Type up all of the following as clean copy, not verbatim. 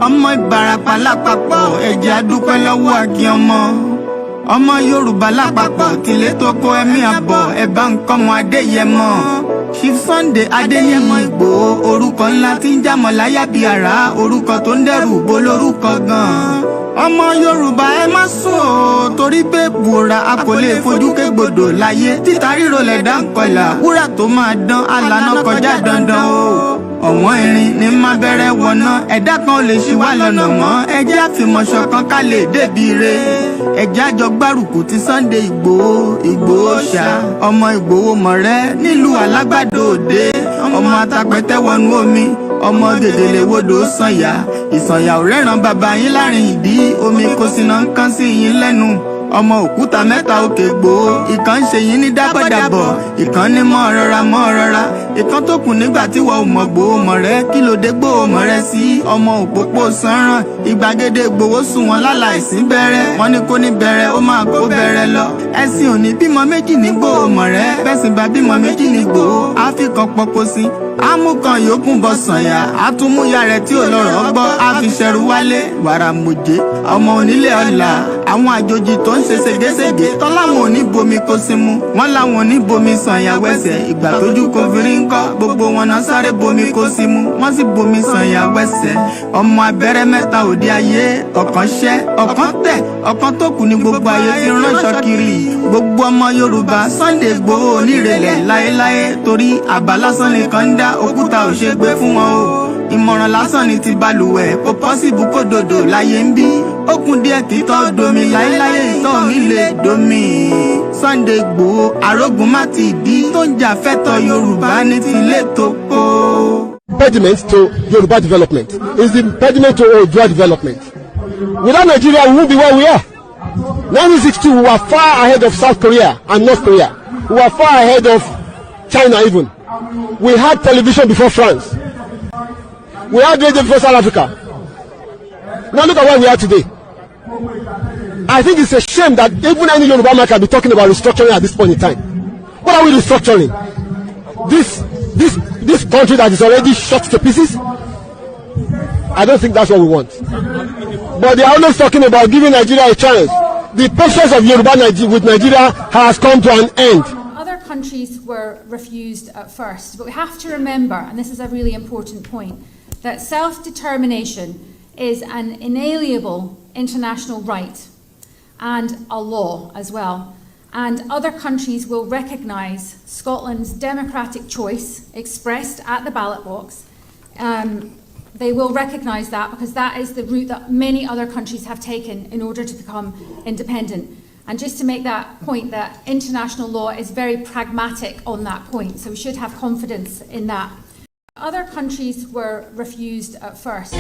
ọmọ Ìbàràpá lápapọ̀ ẹ̀jẹ̀ adúpẹ́ lọ́wọ́ Akin ọmọ Yorùbá lápapọ̀ tìlé tó kó ẹ̀mí àbọ̀ ẹ̀bá nǹkan mọ Adéyẹmọ Chief Sunday Adéyẹmọ Ìgbòho orúkọ ńlá tí ń jámọ́ láyà bí àrá orúkọ tó ń dẹ́rù bo lórúkọ gan-an ọmọ Yorùbá ẹ má sùn o torí pé bùrà a kò lè fojú kégbodò láyé títa ríro lẹ̀dá ń kọlà wúrà tó máa dán alànà kọjá dandan o ọ̀wọ́n irin ní má bẹ̀rẹ̀ wọ̀nà ẹ̀dá kan ò lè ṣì wá lọ́nà mọ́ ẹjẹ́ àfìmọ̀ṣọ̀ kan ká lè débi re ẹjẹ́ àjọ gbárùkù ti Sunday Ìgbòho ṣá ọmọ Ìgbòho mọ̀rẹ́ nílùú Alágbàdo Òde ọmọ atapẹ̀tẹ̀ wọnú omi ọmọ gègèlè wodò sànyà ìsànyà ò rẹ́ràn bàbá yín láàrin ìdí omi kò síná ń kán sí yín lẹ́nu ọmọ òkúta mẹ́ta òkè Ìgbòho ìkan ń ṣe yín ní dábọ̀dàbọ̀ ìkan ní mọ́ rọra ìkan tó kù nígbà tí wọ́n ò mọ̀ Ìgbòho mọ̀rẹ́ kí ló dé Ìgbòho mọ̀rẹ́ sí ọmọ òpópó sanran ìgbàgede Ìgbòho sùn wọn láláìsí bẹ̀rẹ̀ wọn ní kó ní bẹ̀rẹ̀ ó máa kó bẹ̀rẹ̀ lọ ẹ̀sìn òní bímọ méjì ní Ìgbòho mọ̀rẹ́ bẹ́sìn bá bímọ méjì ní Ìgbòho àfikàn pọ̀pọ̀ sí amúkan yòókù bọ̀ sànyà àtúmúyà rẹ̀ tí ò lọ́rọ̀ gbọ́ àfiṣẹ́rù wálé wàrà mòjé ọmọ onílé ọ̀la àwọn àjòjì tó ń ṣe ségesège tọ́láwọn ò ní bomi kó sí mu wọ́n láwọn ò ní bomi sànyà wẹ́sẹ̀ ìgbà tójú kò fi rí ńkọ́ gbogbo wọn náà sáré bomi kó sí mu wọ́n sì bomi sànyà wẹ́sẹ̀ ọmọ abẹ́rẹ́ mẹ́ta òde ayé ọ̀kan ṣẹ́ ọ̀kan tẹ̀ ọ̀kan tó kù ní gbogbo ayé fi ránṣọ kiri gbogbo ọmọ Yorùbá Sunday Ìgbòho onírèlẹ̀ láéláé torí àbá lásán nìkan ń dá òkúta ò ṣe gbé fún wọn o ìmọ̀ràn lásán ni ti balùwẹ̀ kò pọ́sibú kó dòdò láyé ń bí ó kún díẹ̀ títọ́ domi láéláyé ìtọ́ mi lè domi Sunday Ìgbòho arógun má ti dí tó ń jà fẹ́tọ̀ Yorùbá ní tilé tó kó. Impediment to Yoruba development is the impediment to Oodua development. Without Nigeria, we won't be where we are. 1962, we were far ahead of South Korea and North Korea. We were far ahead of China even. We had television before France. We had radio before South Africa. Now look at where we are today. I think it's a shame that even any Yoruba man can be talking about restructuring at this point in time. What are we restructuring? This country that is already shot to pieces? I don't think that's what we want. But they are always talking about giving Nigeria a chance. The patience of Yoruba with Nigeria has come to an end. Other countries were refused at first, but we have to remember, and this is a really important point, that self-determination is an inalienable international right and a law as well. And other countries will recognise Scotland's democratic choice expressed at the ballot box. They will recognise that because that is the route that many other countries have taken in order to become independent. And just to make that point, that international law is very pragmatic on that point, so we should have confidence in that. Other countries were refused at first.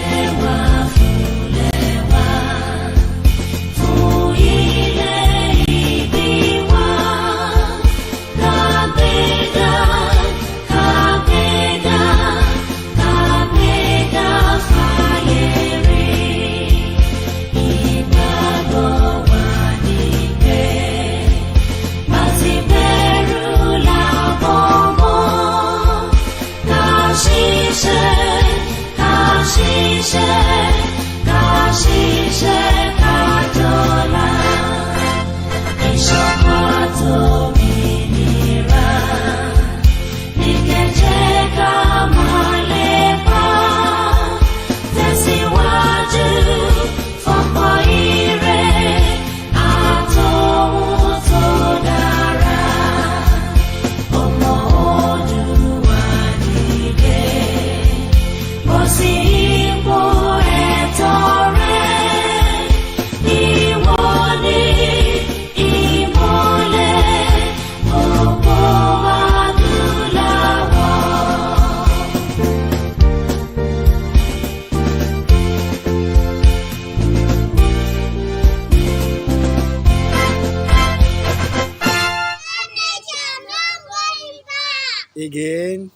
Again.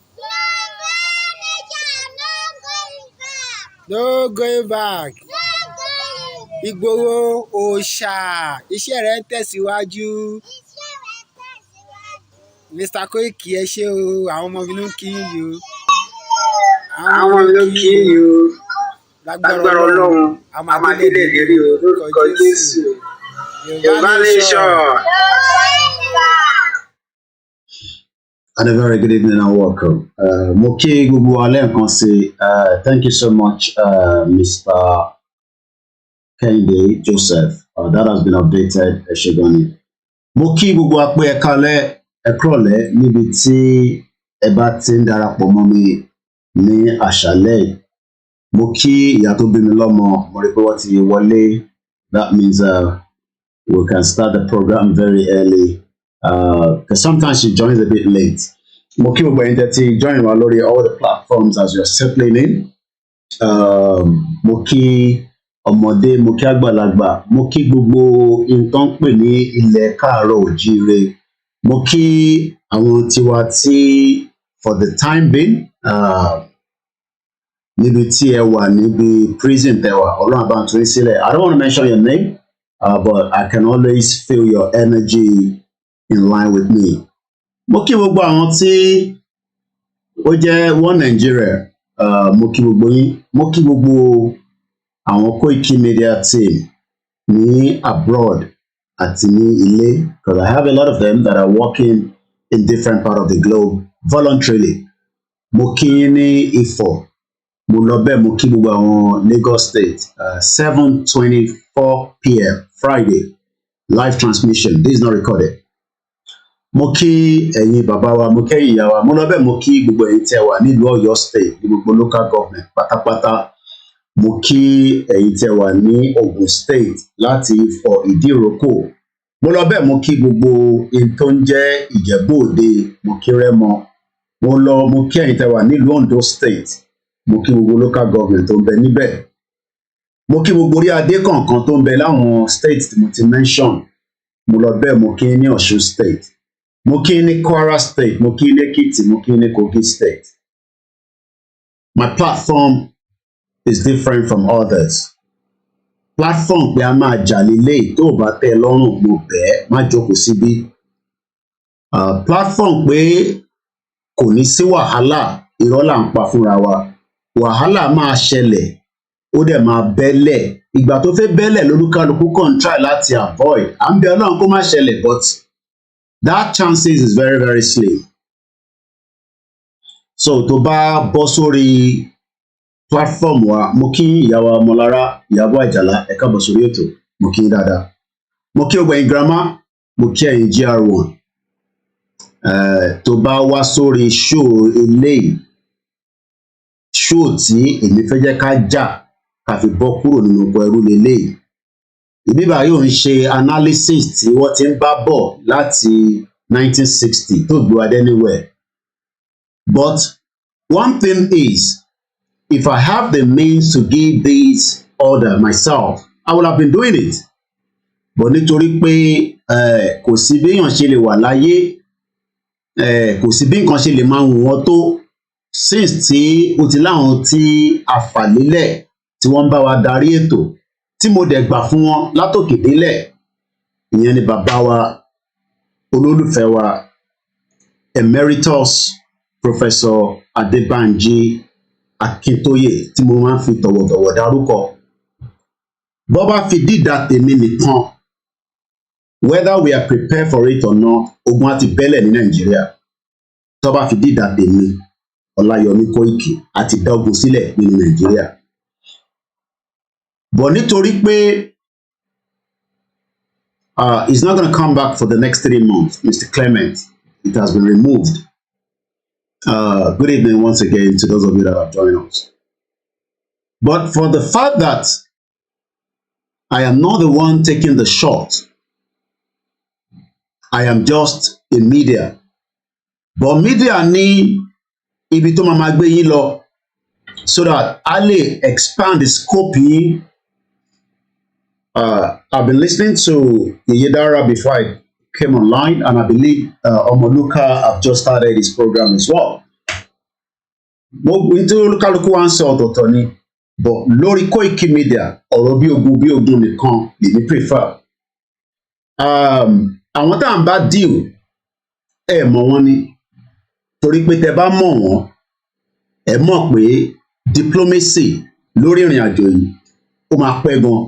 No going back. Ìgbòho òòṣà iṣẹ́ rẹ̀ ń tẹ̀síwájú. Mr. Koiki ẹ ṣé o, àwọn ọmọ mi ló ń kí yín o. Àwọn ọmọ mi ló ń kí yín o. lágbára Ọlọ́run amadele ìlérí o lórúkọ Jésù Yorùbá nation. And a very good evening and welcome. Moki Gugu Alenkan say, thank you so much, Mr. Kende Joseph. That has been updated, Eshegoni. Moki Gugu Akwe Ekale Ekrole níbi tí ẹ bá ti ń darapọ̀ mọ́ mi ní àṣálẹ́. Moki ìyá tó bí mi lọ́mọ, mo rí pé wọ́n ti wọlé. That means we can start the program very early. Because sometimes she joins a bit late. Moki Ubayindeti join Walori all the platforms as you're settling in. Moki Ọmọdé, Moki Àgbàlagbà, Moki gbogbo nǹkan pè ní ilẹ̀ Káàárọ̀ Oòjíire. Moki àwọn tiwa tí for the time being níbi tí ẹ wà níbi prison tẹ wà Ọlọ́run bá ń tún sílẹ̀. I don't want to mention your name, but I can always feel your energy in line with me. Mo kí gbogbo àwọn tí ó jẹ́ one Nigeria, mo kí gbogbo yín, mo kí gbogbo àwọn koikimedia team ní abroad àti ní ilé, because I have a lot of them that are working in different parts of the globe voluntarily. Mo kí yín ní Ifọ̀, mo lọ bẹ́ẹ̀ mo kí gbogbo àwọn Lagos State, 7:24 p.m. Friday, live transmission. This is not recorded. Mo kí ẹ̀yin bàbá wa, mo kẹ́yìn ìyá wa, mo lọ bẹ́ẹ̀ mo kí gbogbo ẹ̀yin tẹ́ wà nílùú Ọ̀yọ́ State, gbogbo local government pátápátá. Mo kí ẹ̀yin tẹ́ wà ní Ogun State láti Ifọ̀ Ìdíròkò. Mo lọ bẹ́ẹ̀ mo kí gbogbo ẹ̀yin tó ń jẹ́ Ìjẹ̀bú Òde, mo kí Rẹ́mọ. Mo kí ẹ̀yin tẹ́ wà nílùú Ondo State, mo kí gbogbo local government tó ń bẹ níbẹ̀. Mo kí gbogbo orí adé kọ̀ọ̀kan tó ń bẹ láwọn state tí mo ti mention. Mo lọ bẹ́ẹ̀ mo kí ní Ọ̀ṣun State, mo kí ní Kwara State, mo kí ní Èkìtì, mo kí ní Kogi State. My platform is different from others. Platform pé a máa jà lélẹ̀ tó bá tẹ́ lọ́rùn mo bẹ́ẹ̀ má jókòó síbí. Platform pé kò ní sí wàhálà, irọ́ là ń pa fúnra wa. Wàhálà máa ṣẹlẹ̀, ó dẹ̀ máa bẹ́lẹ̀. Ìgbà tó fẹ́ bẹ́lẹ̀ lolúkálukú kàn try láti avoid. À ń bẹ Ọlọ́run kó má ṣẹlẹ̀, but that chances is very very slim. So tó bá bọ́ sórí platform wa, mo kí ìyá wa Ọmọlára, Ìyábọ̀ Àjàlá, ẹ káàbọ̀ sórí ètò, mo kí yín dáadáa. Mo kí ọgbẹ̀yìn grandma, mo kí ẹ̀yin GR1. Tó bá wá sórí show eléyìí, show tí èmi fẹ́ jẹ́ ká jà ká fi bọ́ kúrò nínú oko ẹrú leléyìí. Ìbí báyìí ò ń ṣe analysis tí wọ́n ti ń bá bọ̀ láti 1960 tó gbé wa dé anywhere. But one thing is, if I have the means to give this order myself, I would have been doing it. But nítorí pé kò sí bí èèyàn ṣe lè wà láyé, kò sí bí nǹkan ṣe lè máa wù wọ́n tó, since tí ó ti láwọn tí a fà lélẹ̀ tí wọ́n ń bá wa darí ètò tí mo dẹ̀ gbà fún wọn látòkè délẹ̀. Ìyẹn ni bàbá wa, olólùfẹ́ wa, Emeritus Professor Adébánjí Akíntóyè, tí mo máa ń fi tọ̀wọ̀tọ̀wọ̀ dárúkọ. Bó bá fi dídà tèmi nìkan, whether we are prepared for it or not, ogun á ti bẹ́lẹ̀ ní Nàìjíríà. Tó bá fi dídà tèmi, Ọláyọmí Kóìkì àti dá ogun sílẹ̀ nínú Nàìjíríà. But nítorí pé it's not going to come back for the next 3 months, Mr. Clement, it has been removed. Good evening once again to those of you that have joined us. But for the fact that I am not the one taking the shot, I am just a media. But media ní ibi tó máa gbé yín lọ so that a lè expand the scope yín. I've been listening to Yeyedara before I came online, and I believe Omoluka have just started his program as well. Mo nítorí kálukú wá ń sọ ọ̀tọ̀ọ̀tọ̀ ni, but lórí koikimedia ọ̀rọ̀ bí ogun nìkan lèmi prefer. Àwọn tá à ń bá deal ẹ mọ̀ wọ́n ni, torí pé tẹ bá mọ̀ wọ́n ẹ mọ̀ pé diplomacy lórí ìrìn àjò yìí ó máa pẹ́ gan.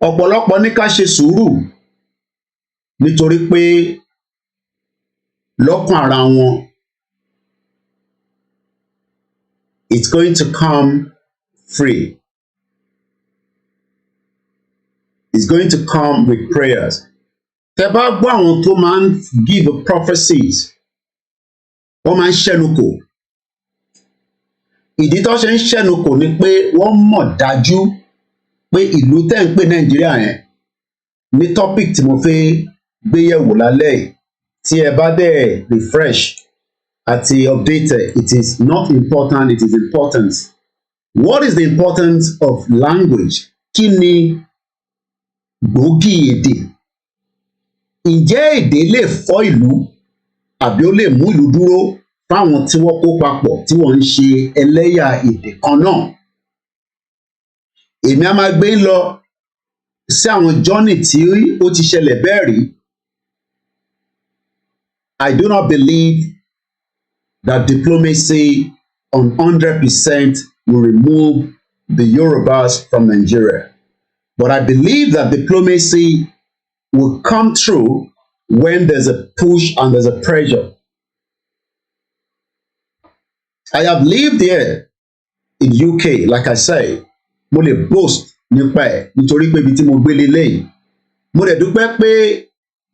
Ọ̀pọ̀lọpọ̀ ní ká ṣe sùúrù nítorí pé lọ́kàn ara wọn it's going to come free. It's going to come with prayers. Tẹ́ bá gbọ́ àwọn tó máa ń give prophecies, wọ́n máa ń ṣẹ́nukò. Ìdí tó ṣe ń ṣẹ́nukò ni pé wọ́n mọ̀ dájú pé ìlú tẹ́ ń pè Nàìjíríà yẹn ní topic tí mo fẹ́ gbé yẹ̀wò lálẹ́ yìí, tí ẹ bá dẹ̀ refresh àti update, it is not important, it is important. What is the importance of language? Kí ni gbòógì èdè? Ǹjẹ́ èdè lè fọ́ ìlú àbí ó lè mú ìlú dúró fáwọn tí wọ́n kó papọ̀ tí wọ́n ń ṣe ẹlẹ́yà èdè kan náà? Èmi á máa gbé lọ sí àwọn journey tí ó ti ṣẹlẹ̀ bẹ́ẹ̀ rí. I do not believe that diplomacy on 100% will remove the Yorubas from Nigeria. But I believe that diplomacy will come through when there's a push and there's a pressure. I have lived here in UK, like I say, mo lè boast nípa ẹ̀ nítorí pé ibi tí mo gbé lélẹ́yìí. Mo dẹ̀ dúpẹ́ pé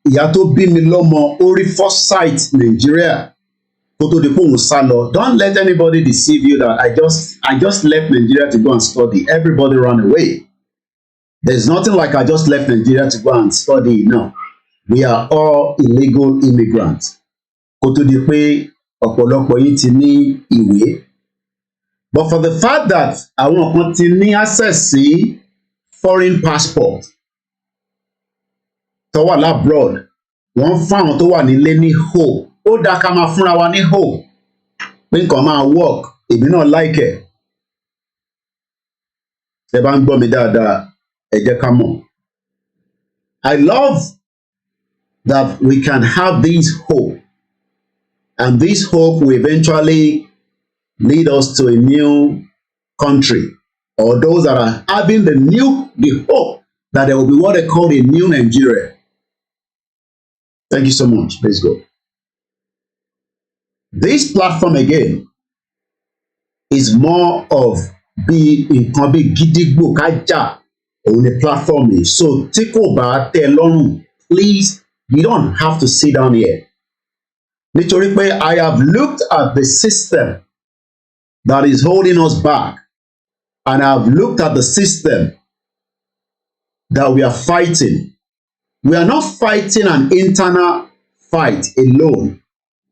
ìyá tó bí mi lọ́mọ ó rí foresight Nigeria kó tó di pé òun sá lọ. Don't let anybody deceive you that I just left Nigeria to go and study. Everybody ran away. There's nothing like I just left Nigeria to go and study. No, we are all illegal immigrants. Kó tó di pé ọ̀pọ̀lọpọ̀ yìí ti ní ìwé. But for the fact that àwọn kan ti ní access sí foreign passport tó wà labroad, wọ́n fún àwọn tó wà nílé ní hope. Ó dáa ká máa fúnra wa ní hope pé nǹkan máa work. Èmi náà like ẹ̀. Ẹ bá ń gbọ́ mi dáadáa, ẹ jẹ́ ká mọ̀. I love that we can have this hope, and this hope will eventually lead us to a new country, or those that are having the hope that there will be what they call a new Nigeria. Thank you so much. Let's go. This platform again is more of bí nǹkan bí gidigbo kájà on the platform is. So tí kò bá tẹ́ lọ́rùn, please, you don't have to sit down here. Nítorí pé I have looked at the system that is holding us back, and I have looked at the system that we are fighting. We are not fighting an internal fight alone.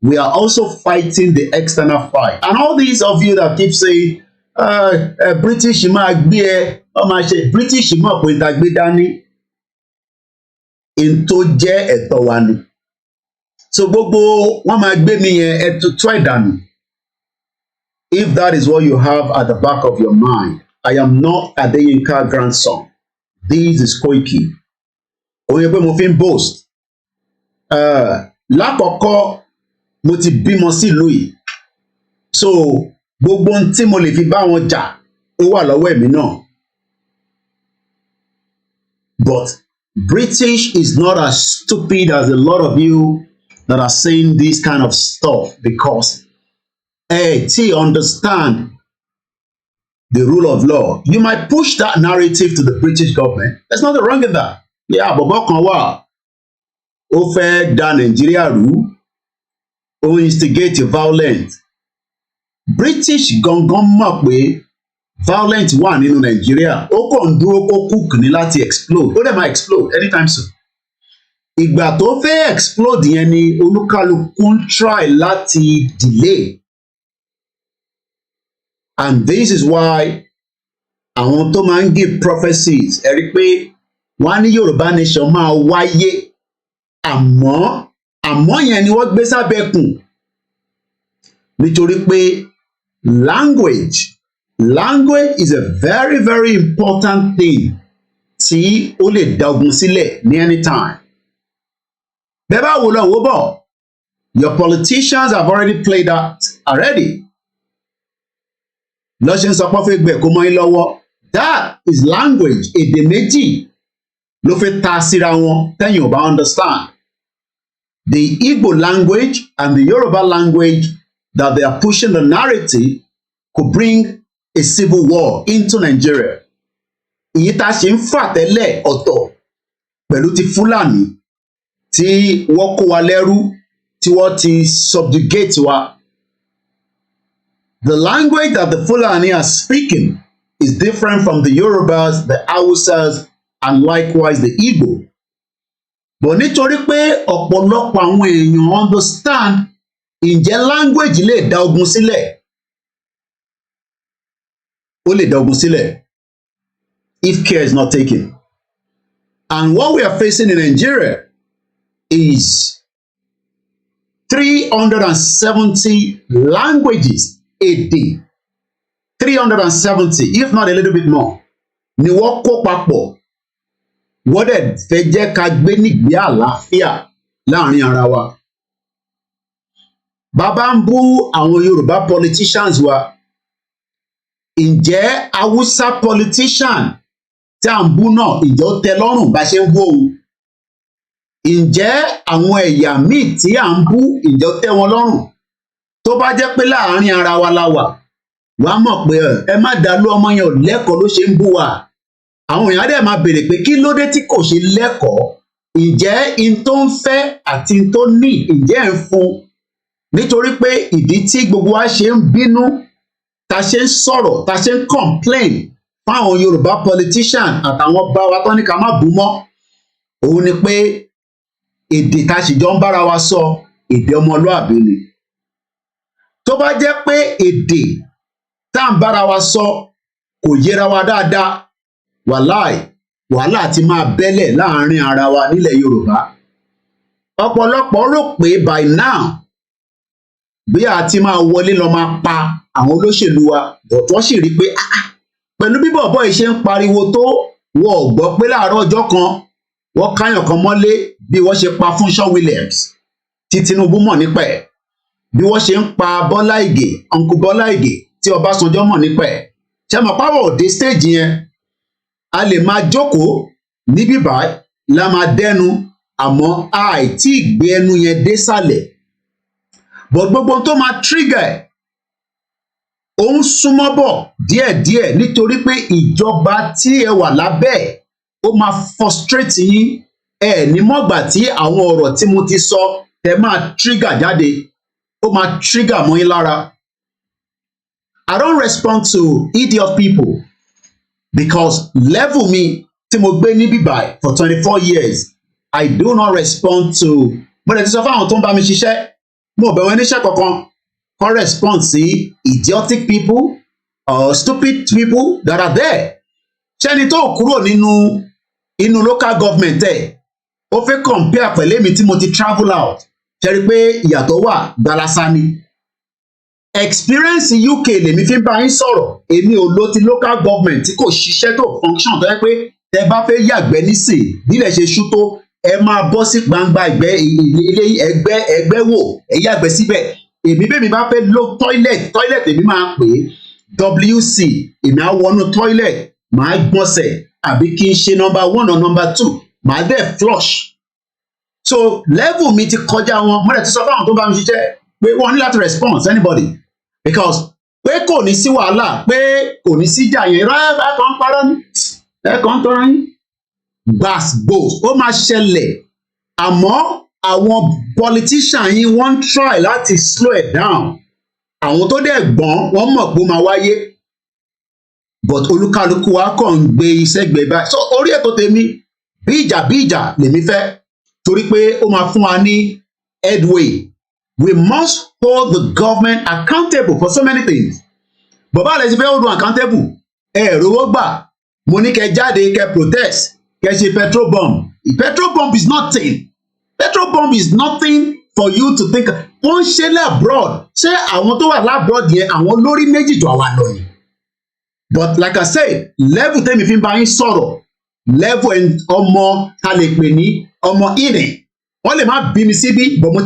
We are also fighting the external fight. And all these of you that keep saying, British máa gbé ẹ, ọ máa ṣe British máa pè tá gbé dání, in tó jẹ́ ẹ̀tọ́ wa ni. So gbogbo wọ́n máa gbé mi yẹn ẹ tutù ẹ̀dánù. If that is what you have at the back of your mind, I am not Adeyinka grandson. This is Koiki. Oye pé mo fi ń boast. Lákọ̀ọ́kọ́ mo ti bímọ sí ìlú yìí. So gbogbo ohun tí mo lè fi bá wọn jà ó wà lọ́wọ́ èmi náà. But British is not as stupid as a lot of you that are saying this kind of stuff, because they understand the rule of law. You might push that narrative to the British government. There's nothing wrong in that. Yeah, bọ̀bọ̀ kan wà, ó fẹ́ dá Nàìjíríà rú, ó instigate violence. British gangan mọ̀ pé violence wà nínú Nàìjíríà. Ó kàn ń dúró kó cook ní láti explode. Ó dẹ̀ máa explode anytime soon. Ìgbà tó fẹ́ explode yẹn ni olúkálùkù ń try láti delay. And this is why àwọn tó máa ń give prophecies, ẹ rí pé wọ́n á ní Yorùbá nation máa wáyé, àmọ́ yẹn ni wọ́n gbé sábẹ́kùn. Nítorí pé language is a very, very important thing tí ó lè dá ogun sílẹ̀ ní anytime. Bẹ́ẹ̀ bá wò lọ wò bọ̀, your politicians have already played that already. lọ́ṣẹ́ ń sọ pé fẹ́ gbẹ̀ kó mọ́ yín lọ́wọ́. That is language. Èdè méjì ló fẹ́ ta síra wọn tẹ́yìn ò bá understand. The Igbo language and the Yoruba language that they are pushing the narrative could bring a civil war into Nigeria. Ìyí tá a ṣe ń fà tẹ́lẹ̀ ọ̀tọ̀ pẹ̀lú ti Fúlàní tí wọ́n kó wa lẹ́rú tí wọ́n ti subjugate wa. The language that the Fulani are speaking is different from the Yorubas, the Hausas, and likewise the Igbo. But nítorí pé ọ̀pọ̀lọpọ̀ àwọn èèyàn understand ǹjẹ́ language lè dá ogun sílẹ̀. Ó lè dá ogun sílẹ̀ if care is not taken. And what we are facing in Nigeria is 370 languages a day. 370, if not a little bit more. Ni wọ́n kó papọ̀. Wọ́n dẹ̀ fẹ́ jẹ́ ká gbé nígbé àlàáfíà láàrin ara wa. Bàbá ń bú àwọn Yorùbá politicians wa. Ǹjẹ́ Hausa politician tí à ń bú náà ǹjẹ́ ó tẹ́ lọ́rùn bá ṣe ń bú òun? Ǹjẹ́ àwọn ẹ̀yà míì tí à ń bú ǹjẹ́ ó tẹ́ wọn lọ́rùn? Tó bá jẹ́ pé láàrin ara wa la wà, wàá mọ̀ pé ẹ má dàlú ọmọ yẹn ò lẹ́kọ̀ọ́ ló ṣe ń bú wa. Àwọn èèyàn dẹ̀ máa béèrè pé kí ló dé tí kò ṣe lẹ́kọ̀ọ́? Ǹjẹ́ in tó ń fẹ́ àti in tó ní ǹjẹ́ ẹ̀ ń fún? Nítorí pé ìdí tí gbogbo wa ṣe ń bínú, ta ṣe ń sọ̀rọ̀, ta ṣe ń complain fáwọn Yorùbá politician àtàwọn bá wa tán ní ká má bú mọ́. Òun ni pé èdè tá sì jọ ń bára wa sọ èdè ọmọlúàbí ni. Tó bá jẹ́ pé èdè tá à ń bára wa sọ kò yẹra wa dáadáa, wàhálà ti máa bẹ́lẹ̀ láàrin ara wa nílẹ̀ Yorùbá. Ọ̀pọ̀lọpọ̀ rò pé by now bí a ti máa wọlé lọ máa pa àwọn olóṣèlú wa, bọ̀tọ́ sì rí pé pẹ̀lú bí bọ̀bọ́ yìí ṣe ń pariwo tó, wọ́n ò gbọ́ pé láàárọ̀ ọjọ́ kan wọ́n káyàn kan mọ́lé bí wọ́n ṣe pa Fúnṣọ́ Williams tí Tinubu mọ̀ nípa ẹ̀, bí wọ́n ṣe ń pa Bọ́lá Ìgè, Uncle Bọ́lá Ìgè tí Ọbásanjọ́ mọ̀ nípa ẹ̀. Ṣé mọ̀ páwọ̀ òde stage yẹn a lè máa jókòó níbí báyìí la máa dẹnu, àmọ́ àìtí ìgbé ẹnu yẹn dé sàlẹ̀. But gbogbo tó máa trigger ẹ̀ ó ń súnmọ́ bọ̀ díẹ̀díẹ̀ nítorí pé ìjọba tí ẹ wà lábẹ́ ẹ̀ ó máa frustrate yín. Ẹ ní mọ́gbà tí àwọn ọ̀rọ̀ tí mo ti sọ ẹ máa trigger jáde, ó máa trigger mọ́ yín lára. I don't respond to idiot people because level mi tí mo gbé ní bíbáyìí for 24 years, I do not respond to. Mo lè ti sọ fáwọn tó ń bá mi ṣiṣẹ́, mo bẹ̀ wọ́n níṣẹ́ kankan correspond sí idiotic people or stupid people that are there. Ṣẹ́ni tó kúrò nínú local government ẹ̀ ó fẹ́ compare pẹ̀lú èmi tí mo ti travel out, ṣe rí pé ìyàtọ̀ wà gbalasa ni. Experience UK lèmi fi ń bá yín sọ̀rọ̀, èmi ò lo ti local government tí kò ṣiṣẹ́ tó function tó yẹ pé tẹ bá fẹ́ yàgbẹ́ nísìn bílẹ̀ ṣe ṣú tó ẹ máa bọ́ sí gbangba ilé ẹgbẹ́ wò ẹ yàgbẹ́ síbẹ̀. Èmi bẹ́ẹ̀ mi bá fẹ́ lo toilet èmi máa pè é WC, èmi á wọnú toilet màá gbọ̀nsẹ̀ àbí kí n ṣe number 1 or number 2 màá dẹ̀ flush. So level mi ti kọjá wọn, mo dẹ̀ ti sọ fáwọn tó bá mi ṣiṣẹ́ pé wọ́n ní láti response anybody because pé kò ní sí wàhálà, pé kò ní sí ìjà yẹn rárá kan parọ́ ní ẹ̀kan tọ́ra yín gbàgbós ó máa ṣẹlẹ̀. Àmọ́ àwọn politician yín wọ́n ń try láti slow it down. Àwọn tó dẹ̀ gbọ́n wọ́n mọ̀ pé ó máa wáyé but olúkálukú wa kàn ń gbé iṣẹ́ gbé báyìí. So orí ètò tèmi bí ìjà lèmi fẹ́ torí pé ó máa fún wa ní headway. We must hold the government accountable for so many things. Bàbá àlẹ́ ti fẹ́ hold them accountable. Rówó gbà, mo ní kẹ́ jáde kẹ́ protest, kẹ́ ṣe petrol bomb. Petrol bomb is nothing. Petrol bomb is nothing for you to think. Wọ́n ṣe labroad. Ṣé àwọn tó wà labroad yẹn àwọn lórí méjì jọ àwa lọ ni? But like I said, level tẹ́mi fi ń bá yín sọ̀rọ̀, level ọmọ ta lè pè ní ọmọ ìrìn. Wọ́n lè má bí mi síbí, but mo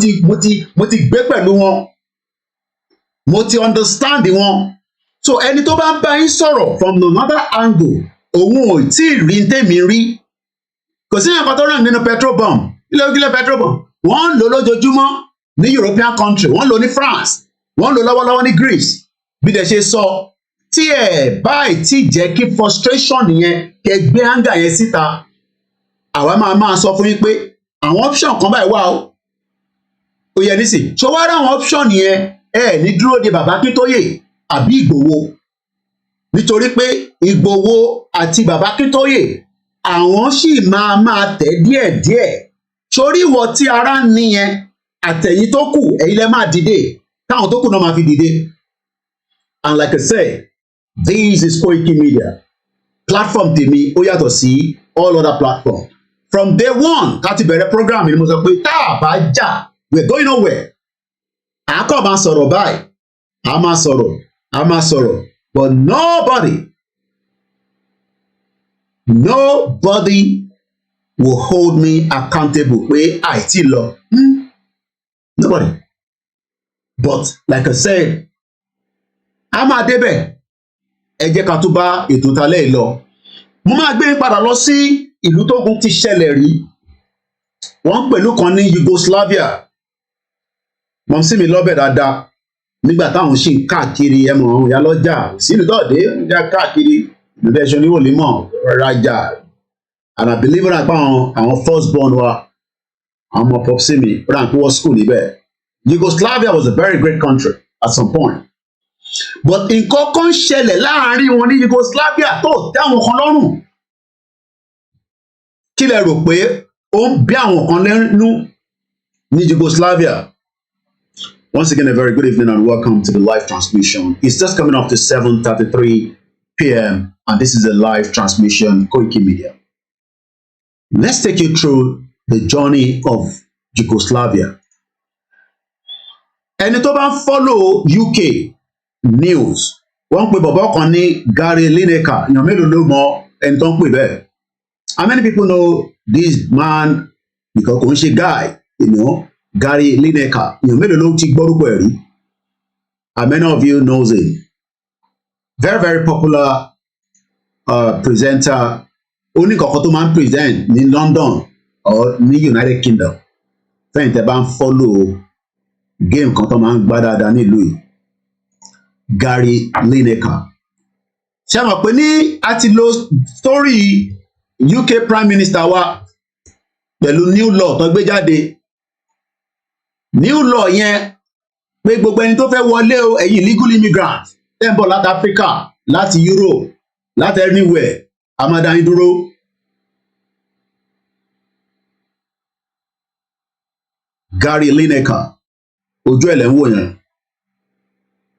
ti gbé pẹ̀lú wọn. Mo ti understand wọn. So ẹni tó bá ń bá yín sọ̀rọ̀ from another angle òun ò tí ì rí tèmi rí kò sí nǹkan tó ràn nínú petrol bomb ilé petrol bomb wọ́n ń lò lójoojúmọ́ ní European country wọ́n ń lò ní France wọ́n ń lò lọ́wọ́lọ́wọ́ ní Greece bí dẹ̀ ṣe sọ tí ẹ̀ báyìí tí jẹ́ kí frustration yẹn kẹ́ gbé anger yẹn síta àwa máa sọ fún yín pé àwọn option kan báyìí wà ó yẹ nísìn ṣé wàá rí àwọn option yẹn ní dúró de bàbá Akíntóyè àbí Ìgbòho nítorí pé Ìgbòho àti bàbá Akíntóyè àwọn sì máa tẹ̀ díẹ̀díẹ̀ sórí ìwọ tí ara ń níyẹn àtẹ̀yìn tó kù ẹ̀yin lẹ máa dìde táwọn tó kù náà máa fi dìde and like I said this is koikimedia platform tèmi ó yàtọ̀ sí all other platforms from day one láti bẹ̀rẹ̀ program ni mo sọ pé tá a bá jà we're going nowhere àákọ́ máa sọ̀rọ̀ báyìí a máa sọ̀rọ̀ but nobody will hold me accountable pé àìtí lọ nobody but like I said a máa débẹ̀ ẹ jẹ́ ká tún bá ètò talẹ́ yìí lọ mo máa gbé padà lọ sí ìlú tógun ti ṣẹlẹ̀ rí wọ́n pẹ̀lú kan ní Yugoslavia wọ́n sì mí lọ́bẹ̀ dáadáa nígbà táwọn ṣì ń káàkiri ẹmọ ọ̀hún ìyá lọ́jà sínú tọ́ọ̀dé ìjà káàkiri ìlú ẹ̀ṣọ́ ní wòlímọ̀ rajà and I believe that àwọn first born wa àwọn ọmọ pop sí mi rank wọ́n school níbẹ̀ Yugoslavia was a very great country at some point but nǹkan kan ṣẹlẹ̀ láàrin wọn ní Yugoslavia tó tẹ́ àwọn kan lọ́rùn kí lẹ rò pé ó ń bí àwọn kan lẹ́nu ní Yugoslavia. Once again, a very good evening and welcome to the live transmission. It's just coming up to 7:33 p.m. and this is a live transmission, Koikimedia. Let's take you through the journey of Yugoslavia. Ẹni tó bá ń follow UK news, wọ́n pè bọ̀bọ̀ kan ní Gary Lineker, èèyàn mélòó ló mọ ẹni tó ń pè bẹ́ẹ̀. How many people know this man because kò ń ṣe guy, you know? Gary Lineker, èèyàn mélòó ló ti gbọ́rúkọ ẹ̀ rí? And many of you knows him. Very, very popular presenter. Only kankan tó máa ń present ní London or ní United Kingdom. Fẹ́yìn tẹ́ bá ń follow game kan tó máa ń gbá dáadáa nílùú yìí. Gary Lineker. Ṣé mọ̀ pé ní a ti lo story UK Prime Minister wa pẹ̀lú new law tó gbé jáde. New law yẹn pé gbogbo ẹni tó fẹ́ wọlé o ẹ̀yin legal immigrant tẹ́ ń bọ̀ láti Africa láti Europe láti anywhere a máa dá yín dúró. Gary Lineker ojú ẹ̀ lẹ́ ń wò yẹn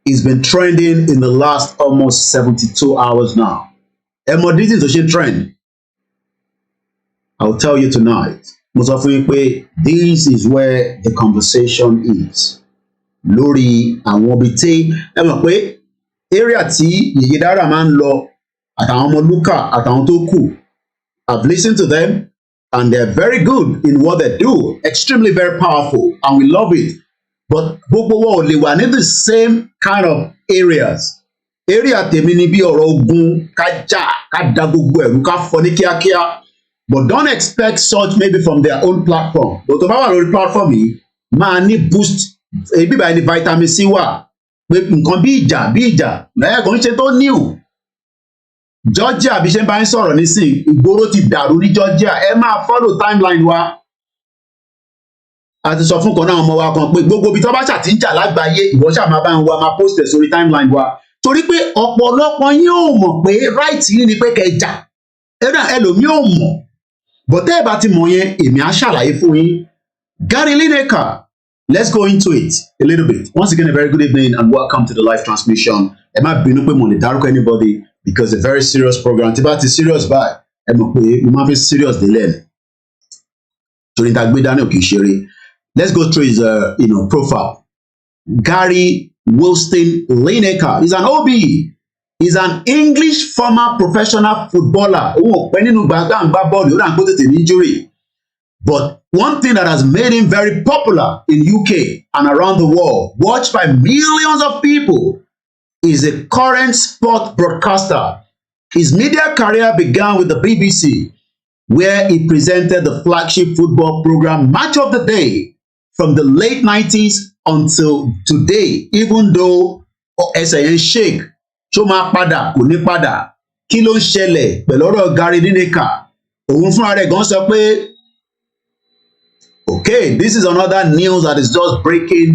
it's been trending in the last almost 72 hours now. Ẹ mọ̀ dídì tó ṣe trend I will tell you tonight. Mo sọ fún yín pé this is where the conversation is lórí àwọn ibi tí ẹ mọ̀ pé area tí Yèyé Dára máa ń lọ àtàwọn ọmọ Lúkà àtàwọn tó kù I've listened to them and they're very good in what they do extremely very powerful and we love it but gbogbo wa ò lè wà ní the same kind of areas area tèmi ni bí ọ̀rọ̀ ogun ká jà ká da gbogbo ẹ̀rú ká fọ́ ní kíákíá. But don't expect such maybe from their own platform. But tó bá wà lórí platform yìí, máa ní boost, ebi báyìí ní vitamin C wà. Pé nǹkan bí ìjà, lẹ́yìn kan ṣe tó new. Georgia bí ṣe ń bá ń sọ̀rọ̀ nísìn, ìgboro ti dàrú ní Georgia. Ẹ máa follow timeline wa. A ti sọ fún kan náà ọmọ wa kan pé gbogbo ibi tó bá ṣà ti ń jà lágbàáyé, ìwọ ṣà máa bá ń wa máa post ẹ̀ sórí timeline wa. Torí pé ọ̀pọ̀lọpọ̀ yín ò mọ̀ pé right yín ni pé kẹ́ jà. Ẹlòmíì ò mọ̀. But tẹ́ ẹ bá ti mọ̀ yẹn èmi á ṣàlàyé fún yín. Gary Lineker, let's go into it a little bit. Once again, a very good evening and welcome to the live transmission. Ẹ má bínú pé mo lè dárúkọ anybody because a very serious program. Tí bá ti serious báyìí, ẹ mọ̀ pé mo máa fi serious délẹ̀ ni. Torí ta gbé dání òkè ṣeré. Let's go through his profile. Gary Wilson Lineker is an OB. He's an English former professional footballer. Òun ò pẹ́ nínú gbàgbà bọ́ọ̀lù ó dà ń kó tètè ní injury. But one thing that has made him very popular in UK and around the world, watched by millions of people, is a current sport broadcaster. His media career began with the BBC, where he presented the flagship football program Match of the Day from the late 90s until today, even though ẹsẹ̀ yẹn shake, ṣó máa padà, kò ní padà, kí ló ń ṣẹlẹ̀ pẹ̀lú ọ̀rọ̀ Gary Lineker? Òun fúnra rẹ̀ gan sọ pé, okay, this is another news that is just breaking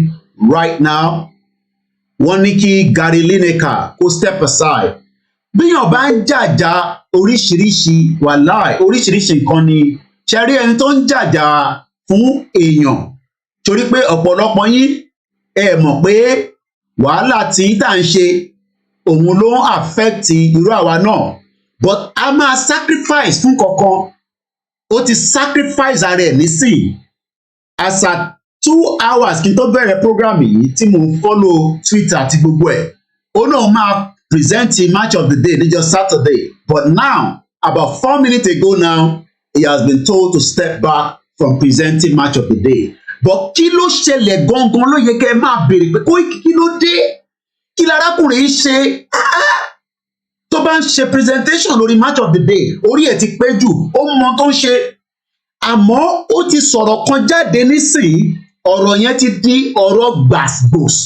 right now. Wọ́n ní kí Gary Lineker kó step aside. Bíyàn bá ń jàjà oríṣiríṣi wàláì oríṣiríṣi nǹkan ni ṣe rí ẹni tó ń jàjà fún èèyàn torí pé ọ̀pọ̀lọpọ̀ yín ẹ mọ̀ pé wàhálà tí tá ń ṣe òun ló ń affect irú àwa náà, but a máa sacrifice fún kankan. Ó ti sacrifice ara ẹ̀ nísìn. As at 2 hours kí n tó bẹ̀rẹ̀ program yìí tí mo ń follow Twitter àti gbogbo ẹ̀, ó náà máa present the Match of the Day níjọ́ Saturday, but now about 4 minutes ago now he has been told to step back from presenting Match of the Day. But kí ló ṣẹlẹ̀ gangan ló yẹ kẹ́ ẹ máa béèrè pé kí ló dé, kí lárákùnrin yìí ṣe tó bá ń ṣe presentation lórí Match of the Day, orí ẹ̀ ti pé jù, ó mọ tó ń ṣe, àmọ́ ó ti sọ̀rọ̀ kan jáde nísìnyí, ọ̀rọ̀ yẹn ti di ọ̀rọ̀ gbàsgbòs.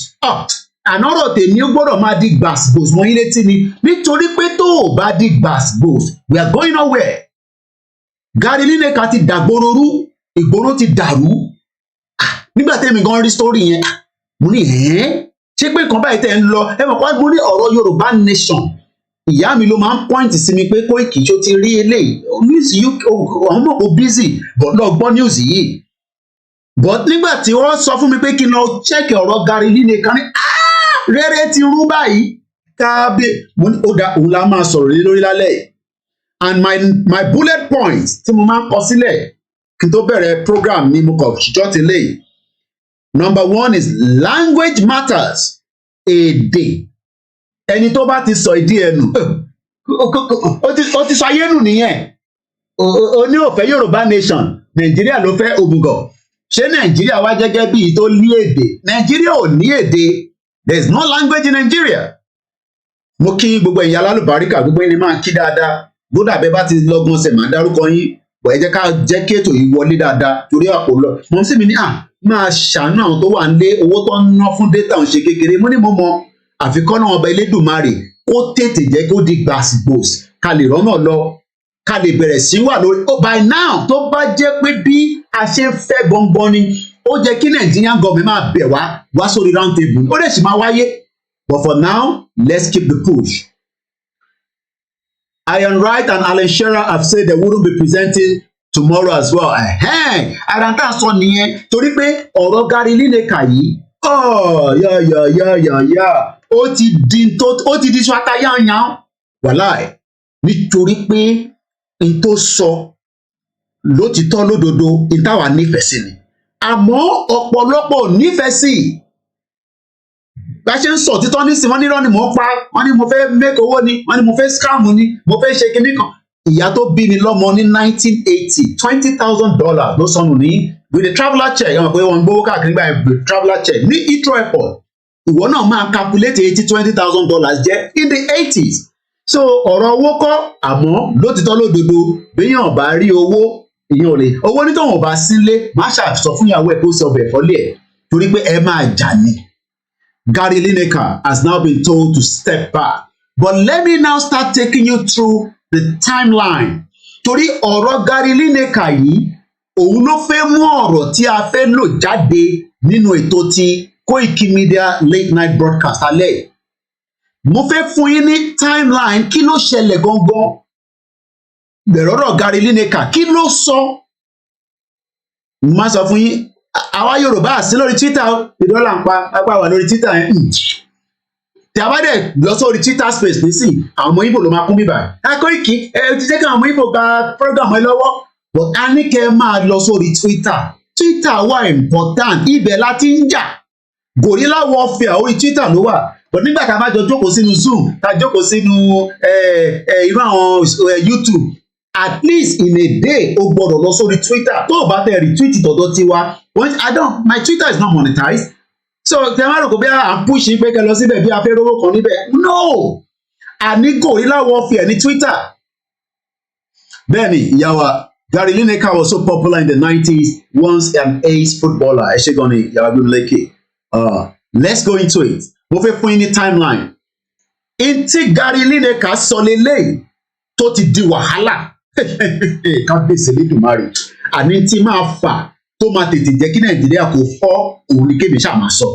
Àná ọ̀rọ̀ tèmi ó gbọ́dọ̀ máa di gbàsgbòs mọ́ yín létí ni, nítorí pé tó ò bá di gbàsgbòs we are going nowhere. Gary Lineker ti dàgbòrò rú, ìgboro ti dàrú. Nígbà tẹ́mi gan rí story yẹn, mo ní ṣé pé nǹkan báyìí tẹ́ ń lọ, ẹ mọ̀ pé mo ní ọ̀rọ̀ Yorùbá nation. Ìyá mi ló máa ń point sí mi pé Koiki ṣó ti rí eléyìí, news yìí àwọn mọ̀ kó busy but lọ gbọ́ news yìí. But nígbà tí wọ́n sọ fún mi pé kí n lọ check ọ̀rọ̀ Gary Lineker ní rere ti rú báyìí, mo ní ó dá òun la máa sọ̀rọ̀ lórí lálẹ́. And my bullet points tí mo máa ń kọ sílẹ̀ kí n tó bẹ̀rẹ̀ program ni mo kọ̀ ṣíjọ́ ti lè. Number 1 is language matters. Èdè. Ẹni tó bá ti sọ ìdí ẹnu ó ti sọ ayé nù nìyẹn. Ó ní ó fẹ́ Yorùbá nation, Nàìjíríà ló fẹ́ òmùgọ̀. Ṣé Nàìjíríà wá gẹ́gẹ́ bí tó ní èdè? Nàìjíríà ò ní èdè. There is no language in Nigeria. Mo kí gbogbo ẹ̀yin alálùbáríkà, gbogbo ẹni máa kí dáadáa. Bódà bẹ́ẹ̀ bá ti lọ́gbọ́n ṣe máa dárúkọ yín, bọ̀ ẹ jẹ́ ká jẹ́ kí ètò yìí wọlé dáadáa torí àpò lọ. Mo sì mi ní máa ṣàánú àwọn tó wà nílé, owó tó ń ná fún data ń ṣe kékeré. Mo ní mo mọ àfikọ́ náà ọba Elédùmarè kó tètè jẹ́ kó di gbàsgbòs ká lè rọ́nà lọ, ká lè bẹ̀rẹ̀ sí wà lórí. By now tó bá jẹ́ pé bí a ṣe ń fẹ́ gbọ̀ngbọ̀n ni, ó jẹ́ kí Nigerian government máa bẹ̀ wá sórí round table, ó lè sì máa wáyé. But for now, let's keep the push. Iron Wright and Alan Shearer have said they wouldn't be presenting tomorrow as well. Àdáńtà sọ nìyẹn torí pé ọ̀rọ̀ Gary Lineker yìí, ó ti di ṣáta yányán wàláì, nítorí pé n tó sọ lótìtọ́ lódodo n táwa nífẹ̀ẹ́ sí ni, àmọ́ ọ̀pọ̀lọpọ̀ nífẹ̀ẹ́ sí. Bá ṣe ń sọ títọ́ nísìn, wọ́n ní irọ́ ni mò ń pa, wọ́n ní mo fẹ́ make owó ni, wọ́n ní mo fẹ́ scam ni, mo fẹ́ ṣe kinní kan. Ìyá tó bí mi lọ́mọ ní 1980, $20,000 ló sọnù ní with a traveller check. Ẹ̀wọ̀n pé wọ́n ń gbówó káàkiri nígbà yẹn with traveller check ní Heathrow airport. Ìwọ náà máa calculate $20,000 jẹ́ in the 80s. So ọ̀rọ̀ owó kọ́, àmọ́ lótìtọ́ lódodo béèyàn bá rí owó, èèyàn ò lè owó nítorí bá sílé má ṣàṣọ fún ìyàwó ẹ̀ kó sọ ọbẹ̀ fọ́lé ẹ̀ torí pé ẹ máa jà ní. Gary Lineker has now been told to step back. But let me now start taking you through the timeline. Torí ọ̀rọ̀ Gary Lineker yìí, òun ló fẹ́ mú ọ̀rọ̀ tí a fẹ́ lò jáde nínú ètò ti Koikimedia late night broadcast alẹ́. Mo fẹ́ fún yín ní timeline kí ló ṣẹlẹ̀ gangan. Bẹ̀rẹ̀ ọ̀rọ̀ Gary Lineker kí ló sọ? Mo máa sọ fún yín, àwa Yorùbá sí lórí Twitter ìdọ́là ń pa apá wà lórí Twitter yẹn. Tí a bá dẹ̀ lọ sórí Twitter space nísìn, àwọn ọmọ Igbo ló máa kún bíbà. Koiki ti jẹ́ kí àwọn ọmọ Igbo gba program ẹ lọ́wọ́. But a ní kẹ́ ẹ máa lọ sórí Twitter. Twitter wà important, ibẹ̀ la ti ń jà. Gorilla warfare orí Twitter ló wà. But nígbà tá a bá jọ jókòó sínú Zoom, tá a jókòó sínú irú àwọn YouTube, at least in a day o gbọ́dọ̀ lọ sórí Twitter. Tó o bá tẹ retweet tọ̀dọ̀ tiwa, my Twitter is not monetized. So tẹ má rò pé à ń push pé kẹ lọ síbẹ̀ bí afẹ́rówó kan níbẹ̀. No, àní gorilla warfare ní Twitter. Bẹ́ẹ̀ni ìyàwó Gary Lineker was so popular in the 90s, once an ace footballer. Ẹ ṣé gan ni ìyàwó Abimeleke. Let's go into it. Mo fẹ́ fún yín ní timeline. Ntí Gary Lineker sọ lélẹ́yìn tó ti di wàhálà. Kábíyèsí Elédùmarè. Àní tí máa fà tó máa tètè jẹ́ kí Nàìjíríà kò fọ́ òun ni kébì ṣáà máa sọ.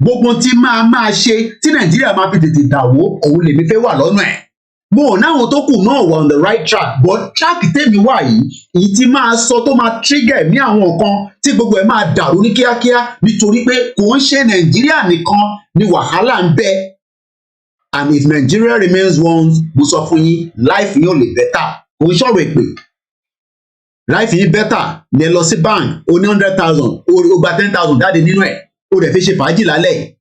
Gbogbo tí máa ṣe tí Nàìjíríà máa fi tètè dàwó òun lèmi fẹ́ wà lọ́nà ẹ̀. Mo náwọn tó kù náà wà on the right track, but track tèmi wà yìí èyí tí máa sọ tó máa trigger ní àwọn nǹkan tí gbogbo ẹ̀ máa dàrú ní kíákíá nítorí pé kò ń ṣe Nàìjíríà nìkan ni wàhálà ń bẹ. And if Nigeria remains one, mo sọ fún yín life yóò lè better. Kò ń ṣọ̀rọ̀ èpè. Life yìí better ní ẹ lọ sí bank o ní 100,000 o gba 10,000 jáde nínú ẹ̀ o dẹ̀ fi ṣe fàájì lálẹ́.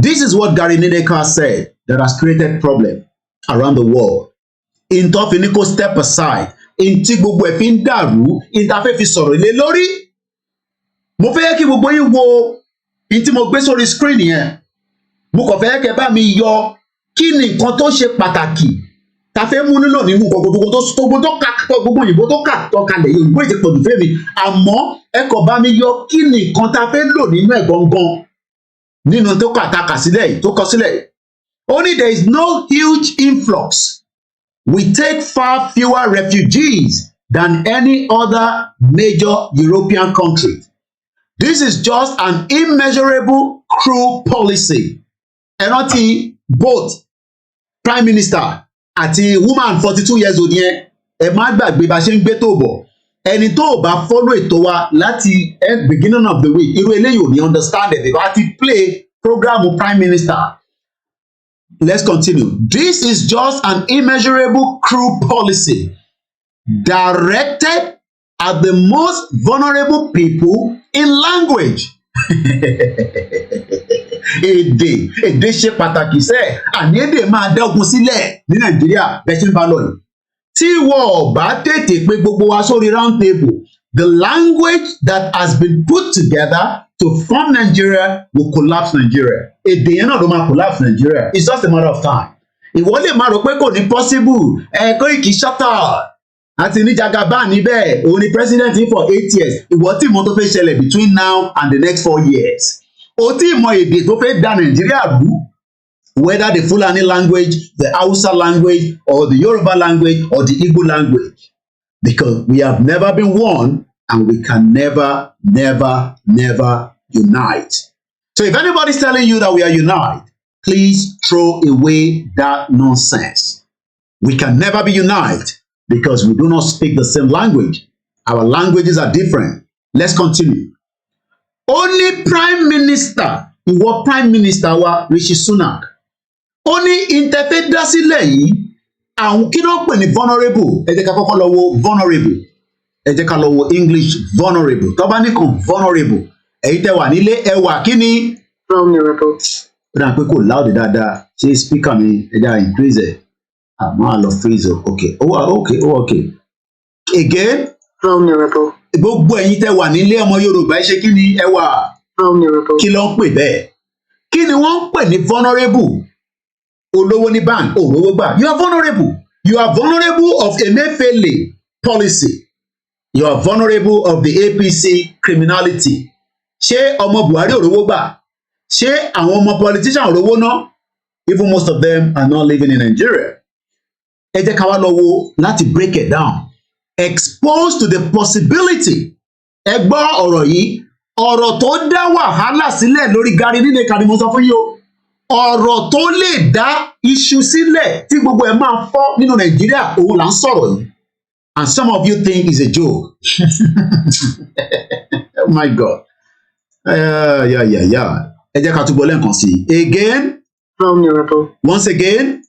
This is what Gary Lineker said that has created problem around the world. In tó fi ní kó step aside, in tí gbogbo ẹ̀ fi ń dàrú, in tá fẹ́ fi sọ̀rọ̀ lé lórí. Mo fẹ́ kí gbogbo yín wo in tí mo gbé sórí screen yẹn. Mo kàn fẹ́ kẹ́ bá mi yọ kí ni nǹkan tó ṣe pàtàkì ta fẹ́ mú nílò nínú gbogbo òyìnbó tó kà tọ́kalẹ̀ yìí òyìnbó ìtì pọ̀jù fẹ́mi, àmọ́ ẹ kàn bá mi yọ kí ni nǹkan ta fẹ́ lò nínú ẹ̀ gangan nínú tó kà ta kà sílẹ̀ yìí tó kọ sílẹ̀ yìí. Only there is no huge influx. We take far fewer refugees than any other major European country. This is just an immeasurable cruel policy. Ẹ rántí both Prime Minister àti woman 42 years old yẹn, ẹ má gbàgbé bá ṣe ń gbé tó bọ̀. Ẹni tó bá follow ètò wa láti beginning of the week, irú eléyìí ò ní understand it. They have to play program Prime Minister. Let's continue. This is just an immeasurable cruel policy directed at the most vulnerable people in language. Èdè ṣe pàtàkì sẹ́, àní èdè máa dẹ́gun sílẹ̀ ní Nàìjíríà bẹ́ẹ̀ ṣe ń bá lọ yìí. Tí wọ́n bá tètè pé gbogbo wa sórí round table, the language that has been put together to form Nigeria will collapse Nigeria. Èdè yẹn náà ló máa collapse Nigeria. It's just a matter of time. Ìwọ lè máa rò pé kò ní possible. Koiki ṣọ́tà àti ní Jagaban níbẹ̀ òun ni president for 8 years. Ìwọ tí mo tó fẹ́ ṣẹlẹ̀ between now and the next 4 years. O tí mọ èdè tó fẹ́ da Nàìjíríà rú, whether the Fulani language, the Hausa language, or the Yoruba language, or the Igbo language, because we have never been one, and we can never unite. So if anybody's telling you that we are united, please throw away that nonsense. We can never be united because we do not speak the same language. Our languages are different. Let's continue. Only Prime Minister, ìwọ Prime Minister wa Rishi Sunak, ó ní interfaith dá sílẹ̀ yìí, àwọn kí ló pè ní vulnerable. Ẹ jẹ́ ká kọ́kọ́ lọ wo vulnerable. Ẹ jẹ́ ká lọ wo English vulnerable. Tó bá ní kan vulnerable, èyí tẹ́ wà nílé ẹ wà kí ni vulnerable. Ó dà pé kò loud dáadáa, ṣé speaker mi ẹ jẹ́ increase ẹ̀. Àmọ́ àlọ́ freeze o. Okay, okay. Again, vulnerable. Gbogbo ẹ̀yin tẹ́ wà nílé ọmọ Yorùbá ẹ ṣe kí ni ẹ wà vulnerable. Kí ló ń pè bẹ́ẹ̀? Kí ni wọ́n ń pè ní vulnerable? Olówó ní bank, òrówó gbà. You are vulnerable. You are vulnerable of Emefiele policy. You are vulnerable of the APC criminality. Ṣé ọmọ Buhari òrówó gbà? Ṣé àwọn ọmọ politician òrówó ná? Even most of them are not living in Nigeria. Ẹ jẹ́ ká wá lọ wo láti break it down. Exposed to the possibility. Ẹ gbọ́ ọ̀rọ̀ yìí, ọ̀rọ̀ tó dá wàhálà sílẹ̀ lórí Gary Lineker ni mo sọ fún yín o. Ọ̀rọ̀ tó lè dá iṣu sílẹ̀ tí gbogbo ẹ̀ máa fọ́ nínú Nàìjíríà òun là ń sọ̀rọ̀ yìí. And some of you think it's a joke. Oh my God. Ẹ jẹ́ ká túbọ̀ lẹ́ẹ̀kan sí i. Again. Vulnerable. Once again.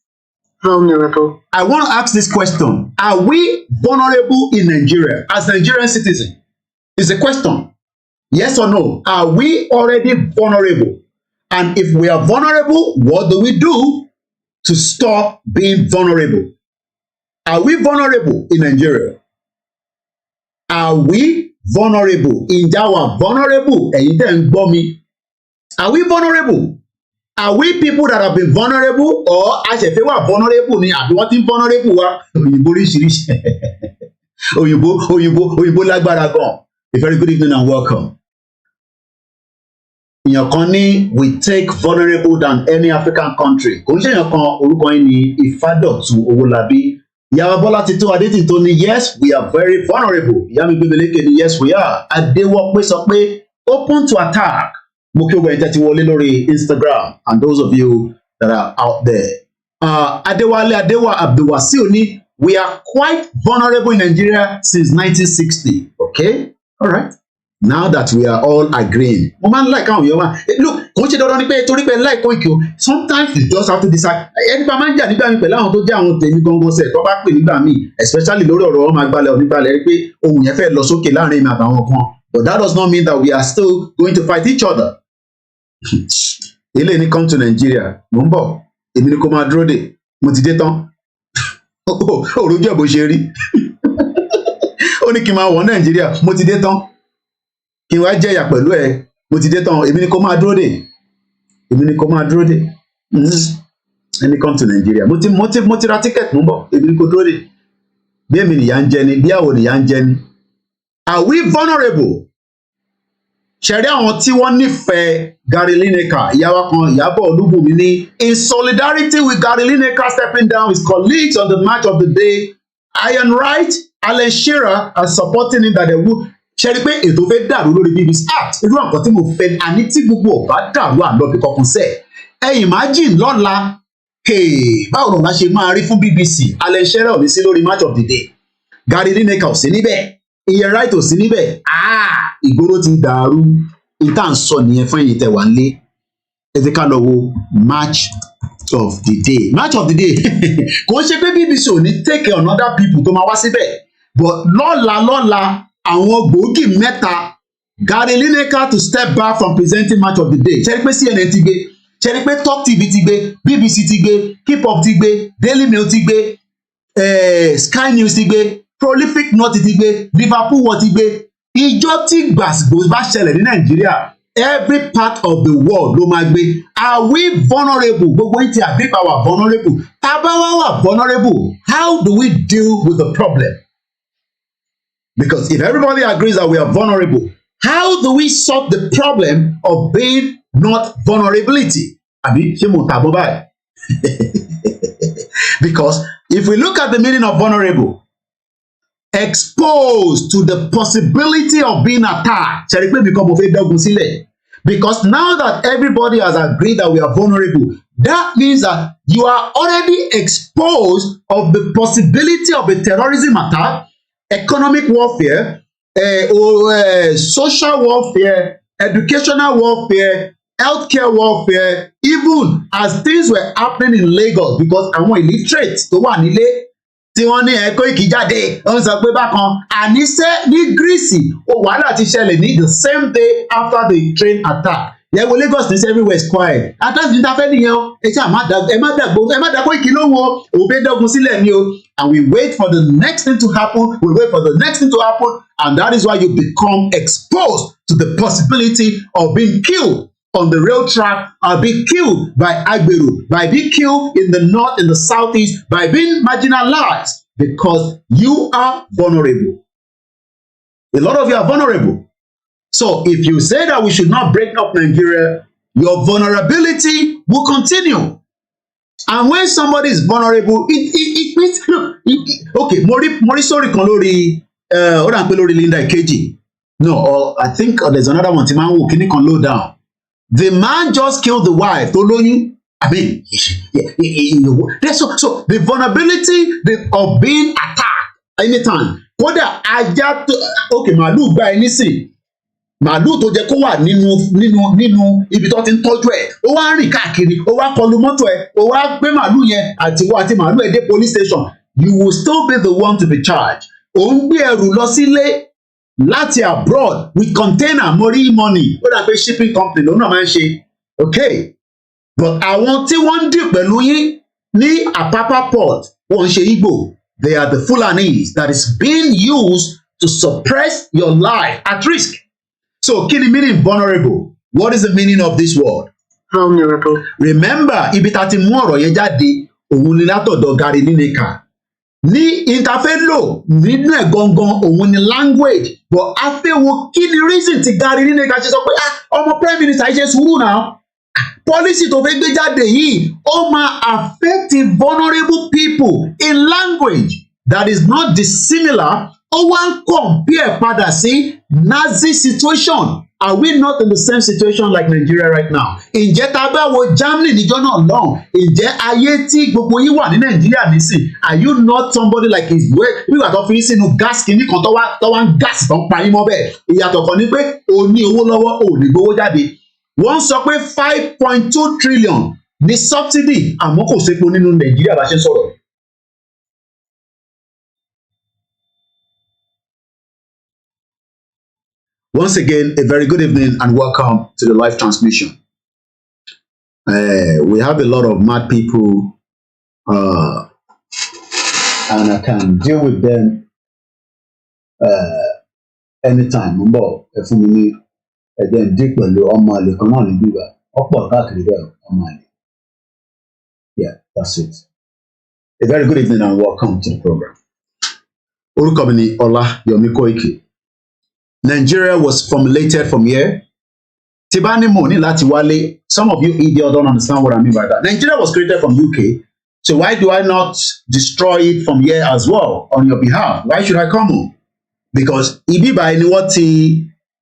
Vulnerable. I want to ask this question. Are we vulnerable in Nigeria as Nigerian citizens? It's a question. Yes or no? Are we already vulnerable? And if we are vulnerable, what do we do to stop being vulnerable? Are we vulnerable in Nigeria? Are we vulnerable? Ǹjẹ́ wà vulnerable? Ẹ̀yin tẹ́ ń gbọ́ mi. Are we vulnerable? Are we people that have been vulnerable, or àṣẹ̀fẹ́ wà vulnerable ni àbí wọ́n ti ń vulnerable wa? Òyìnbó oríṣiríṣi. Òyìnbó lágbára gan. A very good evening and welcome. Èèyàn kan ní we take vulnerable than any African country. Kò ń ṣe èèyàn kan, orúkọ yín ni Ìfádọ̀tun Owólabí. Ìyá Bọ́lá Tító Adétìtó ní yes, we are very vulnerable. Ìyá mi Gbémilékè ní yes, we are. Adéwọ́pé sọ pé open to attack. Mo kí o gbẹ̀yìn tẹ́tí wọlé lórí Instagram and those of you that are out there. Adéwálé Adéwà Abdulwasiu ní we are quite vulnerable in Nigeria since 1960. Okay? All right. Now that we are all agreeing. Mo máa ń like àwọn èèyàn wa. Look, kò ń ṣe dandan ni pé torí pé like Koiki o. Sometimes you just have to decide. Ẹni bá máa ń jà nígbà mi pẹ̀lú àwọn tó jẹ́ àwọn tèmi gangan sẹ̀ tó bá pè nígbà míì, especially lórí ọ̀rọ̀ ọmọ àgbàlẹ̀ onígbàlẹ̀ rí pé ohun yẹn fẹ́ lọ sókè láàrin mi àtàwọn kan. But that does not mean that we are still going to fight each other. Eléyìí ní come to Nigeria. Mo ń bọ̀. Èmi ni kò máa dúró dè. Mo ti dé tán. Òrùjọ́ bó ṣe rí. Ó ní kí n máa wọ̀ Nàìjíríà. Mo ti dé tán. Kí n wá jẹ̀yà pẹ̀lú ẹ. Mo ti dé tán. Èmi ni kò máa dúró dè. Èmi ni kò máa dúró dè. Ẹni come to Nigeria. Mo ti ra ticket mo ń bọ̀. Èmi ni kò dúró dè. Bí èmi nìyà ń jẹ ni, bí àwọ̀ nìyà ń jẹ ni. Are we vulnerable? Ṣẹ̀rí àwọn tí wọ́n nífẹ̀ẹ́ Gary Lineker, ìyàwó kan Ìyábọ̀ Olúbùnmi ní in solidarity with Gary Lineker stepping down his colleagues on the match of the day, Ian Wright, Alan Shearer are supporting him that they would. Ṣẹ̀rí pé ètò fẹ́ dàrú lórí BBC Act. Irú nǹkan tí mo fẹ́ àní tí gbogbo ọ̀bá dàrú àlọ́bí kankan sẹ̀. Ẹ imagine lọ́la, báwo lọ́la ṣe máa rí fún BBC? Alan Shearer ò ní sí lórí match of the day. Gary Lineker ò sí níbẹ̀. Ian Wright ò sí níbẹ̀. Ìgboro ti dàrú. Ìta ń sọ nìyẹn fún ẹ̀yin tẹ́ wà nílé. Ẹ jẹ́ ká lọ wo match of the day. Match of the day. Kò ń ṣe pé BBC ò ní take another people tó máa wá síbẹ̀. But lọ́la àwọn gbòógì mẹ́ta Gary Lineker to step back from presenting match of the day. Ṣé rí pé CNN ti gbé? Ṣé rí pé Talk TV ti gbé? BBC ti gbé? Keep Up ti gbé? Daily Mail ti gbé? Sky News ti gbé? Prolific North ti gbé? Liverpool wọ́n ti gbé? Ìjọ tí gbàgbó bá ṣẹlẹ̀ ní Nàìjíríà, every part of the world ló máa gbé. Are we vulnerable? Gbogbo yìí ti agree pa wà vulnerable. Tá bá wà vulnerable, how do we deal with the problem? Because if everybody agrees that we are vulnerable, how do we solve the problem of being not vulnerability? Àbí ṣé mo tàbọ̀ báyìí? Because if we look at the meaning of vulnerable, exposed to the possibility of being attacked. Ṣé rí pé because mo fẹ́ dọ́gun sílẹ̀? Because now that everybody has agreed that we are vulnerable, that means that you are already exposed of the possibility of a terrorism attack, economic warfare, social warfare, educational warfare, healthcare warfare, even as things were happening in Lagos because àwọn illiterates tó wà nílé tí wọ́n ní Koiki jáde wọ́n sọ pé bákan àníṣe ní Greece wàhálà ti ṣẹlẹ̀ ní the same day after the train attack. Yẹ̀wò Lagos ní everywhere is quiet. Àtàkùn ìta fẹ́ nìyẹn o ẹ má dàgbò Koiki lóhùn o òbí dọ́gun sílẹ̀ ni o, and we wait for the next thing to happen, and that is why you become exposed to the possibility of being killed on the rail track, or being killed by IGBOHO, by being killed in the north, in the southeast, by being marginalized because you are vulnerable. A lot of you are vulnerable. So if you say that we should not break up Nigeria, your vulnerability will continue. And when somebody is vulnerable, it means, look, okay, Mori sorry kan lórí, ó dà pé lórí Linda Ikeji. No, or I think there's another one, Timan wo kini kan low down. The man just killed the wife. Tolóyún. I mean, so the vulnerability of being attacked anytime. Kódà ajá tó, okay, màálù gba ẹ nísìn. Màálù tó jẹ́ kó wà nínú ibi tó ti ń tọ́jú ẹ̀. Ó wá rìn káàkiri, ó wá kọlu mọ́tò ẹ̀, ó wá gbé màálù yẹn àti màálù ẹ̀ dé police station. You will still be the one to be charged. Ó ń gbé ẹrù lọ sílé láti abroad with container money ó dà pé shipping company ló náà máa ń ṣe, okay, but àwọn tí wọ́n ń dì pẹ̀lú yín ní Apapa port wọ́n ń ṣe Igbo. They are the Fulanis that is being used to suppress your life at risk. So kí ni meaning vulnerable? What is the meaning of this word? Vulnerable. Remember, ibi tá ti mú ọ̀rọ̀ yẹn jáde, òun ni látọ̀dọ̀ Gary Lineker. Ní interfelo nínú ẹ̀ gangan òun ni language, but a fẹ́ wo kí ni reason tí Gary Lineker ṣe sọ pé ọmọ prime minister ṣe sùúrù náà. Policy tó fẹ́ gbé jáde yìí ó máa affect vulnerable people in language that is not dissimilar. Ó wá ń compare padà sí Nazi situation. Are we not in the same situation like Nigeria right now? Ǹjẹ́ tá a bá wo Germany níjọ́ náà lọ́hùn, ǹjẹ́ ayé tí gbogbo yín wà ní Nàìjíríà nísìn, are you not somebody like his way? Wíwà tó fi sínú gas kìíní kan tó wá ń gas tó ń parí mọ́ bẹ́ẹ̀. Ìyàtọ̀ kan ni pé o ní owó lọ́wọ́, o ò ní gbowó jáde. Wọ́n sọ pé 5.2 trillion ní subsidy àmọ́ kò sépo nínú Nàìjíríà bá ṣe sọ̀rọ̀. Once again, a very good evening and welcome to the live transmission. We have a lot of mad people and I can deal with them anytime. Mbo, fún mi ní ẹ̀jẹ̀ dín pẹ̀lú ọmọ àlè kan náà ní bíbá. Ọ̀pọ̀ káàkiri bẹ́ẹ̀ ọmọ àlè. Yeah, that's it. A very good evening and welcome to the program. Orúkọ mi ni Ọláyọmí Kóìkì. Nigeria was formulated from here. Tibani Moni Lati Wale, some of you idiots don't understand what I mean by that. Nigeria was created from UK, so why do I not destroy it from here as well on your behalf? Why should I come on? Because Ibiba ni what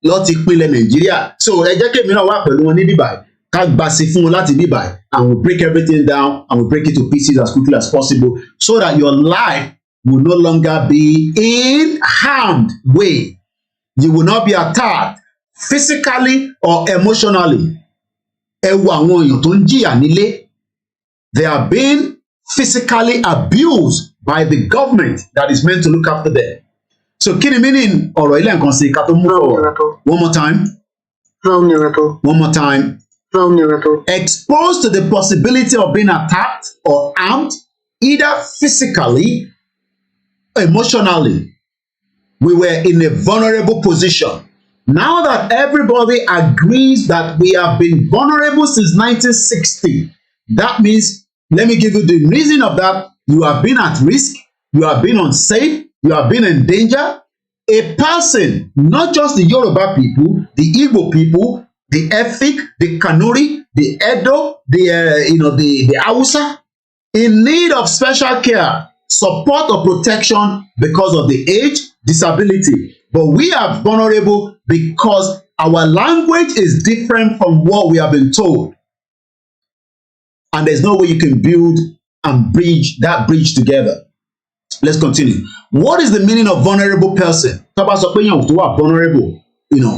loti pile Nigeria. So ẹ jẹ́ kémi náà wá pẹ̀lú wọn ní Ibiba. Ká gbàsí fún wọn láti Ibiba, and we break everything down and we break it to pieces as quickly as possible so that your life will no longer be in harmed way. You will not be attacked physically or emotionally. Ẹ wo àwọn èèyàn tó ń jìyà nílé. They are being physically abused by the government that is meant to look after them. So kí ni meaning ọ̀rọ̀ ilé nǹkan sí ká tó move forward? One more time. Vulnerable. One more time. Vulnerable. Exposed to the possibility of being attacked or harmed, either physically, emotionally. We were in a vulnerable position. Now that everybody agrees that we have been vulnerable since 1960, that means, let me give you the reason of that. You have been at risk, you have been unsafe, you have been in danger. A person, not just the Yoruba people, the Igbo people, the Efik, the Kanuri, the Edo, the Hausa, in need of special care, support or protection because of the age, disability. But we are vulnerable because our language is different from what we have been told. And there's no way you can build and bridge that bridge together. Let's continue. What is the meaning of vulnerable person? Vulnerable,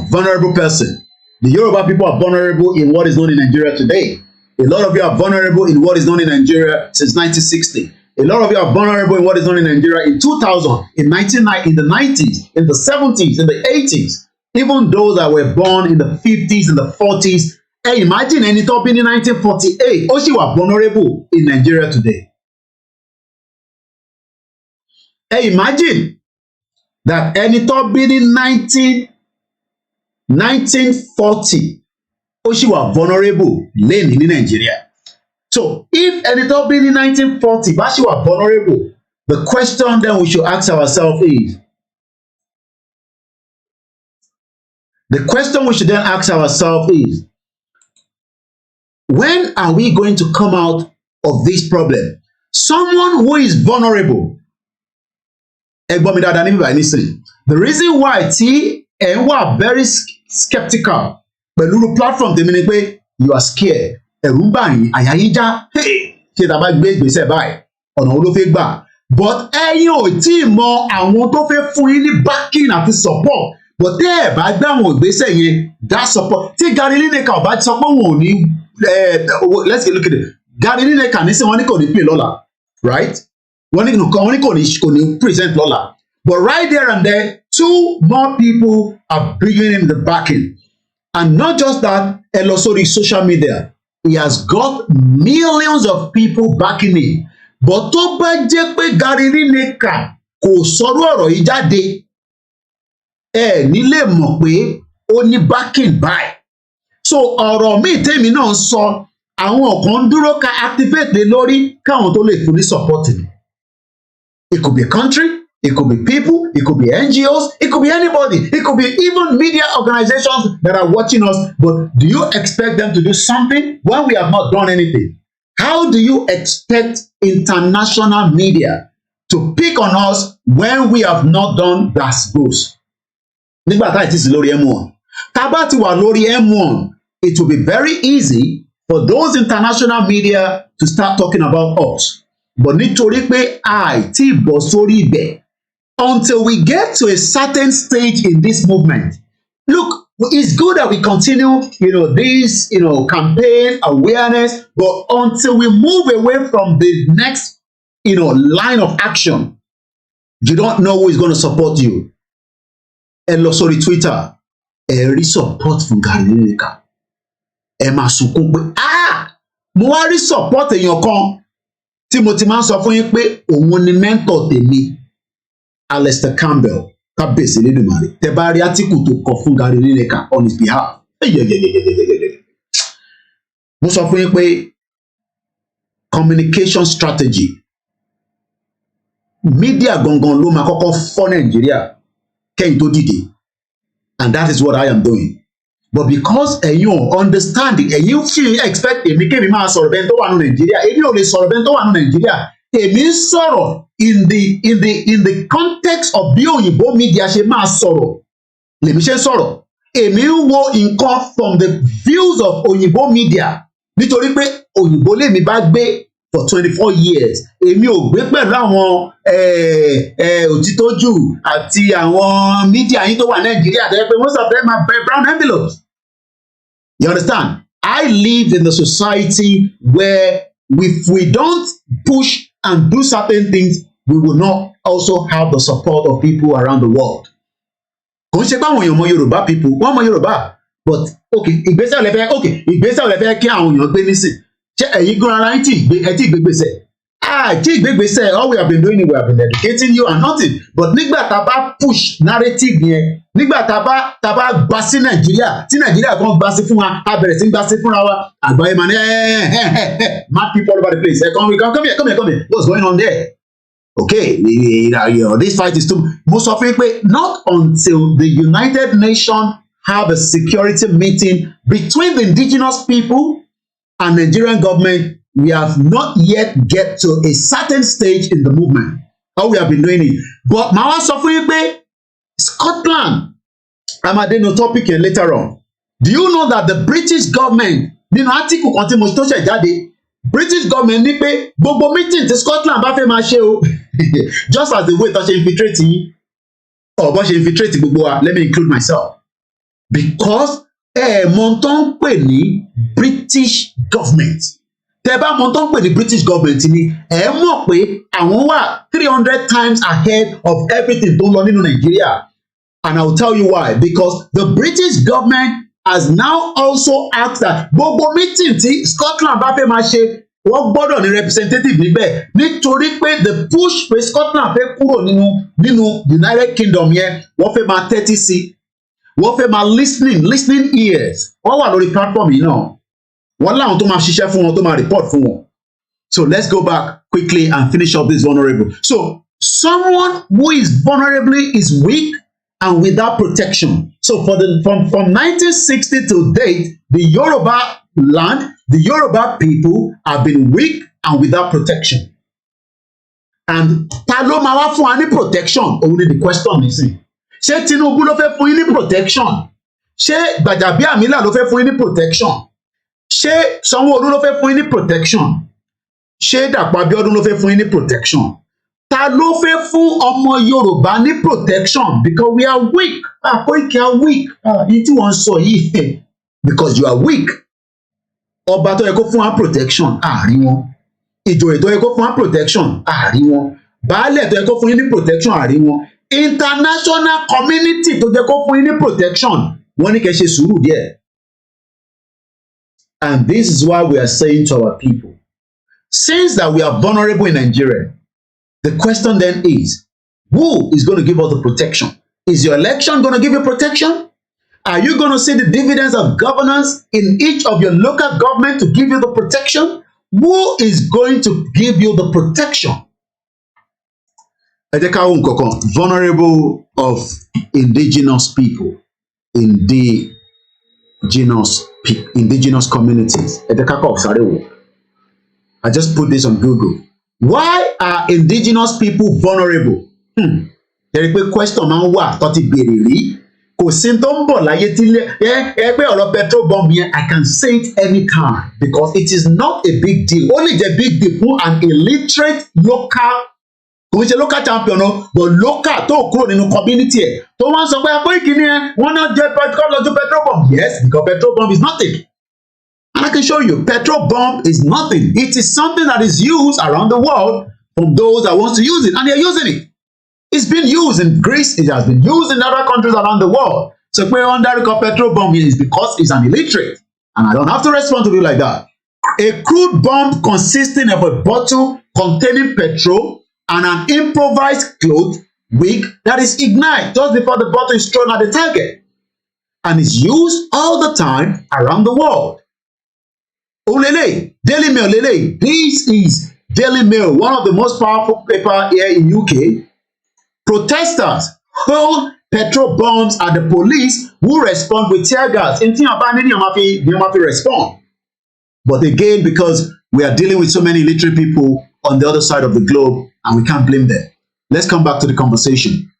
vulnerable person. The Yoruba people are vulnerable in what is known in Nigeria today. A lot of you are vulnerable in what is known in Nigeria since 1960. A lot of you are vulnerable in what is known in Nigeria in 2000, in 1990, in the 90s, in the 70s, in the 80s. Even those that were born in the 50s and the 40s. Hey, imagine any top in 1948. Oshi were vulnerable in Nigeria today. Hey, imagine that any top in 1940. Oshi were vulnerable lane in Nigeria. So if anything in 1940, Bashi were vulnerable, the question then we should ask ourselves is, when are we going to come out of this problem? Someone who is vulnerable. The reason why we are very skeptical, but the platform you are scared. Ẹ̀rù ń bà yín, àyà yín já, ṣé tá a bá gbé ìgbésẹ̀ báyìí, ọ̀nà wo ló fẹ́ gbà? But ẹ̀yin ò tí ì mọ àwọn tó fẹ́ fún yín ní backing àti support. But tẹ́ ẹ̀ bá gbé àwọn ìgbésẹ̀ yẹn, that support. Tí Gary Lineker ò bá sọ pé òun ò ní, let's get look at it. Gary Lineker ní sẹ́ wọ́n ní kò ní pè lọ́la, right? Wọ́n ní kò ní present lọ́la. But right there and there, two more people are bringing in the backing. And not just that, ẹ lọ sórí social media. He has got millions of people backing him. But tó bá jẹ́ pé Gary Lineker kò sọ̀rọ̀ ọ̀rọ̀ yìí jáde, ẹ ní lè mọ̀ pé ó ní backing báyìí. So ọ̀rọ̀ míì tèmi náà sọ àwọn kan dúró ká activate lé lórí káwọn tó lè fún ní support ni. It could be a country, it could be people, it could be NGOs, it could be anybody, it could be even media organizations that are watching us. But do you expect them to do something when we have not done anything? How do you expect international media to pick on us when we have not done that goes? Nígbà tá ìtìsí lórí M1. Tá bá ti wà lórí M1, it will be very easy for those international media to start talking about us. But nítorí pé àìtí bọ́ sórí ibẹ̀, until we get to a certain stage in this movement. Look, it's good that we continue, this, campaign awareness, but until we move away from the next, line of action, you don't know who is going to support you. Ẹ lọ sórí Twitter, ẹ rí support fún KABIRU. Ẹ máa sunkún pé, mo wá rí support èèyàn kan tí mo ti máa ń sọ fún yín pé òun ni mentor tèmi, Alistair Campbell, kábíyèsí Elédùmarè. Tẹ́ bá rí átíkù tó kọ fún KABIRU on his behalf. Mo sọ fún yín pé communication strategy, media gangan ló máa kọ́kọ́ fọ́ Nàìjíríà kẹ́yìn tó dìde, and that is what I am doing. But because ẹ̀yin understand it, ẹ̀yin fi expect èmi kémi máa sọ̀rọ̀ bẹ́ẹ̀ tó wà ní Nàìjíríà, èmi ò lè sọ̀rọ̀ bẹ́ẹ̀ tó wà ní Nàìjíríà. Èmi ń sọ̀rọ̀ in the context of bí òyìnbó media ṣe máa sọ̀rọ̀ lèmi ṣe ń sọ̀rọ̀. Èmi ń wo nǹkan from the views of òyìnbó media nítorí pé òyìnbó lèmi bá gbé for 24 years. Èmi ò gbé pẹ̀lú àwọn òtítọ́jù àti àwọn media yín tó wà Nàìjíríà tó yẹ pé most of them are brown envelopes. You understand? I live in a society where if we don't push and do certain things, we will not also have the support of people around the world. Kò ń ṣe pé àwọn èèyàn mọ Yorùbá people, wọ́n mọ Yorùbá, but ìgbésẹ̀ ọ̀lẹ́fẹ́ kí àwọn èèyàn gbé nísìn. Ṣé ẹ̀yin gan ara yín tí ìgbégbèsẹ̀? Tí ìgbégbèsẹ̀, all we have been doing, we have been educating you and nothing. But nígbà tá a bá push narrative yẹn, nígbà tá a bá gbà sí Nàìjíríà, tí Nàìjíríà kan gbà sí fún wa, a bẹ̀rẹ̀ sí gbà sí fúnra wa, àgbáyé máa ní mad people all over the place. Come here. What's going on there? Okay, this fight is too. Most of it, not until the United Nations have a security meeting between the indigenous people and Nigerian government, we have not yet get to a certain stage in the movement. How we have been doing it. But màá wá sọ fún yín pé Scotland, amadeno topic here later on. Do you know that the British government, nínú article kan tí mo tó ṣẹ̀ jáde, British government ní pé gbogbo meeting tí Scotland bá fẹ́ máa ṣe o, just as the way tó ṣe infiltrate yín, bó ṣe infiltrate gbogbo wa, let me include myself. Because mọ̀ tó ń pè ní British government. Tẹ́ bá mọ̀ tó ń pè ní British government ni, mọ̀ pé àwọn wà 300 times ahead of everything tó ń lọ nínú Nigeria. And I will tell you why. Because the British government has now also asked that gbogbo meeting tí Scotland bá fẹ́ máa ṣe, wọ́n gbọ́dọ̀ ní representative níbẹ̀, nítorí pé the push pé Scotland fẹ́ kúrò nínú United Kingdom yẹn, wọ́n fẹ́ máa tẹ́tí sí, wọ́n fẹ́ máa listening ears, wọ́n wà lórí platform yìí náà, wọ́n láwọn tó máa ṣiṣẹ́ fún wọn, tó máa report fún wọn. So let's go back quickly and finish up this vulnerable. So someone who is vulnerably is weak and without protection. So from 1960 to date, the Yoruba land, the Yoruba people have been weak and without protection. And ta ló máa wá fún wa ní protection? Òun ni the question nísìn. Ṣé Tinubu ló fẹ́ fún yín ní protection? Ṣé Gbajabiamila ló fẹ́ fún yín ní protection? Ṣé Sanwó-Olú ló fẹ́ fún yín ní protection? Ṣé Dàpọ̀ Abíọ́dún ló fẹ́ fún yín ní protection? Ta ló fẹ́ fún ọmọ Yorùbá ní protection? Because we are weak. Koiki are weak. Yìí tí wọ́n sọ yìí, because you are weak. Ọba tó yẹ kó fún wa protection, àárín wọn. Ìjòyè tó yẹ kó fún wa protection, àárín wọn. Baálẹ̀ tó yẹ kó fún yín ní protection, àárín wọn. International community tó yẹ kó fún yín ní protection, wọ́n ní kẹ́ ṣe sùúrù díẹ̀. And this is why we are saying to our people, since that we are vulnerable in Nigeria, the question then is, who is going to give us the protection? Is your election going to give you protection? Are you going to see the dividends of governance in each of your local government to give you the protection? Who is going to give you the protection? Vulnerable of indigenous people, indigenous communities. I just put this on Google. Why are indigenous people vulnerable? There is a question man wa tó ti béèrè rí. Kò sí tó ń bọ̀ láyé tí ẹgbẹ́ ọ̀rọ̀ petrol bomb yẹn, I can say it anytime because it is not a big deal. Only the big deal fún an illiterate local, kò ń ṣe local champion o, but local tó kúrò nínú community ẹ̀ tó wọ́n sọ pé àpò ìkíní ẹ̀ wọ́n náà jẹ́ petrol bomb. Yes, because petrol bomb is nothing. And I can show you, petrol bomb is nothing. It is something that is used around the world from those that want to use it, and they're using it. It's been used in Greece, it has been used in other countries around the world. So under petrol bomb is because it's an illiterate. And I don't have to respond to it like that. A crude bomb consisting of a bottle containing petrol and an improvised cloth wick that is ignited just before the bottle is thrown at the target. And is used all the time around the world. Olele, Daily Mail, Lele. This is Daily Mail, one of the most powerful paper here in UK. Protesters hurl petrol bombs at the police who respond with tear gas. Respond. But again, because we are dealing with so many illiterate people on the other side of the globe, and we can't blame them. Let's come back to the conversation.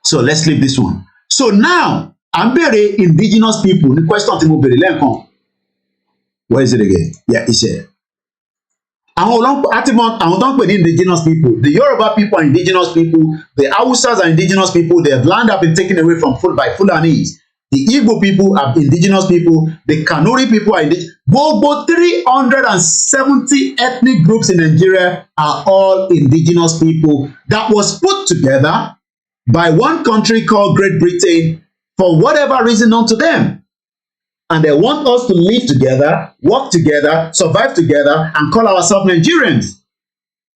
So let's leave this one. So now, I'm very indigenous people. The question to move. Where is it again? Yeah, it's here. Àwọn tó ń pè ní indigenous people, the Yoruba people are indigenous people, the Hausas are indigenous people, their land have been taken away by Fulanis. The Igbo people are indigenous people, the Kanuri people are indigenous. Gbogbo 370 ethnic groups in Nigeria are all indigenous people that was put together by one country called Great Britain for whatever reason known to them. And they want us to live together, work together, survive together, and call ourselves Nigerians.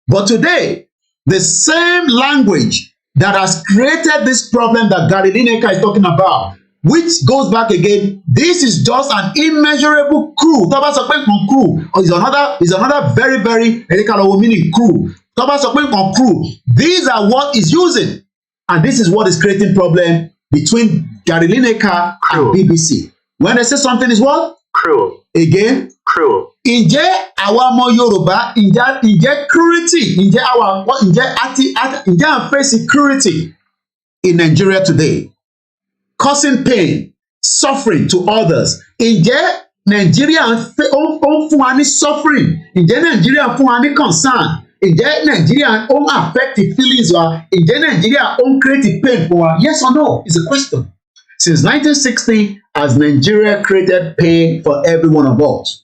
But today, the same language that has created this problem that Gary Lineker is talking about, which goes back again, this is just an immeasurable crew. Toba sọ pé nǹkan crew is another very, very meaning crew. Toba sọ pé nǹkan crew. These are what is using. And this is what is creating problem between Gary Lineker and BBC. When they say something is what? Crew. Again? Crew. Ǹjẹ́ àwa ọmọ Yorùbá, ǹjẹ́ cruelty, ǹjẹ́ à ń face security in Nigeria today? Causing pain, suffering to others. Ǹjẹ́ Nigeria ń fún wa ní suffering? Ǹjẹ́ Nigeria ń fún wa ní concern? Ǹjẹ́ Nigeria ń affect the feelings wa? Ǹjẹ́ Nigeria ń create pain for wa? Yes or no? Is a question. Since 1960, has Nigeria created pain for every one of us?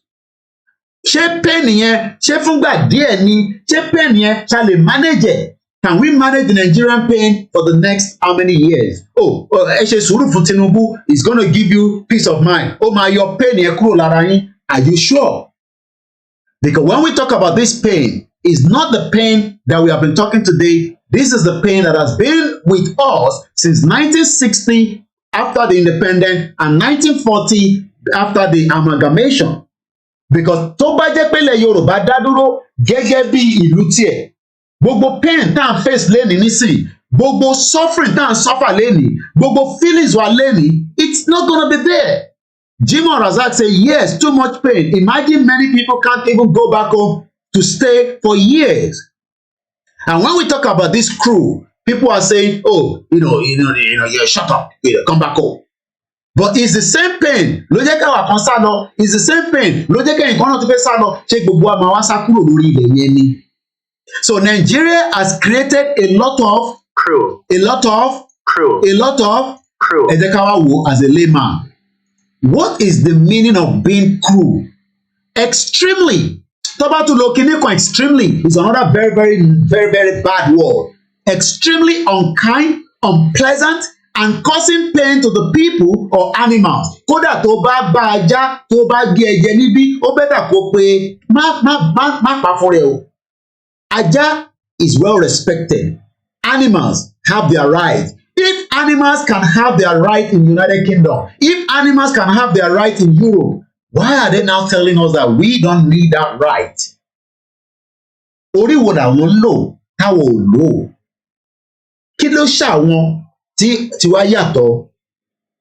Ṣé pain yẹn, ṣé fúngbà díẹ̀ ni, ṣé pain yẹn ṣá lè manage it? Can we manage the Nigerian pain for the next how many years? Ẹ ṣe sùúrù fún Tinubu is going to give you peace of mind. Máa yọ pain yẹn kúrò lára yín. Are you sure? Because when we talk about this pain, it's not the pain that we have been talking today. This is the pain that has been with us since 1960 after the independence and 1940 after the amalgamation. Because tó bá jẹ́ pé ilẹ̀ Yorùbá dá dúró gẹ́gẹ́ bí ìlú tiẹ̀, gbogbo pain tá à ń face lẹ́nìí nísìn, gbogbo suffering tá à ń suffer lẹ́nìí, gbogbo feelings wa lẹ́nìí, it's not gonna be there. Jimoh Razak say yes, too much pain. Imagine many people can't even go back home to stay for years. And when we talk about this crew, people are saying, yeah, shut up, come back home. But it's the same pain. Ló jẹ́ káwa kan sá lọ. It's the same pain. Ló jẹ́ kẹ́yìn kan náà tó fẹ́ sá lọ. Ṣé gbogbo àmọ́ wá sá kúrò lórí ilẹ̀ yẹn ni? So Nigeria has created a lot of crew. Ẹ jẹ́ ká wá wò as a layman. What is the meaning of being cruel? Extremely. Tó bá tún lo kíní kan extremely is another very, very, very, very bad word. Extremely unkind, unpleasant, and causing pain to the people or animals. Kódà tó bá bá ajá, tó bá gé ẹyẹ níbí, ó bẹ́tà kó pé má pa fún rẹ o. Ajá is well respected. Animals have their rights. If animals can have their right in United Kingdom, if animals can have their right in Europe, why are they now telling us that we don't need that right? Orí wo làwọn lò táwọn ò lò? Kí ló ṣàwọn tí wá yàtọ̀?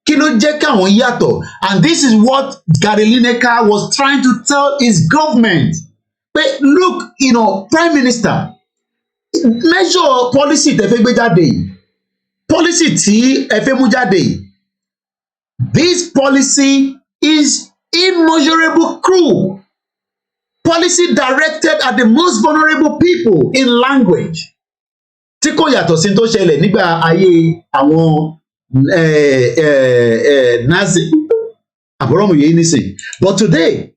Kí ló jẹ́ káwọn yàtọ̀? And this is what Gary Lineker was trying to tell his government. But look, you know, Prime Minister, measure policy tẹ́ fẹ́ gbé jáde. Policy tí ẹ fẹ́ mú jáde. This policy is immeasurable cruel. Policy directed at the most vulnerable people in language. Tí kò yàtọ̀ sí tó ṣẹlẹ̀ nígbà ayé àwọn Nazi. Àbúrọ̀mù yìí nísìn. But today,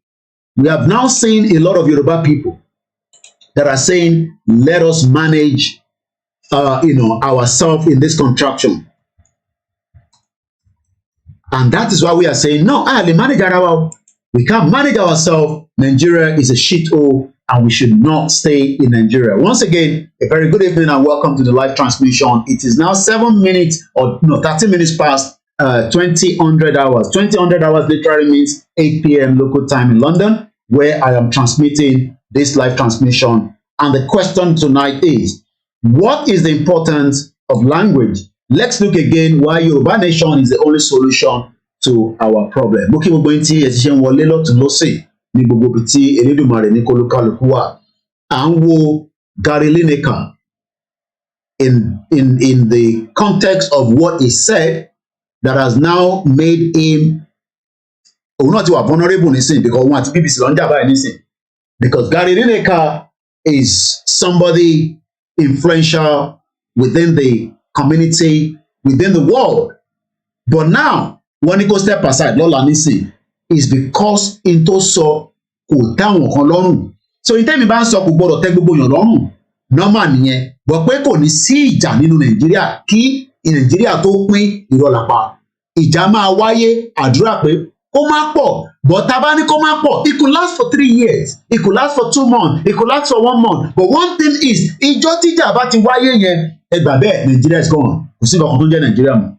we have now seen a lot of Yoruba people that are saying, let us manage ourselves in this contraction. And that is why we are saying, no, we can't manage ourselves. Nigeria is a shithole and we should not stay in Nigeria. Once again, a very good evening and welcome to the live transmission. It is now 30 minutes past 2000 hours. 2000 hours literally means 8 p.m. local time in London, where I am transmitting this live transmission. And the question tonight is, what is the importance of language? Let's look again why Yoruba Nation is the only solution to our problem. Mo kí gbogbo yín tí ẹ ti ṣe ń wọlé lọ́tùn lósì ní gbogbo ibi tí Elédùmarè ní kólúkálùkù wà. À ń wo Gary Lineker in the context of what he said that has now made him òun náà ti wà vulnerable nísìn because òun àti BBC ló ń jà báyìí nísìn because Gary Lineker is somebody influential within the community, within the world. But now, when he goes step aside, lọ́la nísìn, is because in tó sọ kò táwọn kan lọ́rùn. So in tẹ́mi bá ń sọ kò gbọ́dọ̀ tẹ́ gbogbo èèyàn lọ́rùn, normal nìyẹn. But pé kò ní sí ìjà nínú Nàìjíríà kí Nàìjíríà tó pín ìrọ̀lápá. Ìjà máa wáyé àdúrà pé kó má pọ̀. But tá bá ní kó má pọ̀, it could last for 3 years, it could last for 2 months, it could last for 1 month. But one thing is, ìjọ tíjà bá ti wáyé yẹn, ẹ gbà bẹ́ẹ̀, Nigeria is gone. Kò sí nǹkan tó jẹ́ Nigeria mọ́.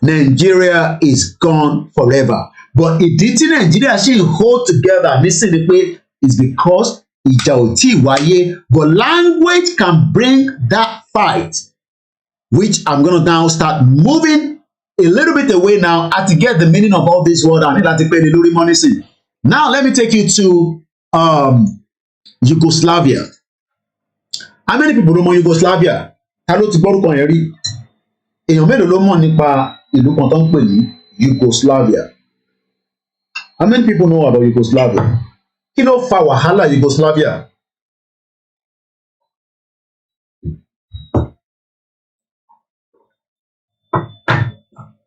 Nigeria is gone forever. But ìdí tí Nigeria ṣì ń hold together nísìnyí pé is because ìjà ò tí wáyé. But language can bring that fight, which I'm gonna now start moving a little bit away now and to get the meaning of all this word. I need to pay the lórí money sin. Now let me take you to Yugoslavia. How many people know Yugoslavia? Ta ló ti gbọ́rúkọ yẹn rí? Èèyàn mélòó ló mọ̀ nípa ìlú kan tó ń pè ní Yugoslavia? How many people know about Yugoslavia? Kí ló fa wàhálà Yugoslavia?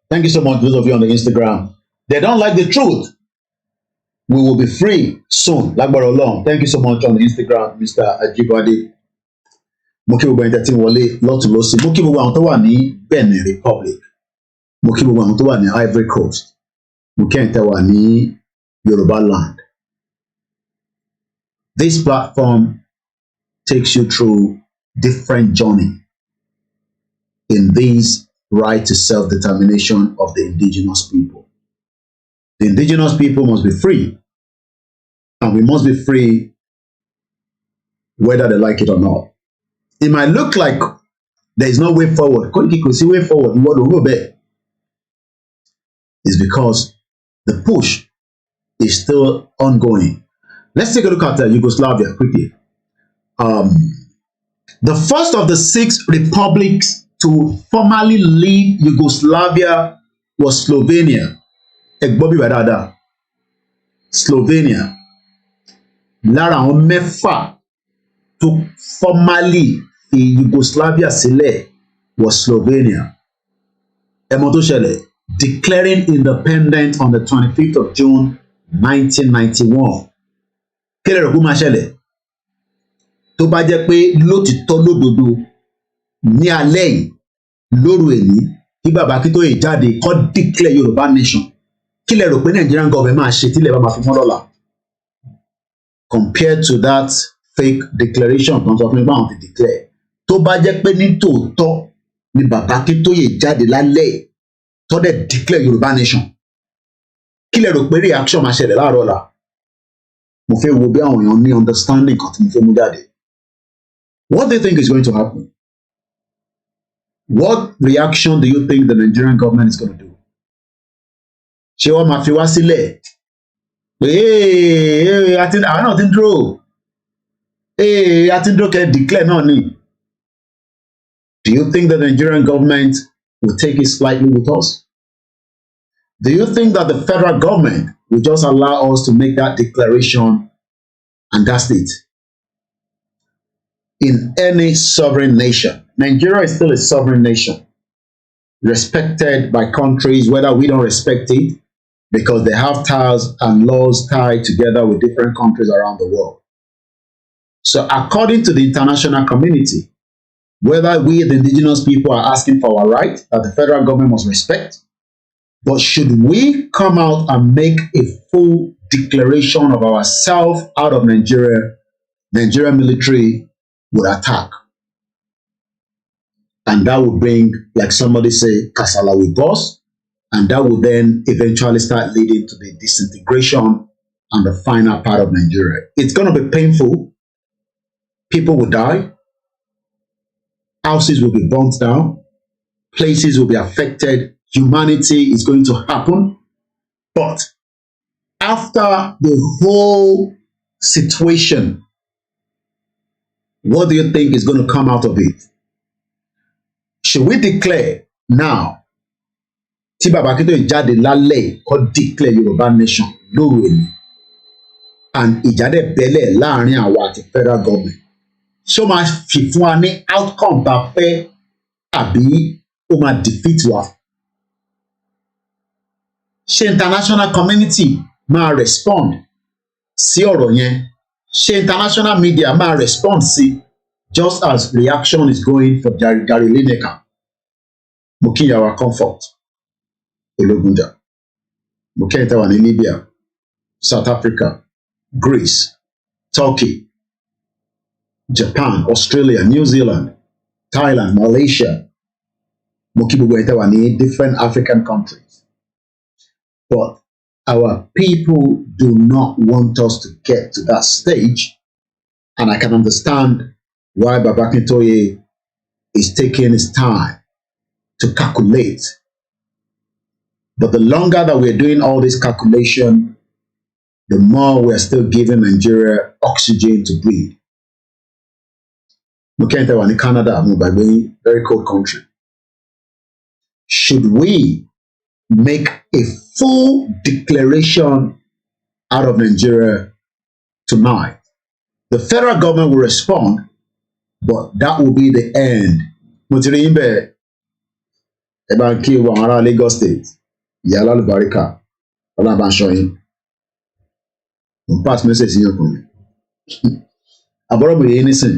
Thank you so much, those of you on the Instagram. They don't like the truth. We will be free soon. Lágbára Ọlọ́run. Thank you so much on the Instagram, Mr. Ajibade. Mo kí gbogbo ẹni tẹ́tí wọlé lọ́tùn lósì. Mo kí gbogbo àwọn tó wà ní Benin Republic. Mo kí gbogbo àwọn tó wà ní Ivory Coast. Mo kí ẹni tẹ́ wà ní Yoruba land. This platform takes you through different journey in this right to self-determination of the indigenous people. The indigenous people must be free, and we must be free whether they like it or not. It might look like there is no way forward. See way forward. What will go back is because the push is still ongoing. Let's take a look at Yugoslavia quickly. The first of the 6 republics to formally leave Yugoslavia was Slovenia. Slovenia. Lára àwọn mẹ́fà tó formally fi Yugoslavia sílẹ̀ was Slovenia. Ẹ mọ̀ tó ṣẹlẹ̀, declaring independent on the 25th of June 1991. Kí lẹ rò pé ó máa ṣẹlẹ̀? Tó bá jẹ́ pé lótìtọ́ lódodo ní alẹ́ yìí lóru èní kí bàbá Akíntóyè jáde kó declare Yorùbá nation, kí lẹ rò pé Nigerian government máa ṣe tílẹ̀ bá máa fi mọ́ lọ́la? Compared to that fake declaration kan sọ fún mi báwọn ti declare, tó bá jẹ́ pé ní tòótọ́ ni bàbá Akíntóyè jáde lálẹ́ tó dẹ̀ declare Yorùbá nation. Kí lẹ rò pé reaction máa ṣẹlẹ̀ láàárọ̀ ọ̀la? Mo fẹ́ wo bí àwọn èèyàn ní understanding kan tí mo fẹ́ mú jáde. What do you think is going to happen? What reaction do you think the Nigerian government is going to do? Ṣé wọ́n máa fi wá sílẹ̀? Pé àwọn náà ti ń dúró. A ti ń dúró kẹ́ declare náà ni. Do you think the Nigerian government will take it slightly with us? Do you think that the federal government will just allow us to make that declaration and that's it? In any sovereign nation, Nigeria is still a sovereign nation, respected by countries, whether we don't respect it, because they have ties and laws tied together with different countries around the world. So according to the international community, whether we, the indigenous people, are asking for our right that the federal government must respect, but should we come out and make a full declaration of ourselves out of Nigeria, Nigerian military would attack. And that would bring, like somebody say, Kasala with us, and that would then eventually start leading to the disintegration and the final part of Nigeria. It's going to be painful. People will die. Houses will be burnt down. Places will be affected. Humanity is going to happen. But after the whole situation, what do you think is going to come out of it? Should we declare now? Tí Bàbá Akíntóyè jáde lálẹ́ kó declare Yorùbá nation lóru èní. And ìjáde bẹ́lẹ̀ láàrin àwa àti federal government. Ṣó máa fi fún wa ní outcome tá fẹ́ àbí ó máa defeat wa? Ṣé international community máa respond sí ọ̀rọ̀ yẹn? Ṣé international media máa respond sí just as reaction is going for Gary Lineker? Mo kí ìyàwó Comfort Ológunjà. Mo kí ẹ̀yin wà ní Libya, South Africa, Greece, Turkey, Japan, Australia, New Zealand, Thailand, Malaysia. Mo kí gbogbo ẹ̀yin wà ní different African countries. But our people do not want us to get to that stage. And I can understand why Baba Akíntóyè is taking his time to calculate. But the longer that we're doing all this calculation, the more we're still giving Nigeria oxygen to breathe. Mo kẹ́yìn tẹ́ wà ní Canada, mo gbàgbé, very cold country. Should we make a full declaration out of Nigeria tonight? The federal government will respond, but that will be the end. Mo ti rí yín bẹ́ẹ̀, ẹ bá ń kí àwọn ará Lagos State, ìyá alálùbáríkà, ọlọ́run bá ń ṣọ́ yín. Mo pass message yín ọkùnrin. Àbọ̀rọ̀ mi yé nísìn.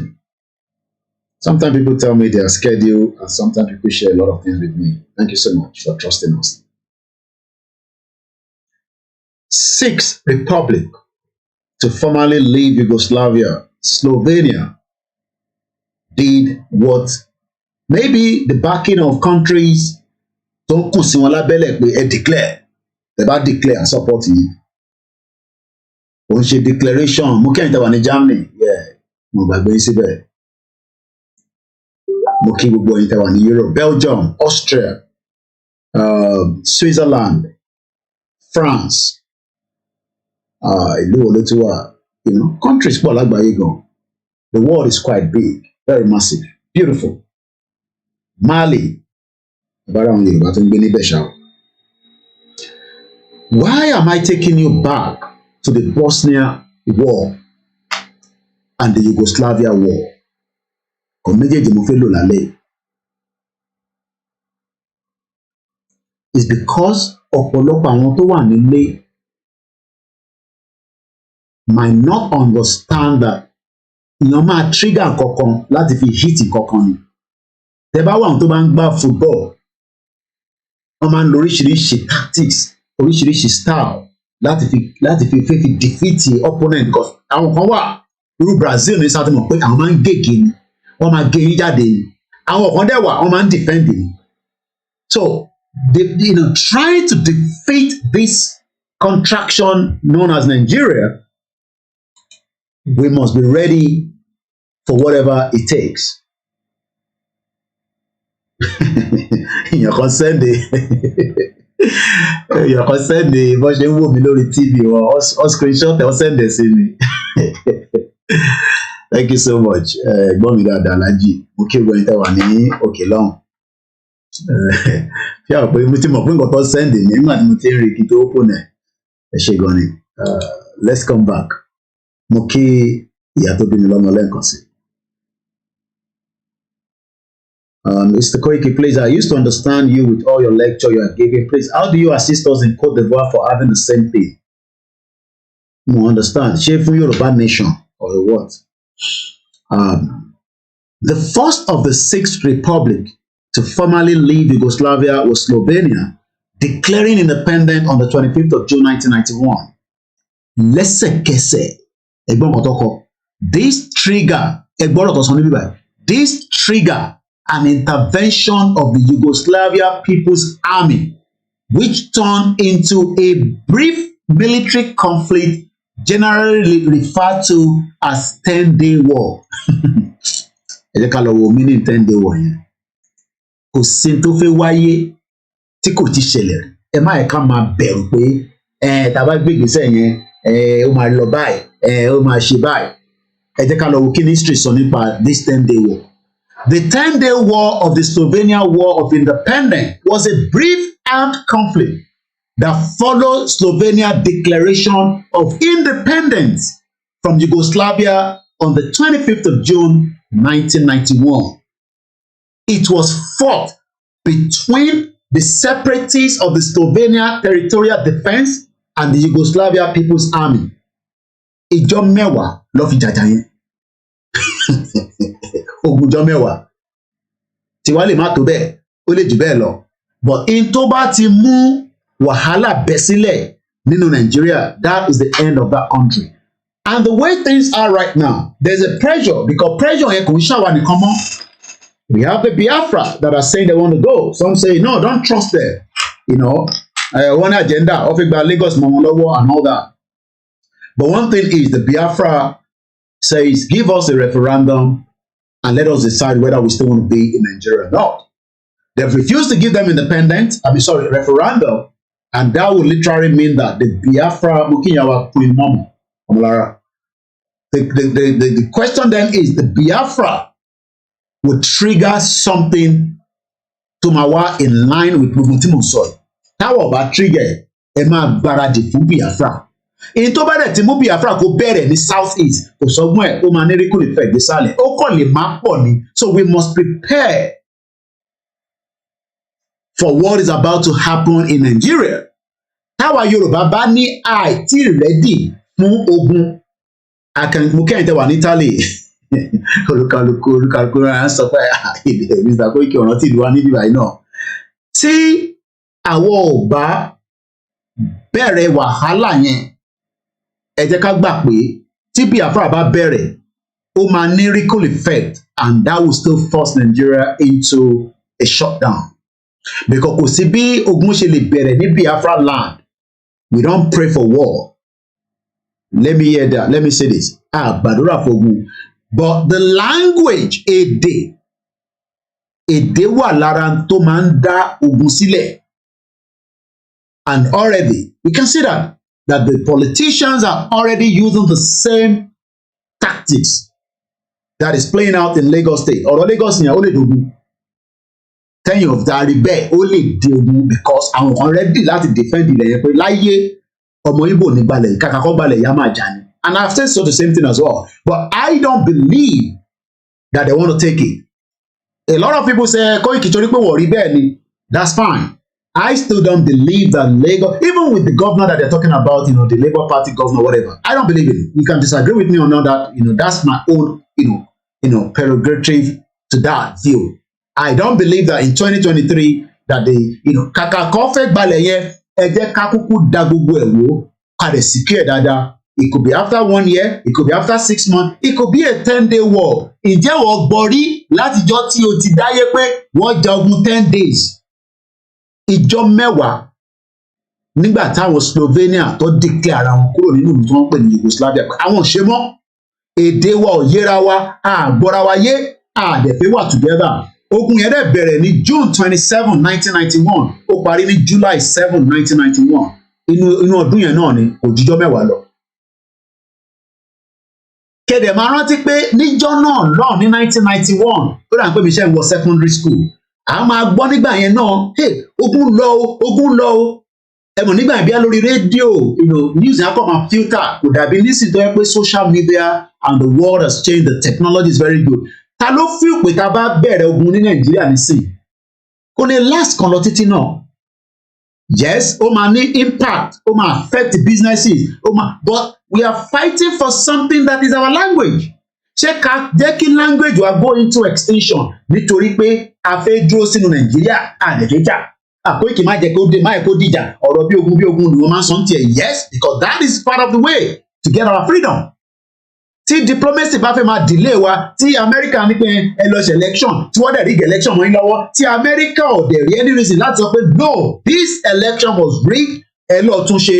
Sometimes people tell me their schedule, and sometimes people share a lot of things with me. Thank you so much for trusting us. 6th Republic to formerly leave Yugoslavia, Slovenia, did what maybe the backing of countries don't kùn sí wọn lábẹ́lẹ̀ pé ẹ declare, they bá declare and support yìí. Wọ́n ṣe declaration, mo kẹ́yìn tẹ́wà ní Germany, mo gbàgbé yín síbẹ̀. Mo kí gbogbo ẹ̀yin tẹ́wà ní Europe, Belgium, Austria, Switzerland, France, ìlú wo ló tún wà, countries pọ̀ lágbàáyé gan. The world is quite big, very massive, beautiful. Mali, àbára àwọn Yorùbá tó ń gbé níbẹ̀ ṣá. Why am I taking you back to the Bosnian war and the Yugoslavia war? Kò méjèèjì mo fẹ́ lò lálẹ́. It's because ọ̀pọ̀lọpọ̀ àwọn tó wà nílé might not understand that èèyàn máa trigger kankan láti fi hit kankan ni. Tẹ́ bá wà àwọn tó bá ń gbá football, wọ́n máa ń lo oríṣiríṣi tactics, oríṣiríṣi style láti fi defeat opponent. Because àwọn kan wà irú Brazil ní sáà tó mọ̀ pé àwọn máa ń gègé ni, wọ́n máa gé yín jáde ni. Àwọn kan dẹ̀ wà wọ́n máa ń defend it. So trying to defeat this contraction known as Nigeria, we must be ready for whatever it takes. Your concern the bó ṣe ń wò mí lórí TV or screenshot or send this in me. Thank you so much. Gbọ́n mi dáadáa Lájì, mo kí gbọ́n ìtẹ́ wà ní òkè lọ́hùn. Ṣé àwọn pé mo ti mọ̀ pé nǹkan tó send ní nígbà tí mo ti ń rí kí tó open ẹ̀. Ẹ ṣe gan ni. Let's come back. Mo kí ìyá tó bí mi lọ́mọ lẹ́ǹkan sí. Mr. Koiki, please, I used to understand you with all your lecture you are giving. Please, how do you assist us in Côte d'Ivoire for having the same thing? No, understand. Ṣé fún Yoruba nation or what? The first of the 6th republic to formally leave Yugoslavia was Slovenia, declaring independence on the 25th of June 1991. Lẹ́sẹ̀kẹsẹ̀, ẹgbọ́n kan tó kọ. This trigger an intervention of the Yugoslavia People's Army, which turned into a brief military conflict generally referred to as 10-day war. Ẹ jẹ́ ká lọ wo meaning 10-day war yẹn. Kò sí tó fẹ́ wáyé tí kò ti ṣẹlẹ̀. Ẹ má ẹ̀ka máa bẹ̀rù pé tá bá gbé ìgbésẹ̀ yẹn ó máa lọ báyìí ó máa ṣe báyìí. Ẹ jẹ́ ká lọ wo kí ni history sọ nípa this 10-day war. The 10-day war of the Slovenia War of Independence was a brief armed conflict that followed Slovenia's declaration of independence from Yugoslavia on the 25th of June 1991. It was fought between the separatists of the Slovenia Territorial Defense and the Yugoslavia People's Army. Ìjọ mẹ́wàá ló fi jàjà yẹn. Ogúnjọ́ mẹ́wàá tí wàá lè má tó bẹ́ẹ̀ ó lè jù bẹ́ẹ̀ lọ, but in tó bá ti mú wàhálà bẹ́ sílẹ̀ nínú Nigeria, that is the end of that country. And the way things are right now, there's a pressure, because pressure yẹn kò ń ṣàwà nìkan mọ́. We have the Biafra that are saying they want to go. Some say no, don't trust them. One agenda of Lagos mọ́ wọn lọ́wọ́ and all that. But one thing is, the Biafra says, give us a referendum and let us decide whether we still want to be in Nigeria or not. They've refused to give them independence, referendum, and that would literally mean that the Biafra, the question then is, the Biafra would trigger something to Mawa in line with movement Monsoy. How about trigger? Emma Baradi for Biafra. In tó bá dẹ̀ tí mú Biafra kó bẹ̀rẹ̀ ní south east kò sọgbọ́n ẹ̀ ó máa ní ripple effect désàlẹ̀ ó kàn lè má pọ̀ ni. So we must prepare for what is about to happen in Nigeria. Táwa Yorùbá bá ní àìtí ready fún ogun, mo kẹ́yìn tẹ́ wà ní Italy olùkàlùkù rẹ̀ ń sọ pé Mr. Koiki ọ̀ràn tí ìlú wa níbí báyìí náà. Tí àwọn ò bá bẹ̀rẹ̀ wàhálà yẹn, ẹ jẹ́ ká gbà pé tí Biafra bá bẹ̀rẹ̀ ó máa ní ripple effect, and that will still force Nigeria into a shutdown. Because kò sí bí ogun ṣe lè bẹ̀rẹ̀ ní Biafra land. We don't pray for war. Let me hear that. Let me say this. Gbàdúrà for ogun. But the language èdè wà lára tó máa ń dá ogun sílẹ̀. And already we can see that the politicians are already using the same tactics that is playing out in Lagos State. Ọ̀rọ̀ Lagos yẹn ó lè dogun. Tẹ́yìn of that bẹ́ẹ̀ ó lè di ogun, because àwọn kan ready láti defend ilẹ̀ yẹn pé láyé ọmọ Igbo ní gbalẹ̀ kàkà kọ́ gbalẹ̀ yá máa jà ni. And I've said so the same thing as well. But I don't believe that they want to take it. A lot of people say Koiki torí pé wọ́n rí bẹ́ẹ̀ ni. That's fine. I still don't believe that Lagos, even with the governor that they're talking about, the Labour Party governor, whatever, I don't believe it. You can disagree with me or not that, that's my own, prerogative to that view. I don't believe that in 2023 that kàkà kan fẹ́ gbalẹ̀ yẹn, ẹ jẹ́ ká kúkú dá gbogbo ẹ̀ wò, ká dẹ̀ secure dáadáa, it could be after 1 year, it could be after 6 months, it could be a 10-day war. Ǹjẹ́ wọ́n gbọ́ rí látijọ́ tí o ti dáyé pé wọ́n jagun 10 days? Ìjọ mẹ́wàá nígbà táwọn Slovenia tó declare ara wọn kúrò nínú ìlú tí wọ́n pè ní Yugoslavia pé àwọn ò ṣe mọ́, èdè wa ò yéra wa, àgbọ́ra wa yé, àdẹ̀fẹ́ wà together. Ogun yẹn dẹ̀ bẹ̀rẹ̀ ní June 27, 1991, ó parí ní July 7, 1991. Inú ọdún yẹn náà ni kò jíjọ́ mẹ́wàá lọ. Kéde máa rántí pé níjọ́ náà lọ́ọ̀ ní 1991 tó dà ń pè mí ṣe ń wọ secondary school. À máa gbọ́ nígbà yẹn náà, hey, ogun lọ o, ogun lọ o. Ẹ mọ̀ nígbà ìbíyá lórí rédíò, news yẹn kọ́ máa filter, kò dàbí nísìnyí tó yẹ pé social media and the world has changed, the technology is very good. Ta ló feel pé ta bá bẹ̀rẹ̀ ogun ní Nàìjíríà nísìnyí? Kò lè last kan lọ títí náà. Yes, ó máa ní impact, ó máa affect the businesses, but we are fighting for something that is our language. Ṣé ká jẹ́ kí language wa go into extinction nítorí pé a fẹ́ dúró sínú Nàìjíríà àdèjéjà? Àkóyèkì má jẹ́ kó dé, má yẹ kó dìjà, ọ̀rọ̀ bí ogun ni wọ́n máa ń sọ ní tiẹ̀. Yes, because that is part of the way to get our freedom. Tí diplomacy bá fẹ́ máa delay wa, tí America ní pé ẹ lọ ṣe election, tí wọ́n dẹ̀ rig election mọ́ yín lọ́wọ́, tí America ò dẹ̀ rí any reason láti sọ pé no, this election was rigged, ẹ lọ tún ṣe.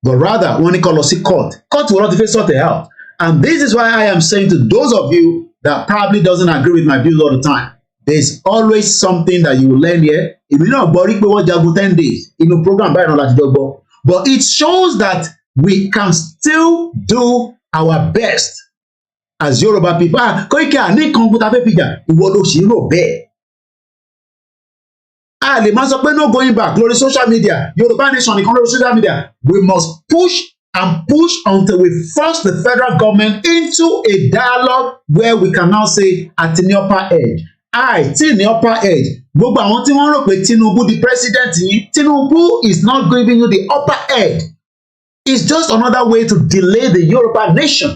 But rather, wọ́n ní kó lọ sí court. Court will not even sort it out. And this is why I am saying to those of you that probably doesn't agree with my views all the time, there's always something that you will learn here. Èmi náà gbọ́ rí pé wọ́n jagun 10 days inú program báyìí náà láti dọ́gbọ́. But it shows that we can still do our best as Yoruba people. Koiki ní kọ̀ǹpútà fẹ́ fìjà, ìwọ ló ṣì ń rò bẹ́ẹ̀. A lè máa sọ pé no going back lórí social media, Yoruba nation nìkan lórí social media. We must push and push until we force the federal government into a dialogue where we can now say at the upper edge. Tí ní upper edge, gbogbo àwọn tí wọ́n rò pé Tinubu di president yìí, Tinubu is not giving you the upper edge. It's just another way to delay the Yoruba nation.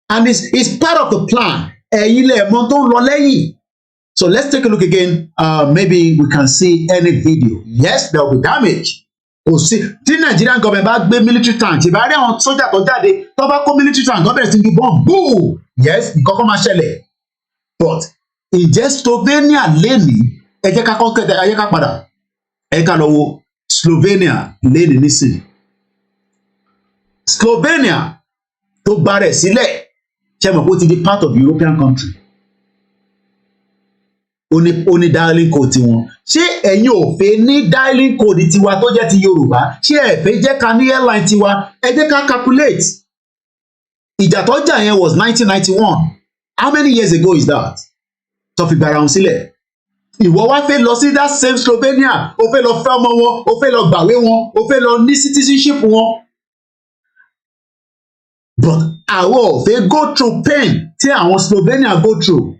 And it's part of the plan. Ẹ̀yin lẹ mọ̀ tó ń lọ lẹ́yìn. So let's take a look again. Maybe we can see any video. Yes, there will be damage. Kò sí tí Nigerian government bá gbé military tank, ìbá rí àwọn sójà tó jáde, tó bá kó military tank, tó bẹ̀rẹ̀ sí ní bomb, boom! Yes, nǹkan kan máa ṣẹlẹ̀. But ǹjẹ́ Slovenia lénìí, ẹ jẹ́ ká kọ́kẹ́ ẹ jẹ́ ká padà, ẹ ká lọ wo Slovenia lénìí nísìnyí. Slovenia tó bá rẹ̀ sílẹ̀, ṣe mọ̀ pé ó ti di part of European country. Ó ní dialing code tiwọn. Ṣé ẹ̀yin ò fẹ́ ní dialing code tiwa tó jẹ́ ti Yorùbá? Ṣé ẹ fẹ́ jẹ́ ká ní airline tiwa? Ẹ jẹ́ ká calculate. Ìjà tó jà yẹn was 1991. How many years ago is that? Tó fi gbara wọn sílẹ̀. Ìwọ wá fẹ́ lọ sí that same Slovenia, o fẹ́ lọ fẹ́ ọmọ wọn, o fẹ́ lọ gbàwé wọn, o fẹ́ lọ ní citizenship wọn. But àwọn ò fẹ́ go through pain tí àwọn Slovenia go through.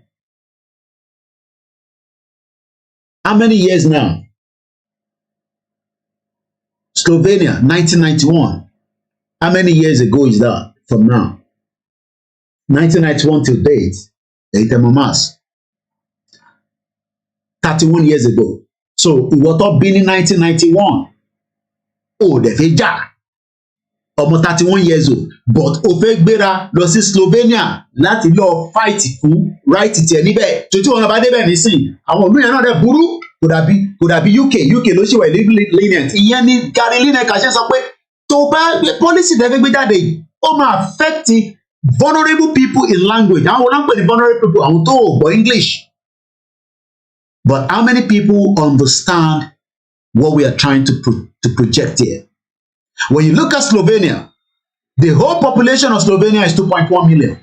How many years now? Slovenia, 1991. How many years ago is that from now? 1991 till date, 31 years ago. So, ìwọ tó bí ní 1991, ó dẹ̀ fẹ́ jà. Ọmọ 31 years old, but ó fẹ́ gbéra lọ sí Slovenia láti lọ fight fún right tiẹ̀ níbẹ̀. Tí wọn bá débẹ̀ nísìn, àwọn ìlú yẹn náà dẹ̀ burú. Kò dàbí UK ló ṣì wà lenient. Ìyẹn ni Gary Lineker ṣe sọ pé tó bá policy tẹ́ fẹ́ gbé jáde, ó máa affect vulnerable people in language. Àwọn wọn pè ní vulnerable people, àwọn tó gbọ́ English. But how many people understand what we are trying to project here? When you look at Slovenia, the whole population of Slovenia is 2.1 million.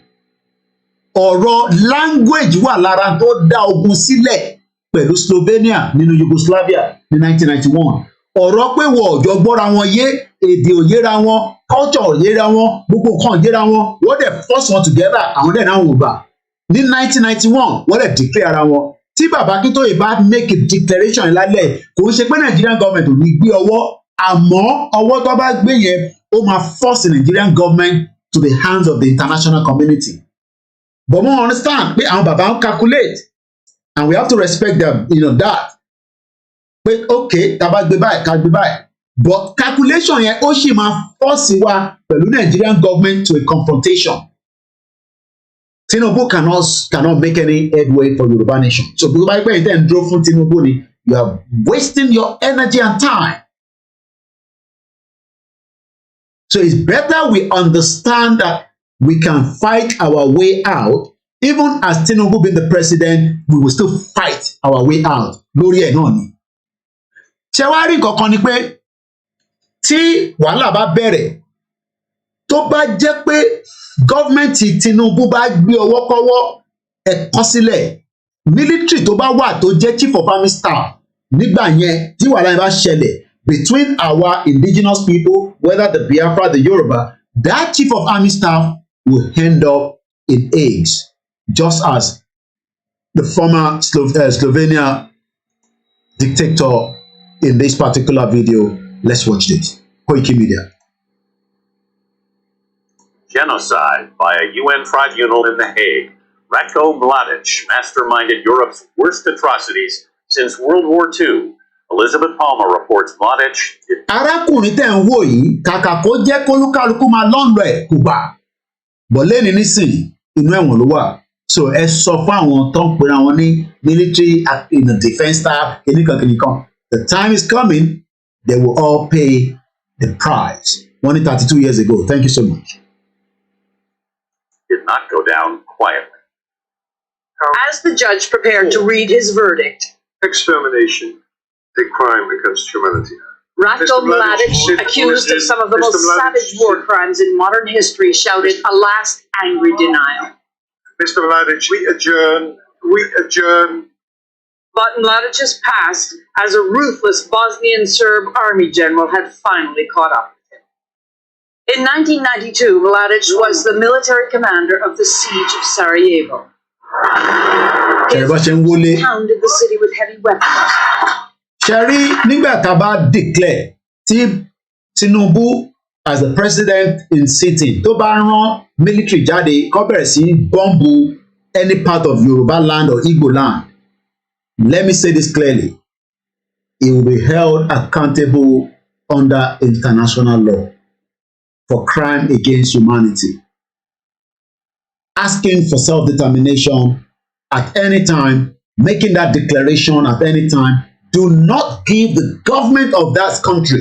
Ọ̀rọ̀ language wà lára tó dá ogun sílẹ̀ pẹ̀lú Slovenia nínú Yugoslavia ní 1991. Ọ̀rọ̀ pé wọ́n ọ̀jọ̀ gbọ́ra wọn yé, èdè ò yéra wọn, culture ò yéra wọn, gbogbo nǹkan ò yéra wọn, wọ́n dẹ̀ force wọn together, àwọn dẹ̀ náà wò gbà. Ní 1991, wọ́n dẹ̀ declare ara wọn. Tí bàbá Akíntóyè bá make a declaration lálẹ́, kò ń ṣe pé Nigerian government ò ní gbé ọwọ́, àmọ́ ọwọ́ tó bá gbé yẹn, ó máa force the Nigerian government to the hands of the international community. But we understand pé àwọn bàbá ń calculate, and we have to respect them, that. Pé okay, tá bá gbé báyìí, ká gbé báyìí. but calculation yẹn ó sì máa force wa pẹ̀lú Nigerian government to a confrontation. Tinubu cannot make any headway for Yoruba nation. So bí o bá gbé ìtẹ́ ń dúró fún Tinubu ni, you are wasting your energy and time. So it's better we understand that we can fight our way out. Even as Tinubu being the president, we will still fight our way out. Lórí ẹ̀ náà ni. Ṣé wàá rí nǹkan kan ni pé tí wàhálà bá bẹ̀rẹ̀ tó bá jẹ́ pé gọ́ọ̀mẹ̀ntì Tinubu bá gbé ọwọ́ kọ́wọ́ ẹ̀kọ́ sílẹ̀, military tó bá wà tó jẹ́ chief of army staff nígbà yẹn tí wàhálà yẹn bá ṣẹlẹ̀ between our indigenous people, whether the Biafra, the Yoruba, that chief of army staff will end up in eggs, just as the former Slovenia dictator in this particular video. Let's watch it. Koikimedia. Genocide by a UN tribunal in The Hague. Ratko Mladic masterminded Europe's worst atrocities since World War II. Elizabeth Palmer reports Mladic did. Arákùnrin tẹ́ ń wò yìí kàkà kó jẹ́ kólúkálukú máa lọ́nlọ́ ẹ̀ kò bá. Bọ̀ lẹ́ni nísìnyí inú ẹ̀wọ̀n ló wà. So ẹ sọ fún àwọn tó ń pera wọn ní military defence staff kìnìkan. The time is coming, they will all pay the price. Only 32 years ago. Thank you so much. Did not go down quietly. As the judge prepared to read his verdict, extermination, a crime against humanity. Ratko Mladic, accused of some of the most savage war crimes in modern history, shouted a last angry denial. Mr. Mladic, we adjourn. But Mladic's past as a ruthless Bosnian Serb army general had finally caught up with him. In 1992, Mladic was the military commander of the siege of Sarajevo. He pounded the city with heavy weapons. Sherry, nígbà tá a bá declare tí Tinubu as the president in sitting tó bá rán military jáde kó bẹ̀rẹ̀ sí bọ́ǹbù any part of Yoruba land or Igbo land. Let me say this clearly. He will be held accountable under international law for crime against humanity. Asking for self-determination at any time, making that declaration at any time, do not give the government of that country.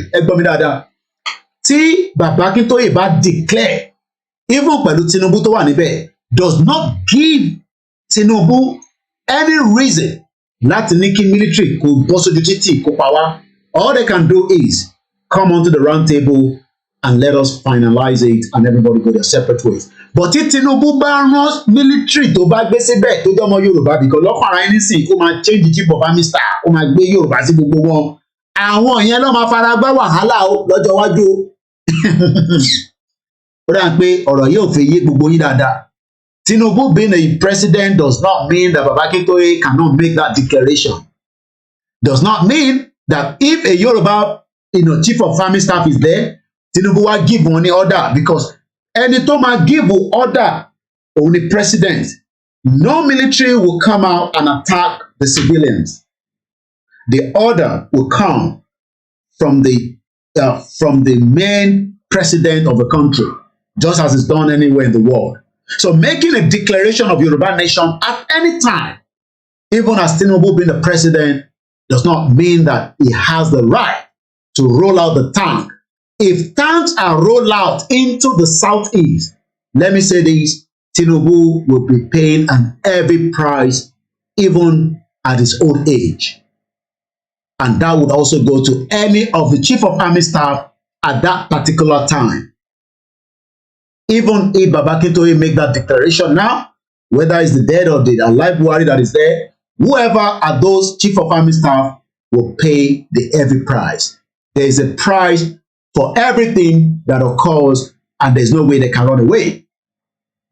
Tí Bàbá Akíntóyè bá declare, even pẹ̀lú Tinubu tó wà níbẹ̀, does not give Tinubu any reason láti ní kí military kó bọ́ sójú títì kó pa wá. All they can do is come onto the round table and let us finalize it and everybody go their separate ways. But tí Tinubu bá rán military tó bá gbé síbẹ̀ tó jẹ́ ọmọ Yorùbá, because lọ́kàn ara ẹni sìn ó máa change the chief of army staff, ó máa gbé Yorùbá sí gbogbo wọn. Àwọn yẹn ló máa fara gbá wàhálà lọ́jọ́ iwájú. Ó dà pé ọ̀rọ̀ yóò fi yé gbogbo yín dáadáa. Tinubu being a president does not mean that Baba Akintoye cannot make that declaration. Does not mean that if a Yoruba, chief of army staff is there, Tinubu will give one order, because any time give order only president, no military will come out and attack the civilians. The order will come from the main president of the country, just as it's done anywhere in the world. So making a declaration of Yoruba nation at any time, even as Tinubu being the president, does not mean that he has the right to roll out the tank. If tanks are rolled out into the southeast, let me say this, Tinubu will be paying an heavy price even at his old age. And that would also go to any of the chief of army staff at that particular time. Even if Baba Akintoye make that declaration now, whether it's the dead or the alive Buhari that is there, whoever are those chief of army staff will pay the heavy price. There is a price for everything that occurs, and there's no way they can run away.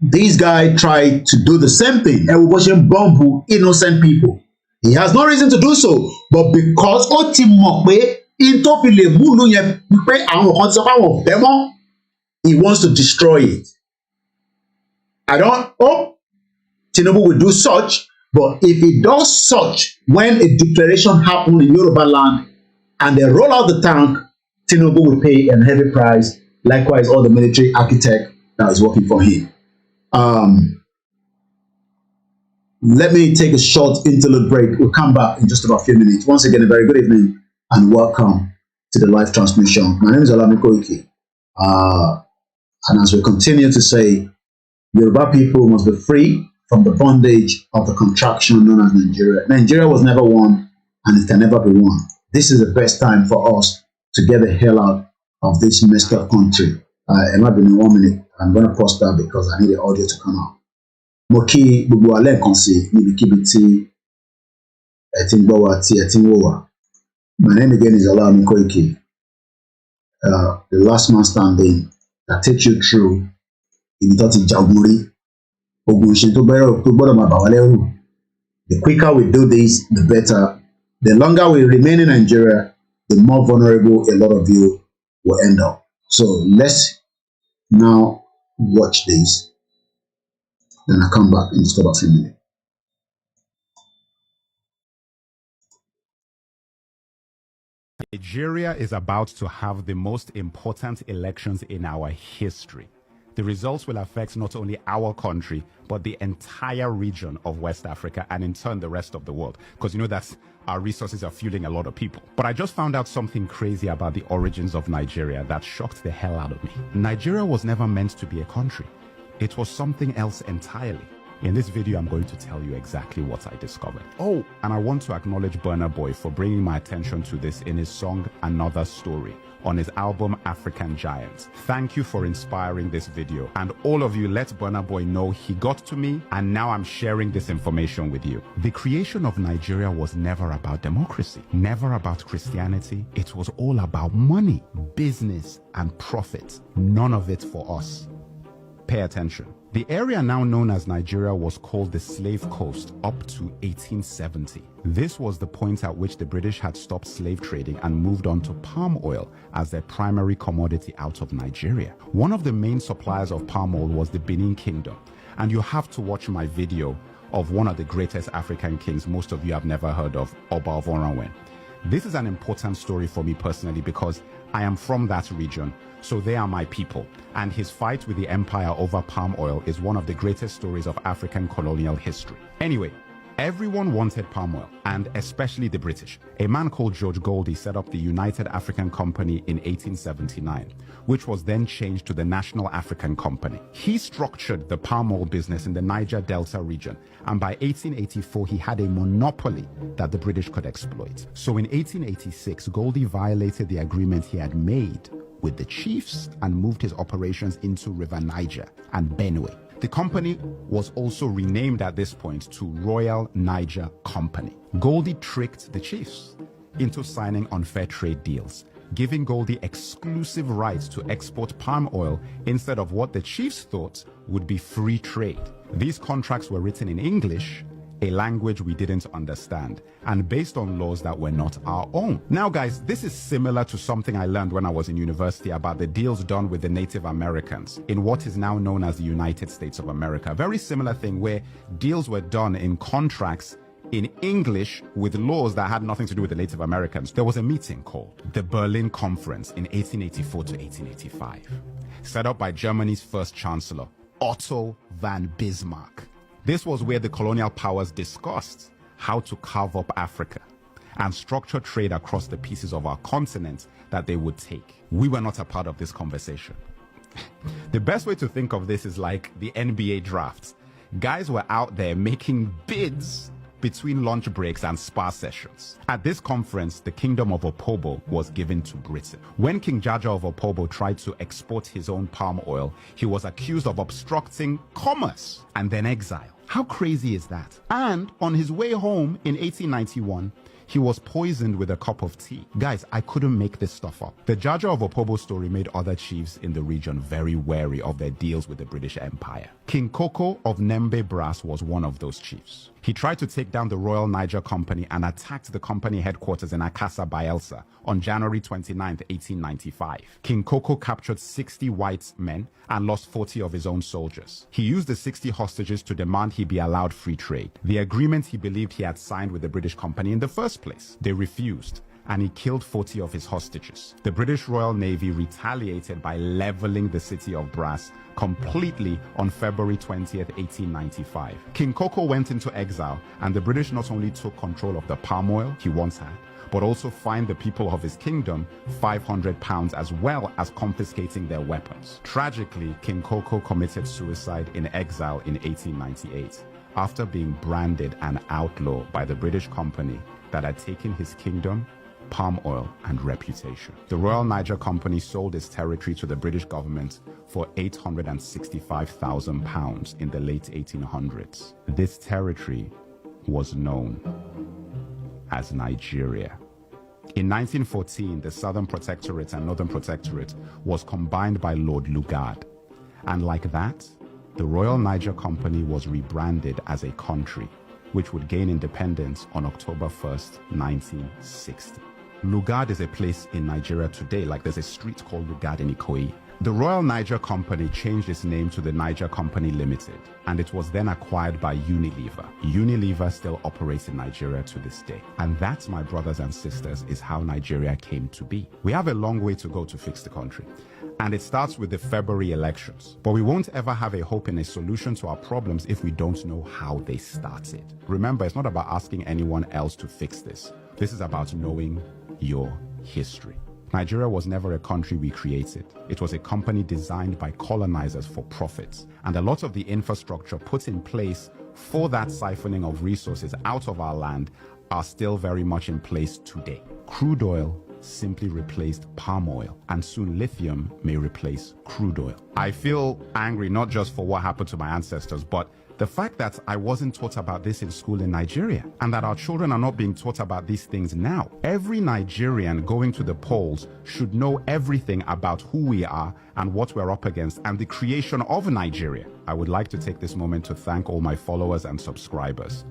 These guys try to do the same thing, and we're watching bamboo innocent people. He has no reason to do so, but because ó ti mọ̀ pé in tó fi lè múlù yẹn pé àwọn kan ti sọ pé àwọn ọ̀fẹ́ mọ́, he wants to destroy it. I don't hope Tinubu will do such, but if he does such when a declaration happened in Yoruba land and they roll out the tank, Tinubu will pay a heavy price. Likewise, all the military architect that is working for him. Let me take a short interlude break. We'll come back in just about a few minutes. Once again, a very good evening and welcome to the live transmission. My name is OLAMILEKAN. And as we continue to say, Yoruba people must be free from the bondage of the contraction known as Nigeria. Nigeria was never won and it can never be won. This is the best time for us to get the hell out of this messed up country. It might be in 1 minute. I'm going to pause that because I need the audio to come out. Mo kí gbogbo wa lẹ́ẹ̀kan sí níbikíbi tí ẹ ti ń gbọ́ wa tí ẹ ti ń wò wá. My name again is OLAMILEKAN, the last man standing that takes you through ibi tó ti jà ogun rí. Ogun ṣe tó gbọ́dọ̀ máa bà wá lẹ́rù. The quicker we do this, the better. The longer we remain in Nigeria, the more vulnerable a lot of you will end up. So let's now watch this. Then I come back in just about a few minutes. Nigeria is about to have the most important elections in our history. The results will affect not only our country, but the entire region of West Africa and in turn the rest of the world. Because you know that our resources are fueling a lot of people. But I just found out something crazy about the origins of Nigeria that shocked the hell out of me. Nigeria was never meant to be a country. It was something else entirely. In this video, I'm going to tell you exactly what I discovered. Oh, and I want to acknowledge Burna Boy for bringing my attention to this in his song Another Story on his album African Giants. Thank you for inspiring this video. And all of you, let Burna Boy know he got to me and now I'm sharing this information with you. The creation of Nigeria was never about democracy, never about Christianity. It was all about money, business, and profit. None of it for us. Pay attention. The area now known as Nigeria was called the Slave Coast up to 1870. This was the point at which the British had stopped slave trading and moved on to palm oil as their primary commodity out of Nigeria. One of the main suppliers of palm oil was the Benin Kingdom. And you have to watch my video of one of the greatest African kings most of you have never heard of, Oba of Oranwen. This is an important story for me personally because I am from that region, so they are my people. And his fight with the empire over palm oil is one of the greatest stories of African colonial history. Anyway, everyone wanted palm oil, and especially the British. A man called George Goldie set up the United African Company in 1879, which was then changed to the National African Company. He structured the palm oil business in the Niger Delta region, and by 1884 he had a monopoly that the British could exploit. So in 1886, Goldie violated the agreement he had made with the chiefs and moved his operations into River Niger and Benue. The company was also renamed at this point to Royal Niger Company. Goldie tricked the chiefs into signing unfair trade deals, giving Goldie exclusive rights to export palm oil instead of what the chiefs thought would be free trade. These contracts were written in English, a language we didn't understand, and based on laws that were not our own. Now guys, this is similar to something I learned when I was in university about the deals done with the Native Americans in what is now known as the United States of America. A very similar thing where deals were done in contracts in English with laws that had nothing to do with the Native Americans. There was a meeting called the Berlin Conference in 1884 to 1885, set up by Germany's first chancellor, Otto von Bismarck. This was where the colonial powers discussed how to carve up Africa and structure trade across the pieces of our continent that they would take. We were not a part of this conversation. The best way to think of this is like the NBA drafts. Guys were out there making bids between lunch breaks and spa sessions. At this conference, the kingdom of Opobo was given to Britain. When King Jaja of Opobo tried to export his own palm oil, he was accused of obstructing commerce and then exiled. How crazy is that? And on his way home in 1891, he was poisoned with a cup of tea. Guys, I couldn't make this stuff up. The Jaja of Opobo story made other chiefs in the region very wary of their deals with the British Empire. King Koko of Nembe Brass was one of those chiefs. He tried to take down the Royal Niger Company and attacked the company headquarters in Akassa, Bayelsa on January 29, 1895. King Koko captured 60 white men and lost 40 of his own soldiers. He used the 60 hostages to demand he be allowed free trade, the agreement he believed he had signed with the British company in the first place. They refused, and he killed 40 of his hostages. The British Royal Navy retaliated by leveling the city of Brass completely on February 20th, 1895. King Koko went into exile, and the British not only took control of the palm oil he once had, but also fined the people of his kingdom £500 as well as confiscating their weapons. Tragically, King Koko committed suicide in exile in 1898 after being branded an outlaw by the British company that had taken his kingdom, palm oil, and reputation. The Royal Niger Company sold its territory to the British government for £865,000 in the late 1800s. This territory was known as Nigeria. In 1914, the Southern Protectorate and Northern Protectorate was combined by Lord Lugard. And like that, the Royal Niger Company was rebranded as a country, which would gain independence on October 1st, 1960. Lugard is a place in Nigeria today, like there's a street called Lugard in Ikoyi. The Royal Niger Company changed its name to the Niger Company Limited, and it was then acquired by Unilever. Unilever still operates in Nigeria to this day. And that, my brothers and sisters, is how Nigeria came to be. We have a long way to go to fix the country. And it starts with the February elections. But we won't ever have a hope in a solution to our problems if we don't know how they started. Remember, it's not about asking anyone else to fix this. This is about knowing your history. Nigeria was never a country we created. It was a company designed by colonizers for profits. And a lot of the infrastructure put in place for that siphoning of resources out of our land are still very much in place today. Crude oil simply replaced palm oil, and soon lithium may replace crude oil. I feel angry not just for what happened to my ancestors, but the fact that I wasn't taught about this in school in Nigeria, and that our children are not being taught about these things now. Every Nigerian going to the polls should know everything about who we are and what we're up against and the creation of Nigeria. I would like to take this moment to thank all my followers and subscribers.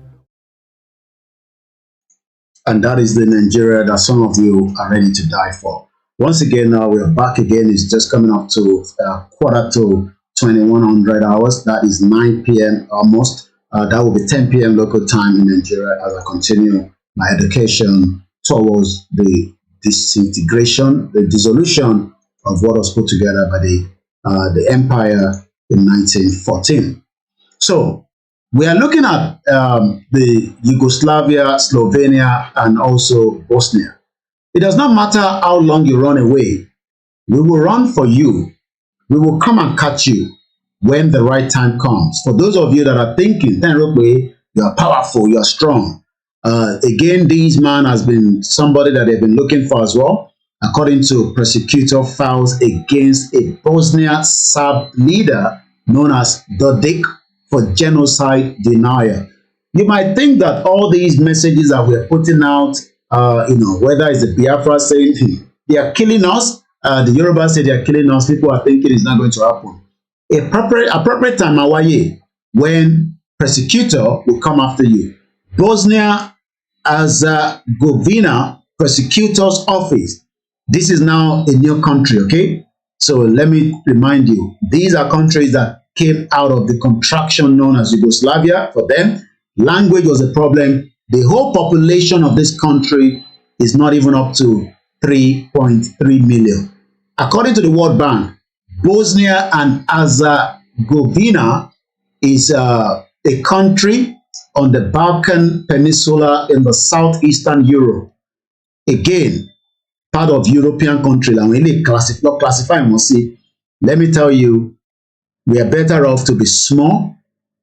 And that is the Nigeria that some of you are ready to die for. Once again, now we're back again. It's just coming up to quarter to 2100 hours. That is 9 p.m. almost. That will be 10 p.m. local time in Nigeria as I continue my education towards the disintegration, the dissolution of what was put together by the empire in 1914. So we are looking at the Yugoslavia, Slovenia, and also Bosnia. It does not matter how long you run away. We will run for you. We will come and catch you when the right time comes. For those of you that are thinking, you are powerful, you are strong. Again, this man has been somebody that they've been looking for as well, according to prosecutor files against a Bosnian Serb leader known as Dodik for genocide denial. You might think that all these messages that we're putting out, whether it's the Biafra saying they are killing us, the Yoruba say they are killing us, people are thinking it's not going to happen. Appropriate time, Awaye, when prosecutor will come after you. Bosnia Herzegovina prosecutor's office. This is now a new country, okay? So let me remind you, these are countries that came out of the contraction known as Yugoslavia. For them, language was a problem. The whole population of this country is not even up to 3.3 million. According to the World Bank, Bosnia and Herzegovina is a country on the Balkan Peninsula in the southeastern Europe. Again, part of European country. Let me tell you, we are better off to be small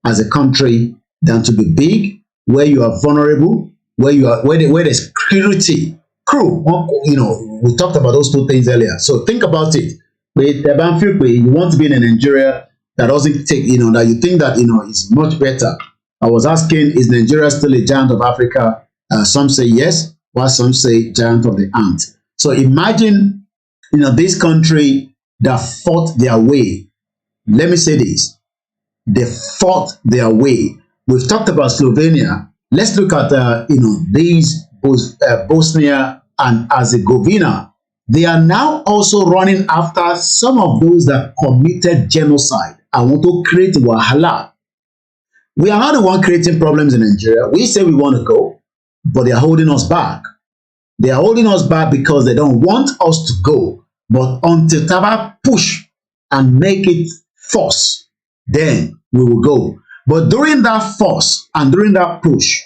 as a country than to be big, where you are vulnerable, where there's security. Crew, we talked about those two things earlier. So think about it. You want to be in a Nigeria that doesn't take, that you think that, is much better. I was asking, is Nigeria still a giant of Africa? Some say yes, while some say giant of the ant. So imagine, this country that fought their way. Let me say this. They fought their way. We've talked about Slovenia. Let's look at, these Bosnia and Herzegovina. They are now also running after some of those that committed genocide and want to create wahala. We are not the one creating problems in Nigeria. We say we want to go, but they are holding us back. They are holding us back because they don't want us to go. But until Taba push and make it force, then we will go. But during that force and during that push,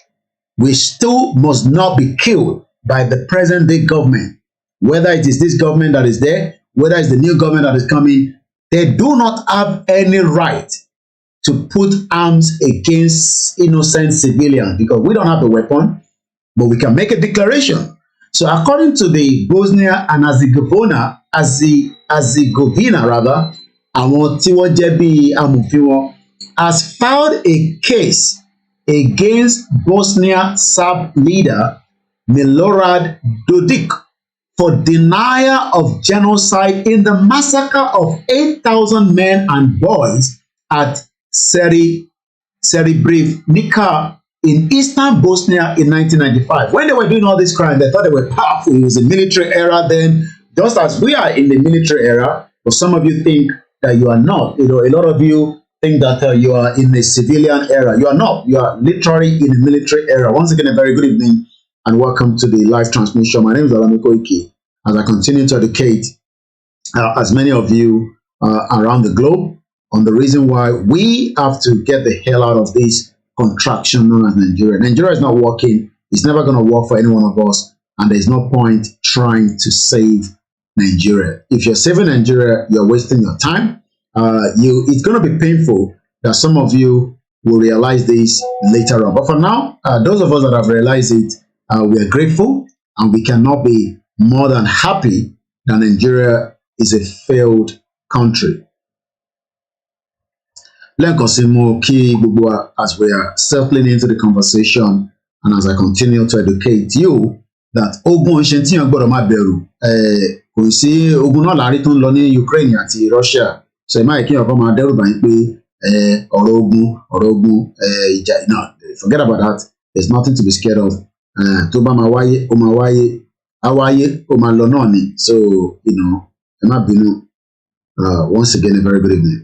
we still must not be killed by the present day government. Whether it is this government that is there, whether it's the new government that is coming, they do not have any right to put arms against innocent civilians because we don't have the weapon, but we can make a declaration. So according to the Bosnia and Herzegovina, rather, àwọn tí wọ́n jẹ́ bí amòfin wọn, has filed a case against Bosnia Serb leader Milorad Dodik for denial of genocide in the massacre of 8,000 men and boys at Srebrenica in eastern Bosnia in 1995. When they were doing all this crime, they thought they were powerful. It was a military era then, just as we are in the military era. But some of you think that you are not. You know, a lot of you think that you are in a civilian era. You are not. You are literally in a military era. Once again, a very good evening and welcome to the live transmission. My name is OLAMILEKAN. As I continue to educate as many of you around the globe on the reason why we have to get the hell out of this contraction known as Nigeria. Nigeria is not working. It's never going to work for any one of us. And there's no point trying to save Nigeria. If you're saving Nigeria, you're wasting your time. It's going to be painful that some of you will realize this later on. But for now, those of us that have realized it, we are grateful and we cannot be more than happy that Nigeria is a failed country. As we are settling into the conversation and as I continue to educate you that ogun Oshentiyan gbọ́dọ̀ má bẹ̀rù kò sí ogun náà láàrin tó ń lọ ní Ukraine àti Russia so ìmáyé kí ọkọ máa dẹ́rù bá yín pé ọ̀rọ̀ ogun ìjà náà forget about that. There's nothing to be scared of. Tó bá máa wáyé ó máa wáyé á wáyé ó máa lọ náà ni so you know ẹ má bínú once again a very good evening.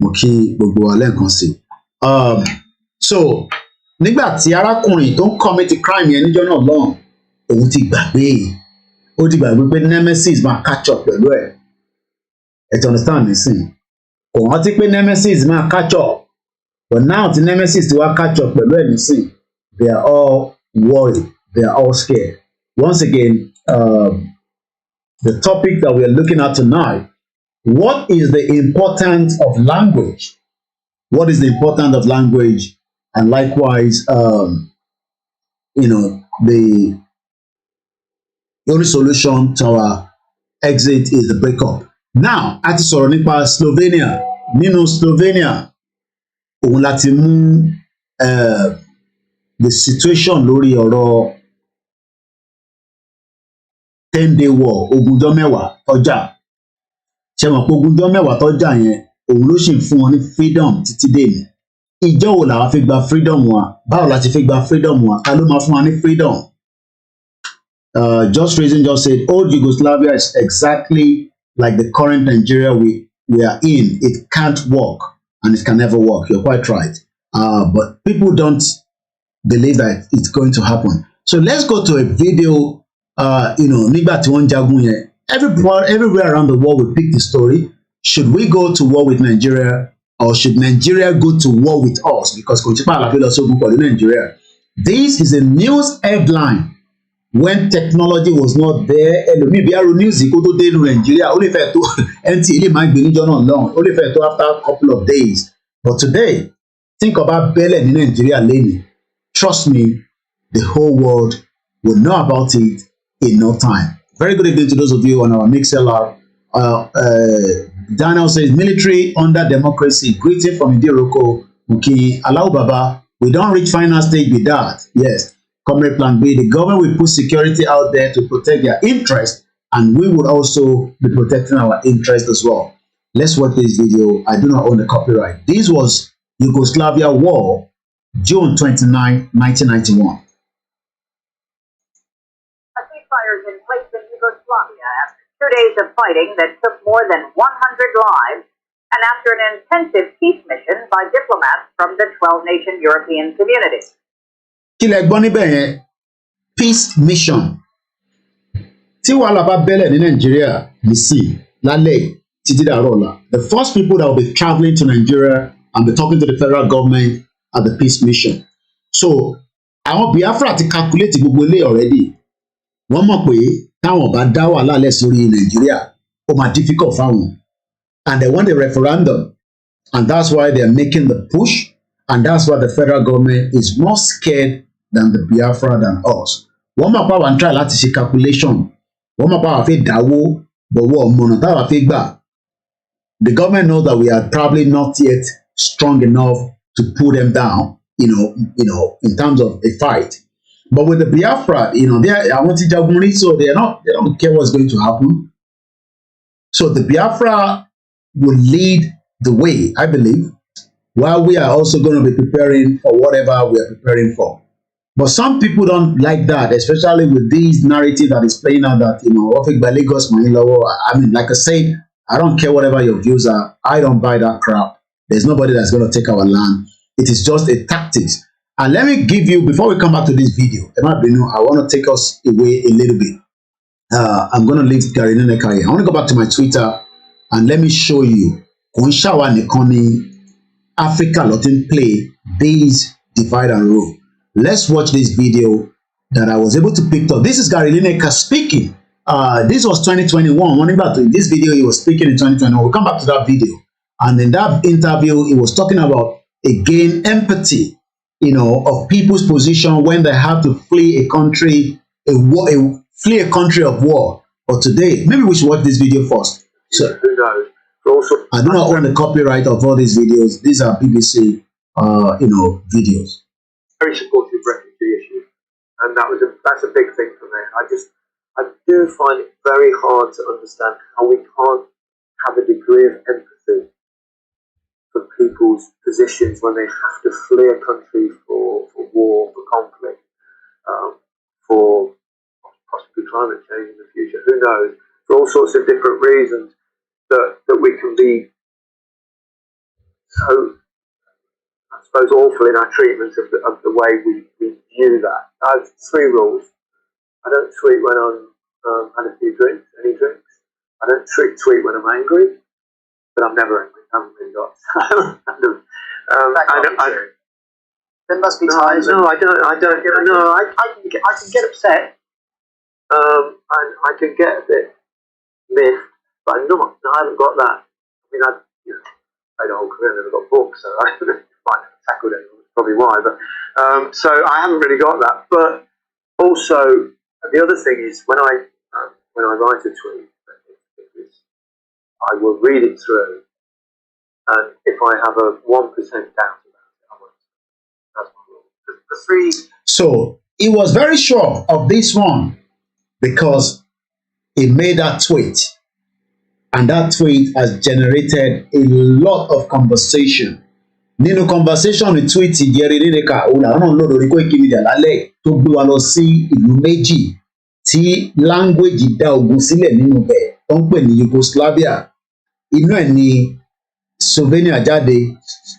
Mo kí gbogbo wa lẹ́ẹ̀kan sí so nígbà tí arákùnrin tó ń commit crime yẹn níjọ́ náà lọ́hùn òun ti gbàgbé pé nemesis máa catch up pẹ̀lú ẹ̀ ti understand nísìn kò rántí pé nemesis máa catch up but now tí nemesis ti wá catch up pẹ̀lú ẹ̀ nísìn they are all worried, they are all scared. Once again, the topic that we are looking at tonight, what is the importance of language? What is the importance of language? And likewise, you know, the only solution to our exit is the breakup. Now, a ti sọ̀rọ̀ nípa Slovenia. Nínú Slovenia, òun láti mú the situation lórí ọ̀rọ̀ 10-day war, ogúnjọ́ mẹ́wàá tọ́jà. Ṣé mọ̀ pé ogúnjọ́ mẹ́wàá tọ́jà yẹn òun ló sì ń fún wọn ní freedom títí dèní. Ìjọ́ wo làwa fi gba freedom wa? Báwo la ti fi gba freedom wa? Ta ló máa fún wa ní freedom? Just Reason just said old Yugoslavia is exactly like the current Nigeria we are in. It can't work and it can never work. You're quite right. But people don't believe that it's going to happen. So let's go to a video. You know, nígbà tí wọ́n jagun yẹn, everywhere around the world we pick the story. Should we go to war with Nigeria or should Nigeria go to war with us? Because kò tí pa àlàfo lọ sógun pẹ̀lú Nigeria. This is a news headline when technology was not there. Ẹlòmíì bí aró news kó tó dé inú Nigeria ó lè fẹ́ tó NTA ilé máa ń gbé níjọ́ náà lọ́hùn ó lè fẹ́ tó after a couple of days. But today, think about bẹ́lẹ̀ ní Nigeria lẹ́yìn. Trust me, the whole world will know about it in no time. Very good evening to those of you on our MixLR. Daniel says, military under democracy. Greeting from Idiroko. Okay, Allow Baba. We don't reach final stage with that. Yes. Comrade Plan B. The government will put security out there to protect their interest, and we would also be protecting our interest as well. Let's watch this video. I do not own the copyright. This was Yugoslavia War, June 29, 1991. Ceasefires in place in Yugoslavia after 2 days of fighting that took more than 100 lives and after an intensive peace mission by diplomats from the 12-nation European community. Kí lẹ gbọ́ níbẹ̀ yẹn? Peace mission. Tí wàhálà bá bẹ́lẹ̀ ní Nàìjíríà nísìn lálẹ́ títí dàárọ̀ ọ̀la, the first people that will be traveling to Nigeria and be talking to the federal government are the peace mission. So àwọn Biafra ti calculate gbogbo ilé already. Wọ́n mọ̀ pé táwọn bá dá wàhálà lẹ̀ sórí Nàìjíríà ó máa difficult fáwọn. And they want a referendum, and that's why they are making the push, and that's why the federal government is more scared than the Biafra than us. Wọ́n máa pa wà ń try láti ṣe calculation. Wọ́n máa pa wà fẹ́ dáwó bọ̀wọ́ ọmọnà táwa fẹ́ gbà. The government knows that we are probably not yet strong enough to pull them down, in terms of a fight. But with the Biafra, I want to jagun, so they don't care what's going to happen. So the Biafra will lead the way, I believe, while we are also going to be preparing for whatever we are preparing for. But some people don't like that, especially with this narrative that is playing out that, I mean, like I said, I don't care whatever your views are. I don't buy that crap. There's nobody that's going to take our land. It is just a tactics. And let me give you, before we come back to this video, I want to take us away a little bit. I'm going to leave Gary Lineker here. I want to go back to my Twitter and let me show you Africa letting play this divide and rule. Let's watch this video that I was able to pick up. This is Gary Lineker speaking. This was 2021. This video, he was speaking in 2021. We'll come back to that video. And in that interview, he was talking about, again, empathy, of people's position when they have to flee a country, flee a country of war. But today, maybe we should watch this video first. So, who knows? Also, I do not own the copyright of all these videos. These are BBC, videos. Very supportive refugee issue, and that's a big thing for me. I do find it very hard to understand how we can't have a degree of empathy for people's positions when they have to flee a country for war, for conflict, for possibly climate change in the future. Who knows? For all sorts of different reasons that we can be so, I suppose, awful in our treatment of the way we view that. I have 3 rules. I don't tweet when I'm had a few drinks, any drinks. I don't tweet when I'm angry, but I'm never angry. I haven't really got. There must be times. No, I don't. No, I can get upset. And I can get a bit miffed, but I haven't got that. I mean, I played a whole career, I never got booked, so I might have tackled anyone. That's probably why. But so I haven't really got that. But also, the other thing is when I write a tweet, I will read it through, and if I have a 1% doubt about it, I won't. That's my rule. The 3. So he was very sure of this one because he made that tweet, and that tweet has generated a lot of conversation. Nínú conversation ní tweet Gary Lineker làwọn náà lò lórí koikimedia lálẹ́ tó gbé wa lọ sí ìlú méjì tí language dá ogun sílẹ̀ nínú bẹ̀ tó ń pè ní Yugoslavia. Inú ẹ̀ ní Slovenia jáde,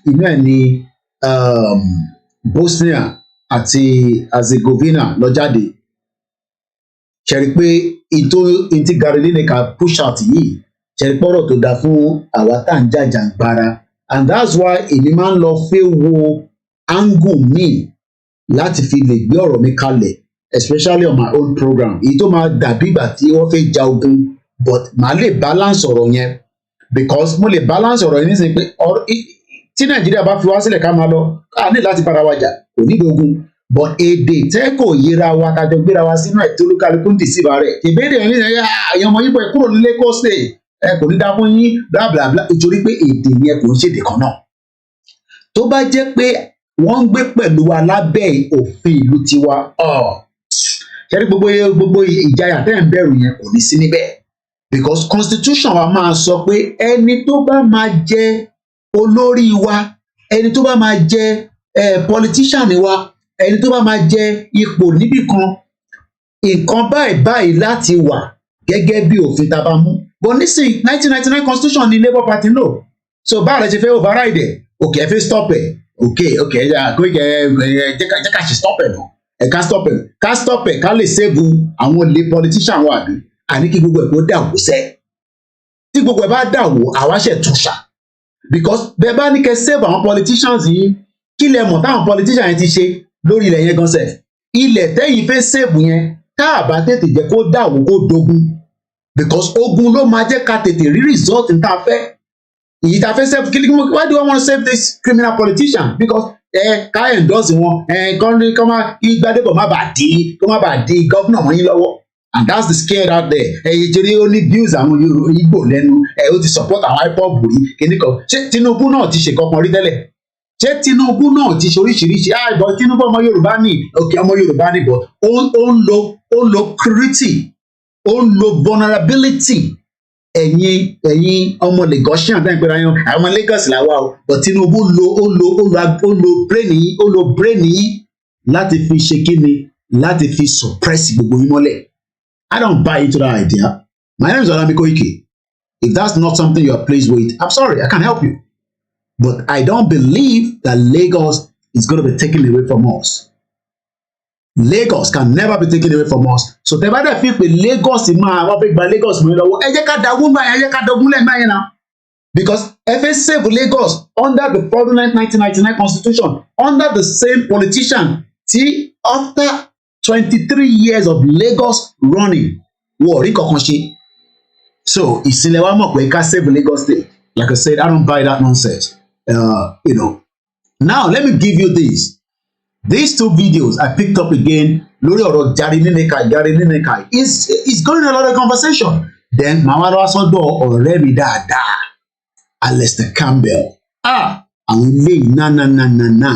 inú ẹ̀ ní Bosnia àti Herzegovina lọ jáde. Ṣẹ̀rí pé ìtí Gary Lineker push out yìí, ṣẹ̀rí pọ́rọ̀ tó dá fún àwa tá à ń jàjàǹgbara. And that's why èmi máa ń lọ fẹ́ wo angle mi láti fi lè gbé ọ̀rọ̀ mi kalẹ̀, especially on my own program. Èyí tó máa dàbí ìgbà tí wọ́n fẹ́ ja ogun, but màá lè balance ọ̀rọ̀ yẹn, because mo lè balance ọ̀rọ̀ yẹn nísìnyí pé tí Nàìjíríà bá fi wá sílẹ̀ ká máa lọ, ká ní láti para wa jà, kò ní dogun. But èdè tẹ́ kò yẹra wa kájọ gbéra wa sínú ẹ̀ tó lókàlùkù ń dì sí ìbàrẹ̀. Ìbéèrè yẹn ní àyàn ọmọ yípo ẹ̀ kúrò nílé kó stay. Kò ní dá fún yín bla bla bla, nítorí pé èdè yẹn kò ń ṣèdè kan náà. Tó bá jẹ́ pé wọ́n ń gbé pẹ̀lú wa lábẹ́ òfin ìlú tiwa, ṣẹ́rí gbogbo ìjayà tẹ́ ń bẹ̀rù yẹn kò ní sí níbẹ̀, because constitution wa máa sọ pé ẹni tó bá máa jẹ olórí wa, ẹni tó bá máa jẹ politician wa, ẹni tó bá máa jẹ ipò níbì kan, nǹkan báyìí láti wà gẹ́gẹ́ bí òfin tá a bá mú. But nísìnyí 1999 constitution ni Labour Party lò. so báwo lẹ ṣe fẹ́ override ẹ̀ okay ẹ fẹ́ stop ẹ̀ okay jẹ́ ká ṣe stop ẹ̀ náà ẹ̀ ká stop ẹ̀ ká lè save àwọn ilé politician wà bí àní kí gbogbo ẹ̀ kó dà wó sẹ́ tí gbogbo ẹ̀ bá dà wó àwa ṣẹ̀ tún ṣà because bẹ́ẹ̀ bá ní kẹ́ save àwọn politicians yìí kí lẹ mọ̀ táwọn politicians yẹn ti ṣe lórí ilẹ̀ yẹn gan sẹ̀ ilẹ̀ tẹ́yìn fẹ́ save yẹn tá a bá tètè jẹ́ kó dà wó kó dogun because ogun ló máa jẹ́ ká tètè rí result tá a fẹ́ èyí tá a fẹ́ save kí why do I want to save this criminal politician because ká endorse wọn kọ́ máa Gbadebo má bàa di gọ́vnà mọ́ yín lọ́wọ́ and that's the scare out there ìjẹ́rí ó ní views àwọn Ìgbò lẹ́nu ó ti support àwọn IPOB rí kíní kan ṣé Tinubu náà ti ṣe kankan rí tẹ́lẹ̀ ṣé Tinubu náà ti ṣe oríṣiríṣi àìbọ̀ Tinubu ọmọ Yorùbá ní òkè ọmọ Yorùbá ní bọ̀ ó ń lo cruelty ó ń lo vulnerability ẹ̀yin ọmọ Lagosian tẹ́ ń pera yan àwọn Lagos làwa o but Tinubu ó lo brain yìí láti fi ṣe kíni láti fi suppress gbogbo yín mọ́lẹ̀. I don't buy into that idea. My name is OLAMILEKAN. If that's not something you are pleased with, I'm sorry, I can't help you. But I don't believe that Lagos is going to be taken away from us. Lagos can never be taken away from us. So tẹ́ bá dẹ̀ fi pé Lagos máa wọ́n fẹ́ gba Lagos mọ́ lọ́wọ́ ẹ jẹ́ ká dagun báyìí ẹ jẹ́ ká dagun lẹ́ẹ̀ báyìí náà. Because ẹ fẹ́ save Lagos under the fraudulent 1999 constitution under the same politician tí after 23 years of Lagos running wọ́n rí kankan ṣe. So ìsìnlẹ̀ wa mọ̀ pé ká save Lagos state. Like I said, I don't buy that nonsense. Now let me give you this. These two videos I picked up again lórí ọ̀rọ̀ Gari Nínekai is going a lot of conversation. Then màá wá sọ́dọ̀ ọ̀rẹ́ mi dáadáa Alistair Campbell. Àwọn eléyìí na.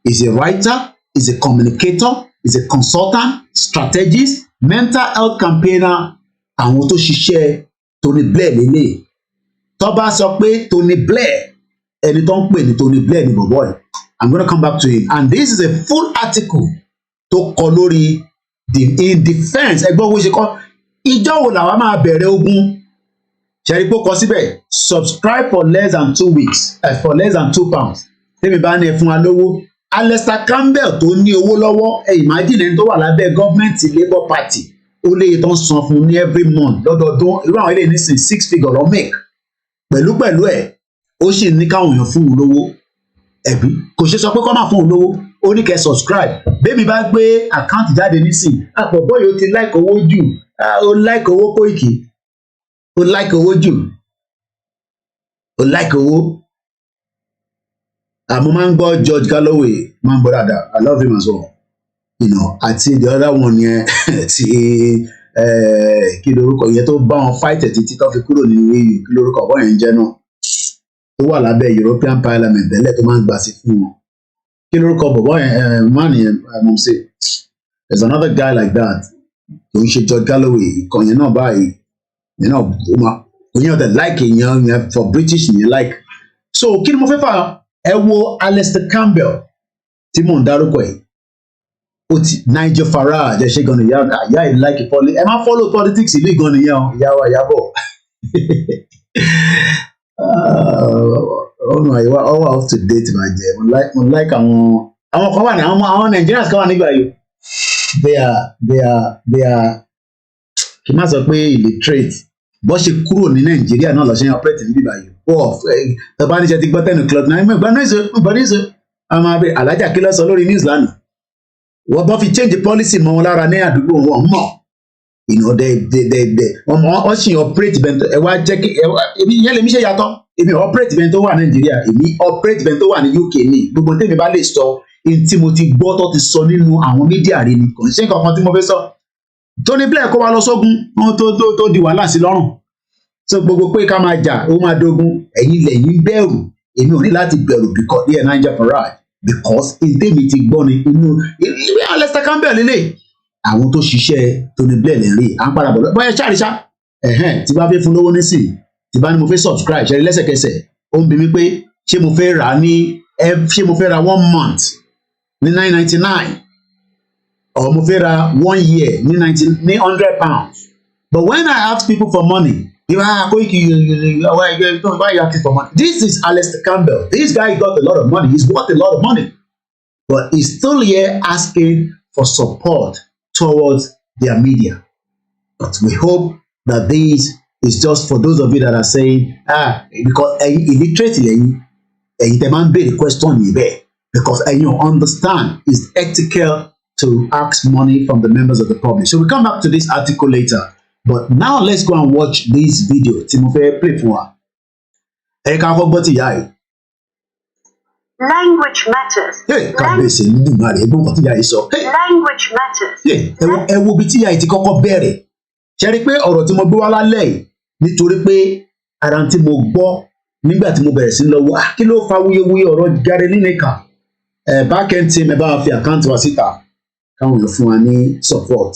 Is a writer, is a communicator, is a consultant, strategist, mental health campaigner. Àwọn tó ṣiṣẹ́ Tony Blair lélẹ̀. Tó bá sọ pé Tony Blair ẹni tó ń pè ní Tony Blair ní bọ̀bọ̀ ẹ̀. I'm going to come back to him. And this is a full article tó kọ lórí in defense ẹgbẹ́ owó ṣe kọ́ ìjọ wo làwa máa bẹ̀rẹ̀ ogun ṣẹ̀rípò kọ síbẹ̀ subscribe for less than 2 weeks for less than £2 tẹ́mi bá ní ẹ fún wa lówó Alistair Campbell tó ní owó lọ́wọ́ imagine ẹni tó wà lábẹ́ gọ́ọ̀mẹ̀ntì Labour Party ó léye tó ń san fún ní every month lọ́dọọdún irú àwọn eléyìí nísìn 6 figure lọ́ make pẹ̀lú ẹ̀ ó sì ní káwọn èèyàn fún un lówó ẹbí kò ṣe sọ pé kọ́ máa fún un lówó ó ní kẹ́ subscribe bébí bá gbé àkáǹtì jáde nísìn àpọ̀bọ́ yóò ti like owó jù ó like owó Koiki ó like owó jù ó like owó àmọ́ máa ń gbọ́ George Galloway máa ń gbọ́ dáadáa I love him as well àti the other one yẹn ti kí lorúkọ yẹn tó bá wọn fight títí tó fi kúrò nínú EU kí lorúkọ ọ̀bọ yẹn jẹ́ náà tó wà lábẹ́ European Parliament tẹ́lẹ̀ tó máa ń gbà sí fún wọn kí lórúkọ bọ̀bọ̀ yẹn man yẹn mọ̀ sí there's another guy like that tó ń ṣe George Galloway ìkan yẹn náà báyìí yẹn náà òyìn ọ̀tẹ̀ like yẹn for British yẹn like so kí ni mo fẹ́ fà ẹ wo Alistair Campbell tí mò ń dárúkọ ẹ̀ ó ti Nigel Farage ẹ ṣe gan ni ìyá ẹ̀ like politics ẹ má follow politics ìlú ìgan nìyẹn o ìyá wa Ìyábọ̀ ọwọ́ up to date máa jẹ mo like àwọn kan wà ní àwọn Nigerians kan wà nígbà yìí they are kì í má sọ pé illiterate bó ṣe kúrò ní Nàìjíríà náà lọ ṣe operate níbí báyìí ọba níṣẹ́ ti gbọ́ 10 o'clock náà ìgbà náà ìṣe ọmọ abẹ alájà kí ló sọ lórí news lánàá wọ́n bọ́ fi change policy mọ́ wọn lára ní àdúgbò wọn mọ̀ wọ́n sì operate bẹ́ẹ̀ ẹ wá jẹ́ kí èmi yẹn lèmi ṣe yàtọ̀ èmi operate bẹ́ẹ̀ tó wà Nàìjíríà èmi operate bẹ́ẹ̀ tó wà ní UK ní gbogbo tèmi bá lè sọ èyí tí mo ti gbọ́ tó ti sọ nínú àwọn mídíà rí ni kò ní ṣe nǹkan kan tí mo fẹ́ sọ Tony Blair kó wa lọ sógun wọn tó di wàhálà sí lọ́rùn so gbogbo pé ká máa jà ó máa dógun ẹ̀yin lẹ́yìn bẹ̀rù èmi ò ní láti bẹ̀rù because ní Niger Farage because ìdèmí ti gbọ́ ni inú ìwé Alistair Campbell lélẹ̀ àwọn tó ṣiṣẹ́ Tony Blair lè rí à ń padà bọ̀ bọ́yá ṣáàríṣá tí bá fẹ́ fún lówó nísìn tí bá ní mo fẹ́ subscribe ṣe rí lẹ́sẹ̀kẹsẹ̀ ó ń bi mí pé ṣé mo fẹ́ ra 1 month ní $9.99 or mo fẹ́ ra 1 year ní £100 but when I ask people for money Why you asking for money? This is Alistair Campbell. This guy got a lot of money. He's worth a lot of money. But he's still here asking for support towards their media. But we hope that this is just for those of you that are saying, because illiterate, they man be the question because you understand it's ethical to ask money from the members of the public. So we'll come back to this article later. But now let's go and watch this video. Timothy, play for Language matters. Hey, Language matters. ẹ wo bí tí ìyá yìí ti kọ́kọ́ bẹ̀rẹ̀. Ṣé rí pé ọ̀rọ̀ tí mo gbé wá lálẹ́ yìí nítorí pé ara tí mo gbọ́ nígbà tí mo bẹ̀rẹ̀ sí lọ́wọ́ kí ló fa wuyewuye ọ̀rọ̀ Gary Lineker. Backend team ẹ bá wa fi àkáǹtì wa síta káwọn èèyàn fún wa ní support.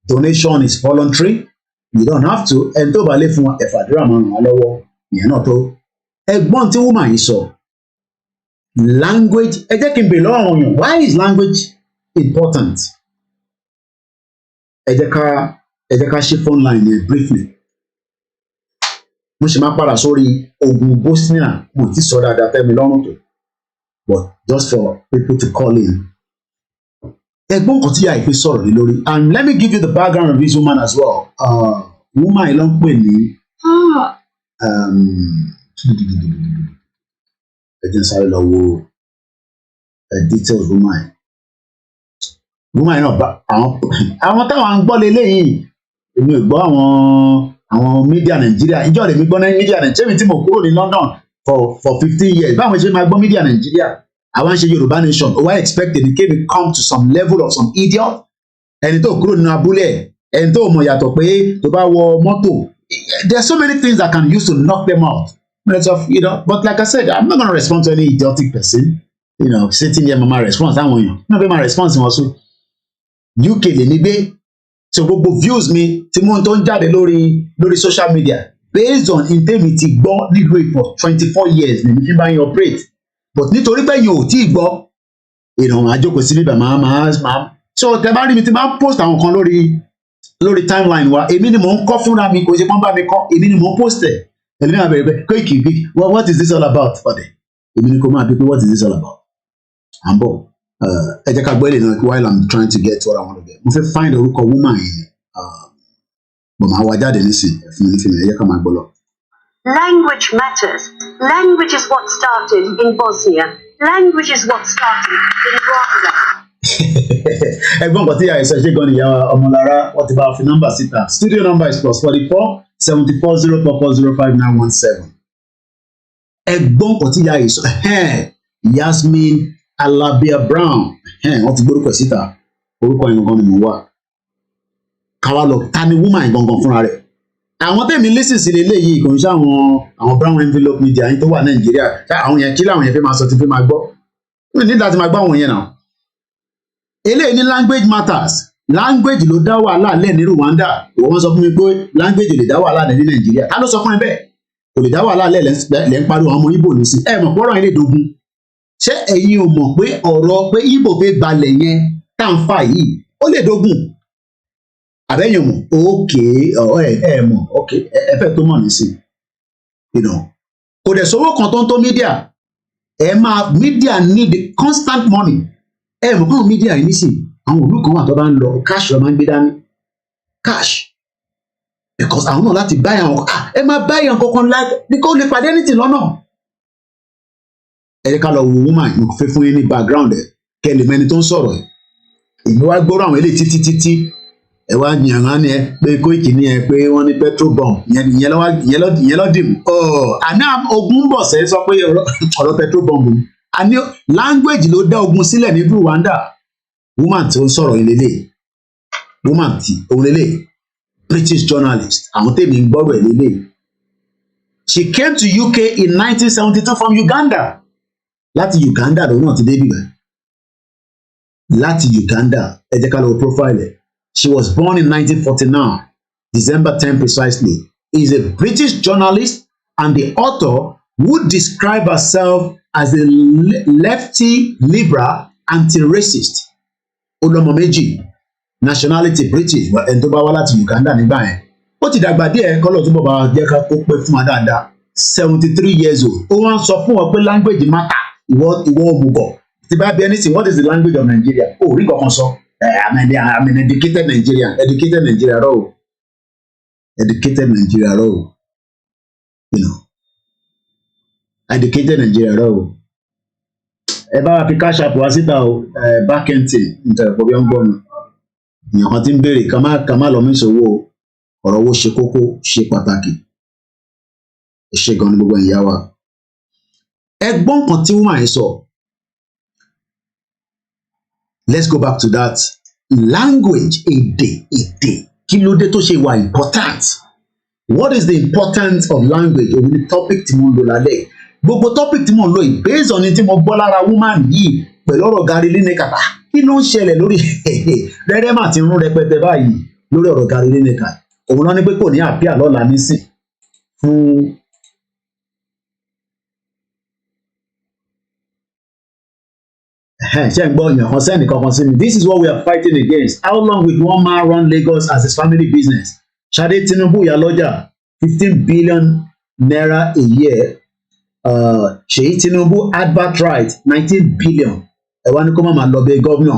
Donation is voluntary. You don't have to. Ẹni tó bá lè fún wa ẹ̀fàdúrà máa ràn wá lọ́wọ́. Ìyẹn náà tó. Ẹ̀gbọ́n tí woman yìí sọ. Language, ẹ jẹ́ kí n bèèrè lọ́wọ́ àwọn èèyàn, why is language important? Ẹ jẹ́ ká ṣe phone line yẹn briefly. Mo ṣe máa padà sórí ogun Bosnian, mo ti sọ dáadáa tẹ́ mi lọ́rùn tó, but just for people to call in. Ẹ̀gbọ́n kan tí ìyá ìpè sọ̀rọ̀ lé lórí, and let me give you the background of this woman as well. Woman yìí ló ń pè ní ẹ jẹ́ sáré lọ wo details woman yìí náà bá àwọn táwọn ń gbọ́ leléyìí èmi ò gbọ́ àwọn media Nàìjíríà ìjọ lèmi gbọ́ ní media Nàìjíríà tí mo kúrò ní London for 15 years báwọn ṣe máa gbọ́ media Nàìjíríà àwọn ń ṣe Yorùbá nation ó wá expected ní kébi come to some level of some idiot ẹni tó kúrò nínú abúlé ẹni tó mọ̀ yàtọ̀ pé tó bá wọ mọ́tò there are so many things that can use to knock them out. But like I said, I'm not going to respond to any idiotic person, sitting here, my response. I want you. No, my response was UK le so gbogbo views me tí mo tó ń jáde lórí social media based on integrity gbọ́ nílùú for 24 years ni mi bá yín operate. But nítorí pé yín ò tí gbọ́, àjókòó sí bíbá máa so tẹ́ bá rí mi tí máa post àwọn kan lórí timeline wa èmi ni mò ń kọ́ fúnra mi kò ṣe pọ́n bá mi kọ́ èmi ni mò ń post ẹ̀. Èmi náà bẹ̀rẹ̀ Koiki, what is this all about for them? Èmi ni kò máa bí pé what is this all about? À ń bọ̀ ẹ jẹ́ ká gbọ́ èlé náà while I'm trying to get what I want to get. Mo fẹ́ find orúkọ woman yìí bọ̀ máa wá jáde nísìnyí fún mi nífẹ̀ẹ́ ẹ jẹ́ ká máa gbọ́ lọ. Language matters. Language is what started in Bosnia. Language is what started in Rwanda. Ẹ̀gbọ́n kan tí ìyá ìṣe ṣe gan ni ìyá Ọmọlára wọ́n ti bá a fi nọ́mbà síta. Studio number is +44 7404405917. Ẹ̀gbọ́n kan tí ìyá ìṣe Yasmin Alabia Brown wọ́n ti gbórúkọ síta orúkọ yẹn gan ni mo wà. Káwá lọ ta ni woman yẹn gangan fúnra rẹ̀. Àwọn tẹ̀mí lẹ́sìn sí eléyìí kò ń ṣe àwọn brown envelope media yín tó wà Nàìjíríà àwọn yẹn kí làwọn yẹn fẹ́ máa sọ ti fẹ́ máa gbọ́. Ní nígbà tí máa gbọ́ àwọn yẹn náà. Eléyìí ní language matters. Language ló dá wàhálà lẹ̀ ní Rwanda. Wọ́n sọ fún mi pé language lè dá wàhálà lẹ̀ ní Nàìjíríà. Ta ló sọ fún ẹ bẹ́ẹ̀? Kò lè dá wàhálà lẹ̀ lẹ́ ń pariwo àwọn ọmọ Ìgbò ní sí. Ẹ mọ̀ pọ́rọ̀ yẹn lè dogun. Ṣé ẹ̀yin ò mọ̀ pé ọ̀rọ̀ pé Ìgbò fẹ́ gbalẹ̀ yẹn tá ń fà yìí ó lè dogun? Àbẹ́yìn mọ̀ ókè ẹ mọ̀ ókè ẹ fẹ́ tó mọ̀ ní sí. Kò dẹ̀ sówó kan tó ń tó mídíà. Mídíà need constant money. Ẹ mọ̀ káwọn mídíà yìí nísìnyí. Àwọn òlú kan wà tó bá ń lọ cash lọ máa ń gbé dání cash because àwọn náà láti báyà wọn ẹ máa báyà kankan ní kó lè pàdé ní ti lọ́nà. Ẹ jẹ́ ká lọ wo woman mo fẹ́ fún yín ní background ẹ̀ kẹ́ lè mẹ́ni tó ń sọ̀rọ̀ ẹ̀. Èmi wá gbọ́rọ̀ àwọn eléyìí títí ẹ wá yànnà ni ẹ pé Koiki ni ẹ pé wọ́n ní petrol bomb ìyẹn lọ́dìmú. Àná ogun bọ̀ sẹ́ sọ pé ọ̀rọ̀ petrol bomb ni àní language ló dá ogun sílẹ̀ ní Rwanda. Woman tí ó ń sọ̀rọ̀ ilé woman tí òun lélẹ̀ British journalist àwọn tèmi ń gbọ́rọ̀ ẹ̀ lélẹ̀. She came to UK in 1972 from Uganda. Láti Uganda lòun náà ti dé bíbá. Láti Uganda ẹ jẹ́ ká lọ profile ẹ̀. She was born in 1949, December 10 precisely. Is a British journalist and the author who described herself as a lefty liberal anti-racist. Olọmọ méjì nationality British ẹni tó bá wá láti Uganda nígbà yẹn ó ti dàgbà díẹ̀ kọ́lọ̀ tó bọ̀bá jẹ́ ká kó pẹ́ fún wa dáadáa 73 years old ó wá ń sọ fún wọn pé language matter ìwọ òmùgọ̀ tí bá bí ẹni sìn what is the language of Nigeria ó rí kankan sọ I'm an educated Nigerian rọ o educated Nigeria rọ o you know educated Nigeria rọ o ẹ bá wa fi cash app wá síta o bákẹ́ǹtì nítorí pọ̀ bí wọ́n ń gbọ́ mi èèyàn kan ti ń béèrè ká má lọ mí ìṣòwò ọ̀rọ̀ owó ṣe kókó ṣe pàtàkì ẹ ṣe gan ni gbogbo ìyá wa ẹgbọ́n kan tí wọ́n máa ń sọ let's go back to that language èdè kí ló dé tó ṣe wà important what is the importance of language òun ni topic tí mo ń lò lálẹ́ gbogbo topic tí mo ń lò yìí based on tí mo gbọ́ lára woman yìí pẹ̀lú ọ̀rọ̀ Gari Lineker kí ló ń ṣẹlẹ̀ lórí rẹ́rẹ́ mà ti ń rún rẹpẹtẹ báyìí lórí ọ̀rọ̀ Gari Lineker òun náà ní pé kò ní àpíà lọ́la nísìn fún ṣe ń gbọ́ èèyàn kan sẹ́ni kankan sí mi this is what we are fighting against how long will one man run Lagos as his family business Ṣadé Tinubu ìyálọ́jà 15 billion naira a year Ṣèyí Tinubu advert right 19 billion ẹ wá ní kó má máa lọ bẹ gọ́vnà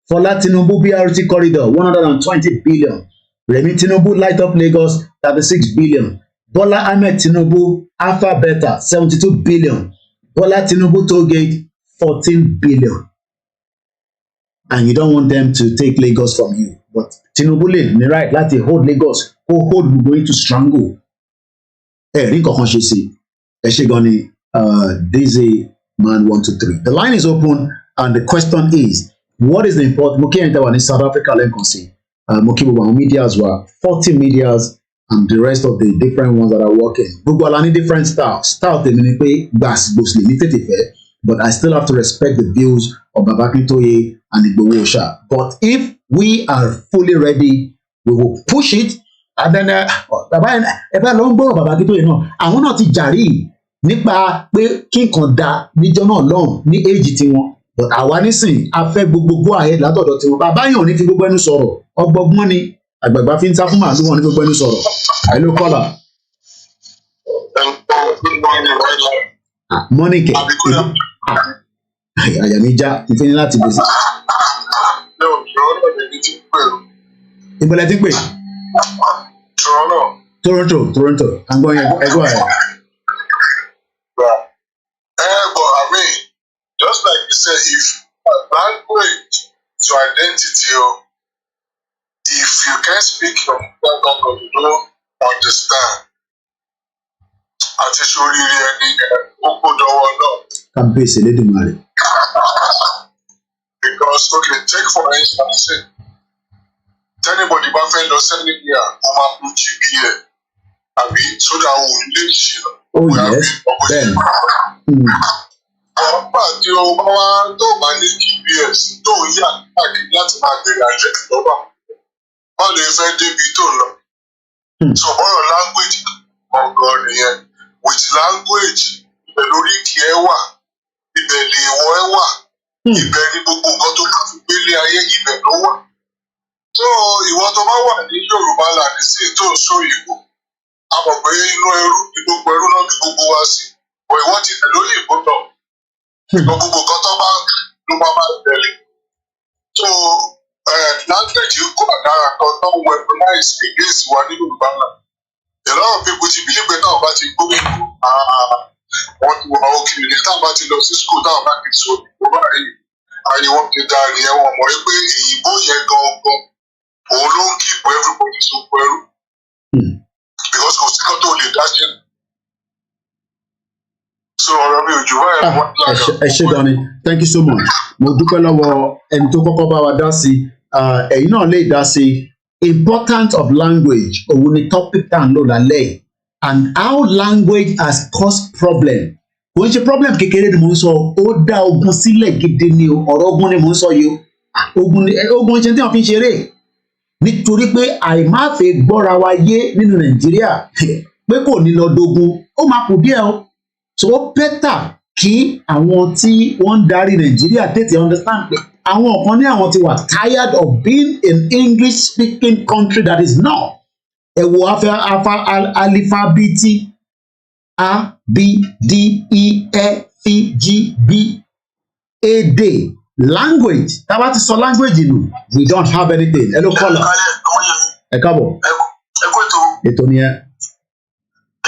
Fọlá Tinubu BRT corridor 120 billion Remi Tinubu light up Lagos 36 billion Bola Ahmed Tinubu Alpha Beta 72 billion Bola Tinubu toll gate 14 billion and you don't want them to take Lagos from you but Tinubu lè ní right láti hold Lagos kó hold gbogbo yín to strangle rí kankan ṣe sí ẹ ṣe gan ni Daisy man 123 the line is open and the question is what is the important mo kí ẹ̀yin tẹ́ wà ní South Africa lẹ́ẹ̀kan sí mo kí gbogbo àwọn medias wa 40 medias and the rest of the different ones that are working gbogbo ala ní different style tèmi ni pé gbàsgbòs lè ní tètè fẹ́ but I still have to respect the views of Baba Akintoye and Igboho Oòṣà. But if we are fully ready, we will push it. And then, Baba ló ń gbọ́ Baba Akintoye náà. Àwọn náà ti jàrí nípa pé kí nǹkan da níjọ́ náà lọ́hùn ní éèjì tiwọn. But àwa nísìn a fẹ́ gbogbo ahead látọ̀dọ̀ tiwọn. Bàbá yàn ní fi gbogbo ẹnu sọ̀rọ̀. Ọgbọ́gbọ́n ni àgbààgbà fi ń sá fún màálù wọn ní gbogbo ẹnu sọ̀rọ̀. Hello caller. Mọ́nìkẹ́. Àyàmíjà ìfẹ́ ní láti gbèsè. Ìbọ̀lẹ̀ ti pè. Toronto. Àgbọ̀n ẹgbọ́ ẹ̀. But I mean, just like you said, if language to identity, if you can't speak your language, you don't understand. Àti sórí ẹni kókó dọ́wọ́ náà. Kábíyèsí Elédùmarè. Because okay, take for instance, anybody bá fẹ́ lọ sẹ́ni ní ó máa mú GPS àbí sódà òun lè ṣe. Oh yes, bẹ́ẹ̀. Ọ̀pá tí o bá wá tó bá ní GPS tó yà káàkiri láti máa gbèrè àjẹ́ lọ́wọ́. Báwo lè fẹ́ débi tó lọ? Sọ̀bọ̀rọ̀ language ọ̀gọ́ nìyẹn. With language, ibẹ̀ lórí kí ẹ wà, ibẹ̀ lè wọ ẹ wà, ibẹ̀ ni gbogbo nǹkan tó bá fi gbélé ayé ibẹ̀ ló wà. So ìwọ tó bá wà ní Yorùbá làdí sí tó ń sọ ìbò, a mọ̀ pé inú ẹrú ní gbogbo ẹrú náà ní gbogbo wa sí. Bọ̀ ìwọ ti tẹ̀lé òyìnbó náà. Ìgbà gbogbo nǹkan tó bá ló máa tẹ̀lé. So language kò dára kan tó ń weaponize against wa ní Yorùbá náà. A lot of people ti believe pé táwọn bá ti gbógbó wọ́n ti wọ́n òkè ní táwọn bá ti lọ sí school táwọn bá ti sọ ìbò báyìí ayé wọn ti dá nìyẹn wọn mọ̀ pé èyìnbó yẹn gangan òun ló ń keep everybody so pẹ̀lú because kò sí kan tó lè dá ṣe. So ọ̀rọ̀ mi ò jù báyìí wọ́n ti lága. Ẹ ṣé gan ni thank you so much mo dúpẹ́ lọ́wọ́ ẹni tó kọ́kọ́ bá wa dá sí ẹ̀yin náà lè dá sí. Importance of language òun ni topic tá à ń lò lálẹ́ and how language has caused problem kò ń ṣe problem kékeré ni mò ń sọ ó dá ogun sílẹ̀ gidi ni o ọ̀rọ̀ ogun ni mò ń sọ yìí o ogun ṣe tí wọ́n fi ń ṣeré nítorí pé àìmáfẹ́ gbọ́ra wa yé nínú Nàìjíríà pé kò ní lọ dogun ó máa kù díẹ̀ o so ó bẹ́tà kí àwọn tí wọ́n ń darí Nàìjíríà tètè understand pé àwọn kan ní àwọn ti wà tired of being an English speaking country that is not ẹ wo alifábẹ́ẹ̀tì A B D E F G B A D language tá bá ti sọ language nù we don't have anything ẹ ló kọ́ lọ ẹ káàbọ̀ ètò ni ẹ.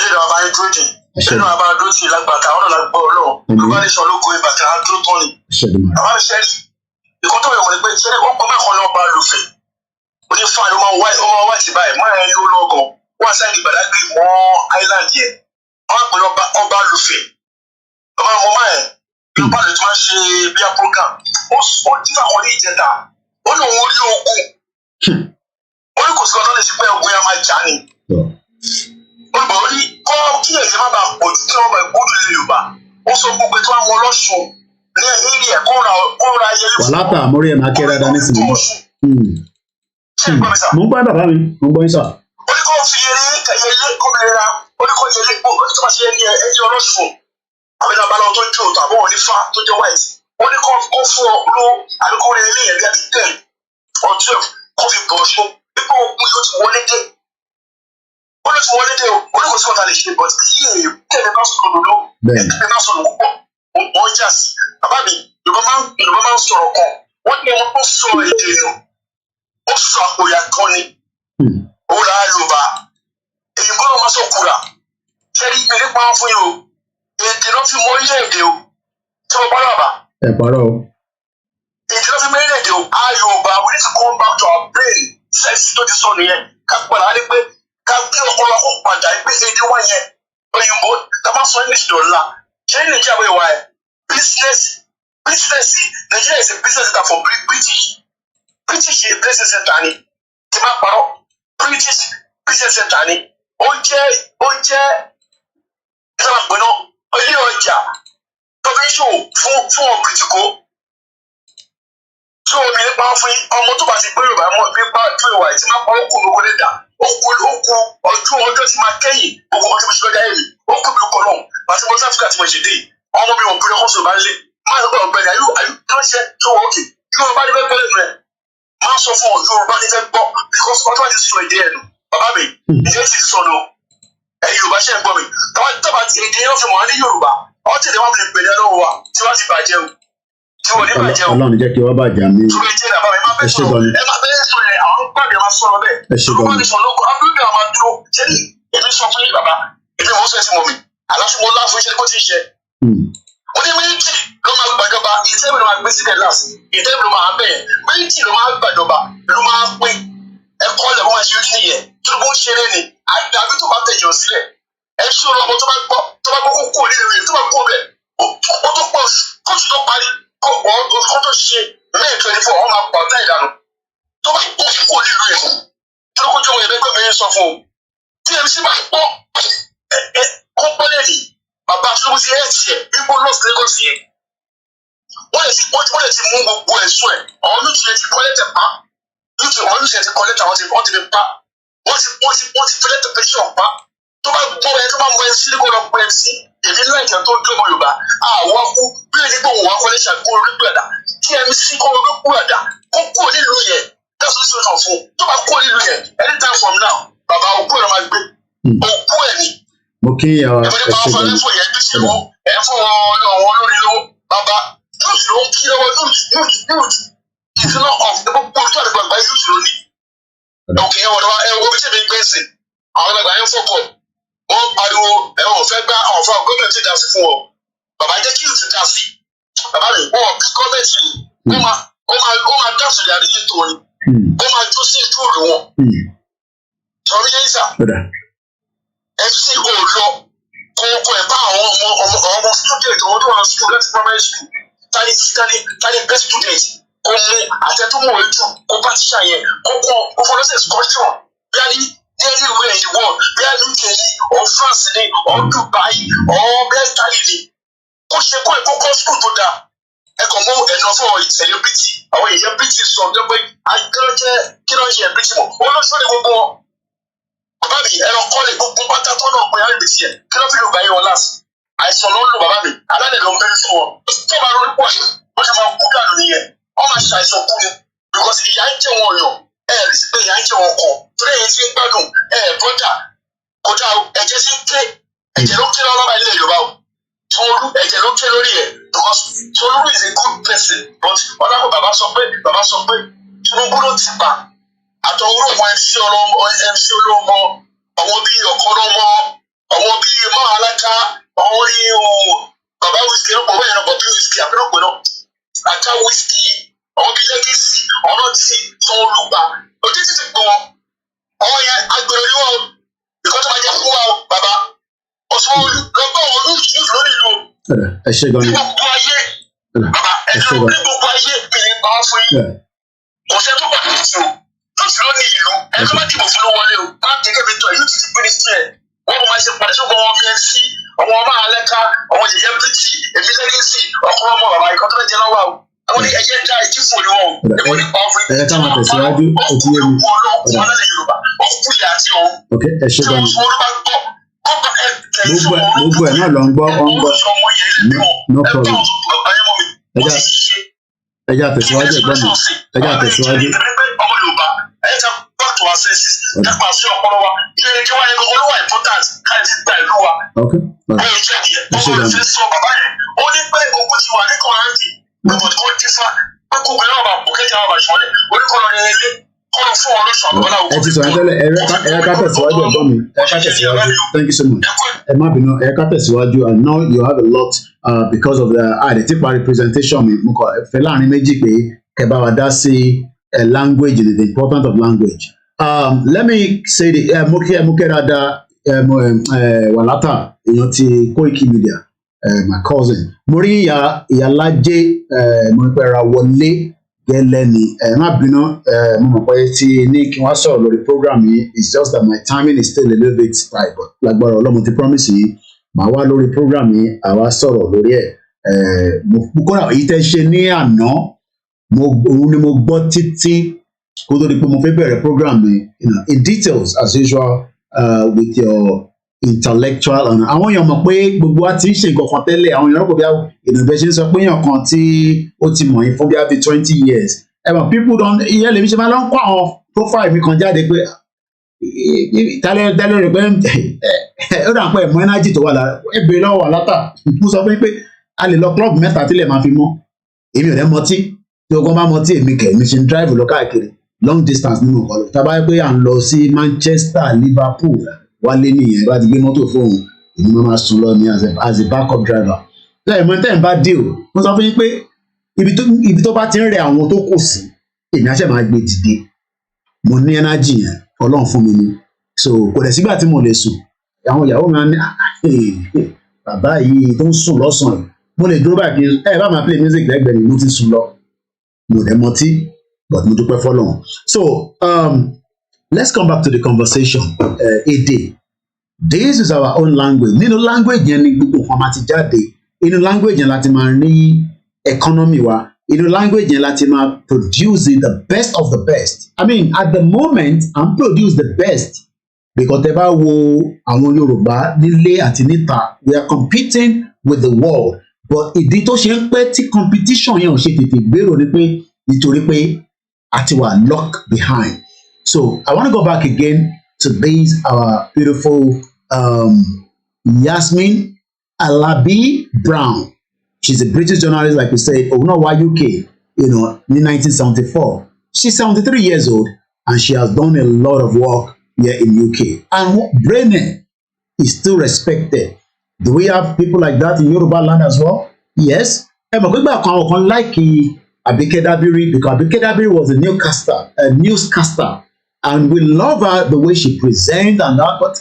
ẹ̀rọ àbáyé dúró dì ẹ̀rọ àbáyé dúró dì lágbàtà ọ̀nà lágbọ́ ọlọ́run yorùbá ní sọ lóko ìbàtà dúró tán ni. àbá mi ṣẹ́rí ìkọ́ tó yọ̀ wọ́n ni pé ṣẹ́rí wọ́n pọ̀ mẹ́kànlá náà bá lòfẹ̀ onífà ló máa wá ti báyìí mọ́ ẹ̀ ló lọ́gàn wọ́n sáyẹn ní Badagry mọ́ island yẹn wọ́n pè ọba lòfẹ̀ ọba mọ́ máa ẹ̀ yorùbá lè tún máa ṣe bíi program ó dífà wọn ní ìjẹta ó ní òun rí ogun ó ní kò sí ọdún lè ṣe pé ogun yẹn máa jà ni. olùbọ̀ ó ní kọ́ kí ẹ̀jẹ̀ má bàa pọ̀ jù kí wọ́n bá gbódù ilé yorùbá ó sọ gbogbo tí wọ́n mọ ọlọ́sùn ní ẹ̀rí ẹ̀ kó ra ayẹyẹ fún wàhálà àmórí ẹ̀ máa kẹ́ dáadáa nísìnyí. mo ń gbọ́ bàbá mi mo ń gbọ́ yín sà. ó ní kó fi eré yẹlé kọ́mìnira ó ní kó yẹlé gbogbo tó máa ṣe ẹni ọlọ́sùn àbí náà balọ̀ tó jó tàbí wọn ní fa tó jẹ́ white ó ní kó fún ọ ló àbí kó rẹ ilé yẹn bí i 10 or 12 kó fi bọ̀ ṣó pípọ̀ ogun yóò ti wọlé dé ó ló ti wọlé dé o ó ní kò sí ọ̀tá lè ṣe but kí èèyàn kẹ́mi bá sọ̀rọ̀ lọ́wọ́ ẹ̀kẹ́ bá sọ̀rọ̀ púpọ̀ wọ́n jà sí bàbá mi Yorùbá máa ń sọ̀rọ̀ kan wọ́n ní wọn tó sọ èdè nù ó sọ àpòyà kan ni ó là á Yorùbá èyí bọ́lá wọn sọ kura kẹ́rí ìpínlẹ̀ pa wọn fún yìí o èdè náà fi mọ orílẹ̀-èdè o tí wọ́n bọ́lá bá. ẹ parọ́ o. èdè náà fi mọ orílẹ̀-èdè o a Yorùbá we need to come back to our brain sẹ́ẹ̀sì tó ti sọ nìyẹn ká padà wá ní pé ká gbé ọpọlọ kó padà pé èdè wọn yẹn òyìnbó ká má sọ English dọ̀la ṣé ní Nàìjíríà wẹ̀ wá ẹ̀ business Nigeria is a business center for British is a business center ni tí máa parọ́ British business center ni ó jẹ́ ìjọba ìpinnu ilé ọjà provincial fún ọ̀bìrìtìkó tí omi nípa fún ọmọ tó bá ti gbé Yorùbá mọ́ nípa tó ìwà ìtì máa parọ́ kù lóko lè dà ó kú ọjọ́ tí máa kẹ́yìn gbogbo ọjọ́ tí mo ṣe lọ́jà èrè ó kú mi kọ́ lọ́hùn àti mo sáfíkà tí mo ṣe dé ọmọ mi ò pèrè ọkọ̀ sọ̀rọ̀ bá lé máa ń gbọ́ ọ̀gbẹ́ni ayú ránṣẹ́ tó wọ́ òkè Yorùbá ní fẹ́ gbọ́ lẹ́nu ẹ̀ máa sọ fún ọ Yorùbá ní fẹ́ gbọ́ because ọjọ́ àti sọ èdè ẹ̀nu bàbá mi ìjẹ́ ti sọnù ẹ̀yin Yorùbá ṣe ń gbọ́ mi tọ́ba ti èdè yẹn fi mọ̀ ní Yorùbá ọ́ tẹ̀lé wọn fi pèlè lọ́wọ́ wa tí wọ́n ti bàjẹ́ o tí wọ́n ní bàjẹ́ o. Ọlọ́run jẹ́ kí wọ́n bàjẹ́ mi. Ṣùgbọ́n ìjẹ́ ìdàbà ẹ má bẹ́ẹ̀ sọ̀rọ̀ ẹ má bẹ́ẹ̀ sọ̀rọ̀ ẹ àwọn gbàgbé máa sọ̀rọ̀ bẹ́ẹ̀. Yorùbá ní sọ̀rọ̀ lóko abúlé àwọn máa dúró ṣé èmi sọ fún yín bàbá èmi mọ̀ ó sẹ́sìn mọ̀ mi àlàáfíà mo láàfin iṣẹ́ kó ti ṣe. Wọ́n ní méjì ló máa gbàjọba ìtẹ́mi ló máa gbé sílẹ̀ láàsì ìtẹ́mi ló máa bẹ̀ẹ̀ méjì ló máa gbàjọba ló máa pín ẹ̀kọ́ lẹ̀ wọ́n máa ṣe ojú nìyẹn tó bó ń ṣeré ni àdàbí tó bá tẹ̀yàn sílẹ̀ ẹ ṣòro ọmọ tó bá gbọ́ kó kó nínú rẹ̀ tó bá kó bẹ̀ ó tó pọ̀ kóṣù tó parí kó tó ṣe May 24 wọ́n máa pọ̀ ọ̀tá ìdánù tó bá kó nínú rẹ̀ tó kó jọmọ ẹ̀ẹ́dẹ́gbẹ́ mi sọ fún un tí MC bá pọ̀ kó pọ́lẹ̀ nì bàbá Tinubu ti ẹ̀ tiẹ̀ bíbó lọ́ọ̀sì Lagos yẹn wọ́n lè ti mú gbogbo ẹ̀sùn ẹ̀ àwọn olùtúnyẹ̀ ti kọ́lẹ́tẹ̀ pa olùtúnyẹ̀ ti kọ́lẹ́tẹ̀ àwọn ti fi pa wọ́n ti fẹ́lẹ́ tẹ̀pẹ́sọ̀ pa tó bá gbọ́ ẹ tó bá mọ ẹ sí kó lọ pẹ́ ẹ sí èmi láìka tó dé ọmọ Yorùbá àwọn kú bí ẹni pé òun wà kọ́lé ṣàkó orí gbàdá kí MC kó orí gbàdá kó kúrò nílùú yẹn that's the solution fún tó bá kúrò nílùú yẹn anytime from now bàbá òkú ẹ̀ máa gbé òkú ẹ̀ ni. mo kí ẹ ẹ̀fọ́ nípa ọ̀fọ̀ ẹ̀fọ́ yẹn bí ṣe wọ́n ẹ̀fọ́ wọn lórí lówó bàbá youth ló ń kí lọ́wọ́ youth ìfúnná of gbogbo ojú àgbàgbà youth ló ní. òkè yẹn wọ́n bí ṣe mi gbé sí àwọn àgbàgbà yẹn fọ́pọ̀ wọ́n pariwo ẹ̀wọ̀n fẹ́ gbá ọ̀fọ̀ gọ́ọ̀mẹ̀ntì dá sí fún ọ bàbá jẹ́ kí youth dá sí bàbá mi wọ́n bí gọ́ọ̀mẹ̀ntì ó máa dá sọ̀rọ̀ àríyé tó ní ó máa jó sí ìjú òru wọn. sọ̀rọ̀ yẹn sà FC ò lọ kó ẹ̀ bá àwọn ọmọ student ọmọ tó wà ní student primary school tani best student kó mú àtẹ̀tùmọ̀ ojú kó bá tíṣà yẹn kó fọlọ́sẹ̀ sculpture bí a ní anywhere in the world bí a ní UK ní or France ní or Dubai or bí a Italy ní kó ṣe kó ẹ̀kọ́ kọ́ school tó dáa ẹ̀kọ́ mú ẹ̀nà fún celebrity àwọn èèyàn british sọ ọjọ́ pé kí ló ń ṣe british mọ̀ olóṣèlú gbogbo wọn. Bàbá mi ẹ̀rọ kọ́lé gbogbo pátá tó náà bóyá ìbí tiẹ̀ kí ló fi lè gbà yín wọn láti àìsàn ló ń lò bàbá mi alálẹ̀ ló ń bẹ́ẹ̀ fún wọn tó bá ronú pọ̀ wọ́n ti máa kú dànù nìyẹn wọ́n máa ṣàìsàn kú ni because ìyá ń jẹ́ wọn yàn rí sí pé ìyá ń jẹ́ wọn kọ̀ torí èyí ti ń gbádùn bọ́ because Tinubu is a good person but ọlọ́pàá bàbá sọ pé Tinubu ló ti pa àtọwúrò wọn MC olómọ àwọn bíi ọ̀kọ́rọ́mọ àwọn bíi Máàláká àwọn bíi bàbá wíṣkì náà bọ̀wọ́ ìrànbọ̀ bí wíṣkì àbúrò náà àtà wíṣkì àwọn bíi lẹ́gẹ̀sì ọ̀nà tí Sanwó-Olú pa òtí títí pọ̀ wọn àwọn yẹn agbèrè ni wọn ìkọ́tọ̀ máa jẹ́ fún wa bàbá Sanwó-Olú lọ́gbọ́n wọn lórí ìlú ẹ ṣe gan ni gbogbo ayé bàbá ẹni ní gbogbo ayé ìpínlẹ̀ bá fún yín kò sẹ́ tó pàdé tí o tó sì lọ ní ìlú ẹni tó bá dìbò fún ló wọlé o má kékeré bí tó ẹ yóò ti pín ní tiẹ̀ wọ́n mọ̀ máa ṣe pàdé sọ́kọ̀ wọn mc àwọn ọmọ Máàláká àwọn yẹyẹ bíríkì èmi lẹ́gẹ̀sì ọkọ̀ ọmọ bàbá ikọ̀ tó fẹ́ jẹ lọ́wọ́ o àwọn ẹyẹ dá ìdí fún ni wọn o èmi ní pa fún yín ká máa tẹ̀síwájú òkú yẹmi ok ẹ ṣe gan ni gbogbo ẹ náà lọ ń gbọ́ no problem ẹja tẹ̀síwájú ẹ̀gbọ́n mi ẹja tẹ̀síwájú. ok ẹ ṣe gan ni. ó ní pé ogun ti wà ní kọ́ńtì gbogbo tó ń dífá pé gbogbo ẹ̀rọ bá bọ̀ kẹ́kẹ́ àwọn àṣọlẹ̀ oníkọ́nà ilé kọ́nà fún wọn lóṣù àbọ̀lá òkú. ẹ ti sọ̀rọ̀ tẹ́lẹ̀ ẹ ká tẹ̀síwájú ẹ̀gbọ́n mi ẹ ká tẹ̀síwájú thank you so much ẹ má bínú ẹ ká tẹ̀síwájú and now you have a lot because of the àdètí parí presentation mi mo kọ fẹ́ láàrin méjì pé kẹ́ bá wa dá sí language and the importance of language. Let me say the mo kí dáadáa Wàlátà èèyàn ti koikimedia my cousin mo rí ìyálájé mo rí pé ra wọlé gẹ́lẹ́ ni má bínú mo mọ̀ pé tí ní kí wọ́n sọ̀rọ̀ lórí program yìí it's just that my timing is still a little bit tight but lágbára Ọlọ́run ti promise yìí màá wá lórí program yìí àwa sọ̀rọ̀ lórí ẹ̀ mo kọ́ra èyí tẹ́ ṣe ní àná òun ni mo gbọ́ títí kó tó di pé mo fẹ́ bẹ̀rẹ̀ program mi in details as usual with your intellectual and àwọn èèyàn mọ̀ pé gbogbo wa ti ń ṣe nǹkan kan tẹ́lẹ̀ àwọn èèyàn kò bí èèyàn bẹ́ẹ̀ ṣe ń sọ pé èèyàn kan tí ó ti mọ̀ yín fún bí i 20 years people don ìyẹn lèmi ṣe máa lọ ń kó àwọn profile mi kan jáde pé tálẹ́ rẹ̀ pé ó dà pé ẹ̀mọ́ energy tó wà lára ẹ bèrè lọ́wọ́ Wàlátà mo sọ fún yín pé a lè lọ club mẹ́ta tílẹ̀ máa fi mọ́ èmi ò dẹ́ mọtí tí ogun bá mọtí èmi kẹ̀ mi ṣe ń drive lọ káàkiri long distance nínú ọkọ̀ lọ tábà pé à ń lọ sí Manchester Liverpool wálé nìyẹn bá ti gbé mọ́tò fóun èmi máa sùn lọ ní as a backup driver lẹ́yìn mọ́ tẹ́yìn bá dé o mo sọ fún yín pé ibi tó bá ti ń rẹ àwọn tó kù sí èmi á ṣe máa gbé dìde mo ní energy yẹn Ọlọ́run fún mi ni so kò dẹ̀ sígbà tí mo lè sùn àwọn ìyàwó mi á ní bàbá yìí tó ń sùn lọ́sàn-án mo lè dúró báyìí ẹ bá máa play music lẹ́gbẹ̀ẹ́ mi mo ti sùn lọ mo dẹ̀ mọtí but mo dúpẹ́ fọ́lọ́run so let's come back to the conversation èdè this is our own language nínú language yẹn ni gbogbo nǹkan máa ti jáde inú language yẹn láti máa rí economy wa inú language yẹn láti máa produce the best of the best I mean at the moment I'm produce the best because tẹ́ bá wo àwọn Yorùbá nílé àti níta we are competing with the world but ìdí tó ṣe ń pẹ́ tí competition yẹn ò ṣe tètè gbèrò ni pé nítorí pé a ti wà locked behind. So I want to go back again to this our beautiful Yasmin Alabi Brown. She's a British journalist, like we said, Onawa, UK, in 1974. She's 73 years old and she has done a lot of work here in UK. And Brennan is still respected. Do we have people like that in Yoruba land as well? Yes. Like Abike Dabiri, because Abike Dabiri was a newscaster, and we love her the way she presents and that. But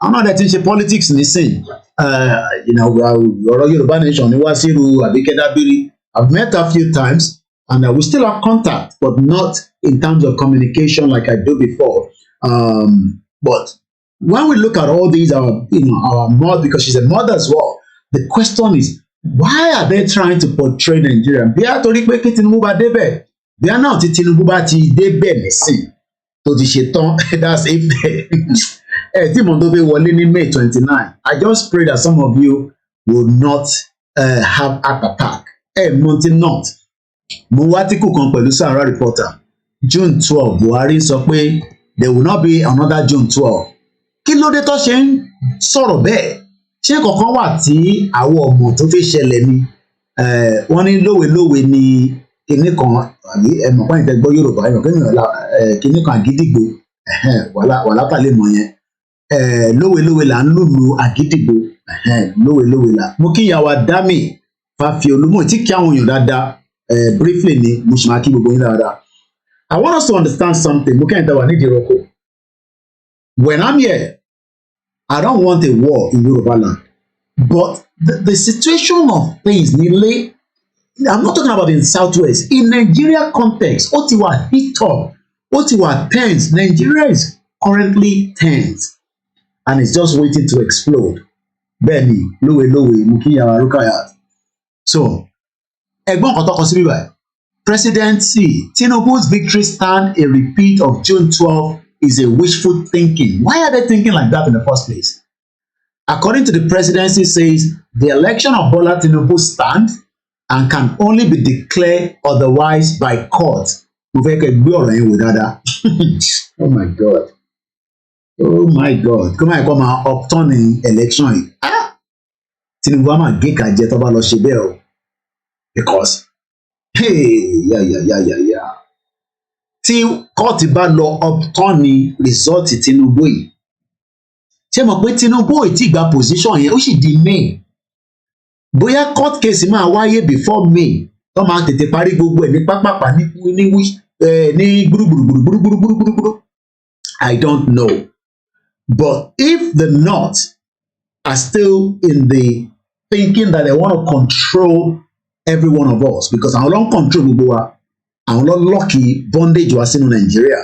I'm not that into politics. Listen, Yoruba Nation, Abike Dabiri. I've met her a few times, and we still have contact, but not in terms of communication like I do before. But when we look at all these, our mother, because she's a mother as well, the question is, why are they trying to portray Nigeria? Bí a torí pé kí Tinubu bá débẹ̀, bí a náà tí Tinubu bá ti débẹ̀ nísìn tó ti ṣe tán, that's if tí mo tó fẹ́ wọlé ní May 29. I just pray that some of you will not have heart attack. Monty not. Mo wá átíkù kan pẹ̀lú Sahara Reporter. June 12, Buhari sọ pé there will not be another June 12. Kí ló dé tó ṣe ń sọ̀rọ̀ bẹ́ẹ̀? Ṣé kankan wà tí àwọn ọmọ tó fi ṣẹlẹ̀ ni wọ́n ní lówe ní kinní kan àbí ẹ̀mọ̀ pàyìn tẹ́ gbọ́ Yorùbá ẹ̀mọ̀ kinní kan àgídìgbò wàhálà tàlẹ́ mọ̀ yẹn lówe là ń lùlù àgídìgbò lówe là mo kí ìyàwó Dami Fáfiolú mo ti kí àwọn èèyàn dáadáa briefly ni mo ṣì máa kí gbogbo yín dáadáa. I want us to understand something. mo kẹ́yìn tẹ́wà nídìí rọ́kò. When I'm here, I don't want a war in Yoruba land, but the situation of things nílé, I'm not talking about in Southwest, in Nigeria context, ó ti wà heat up, ó ti wà tense. Nigeria is currently tense and it's just waiting to explode. Bẹ́ẹ̀ni, lówe mo kí yàrá Rukayat. So, ẹ̀gbọ́n kan tọkọ sí bíbá presidency, Tinubu's victory stand a repeat of June 12 is a wishful thinking. Why are they thinking like that in the first place? According to the presidency says the election of Bola Tinubu stand and can only be declared otherwise by court. Mo fẹ́ kẹ́ gbé ọ̀rọ̀ yẹn wò dáadáa. Oh my God. Oh my God. Kó máa kọ́ máa upturn election yìí. Tinubu á máa gé kàjẹ́ tó bá lọ ṣe bẹ́ẹ̀ o. Because tí kóòtù bá lọ upturn result Tinubu yìí, ṣé mọ̀ pé Tinubu ò tí gba position yẹn ó sì di May, bóyá court case máa wáyé before May tó máa tètè parí gbogbo ẹ̀ ní pápápá ní gbúrúgbúrúgbúrúgbúrúgbúrúgbúrú. I don't know, but if the North are still in the thinking that they want to control every one of us, because àwọn ló ń control gbogbo wa, àwọn ló lọ́ọ̀kì bondage wá sínú Nàìjíríà,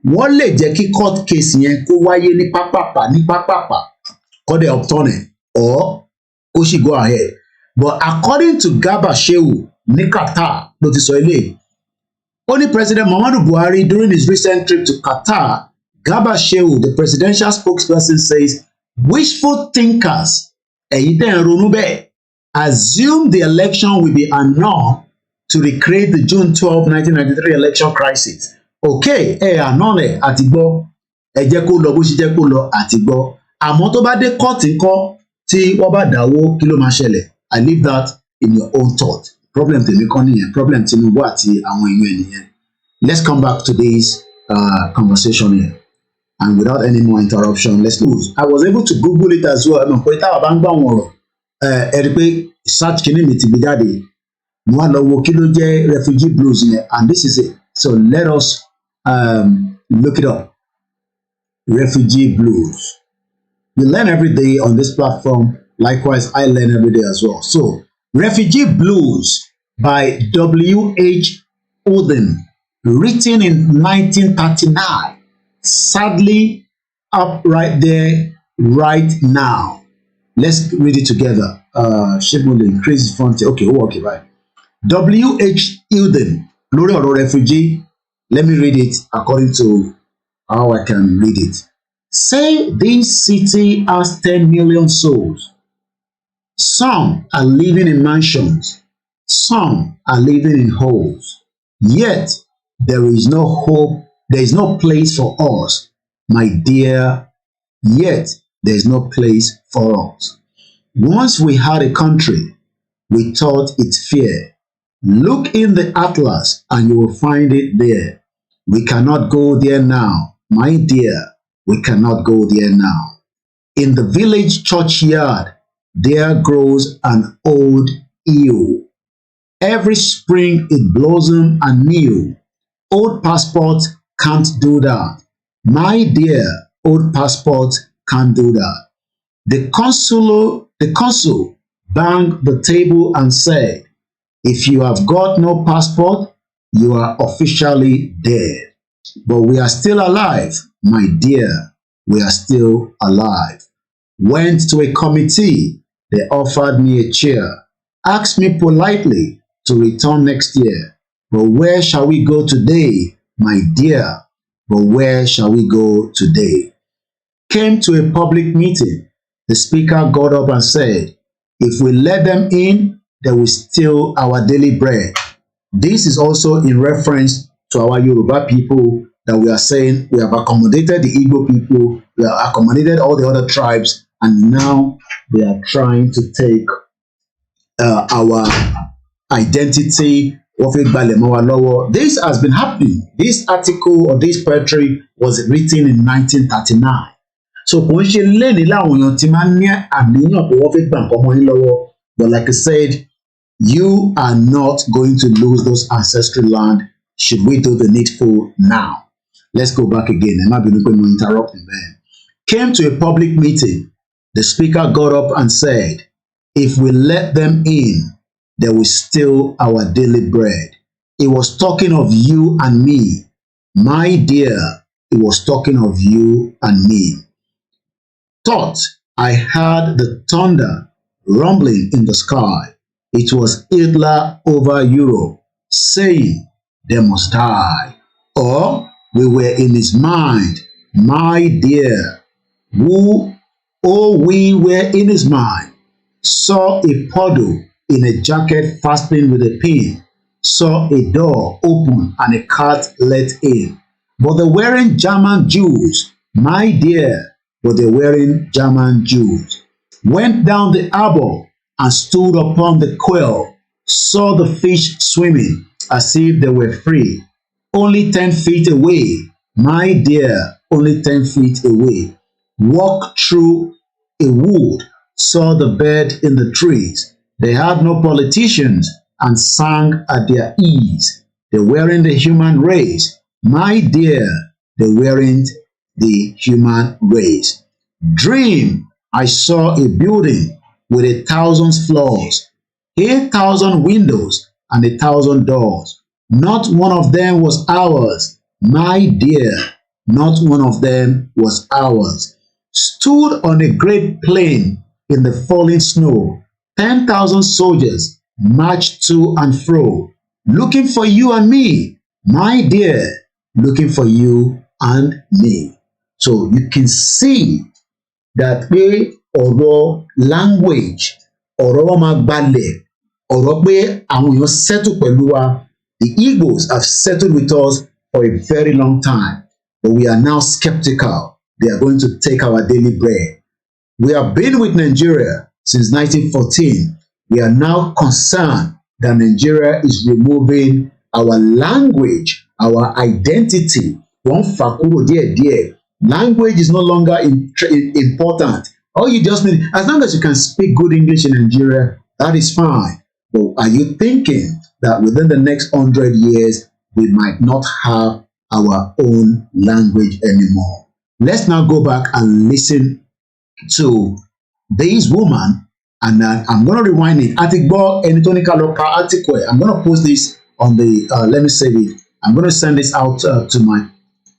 wọ́n lè jẹ́ kí court case yẹn kó wáyé ní pápápá kó dẹ̀ upturn ẹ̀ or kó sì go ahead. But according to Garba Shehu ní Qatar ló ti sọ eléyìí, ó ní President Muhammadu Buhari during his recent trip to Qatar, Garba Shehu, the presidential spokesperson, says wishful thinkers, ẹ̀yin tẹ́ ń ronú bẹ́ẹ̀, assume the election will be annulled to recreate the June 12, 1993 election crisis. Okay, àná àti gbọ́, ẹ jẹ́ kó lọ bó ṣe jẹ́ kó lọ àti gbọ́. Àmọ́ tó bá dé court ńkọ́ tí wọ́n bá dáwó kí ló máa ṣẹlẹ̀? I leave that in your own thought. Problem tèmi kọ́ nìyẹn, problem Tinubu àti àwọn èèyàn ènìyàn. Let's come back to this conversation here. And without any more interruption, let's move. I was able to Google it as well. Ẹ̀mọ̀ pé táwa bá ń gbà wọ̀n rọ̀, ẹ rí pé search kìíní mi ti gbé jáde. Mo wá lọ wo kí ló jẹ́ refugee blues yẹn, and this is it. So let us look it up. Refugee blues. We learn every day on this platform. Likewise, I learn every day as well. So, Refugee Blues by W.H. Auden, written in 1939. Sadly, up right there, right now. Let's read it together. Shibuli, crazy font. Okay, right. W.H. Auden, lórí ọ̀rọ̀ refugee. Let me read it according to how I can read it. Say this city has 10 million souls. Some are living in mansions. Some are living in holes. Yet there is no hope. There is no place for us, my dear. Yet there is no place for us. Once we had a country, we thought it fair. Look in the atlas and you will find it there. We cannot go there now, my dear. We cannot go there now. In the village churchyard, there grows an old yew. Every spring it blossoms anew. Old passport can't do that. My dear, old passport can't do that. The consul banged the table and said, if you have got no passport, you are officially dead. But we are still alive, my dear. We are still alive. Went to a committee. They offered me a chair. Asked me politely to return next year. But where shall we go today, my dear? But where shall we go today? Came to a public meeting. The speaker got up and said, if we let them in, they will steal our daily bread. This is also in reference to our Yoruba people that we are saying we have accommodated the Igbo people, we have accommodated all the other tribes, and now they are trying to take our identity. This has been happening. This article or this poetry was written in 1939. So kò ń ṣe lẹ́ni láwọn èèyàn ti máa ń ní àníyàn pé wọ́n fẹ́ gbà nǹkan mọ́ yín lọ́wọ́. But like I said, you are not going to lose those ancestral land should we do the needful now. Let's go back again. I'm not going to interrupt him there. Came to a public meeting. The speaker got up and said, if we let them in, they will steal our daily bread. He was talking of you and me. My dear, he was talking of you and me. Thought I heard the thunder rumbling in the sky. It was Hitler over Europe, saying they must die. Or we were in his mind, my dear, we were in his mind. Saw a puddle in a jacket fastened with a pin. Saw a door open and a cat let in. But they're wearing German Jews, my dear, but they're wearing German Jews. Went down the harbor and stood upon the quail. Saw the fish swimming as if they were free. Only 10 feet away, my dear, only 10 feet away. Walked through a wood, saw the bird in the trees. They had no politicians and sang at their ease. They weren't the human race. My dear, they weren't the human race. Dream, I saw a building with 1,000 floors, 8,000 windows and 1,000 doors. Not one of them was ours. My dear, not one of them was ours. Stood on a great plain in the falling snow. 10,000 soldiers marched to and fro, looking for you and me, my dear, looking for you and me. So you can see that pé ọ̀rọ̀ language, ọ̀rọ̀ máa gbalẹ̀, ọ̀rọ̀ pé àwọn èèyàn settle pẹ̀lú wa. The Igbos have settled with us for a very long time, but we are now skeptical. They are going to take our daily bread. We have been with Nigeria since 1914. We are now concerned that Nigeria is removing our language, our identity. Wọ́n fà kúrò díẹ̀díẹ̀. Language is no longer important. All you just need, as long as you can speak good English in Nigeria, that is fine. But are you thinking that within the next 100 years, we might not have our own language anymore? Let's now go back and listen to this woman, and I'm going to rewind it. Atigbo Enitonika Loka Atikwe. I'm going to post this on the, let me save it. I'm going to send this out to my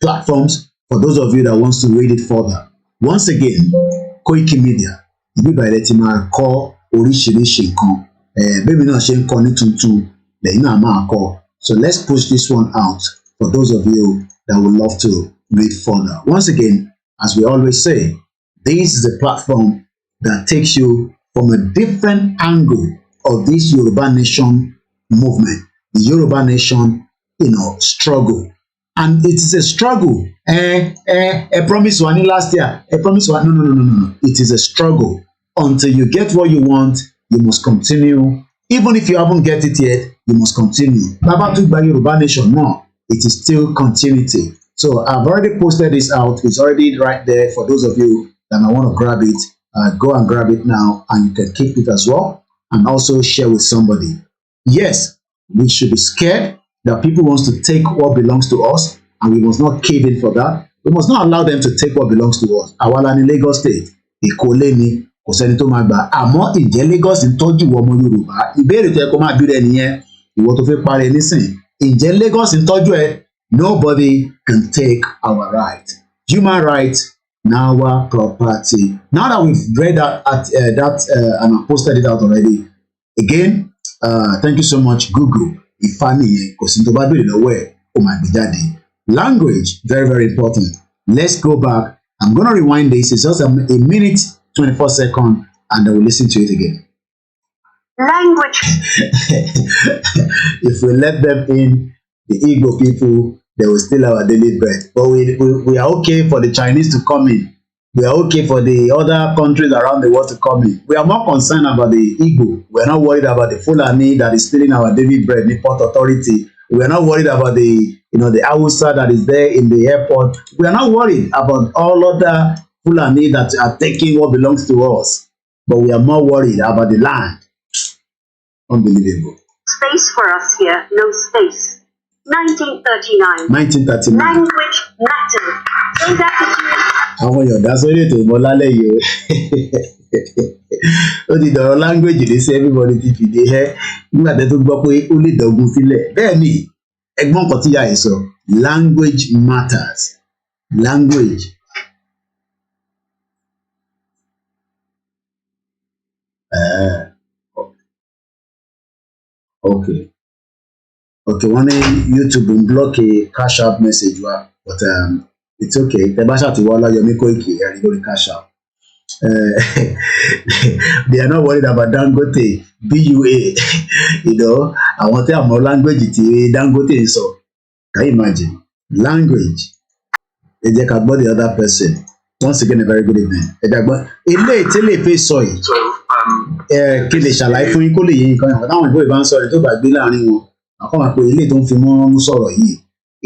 platforms for those of you that wants to read it further. Once again, koikimedia. Ibi bàrẹ̀ tí máa kọ́ oríṣiríṣi nǹkan. Bẹ́ẹ̀ni náà ṣe ń kọ́ ní tuntun, lẹ́yìn náà máa kọ́. So let's push this one out for those of you that would love to read further. Once again, as we always say, this is a platform that takes you from a different angle of this Yoruba nation movement, the Yoruba nation, struggle. And it is a struggle. A promise one last year, a promise one. No. It is a struggle. Until you get what you want, you must continue. Even if you haven't get it yet, you must continue. Baba took by Yoruba nation, no, it is still continuity. So I've already posted this out. It's already right there for those of you that might want to grab it. Go and grab it now, and you can keep it as well, and also share with somebody. Yes, we should be scared that people want to take what belongs to us, and we must not cave in for that. We must not allow them to take what belongs to us. Àwa ní Lagos State, Èkó ni kò sẹ́ni tó máa gbà. Àmọ́ ìjẹ́ Lagos ń tọ́jú ìwọ ọmọ Yorùbá. Ìbéèrè tó yẹ kó máa bí rẹ nìyẹn. Ìwọ tó fẹ́ parẹ́ nísìn. Ìjẹ́ Lagos ń tọ́jú ẹ. Nobody can take our right. Human rights, our property. Now that we've read that and I posted it out already. Again, thank you so much, Google. Ifani, language, very, very important. Let's go back. I'm going to rewind this. It's just a minute, 24 seconds, and I will listen to it again. Language. If we let them in, the Igbo people, they will steal our daily bread. But we are okay for the Chinese to come in. We are okay for the other countries around the world to come in. We are more concerned about the Igbo. We are not worried about the Fulani that is stealing our daily bread, the Port Authority. We are not worried about the the Hausa that is there in the airport. We are not worried about all other Fulani that are taking what belongs to us. But we are more worried about the land. Unbelievable. Space for us here, no space. 1939. 1939. Language matters. Those attitudes. Àwọn Yorùbá sórí ètò ìmọ̀ lálẹ́ yìí o. Ó ti dọ̀rọ̀ language lé sí everybody ti fìdí ẹ́ nígbà tẹ́ tó gbọ́ pé ó lè dọ̀gún sílẹ̀. Bẹ́ẹ̀ ni ẹgbọ́n kan tí yà ẹ̀ sọ language matters. Language. Okay. Okay, wọ́n ní YouTube ń block a cash out message wa but it's okay. Tẹ́ bá ṣàtìwọ́ Ọláyọmí Kóìkì ẹ̀rí lórí cash out. They are not worried about Dangote, BUA. Àwọn tí àmọ́ language tí Dangote ń sọ. Can you imagine? Language. Ẹ jẹ́ ká gbọ́ the other person. Once again, a very good evening. Ẹ jẹ́ gbọ́. Ilé ìtẹ́lẹ̀ fẹ́ sọ yìí. Kí lè ṣàlàyé fún yín kó lè yé nǹkan yẹn. Táwọn ìbò ìbá ń sọ ẹ̀ tó bá gbé láàrin wọn. Àkọ́mọ̀ pé ilé tó ń fi mọ́ sọ̀rọ̀ yìí.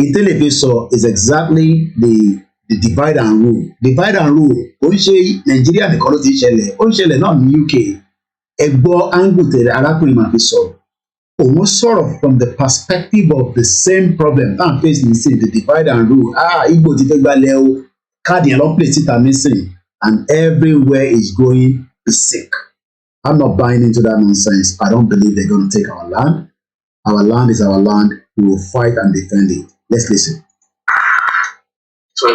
Ìtẹ́lẹ̀ fẹ́ sọ is exactly the divide and rule. Divide and rule ó ń ṣe Nàìjíríà nìkan ló ti ṣẹlẹ̀. Ó ń ṣẹlẹ̀ náà ní UK. Ẹ gbọ́ angle tẹ̀lé arákùnrin máa fi sọ̀rọ̀. Òun sọ̀rọ̀ from the perspective of the same problem tá à ń face nísìnyí the divide and rule. Igbo ti fẹ́ gbalẹ̀ o. Káàdì yẹn lọ play síta nísìnyí and everywhere is going to sick. I'm not buying into that nonsense. I don't believe they're going to take our land. Our land is our land. We will fight and defend it. Let's listen. So,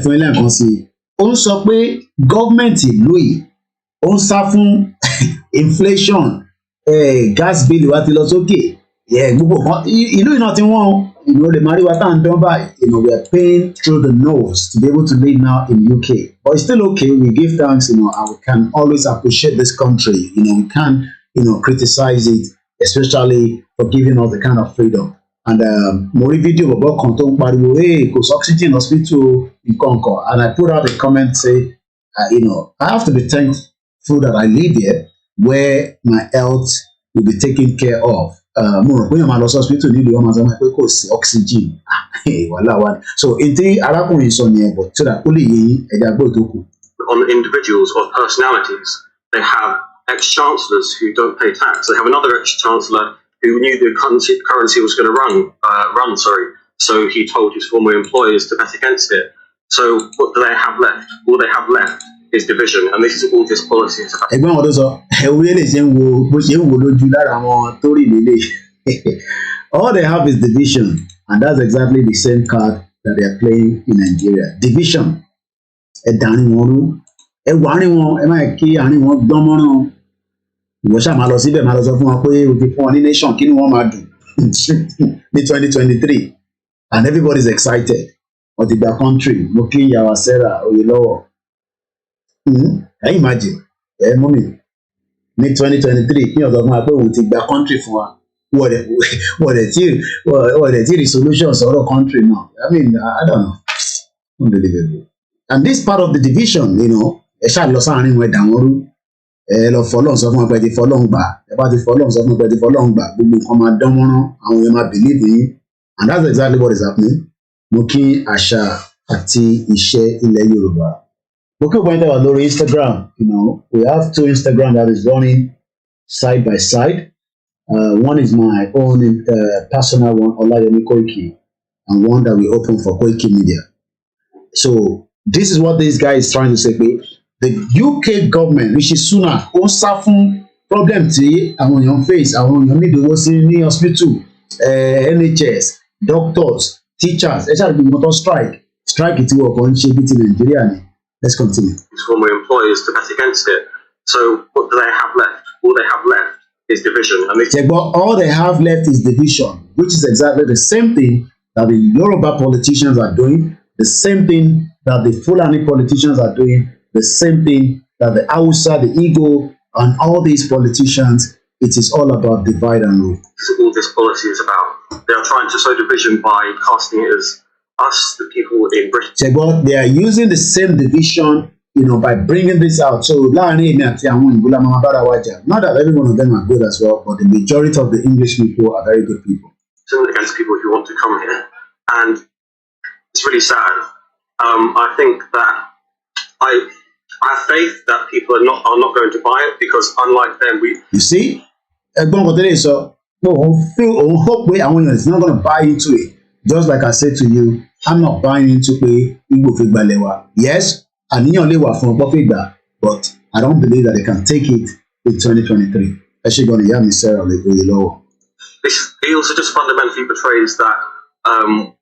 fún ilé ẹ̀kan sí i, ó ń sọ pé gọ́ọ̀mẹ̀ntì ìlú yìí ó ń sá fún inflation, gas bill wa ti lọ sókè, gbogbo kan ìlú yìí náà ti wọ́n lè máa rí wa tá à ń dán báyìí, we are paying through the nose to be able to live now in UK. But it's still okay. We give thanks, and we can always appreciate this country. We can't, criticize it, especially for giving us the kind of freedom. And mo rí fídíò bọ̀bọ̀ kan tó ń pariwo kò sí oxygen hospital nǹkan kan, and I put out a comment say I have to be thankful that I live here where my health will be taken care of. Mo rò pé èèyàn máa lọ sí hospital nílùú ọmọ sọmọ pé kò sí oxygen wàhálà wà. So ntí arákùnrin sọ yẹn bọ̀ tí ó lè yé yín ẹ̀dá gbọ́ tó kù. On individuals or personalities, they have ex-chancellors who don't pay tax. They have another ex-chancellor who knew the currency was going to run. So he told his former employers to bet against it. So what do they have left? All they have left is division, and this is all this policy is about. Ẹgbẹ́ wọn tó sọ ewúrẹ́ lè ṣe ń wo bó ṣe ń wo lójú lára àwọn tó rí lélẹ̀. All they have is division, and that's exactly the same card that they are playing in Nigeria. Division. Ẹ dàrin wọn rú, ẹ wà àárín wọn, ẹ má kí àárín wọn gbọ́n mọ́ràn. Ìwọ ṣáà máa lọ síbẹ̀ máa lọ sọ fún wọn pé o ti fún wọn ní nation kí ni wọ́n máa dùn ní 2023 and everybody is excited. Wọ́n ti gba country, mo kí ìyàwó Sarah Oyèlọ́wọ̀. Can you imagine? Mọ́mì ní 2023 kí ọ̀dọ́ fún wa pé òun ti gba country fún wa. Wọ́n dẹ̀ tí resolution sọ̀rọ̀ country náà. I mean, I don't know. Unbelievable. And this part of the division, ẹ ṣáà lọ sáàárín wọn ẹ̀dá wọn rú. Lọ fọlọ́n sọ fún wọn pé ti fọlọ́n gbà. Ẹ bá ti fọlọ́n sọ fún wọn pé ti fọlọ́n gbà. Gbogbo nǹkan máa dán mọ́rán. Àwọn èèyàn máa believe yín. And that's exactly what is happening. Mo kí àṣà àti ìṣe ilẹ̀ Yorùbá. Mo kí òpin tẹ́wà lórí Instagram. We have 2 Instagram that is running side by side. One is my own personal one, Olayemi Koiki, and one that we open for koikimedia. So this is what this guy is trying to say. The UK government, which is Sunak, ó ń sá fún problem tí àwọn èèyàn face, àwọn èèyàn ní ìdíwọ́ sí ní hospital, NHS, doctors, teachers, ẹ ṣáà gbogbo tó strike tí wọ́n kàn ń ṣe bí ti Nàìjíríà ni. Let's continue. Former employers to bet against it. So what do they have left? All they have left is division. All they have left is division, which is exactly the same thing that the Yoruba politicians are doing, the same thing that the Fulani politicians are doing, the same thing that the Hausa, the Igbo, and all these politicians, it is all about divide and rule. This is all this policy is about. They are trying to sow division by casting it as us, the people in Britain. They are using the same division by bringing this out. So not that every one of them are good as well, but the majority of the English people are very good people. Against people who want to come here, and it's really sad. I think that I have faith that people are not going to buy it because unlike them, you see, so hope it's not going to buy into it. Just like I said to you, I'm not buying into it. Yes, but I don't believe that they can take it in 2023. Actually, going to Sarah low. He also just fundamentally betrays that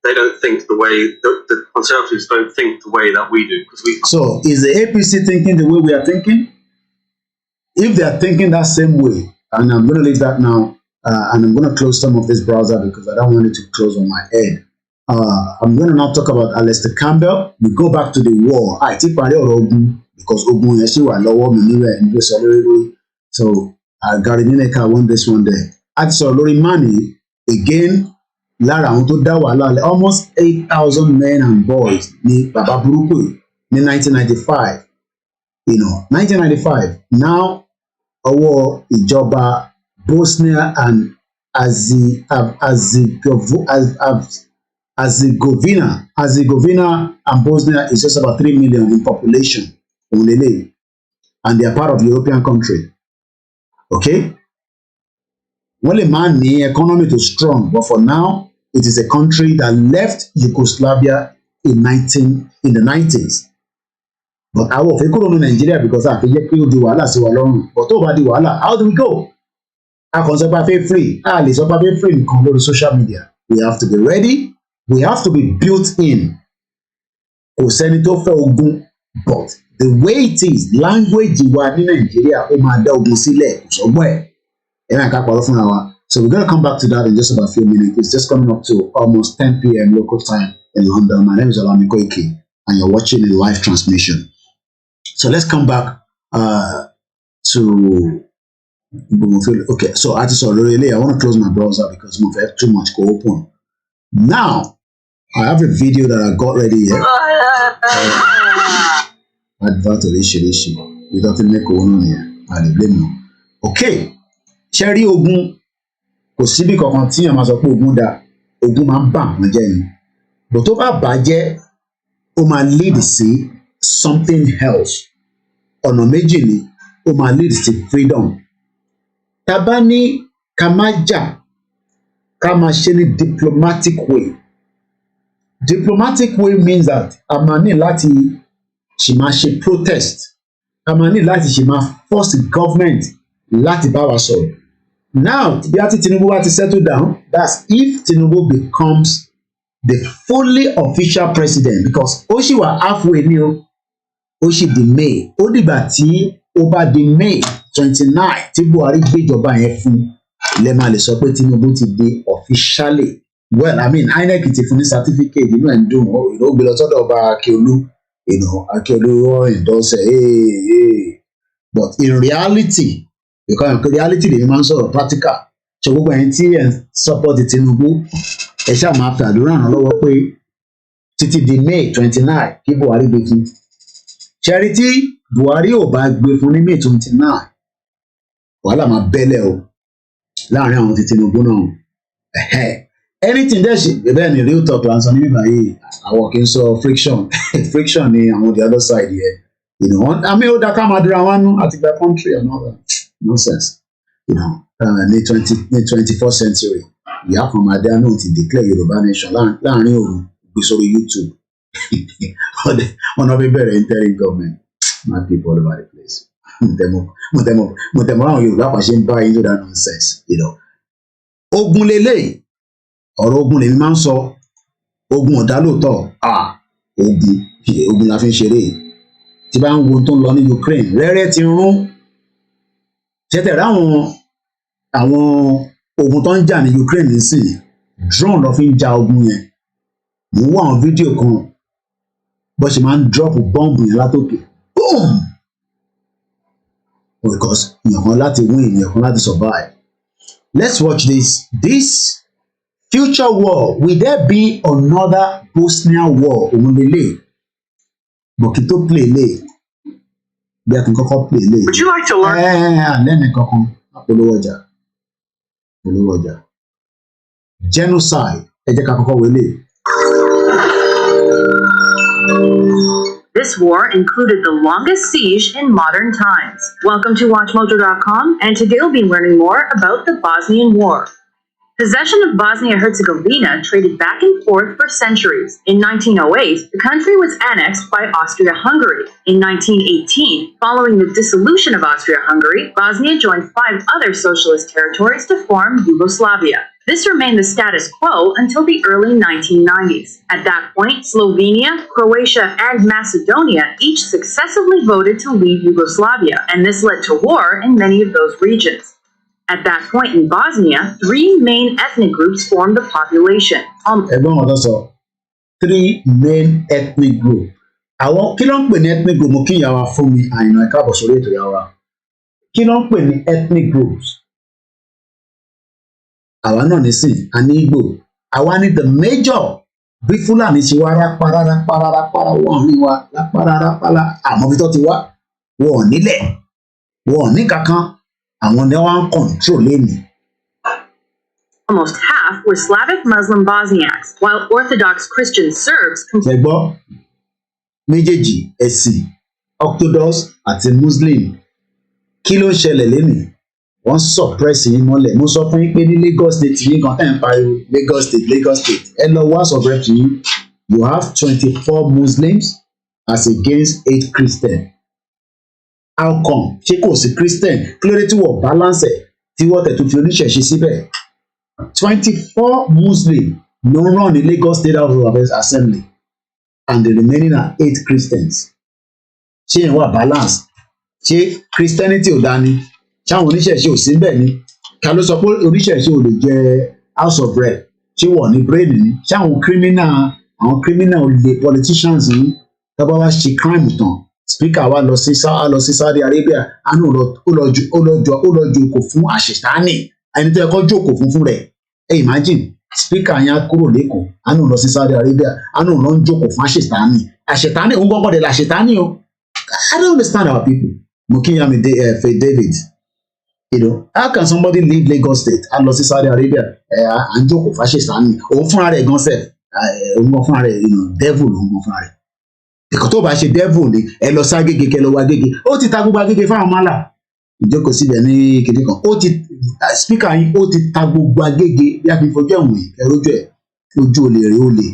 they don't think the way the Conservatives don't think the way that we do. So is the APC thinking the way we are thinking? If they are thinking that same way, and I'm going to leave that now, and I'm going to close some of this browser because I don't want it to close on my head. I'm going to now talk about Alistair Campbell. We go back to the war. Because Ogun Yeshiwa lower me. So Gary Lineker won this one day. At Lori Mani, again, Lara almost 8,000 men and boys ni Baba Buruku in 1995. 1995. Now, our Ijoba, Bosnia and Herzegovina and Bosnia is just about 3 million in population only, and they are part of the European country. Okay? Well, a man the economy is strong, but for now, it is a country that left Yugoslavia in the 90s. But I will in Nigeria because I can get the wala. But over the wala, how do we go? I can free. Free on social media. We have to be ready. We have to be built in. But the way it is, language in Nigeria, somewhere. So we're going to come back to that in just about a few minutes. It's just coming up to almost 10 p.m. local time in London. My name is OLAMILEKAN, and you're watching a live transmission. So let's come back to... Okay, so I want to close my browser because I have too much to open. Now, I have a video that I got ready here. Advert issue. You don't make one here. I blame you. Okay. Cherry Ogun. Kò síbi kankan tí a máa sọ pé ogun dá, ogun máa ń bà wọ́n jẹ́ ni. But tó bá bàjẹ́, ó máa lead sí something else. Ọ̀nà méjì ni, ó máa lead sí freedom. Tá bá ní ká má jà, ká má ṣe ní diplomatic way. Diplomatic way means that a máa ní láti ṣì máa ṣe protest. A máa ní láti ṣì máa force the government láti bá wa sọ̀rọ̀. Now, Biati Tinubu has to settle down. That's if Tinubu becomes the fully official president, because Oshi wa halfway new, Oshi di May. Odiba tí ó bá di May 29, tí Buhari gbé ìjọba yẹn fún, lẹ máa lè sọ pé Tinubu ti di officially. Well, I mean, INEC ti fún ní certificate, and do, gbé lọ sọ́dọ̀ ọba Akeolu, Akeolu endorse, hey. But in reality, because reality the man sort of practical. So gbogbo ẹ̀yin tí ẹ support Tinubu, ẹ ṣáà máa fi àdúrà ràn lọ́wọ́ pé títí di May 29 kí Buhari gbé fún. Charity Buhari ò bá gbé fún ní May 29. Wàhálà máa bẹ́lẹ̀ o láàrin àwọn ti Tinubu náà. Anything there ṣe bẹ́ẹ̀ ni real talk lansan níbi báyìí àwọn kì í sọ friction friction ni àwọn the other side here. Àmì ó dá ká máa dúra wọn nú àti gba country and all that. Nonsense, in the 21st century. Ìyá kan máa dáná ti declare Yoruba nation láàrin òru gbé sórí YouTube. Wọ́n náà fi bẹ̀rẹ̀ interim government. Mad people all over the place. Mo tẹ̀mọ́ àwọn Yorùbá pàṣẹ ń bá into that nonsense. Ogun lélẹ̀, ọ̀rọ̀ ogun lèmi máa ń sọ. Ogun ọ̀dá lóòótọ́. Ogun la fi ń ṣeré. Tí bá ń wo tó ń lọ ní Ukraine, rẹ́rẹ́ ti rún. Ṣẹ́tẹ̀ àwọn ogun tó ń jà ní Ukraine nísìnyí, drone ló fi ń ja ogun yẹn. Mo ń wo àwọn fídíò kan bó ṣe máa ń drop bọ́ǹbù yẹn látòkè. Boom! Because èèyàn kan láti win, èèyàn kan láti survive. Let's watch this. This future war, will there be another Bosnian war? Òun lélẹ̀. But kí tó play lè. bí a kì í kọ́kọ́ play lé. Would you like to learn? Lẹ́nu kankan polówó ọjà genocide ẹ jẹ́ ká kọ́kọ́ wọlé. This war included the longest siege in modern times. Welcome to WatchMojo.com, and today we'll be learning more about the Bosnian War. Possession of Bosnia-Herzegovina traded back and forth for centuries. In 1908, the country was annexed by Austria-Hungary. In 1918, following the dissolution of Austria-Hungary, Bosnia joined 5 other socialist territories to form Yugoslavia. This remained the status quo until the early 1990s. At that point, Slovenia, Croatia, and Macedonia each successively voted to leave Yugoslavia, and this led to war in many of those regions. At that point in Bosnia, 3 main ethnic groups formed the population. 3 main ethnic groups. Àwọn kí ló ń pè ní ethnic group? Mo kí ìyá wa fún mi àìnà ẹ̀ka àbọ̀ sórí ètò ìyá wa. Kí ló ń pè ní ethnic groups? Àwa náà nísìn, a ní Igbo. Àwa ní the major bí Fúlàní ti wá rápárá wọ́n ní wa rápárá àmọ́ bí tó ti wá wọ́n nílẹ̀ wọ́n ní kankan. Àwọn ni wọ́n control lẹ́nu. Almost half were Slavic Muslim Bosniaks, while Orthodox Christian Serbs. Ṣẹ̀gbọ́n méjèèjì ẹ̀sìn Orthodox àti Muslim kí ló ń ṣẹlẹ̀ lẹ́nu? Wọ́n suppress yín mọ́lẹ̀. Mo sọ fún yín pé ní Lagos State yín kan tẹ̀ ń pariwo Lagos State. Ẹ lọ wá House yín. You have 24 Muslims as against 8 Christians. How come? Ṣé kò sí Christian? Kí ló dé tí wọ́n balance ẹ̀ tí wọ́n tẹ̀ tó fi oníṣẹ̀ṣe síbẹ̀? 24 Muslims ló ń run ní Lagos State House of Assembly and the remaining are 8 Christians. Ṣé yẹn wà balance? Ṣé Christianity ò dání? Ṣé àwọn oníṣẹ̀ṣe ò sí bẹ́ẹ̀ ni? Ká ló sọ pé oníṣẹ̀ṣe ò lè jẹ House of Rep? Ṣé wọ́n ní brain ni? Ṣé àwọn criminal olè politicians ni tó bá wá ṣe crime tán? Speaker wa lọ sí Saudi Arabia àánú ó lọ jókòó fún àṣetánì ẹni tó yẹ kó jókòó fún rẹ̀. Imagine speaker yẹn á kúrò lẹ́kọ̀ọ́ àánú lọ sí Saudi Arabia àánú lọ ń jókòó fún àṣetánì òun gbọ́gbọ́ dẹ̀ l'àṣetánì o. I don't understand our people. Mokiyami Faith David, how can somebody leave Lagos State and lọ sí Saudi Arabia and jókòó fún àṣetánì òun fúnra rẹ̀ gan sef òun gan fúnra rẹ̀ devil òun gan fúnra rẹ̀. Ìkọ́ tó bá ṣe devil ni ẹ lọ ságége kẹ lọ wá gègé ó ti ta gbogbo agége fáwọn mọ́là ìjókòó síbẹ̀ ní kìnìún kan ó ti speaker yín ó ti ta gbogbo agége bí a fi fojú ẹ̀wọ̀n yìí ẹ rójú ẹ̀ ojú olè rẹ̀ ó lè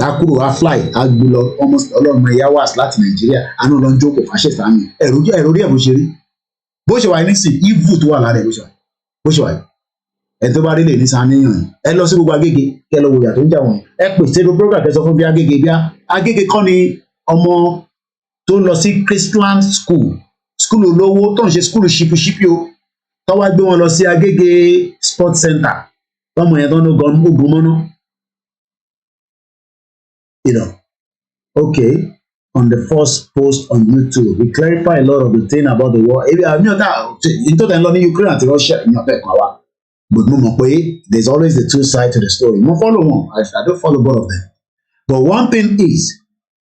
akúrò á fly á gbé lọ almost ọlọ́run ẹ̀yà wàs láti Nàìjíríà àánú lọ ń jókòó fàṣẹ̀sánì ẹ̀rú rí ẹ̀ bó ṣe rí bó ṣe wà ní sìn evil tó wà lára ẹ̀ bó ṣe wà yìí. Ẹ tó bá rí lè ní sàníyàn ẹ lọ sí gbogbo agége kẹ lọ wò yà tó ń jà wọn ẹ pè sí program kẹsàn fún bí agége kọ́ ni ọmọ tó ń lọ sí Christian school olówó tó ń ṣe school ṣípíṣípí o tó wá gbé wọn lọ sí agége sports center tọmọ yẹn tó ń ogun mọ́ná. Okay, on the first post on YouTube we clarify a lot of the thing about the war. Ebi àmì ọ̀tá ìtọ́ta ń lọ ní Ukraine àti Russia ní ọ̀fẹ́ kan wá. But mo mọ̀ pé there's always the two sides to the story. Mo follow one. I don't follow both of them. But one thing is,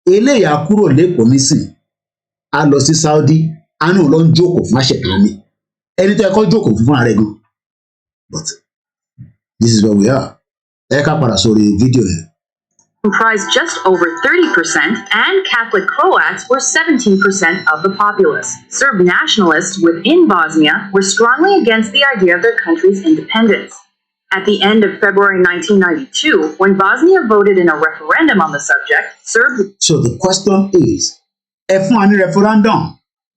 eléyà kúrò lẹ́kọ̀ọ́ nísìn, a lọ sí Saudi, a náà lọ ń jókòó fún àṣetánì. Ẹni tó yẹ kó jókòó fún ara rẹ̀ gan. But this is where we are. Ẹ ká padà sórí fídíò yẹn. Comprised just over 30%, and Catholic Croats were 17% of the populace. Serb nationalists within Bosnia were strongly against the idea of their country's independence. At the end of February 1992, when Bosnia voted in a referendum on the subject, Serbs... So the question is, ẹ fún wa ní referendum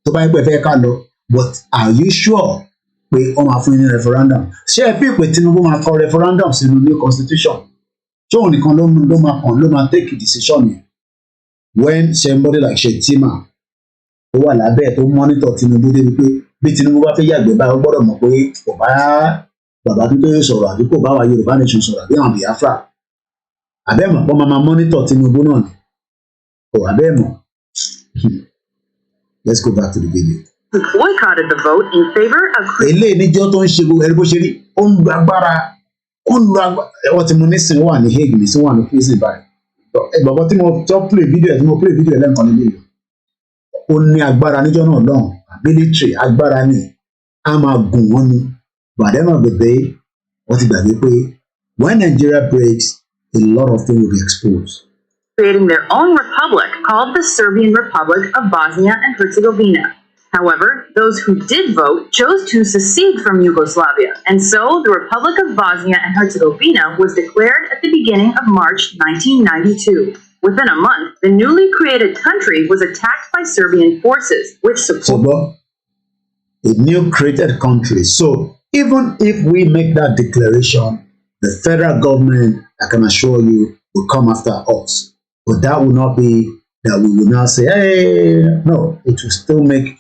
tó bá yẹ pé fẹ́ ká lọ, but are you sure pé ó máa fún yín ní referendum? Ṣé ẹ bí pé Tinubu máa kọ referendum sínú new constitution? Ṣé òun nìkan ló máa take a decision yẹn? When somebody like Shetima ó wà lábẹ́ tó monitor Tinubu débi pé bí Tinubu bá fẹ́ yàgbẹ́ báyìí ó gbọ́dọ̀ mọ̀ pé kò bá bàbá tó yẹ sọ̀rọ̀ àbí kò bá wa Yorùbá nation sọ̀rọ̀ àbí àwọn Biafra. Àbẹ́mọ̀ pọ́n máa monitor Tinubu náà ni. Àbẹ́mọ̀. Let's go back to the video. Boycotted the vote in favor of... Eléyìí níjọ́ tó ń ṣe gbogbo ẹni bó ṣe rí ó ń lo agbára. Wọ́n ti mú nísìnyí wà ní Hague nísìnyí wà ní prison báyìí bàbá tí mo tọ́ play video tí mo play video lẹ́ǹkan nílé ó ní agbára níjọ́ náà lọ́hùn military agbára ni a máa gùn wọ́n ni by the end of the day wọ́n ti gbàgbé pé when Nigeria breaks a lot of things will be exposed. Creating their own republic called the Serbian Republic of Bosnia and Herzegovina. However, those who did vote chose to secede from Yugoslavia, and so the Republic of Bosnia and Herzegovina was declared at the beginning of March 1992. Within a month, the newly created country was attacked by Serbian forces, which support a new created country. So even if we make that declaration, the federal government, I can assure you, will come after us. But that will not be that we will now say, hey, no, it will still make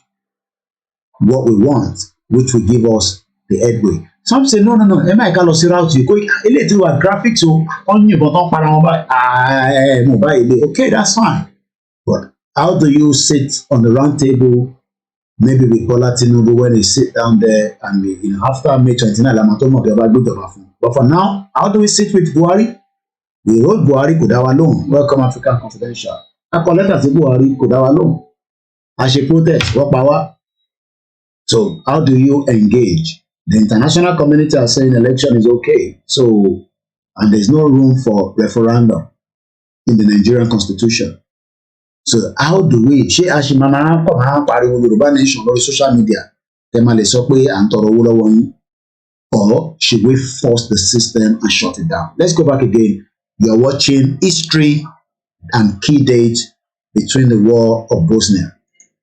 what we want, which will give us the headway. Some say, no, am I going to route you? Graphics, okay, that's fine. But how do you sit on the round table, maybe with Bola Tinubu, when they sit down there and after May 29, but for now, how do we sit with Buhari? We wrote Buhari could have alone. Welcome African Confidential. I collect as Buhari could have alone. I should protest. What power? So how do you engage? The international community are saying election is okay. So, and there's no room for referendum in the Nigerian constitution. So how do we? Ṣé Ashimama pariwo Yoruba nation lórí social media? Tẹ́mà lè sọ pé à ń tọrọ owó lọ́wọ́ yín. Or should we force the system and shut it down? Let's go back again. You're watching history and key dates between the war of Bosnia.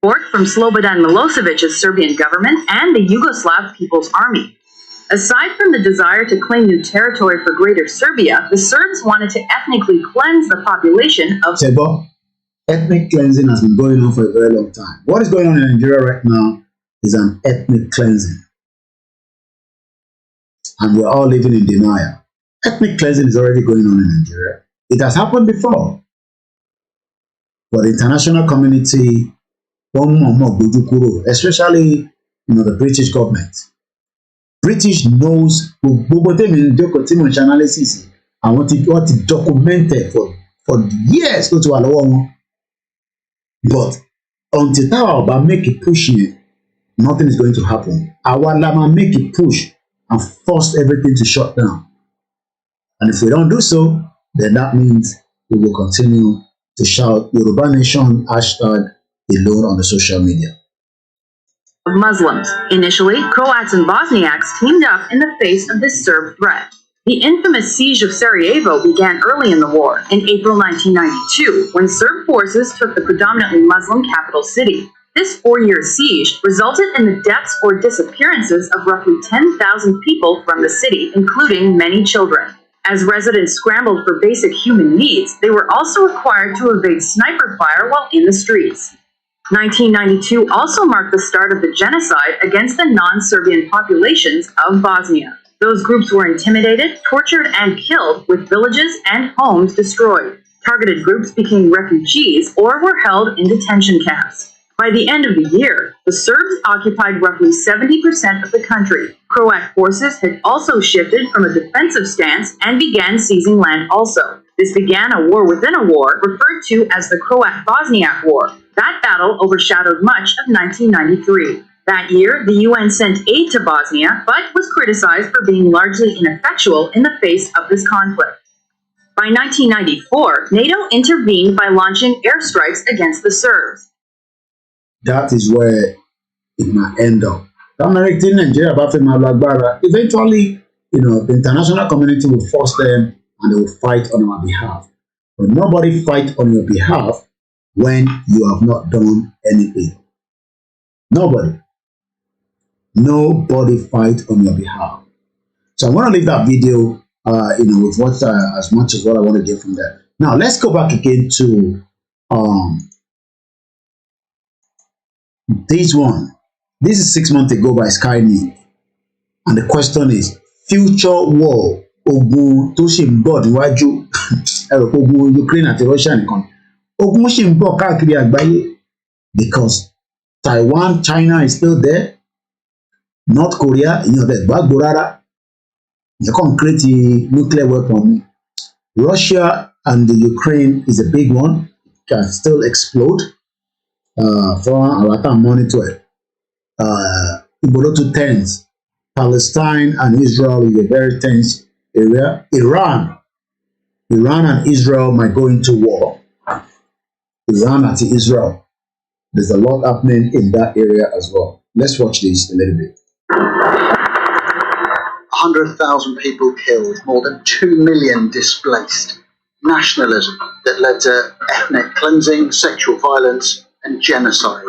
Support from Slobodan Milosevic's Serbian government and the Yugoslav People's Army. Aside from the desire to claim new territory for Greater Serbia, the Serbs wanted to ethnically cleanse the population of... Sebo, ethnic cleansing has been going on for a very long time. What is going on in Nigeria right now is an ethnic cleansing. And we're all living in denial. Ethnic cleansing is already going on in Nigeria. It has happened before. But the international community, especially the British government. British knows analysis. I want it documented for years. But until now, make it push here, nothing is going to happen. Our lama make it push and force everything to shut down. And if we don't do so, then that means we will continue to shout Yoruba Nation hashtag alone on the social media. Muslims. Initially, Croats and Bosniaks teamed up in the face of this Serb threat. The infamous siege of Sarajevo began early in the war, in April 1992, when Serb forces took the predominantly Muslim capital city. This 4-year siege resulted in the deaths or disappearances of roughly 10,000 people from the city, including many children. As residents scrambled for basic human needs, they were also required to evade sniper fire while in the streets. 1992 also marked the start of the genocide against the non-Serbian populations of Bosnia. Those groups were intimidated, tortured, and killed, with villages and homes destroyed. Targeted groups became refugees or were held in detention camps. By the end of the year, the Serbs occupied roughly 70% of the country. Croat forces had also shifted from a defensive stance and began seizing land also. This began a war within a war, referred to as the Croat-Bosniak War. That battle overshadowed much of 1993. That year, the UN sent aid to Bosnia, but was criticized for being largely ineffectual in the face of this conflict. By 1994, NATO intervened by launching airstrikes against the Serbs. That is where it might end up. Eventually, the international community will force them and they will fight on our behalf. But nobody fight on your behalf when you have not done anything. Nobody. Nobody fight on your behalf. So I'm going to leave that video, with what as much as what I want to get from there. Now let's go back again to this one. This is 6 months ago by Sky News, and the question is: future war. Ogun tó ṣì ń bọ̀ níwájú ogun Ukraine àti Russia nìkan ogun ṣì ń bọ̀ káàkiri àgbáyé because Taiwan, China is still there. North Korea ìyẹn ọ̀dẹ̀ gbàgbó rárá ìyẹn kàn create nuclear weapon ni. Russia and the Ukraine is a big one, can still explode. For our time monitor it. Ibodo to tense. Palestine and Israel is a very tense area. Iran and Israel might go into war. Iran and Israel. There's a lot happening in that area as well. Let's watch this a little bit. 100,000 people killed, more than 2 million displaced. Nationalism that led to ethnic cleansing, sexual violence, and genocide.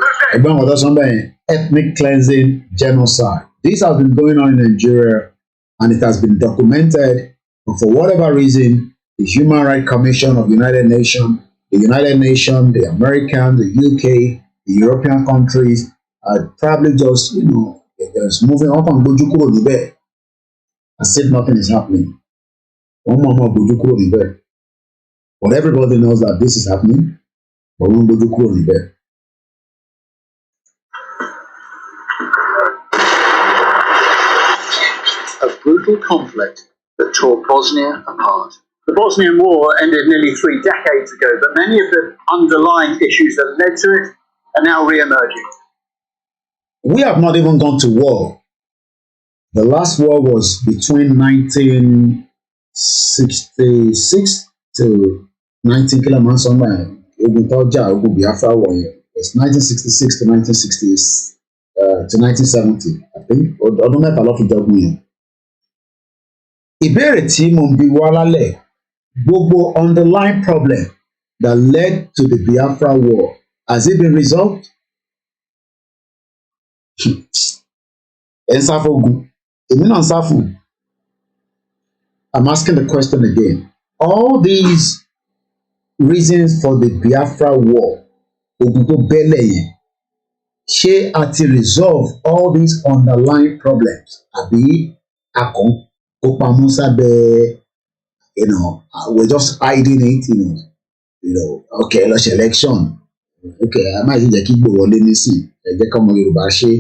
Ethnic cleansing, genocide. This has been going on in Nigeria and it has been documented. But for whatever reason, the Human Rights Commission of the United Nations, the Americans, the UK, the European countries are probably just, just moving up and Bojukuro Nibe as if nothing is happening. Bojukuro Nibe. But everybody knows that this is happening. But Bojukuro Nibe. A brutal conflict that tore Bosnia apart. The Bosnian War ended nearly 3 decades ago, but many of the underlying issues that led to it are now re-emerging. We have not even gone to war. The last war was between 1966 to 19 somewhere. It's 1966 to 1960s to 1970, I think. I don't know if a lot of job me. Ìbéèrè tí mo ń bi wá lálẹ́, gbogbo underlying problem that led to the Biafra war, has it been resolved? I'm asking the question again. All these reasons for the Biafra war, ṣé a ti resolve all these underlying problems? Àbí akọ we're just hiding it, okay, let's election. Okay, I might just keep wọlé nísìn. Ẹ jẹ́ kọ́mọ Yorùbá ṣe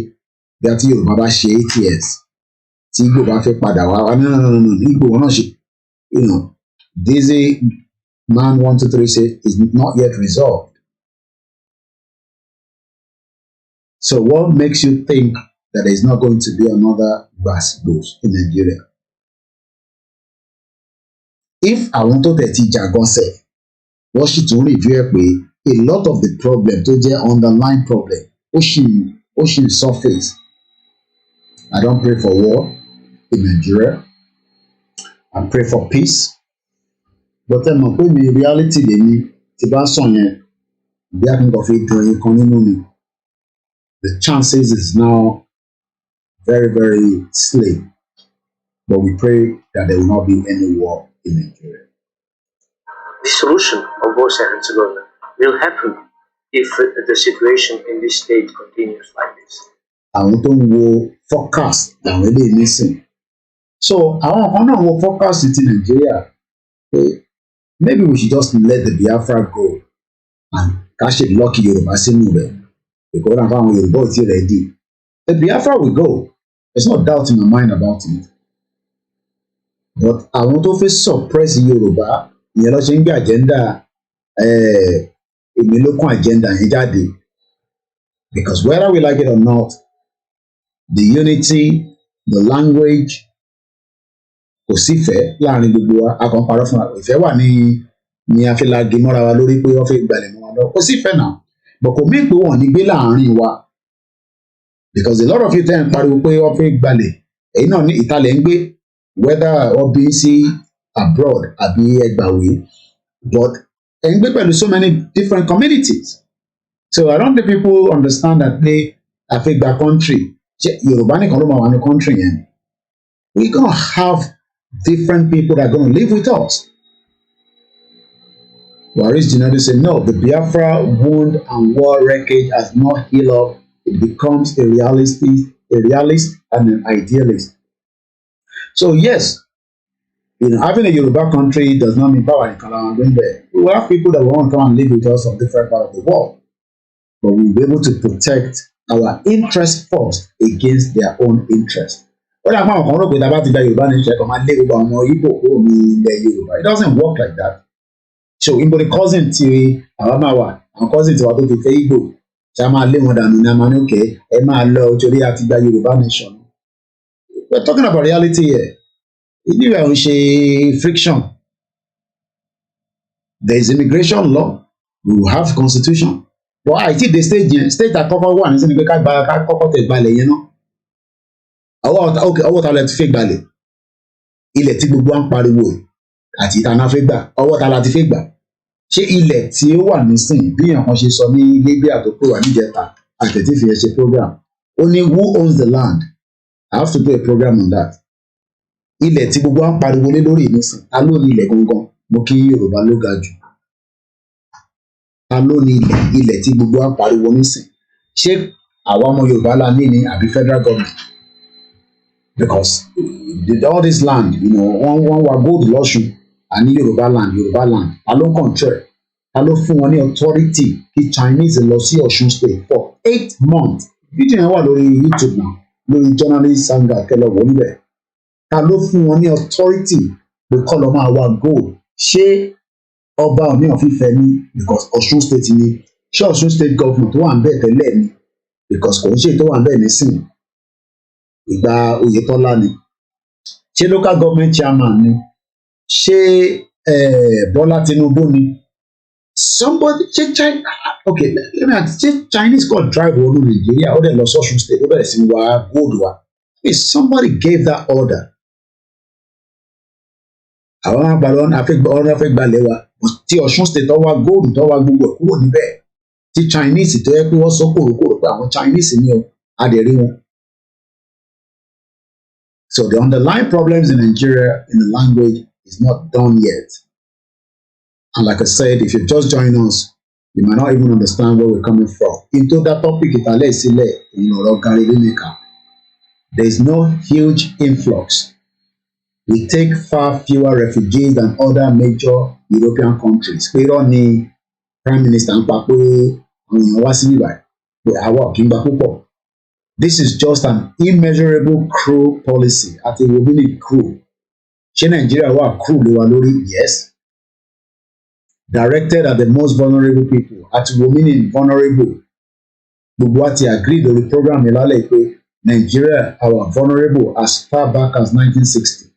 bí àti Yorùbá bá ṣe 8 years. Tí Igbo bá fẹ́ padà wá, no, Igbo wọn náà ṣe. This man 1, 2, 3 say is not yet resolved. So what makes you think that there is not going to be another Gbasgbos in Nigeria? If àwọn tó tẹ̀ ti jàgán sẹ̀, wọ́n sì tún review ẹ̀ pé a lot of the problem tó jẹ́ underlying problem ó ṣì surface. I don't pray for war in Nigeria. I pray for peace. But ẹ mọ̀ pé mi reality lèmi tí bá sàn yẹn bí akínkàn fi dùn ẹyin kan nínú mi. The chances is now very, very slim. But we pray that there will not be any war in Nigeria. The solution of Bosnia and Herzegovina will happen if the situation in this state continues like this. Àwọn tó ń wo forecast làwọn eléyìí nísìn. So àwọn kan náà wo forecast ti Nigeria pé maybe we should just let the Biafra go and ká ṣe lucky Yorùbá sínú rẹ̀ because náà fáwọn Yorùbá ò tí ì ready. The Biafra will go. There's no doubt in my mind about it. But àwọn tó fẹ́ suppress Yorùbá ìyẹn ló ṣe ń gbé agenda èmi ló kún agenda yẹn jáde because whether we like it or not, the unity, the language, kò sífẹ̀ẹ́ láàrin gbogbo wa a kàn ń parọ́ fún wa ìfẹ́ wà ní àfilàgé mọ́ra wa lórí pé wọ́n fẹ́ gbalẹ̀ mọ́ wa lọ kò sífẹ̀ẹ́ náà but kò mí pé wọ́n ní gbé láàrin wa because a lot of you tẹ́ ń pariwo pé wọ́n fẹ́ gbalẹ̀ èyí náà ní ìtàlẹ̀ ń gbé whether wọ́n bí sí abroad àbí ẹgbàwé but ẹ̀ ń gbé pẹ̀lú so many different communities so I don't think people understand that pé àfẹ́gbà country Yorùbá nìkan ló máa wà ní country yẹn we gonna have different people that are going to live with us. Waris Jinadu said, no, the Biafra wound and war wreckage has not healed up. It becomes a realist and an idealist. So yes, having a Yoruba country does not mean power in Kalawan going there. We will have people that want to come and live with us from different parts of the world. But we'll be able to protect our interest first against their own interest. It doesn't work like that. So in the cousin tí àwa máa wà, àwọn cousin tiwa tó ti fẹ́ Igbo, ṣé a máa lé wọn dànù ní a máa ní òkè ẹ máa lọ torí a ti gba Yorùbá nation. We're talking about reality here. Ìdí rẹ̀ ń ṣe friction. There is immigration law. We will have constitution. But àìtí the state àkọ́kọ́ wà ní sínú pé ká kọ́kọ́ tẹ̀ gbalẹ̀ yẹn náà. Ọwọ́ ta lẹ ti fẹ́ gbalẹ̀. Ilẹ̀ tí gbogbo wa ń pariwo àti ìtànà fẹ́ gbà. Ọwọ́ ta la ti fẹ́ gbà. Ṣé ilẹ̀ tí ó wà nísìnyí bí èèyàn kan ṣe sọ ní Libya tó pè wá níjẹta àtẹ̀tí fi ẹ̀ ṣe program. Ó ní who owns the land? I have to do a program on that. Ilẹ̀ tí gbogbo wa ń pariwo lé lórí nísìn, ta ló ní ilẹ̀ gangan? Mo kí Yorùbá ló ga jù. Ta ló ní ilẹ̀ tí gbogbo wa ń pariwo nísìn? Ṣé àwa ọmọ Yorùbá la ní ni àbí federal government? Because all this land, wọ́n wá gold lọ́ṣun, àní Yorùbá land. Ta ló control? Ta ló fún wọn ní authority kí Chinese lọ sí Ọ̀ṣun state for 8 months? Fídíò yẹn wà lórí YouTube náà, lórí journalist Sanga Kẹlẹ́wọ̀ níbẹ̀. Ta ló fún wọn ní authority pé kọ́ lọ máa wá gold? Ṣé ọba òní ọ̀fífẹ́ ní because Ọ̀ṣun state ni? Ṣé Ọ̀ṣun state government tó wà ń bẹ̀ tẹ́lẹ̀ ni? Because kò ń ṣe tó wà ń bẹ̀ nísìnyí. Ìgbà Oyètọ́lá ni. Ṣé local government chairman ni? Ṣé Bọ́lá Tinubu ni? Somebody ṣé China okay let me ask, ṣé Chinese kò drive wọnú Nàìjíríà ó dẹ̀ lọ sọ́ṣun state ó bẹ̀rẹ̀ sí wá gold wa? If somebody gave that order, àwọn àgbàdo ọ̀nà fẹ́ gbalẹ̀ wa tí Ọ̀ṣun state tó wá gold tó wá gbogbo ẹ̀ kúrò níbẹ̀ tí Chinese tó yẹ pé wọ́n sọ kòròkòrò pé àwọn Chinese ni o adẹ̀rí wọn. So the underlying problems in Nigeria in the language is not done yet. And like I said, if you just join us, you might not even understand where we're coming from. Into that topic, there is no huge influx. We take far fewer refugees than other major European countries. Pero ni Prime Minister ń pa pé àwọn èèyàn wá sí ibà pé àwa ò kí ń gba púpọ̀. This is just an immeasurable cruel policy. Àti ìwé bí ní cruel. Ṣé Nàìjíríà wà cruel lé wa lórí? Yes. Directed at the most vulnerable people. Àti ìwé bí ní vulnerable. Gbogbo wa ti agree lórí program ìlàlẹ̀ pé Nigeria are vulnerable as far back as 1960.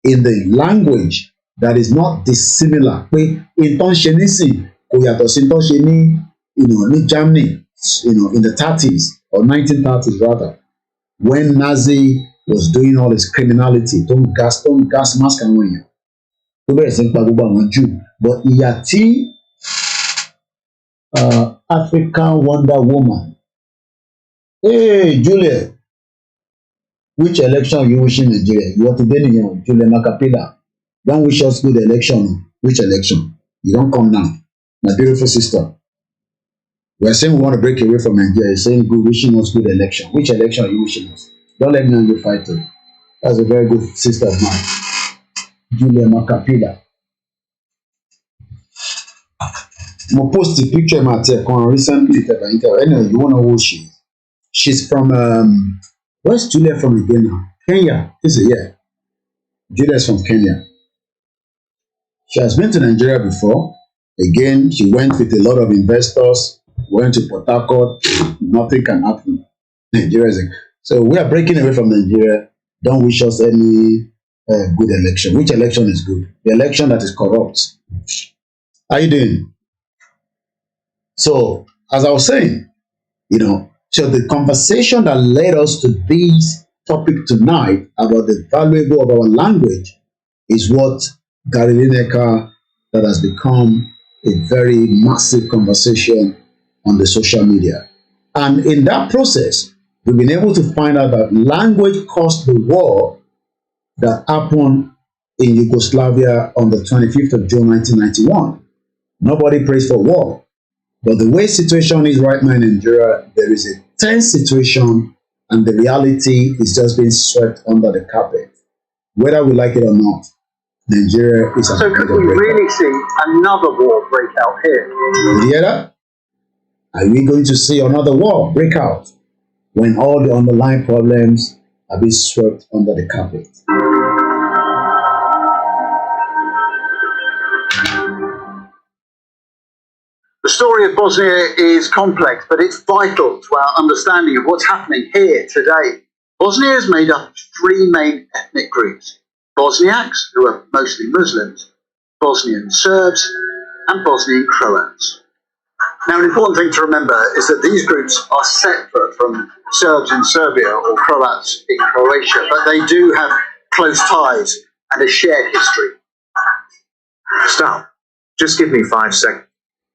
In the language that is not dissimilar pé ìtàn ṣe nísìn kò yàtọ̀ sí ìtàn ṣe ní ní Germany in the 30s or 1930s rather when Nazi was doing all his criminality tó ń gas mask àwọn èèyàn tó bẹ̀rẹ̀ sí ń pa gbogbo àwọn Jew but ìyà tí African Wonder Woman hey Juliet, which election you wishing Nigeria? You want to be in Julia Macapila. Don't wish us good election. Which election? You don't come now. My beautiful sister. We are saying we want to break away from Nigeria. You're saying good, wishing us good election. Which election are you wishing us? Don't let me know you fight it. That's a very good sister of mine. Julia Macapila. I'm post the picture recently. Anyway, you want to know who she is? She's from where's Julia from again now? Kenya, is it? Yeah. Julia's from Kenya. She has been to Nigeria before. Again, she went with a lot of investors, went to Port Harcourt. Nothing can happen. Nigeria is so we are breaking away from Nigeria. Don't wish us any good election. Which election is good? The election that is corrupt. How you doing? So, as I was saying, so the conversation that led us to this topic tonight about the valuable of our language is what Gary Lineker that has become a very massive conversation on the social media. And in that process, we've been able to find out that language caused the war that happened in Yugoslavia on the 25th of June 1991. Nobody prays for war. But the way situation is right now in Nigeria, there is a tense situation and the reality is just being swept under the carpet. Whether we like it or not, Nigeria is... So could we really see another war break out here? You hear that? Are we going to see another war break out when all the underlying problems are being swept under the carpet? story of Bosnia is complex, but it's vital to our understanding of what's happening here today. Bosnia is made up of three main ethnic groups: Bosniaks, who are mostly Muslims, Bosnian Serbs, and Bosnian Croats. Now, an important thing to remember is that these groups are separate from Serbs in Serbia or Croats in Croatia, but they do have close ties and a shared history. Stop. Just give me 5 seconds.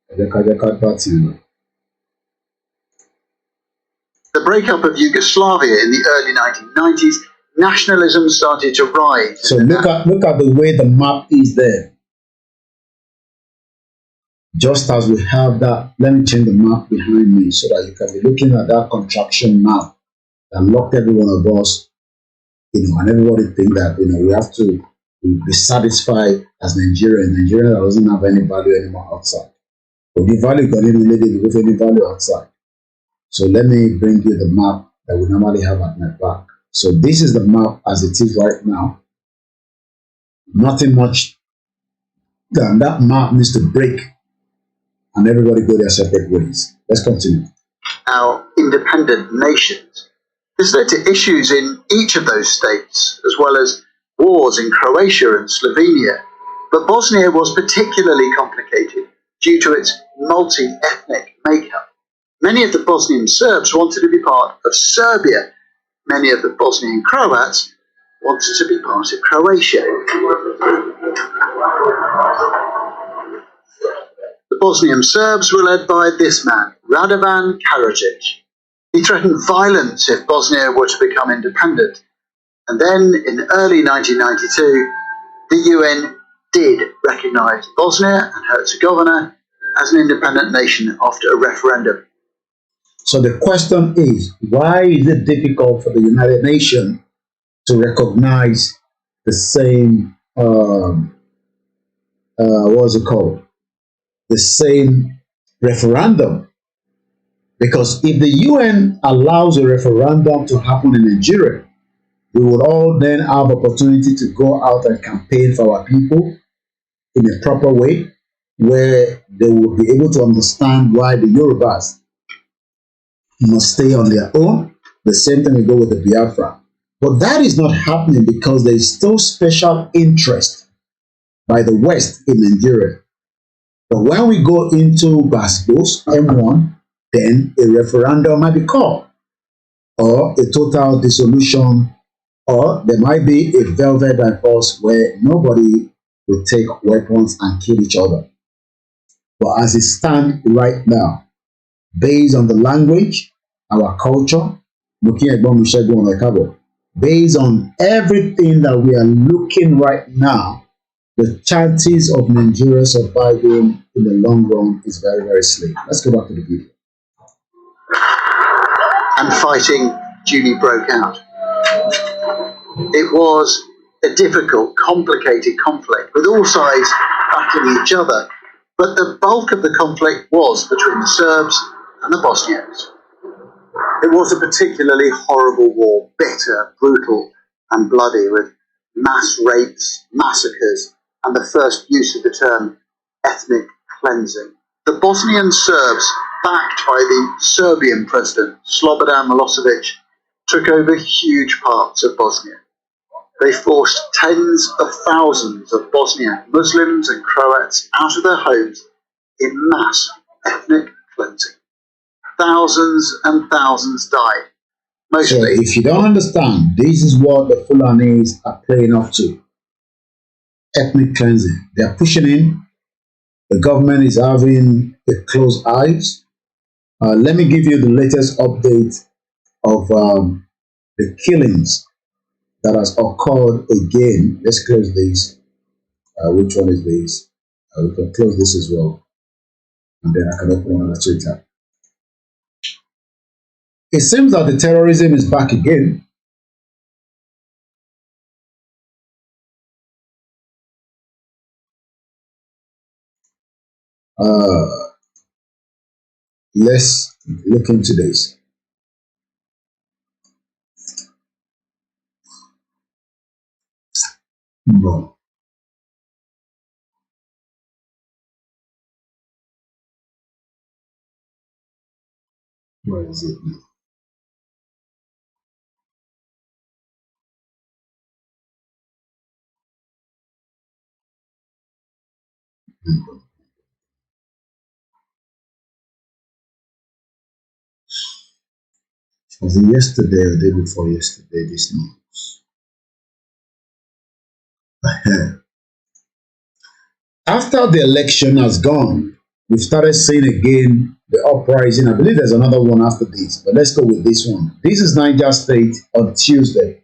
The breakup of Yugoslavia in the early 1990s, nationalism started to rise. So look at the way the map is there. Just as we have that, let me change the map behind me so that you can be looking at that contraction map that locked every one of us, and everybody think that, we have to be satisfied as Nigerian. Nigeria doesn't have any value anymore outside. But the value can even let it with any value outside. So let me bring you the map that we normally have at my back. So this is the map as it is right now. Nothing much than that map needs to break and everybody go their separate ways. Let's continue. Now, independent nations. This led to issues in each of those states, as well as wars in Croatia and Slovenia. But Bosnia was particularly complicated due to its multi-ethnic makeup. Many of the Bosnian Serbs wanted to be part of Serbia. Many of the Bosnian Croats wanted to be part of Croatia. The Bosnian Serbs were led by this man, Radovan Karadzic. He threatened violence if Bosnia were to become independent. And then, in early 1992, the UN did recognise Bosnia and Herzegovina as an independent nation after a referendum. So the question is, why is it difficult for the United Nations to recognize the same, what's it called? The same referendum? Because if the UN allows a referendum to happen in Nigeria, we would all then have opportunity to go out and campaign for our people in a proper way, where they will be able to understand why the Yorubas must stay on their own. The same thing will go with the Biafra. But that is not happening because there is still special interest by the West in Nigeria. But when we go into Basbos, M1, then a referendum might be called, or a total dissolution, or there might be a velvet divorce where nobody will take weapons and kill each other. But as it stands right now, based on the language, our culture, based on everything that we are looking right now, the chances of Nigeria surviving in the long run is very, very slim. Let's go back to the video. And fighting duly broke out. It was a difficult, complicated conflict with all sides battling each other, but the bulk of the conflict was between the Serbs and the Bosniaks. It was a particularly horrible war, bitter, brutal and bloody, with mass rapes, massacres and the first use of the term ethnic cleansing. The Bosnian Serbs, backed by the Serbian president Slobodan Milosevic, took over huge parts of Bosnia. They forced tens of thousands of Bosniak Muslims and Croats out of their homes in mass ethnic cleansing. Thousands and thousands died. Mostly. So if you don't understand, this is what the Fulanis are playing up to. Ethnic cleansing. They are pushing in. The government is having a close eyes. Let me give you the latest update of the killings that has occurred again. Let's close this. Which one is this? We can close this as well. And then I can open another Twitter. It seems that the terrorism is back again. Let's look into this. No. Where is it now? Was it yesterday or the day before yesterday? This news. After the election has gone, we've started seeing again the uprising. I believe there's another one after this, but let's go with this one. This is Niger State on Tuesday.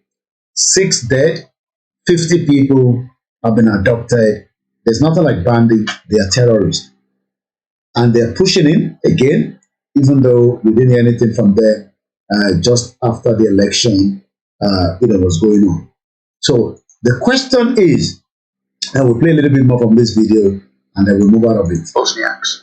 6 dead, 50 people have been abducted. There's nothing like bandits, they are terrorists. And they're pushing in again, even though we didn't hear anything from them just after the election was going on. So the question is, and we'll play a little bit more from this video and then we'll move out of it. Bosniaks.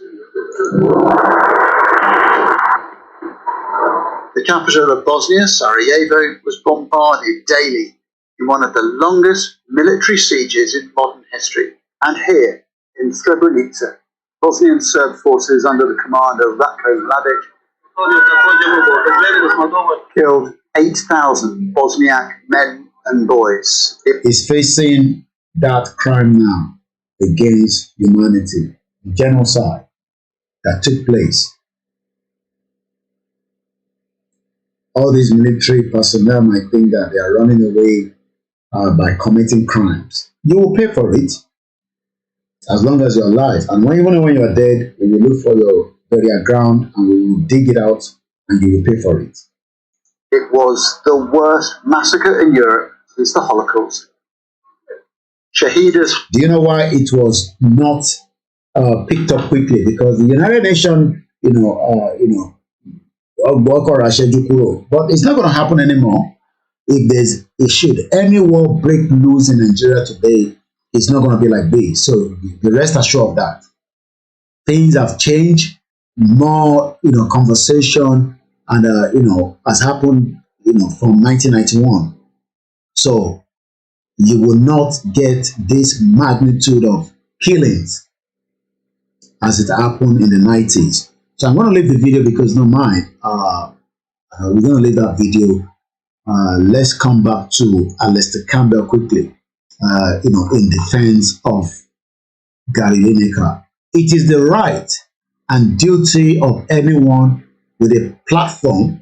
The capital of Bosnia, Sarajevo, was bombarded daily in one of the longest military sieges in modern history. And here, in Srebrenica, Bosnian Serb forces under the command of Ratko Mladic killed 8,000 Bosniak men and boys. Is facing that crime now against humanity, the genocide that took place. All these military personnel might think that they are running away by committing crimes. You will pay for it as long as you're alive. And even when you're dead, we will look for your burial ground and we will dig it out and you will pay for it. It was the worst massacre in Europe since the Holocaust. Shahidas. Do you know why it was not picked up quickly? Because the United Nations, but it's not going to happen anymore. If it should any war break loose in Nigeria today, it's not going to be like this. So the rest assured of that. Things have changed. More, conversation and has happened, from 1991. So you will not get this magnitude of killings as it happened in the 90s. So I'm going to leave the video because no mind. We're going to leave that video. Let's come back to Alistair Campbell quickly, in defense of Gary Lineker. It is the right and duty of anyone with a platform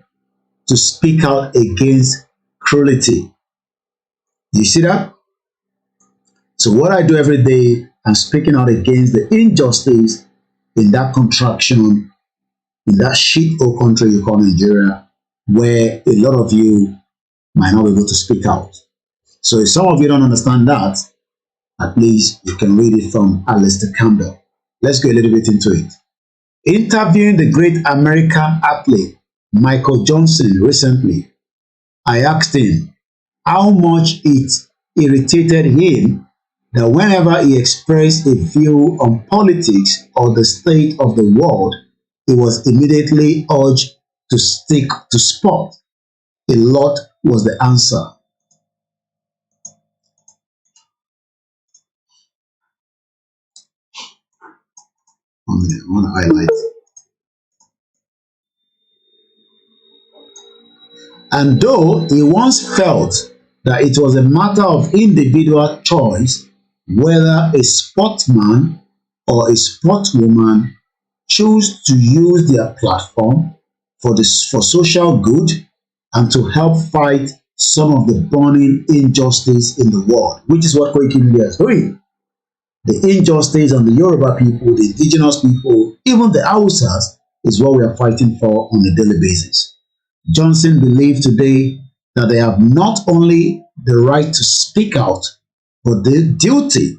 to speak out against cruelty. You see that? So what I do every day, I'm speaking out against the injustice in that contraction, in that shithole country you call Nigeria, where a lot of you might not be able to speak out. So if some of you don't understand that, at least you can read it from Alistair Campbell. Let's go a little bit into it. Interviewing the great American athlete Michael Johnson recently, I asked him how much it irritated him that whenever he expressed a view on politics or the state of the world, he was immediately urged to stick to sport. A lot was the answer. I want to highlight. And though he once felt that it was a matter of individual choice whether a sportsman or a sportswoman choose to use their platform for social good and to help fight some of the burning injustice in the world, which is what koikimedia is doing. The injustice on the Yoruba people, the Indigenous people, even the Hausas is what we are fighting for on a daily basis. Johnson believed today that they have not only the right to speak out, but the duty.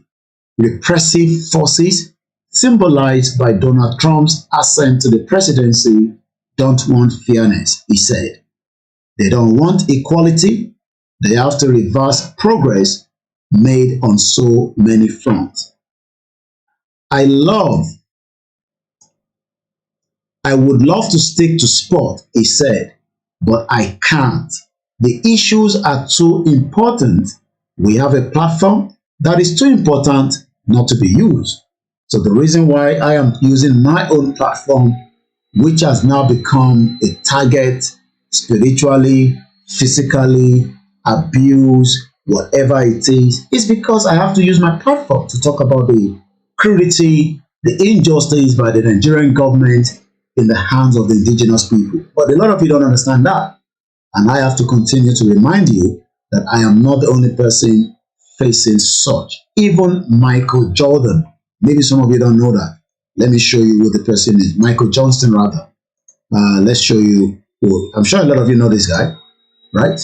Repressive forces symbolized by Donald Trump's ascent to the presidency don't want fairness, he said. They don't want equality. They have to reverse progress made on so many fronts. I would love to stick to sport, he said, but I can't. The issues are too important. We have a platform that is too important not to be used. So the reason why I am using my own platform which has now become a target spiritually, physically, abuse, whatever it is because I have to use my platform to talk about the cruelty, the injustice by the Nigerian government in the hands of the indigenous people. But a lot of you don't understand that. And I have to continue to remind you that I am not the only person facing such. Even Michael Jordan, maybe some of you don't know that. Let me show you who the person is. Michael Johnston, rather. Let's show you who. I'm sure a lot of you know this guy, right?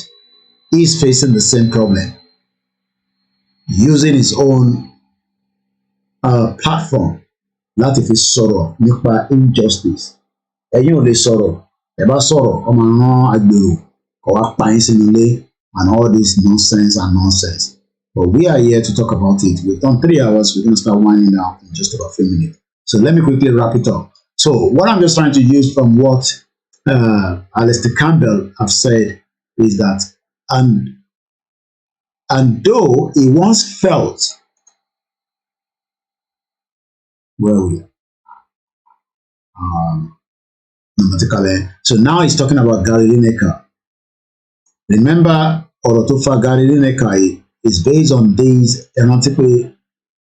He's facing the same problem. Using his own platform láti fi sọ̀rọ̀ nípa injustice. Ẹ̀yin ò lè sọ̀rọ̀, ẹ bá sọ̀rọ̀, ọmọ rán agbèrò, kó wá pa yín sínú ilé, and all this nonsense. But we are here to talk about it. We've done 3 hours. We're going to start winding down in just about a few minutes. So let me quickly wrap it up. So what I'm just trying to use from what Alistair Campbell have said is that, and though he once felt, where are we? So now he's talking about Gary Lineker. Remember, Orotofa Gary Lineker is based on these, and typically,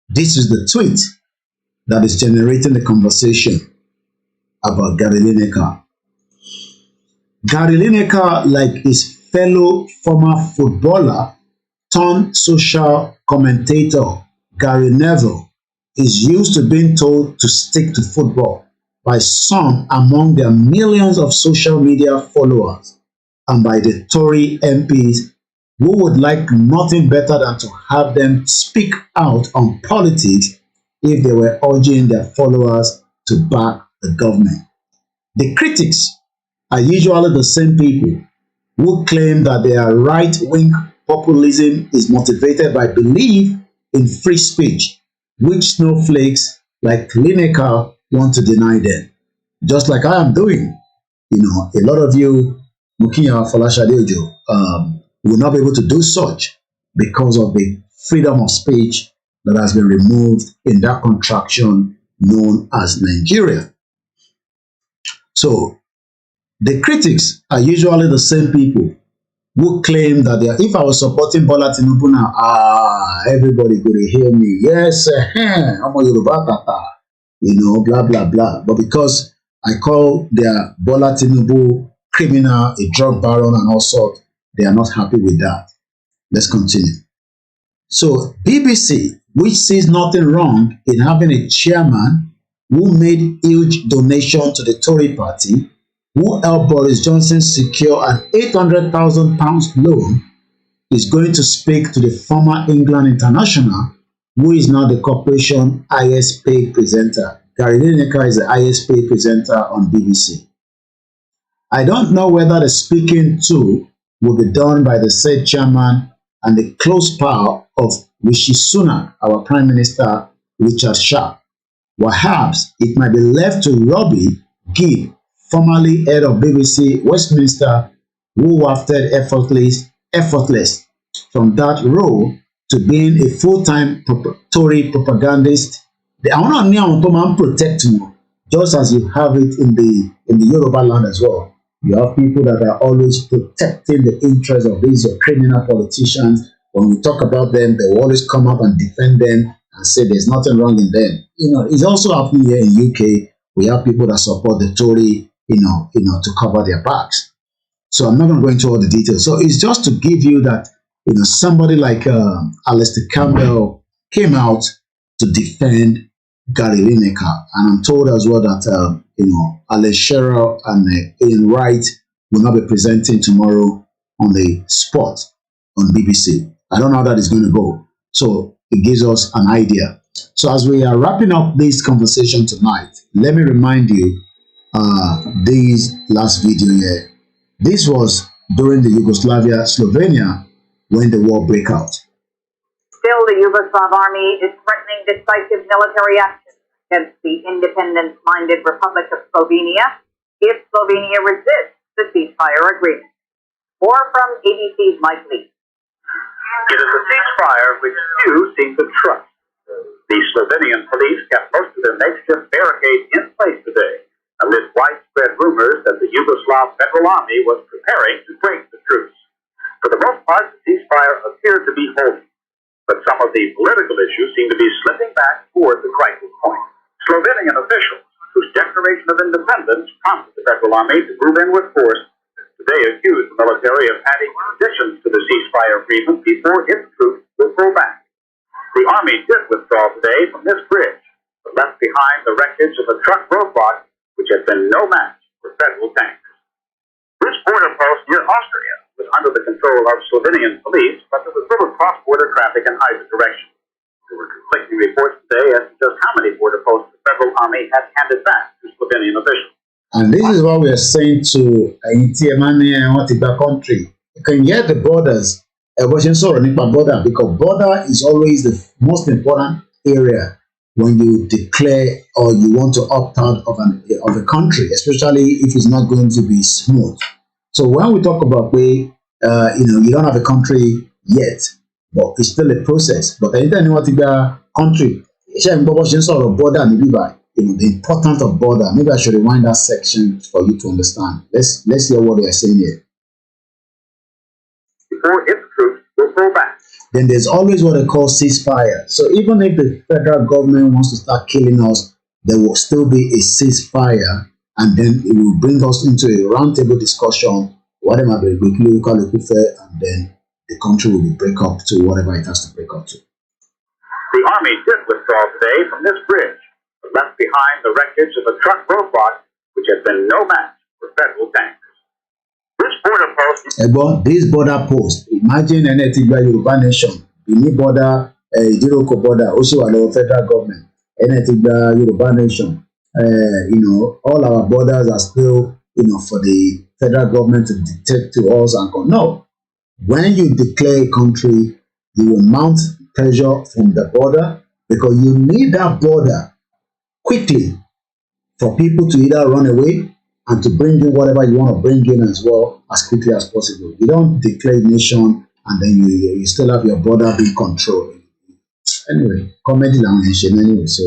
this is the tweet that is generating the conversation about Gary Lineker. Gary Lineker, like his fellow former footballer turned social commentator Gary Neville, is used to being told to stick to football by some among their millions of social media followers and by the Tory MPs who would like nothing better than to have them speak out on politics if they were urging their followers to back the government. The critics are usually the same people who claim that their right-wing populism is motivated by belief in free speech, which snowflakes like Lineker want to deny them. Just like I am doing. You know, a lot of you, Mukinya Falashadejo, will not be able to do such because of the freedom of speech that has been removed in that contraction known as Nigeria. So, the critics are usually the same people who claim that if I was supporting Bola Tinubu now, everybody could hear me. Yes, I'm a Yoruba tata, you know, blah, blah, blah. But because I call their Bola Tinubu criminal, a drug baron and all sorts, they are not happy with that. Let's continue. So BBC, which sees nothing wrong in having a chairman who made huge donation to the Tory party, who helped Boris Johnson secure an £800,000 loan, is going to speak to the former England international, who is now the corporation highest paid presenter. Gary Lineker is the highest paid presenter on BBC. I don't know whether the speaking to will be done by the said chairman and the close pal of Rishi Sunak, our Prime Minister, Richard Sharp. Perhaps it might be left to Robbie Gibb, formerly head of BBC Westminster, who wafted effortless from that role to being a full-time Tory propagandist. I want to protect you, just as you have it in the Yoruba land as well. You have people that are always protecting the interests of these criminal politicians. When we talk about them, they will always come up and defend them and say there's nothing wrong in them. You know, it's also happening here in UK. We have people that support the Tory, to cover their backs. So I'm not going to go into all the details. So it's just to give you that, somebody like Alistair Campbell came out to defend Gary Lineker. And I'm told as well that, Alex Shearer and Ian Wright will not be presenting tomorrow on the spot on BBC. I don't know how that is going to go. So it gives us an idea. So as we are wrapping up this conversation tonight, let me remind you this last video here. This was during the Yugoslavia, Slovenia, when the war broke out. Still, the Yugoslav army is threatening decisive military action against the independent-minded Republic of Slovenia if Slovenia resists the ceasefire agreement. More from ABC's Mike Lee. It is a ceasefire which few seem to trust. The Slovenian police kept most of their makeshift barricades in place today amid widespread rumors that the Yugoslav Federal Army was preparing to break the truce. For the most part, the ceasefire appeared to be holding, but some of the political issues seem to be slipping back toward the crisis point. Slovenian officials, whose declaration of independence prompted the Federal Army to move in with force, today accused the military of adding conditions to the ceasefire agreement before its troops will pull back. The Army did withdraw today from this bridge, but left behind the wreckage of a truck roadblock which has been no match for federal tanks. This border post near Austria was under the control of Slovenian police, but there was little cross-border traffic in either direction. There were conflicting reports today as to just how many border posts the Federal Army had handed back to Slovenian officials. And this is what we are saying to Intiamani and Watiba country. You can hear the borders, border, because border is always the most important area when you declare or you want to opt out of a country, especially if it's not going to be smooth. So when we talk about you don't have a country yet, but it's still a process. But anytime you want to be a country, border, the importance of border. Maybe I should rewind that section for you to understand. Let's hear what they are saying here. Before its troops will pull back. Then there's always what they call ceasefire. So even if the federal government wants to start killing us, there will still be a ceasefire, and then it will bring us into a roundtable discussion, whatever we call it, and then the country will be break up to whatever it has to break up to. The Army did withdraw today from this bridge, but left behind the wreckage of a truck roadblock, which has been no match for federal tanks. This border post, imagine an Yoruba nation, Benin border, Jiroko border, also our federal government, Yoruba nation. All our borders are still, for the federal government to dictate to us and go. No, when you declare a country, you will mount pressure from the border because you need that border quickly for people to either run away and to bring in whatever you want to bring in as well as quickly as possible. You don't declare nation and then you still have your border being controlled. Anyway, comedy language anyway, so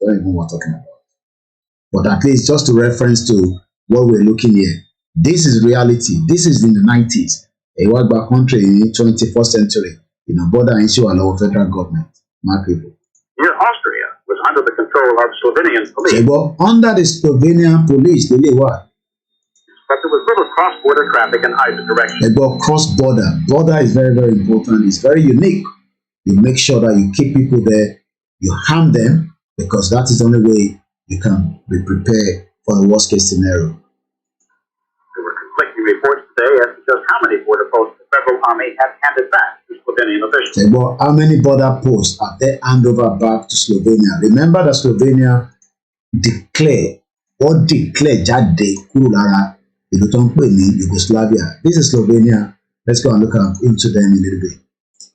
don't even know what we're talking about. But at least just to reference to what we're looking here, this is reality. This is in the 90s. A world back country in the 21st century, border issue allow federal government. My people. Near Austria was under the control of Slovenian police. Under the Slovenian police, they did what? But there was little cross-border traffic in either direction. They go cross-border. Border is very, very important. It's very unique. You make sure that you keep people there. You harm them because that is the only way you can be prepared for the worst-case scenario. There were conflicting reports today as to just how many border posts the Federal Army had handed back to Slovenian officials. How many border posts have they handed over back to Slovenia? Remember that Slovenia declared Jade Kurulara Yugoslavia. This is Slovenia. Let's go and look into them a little bit.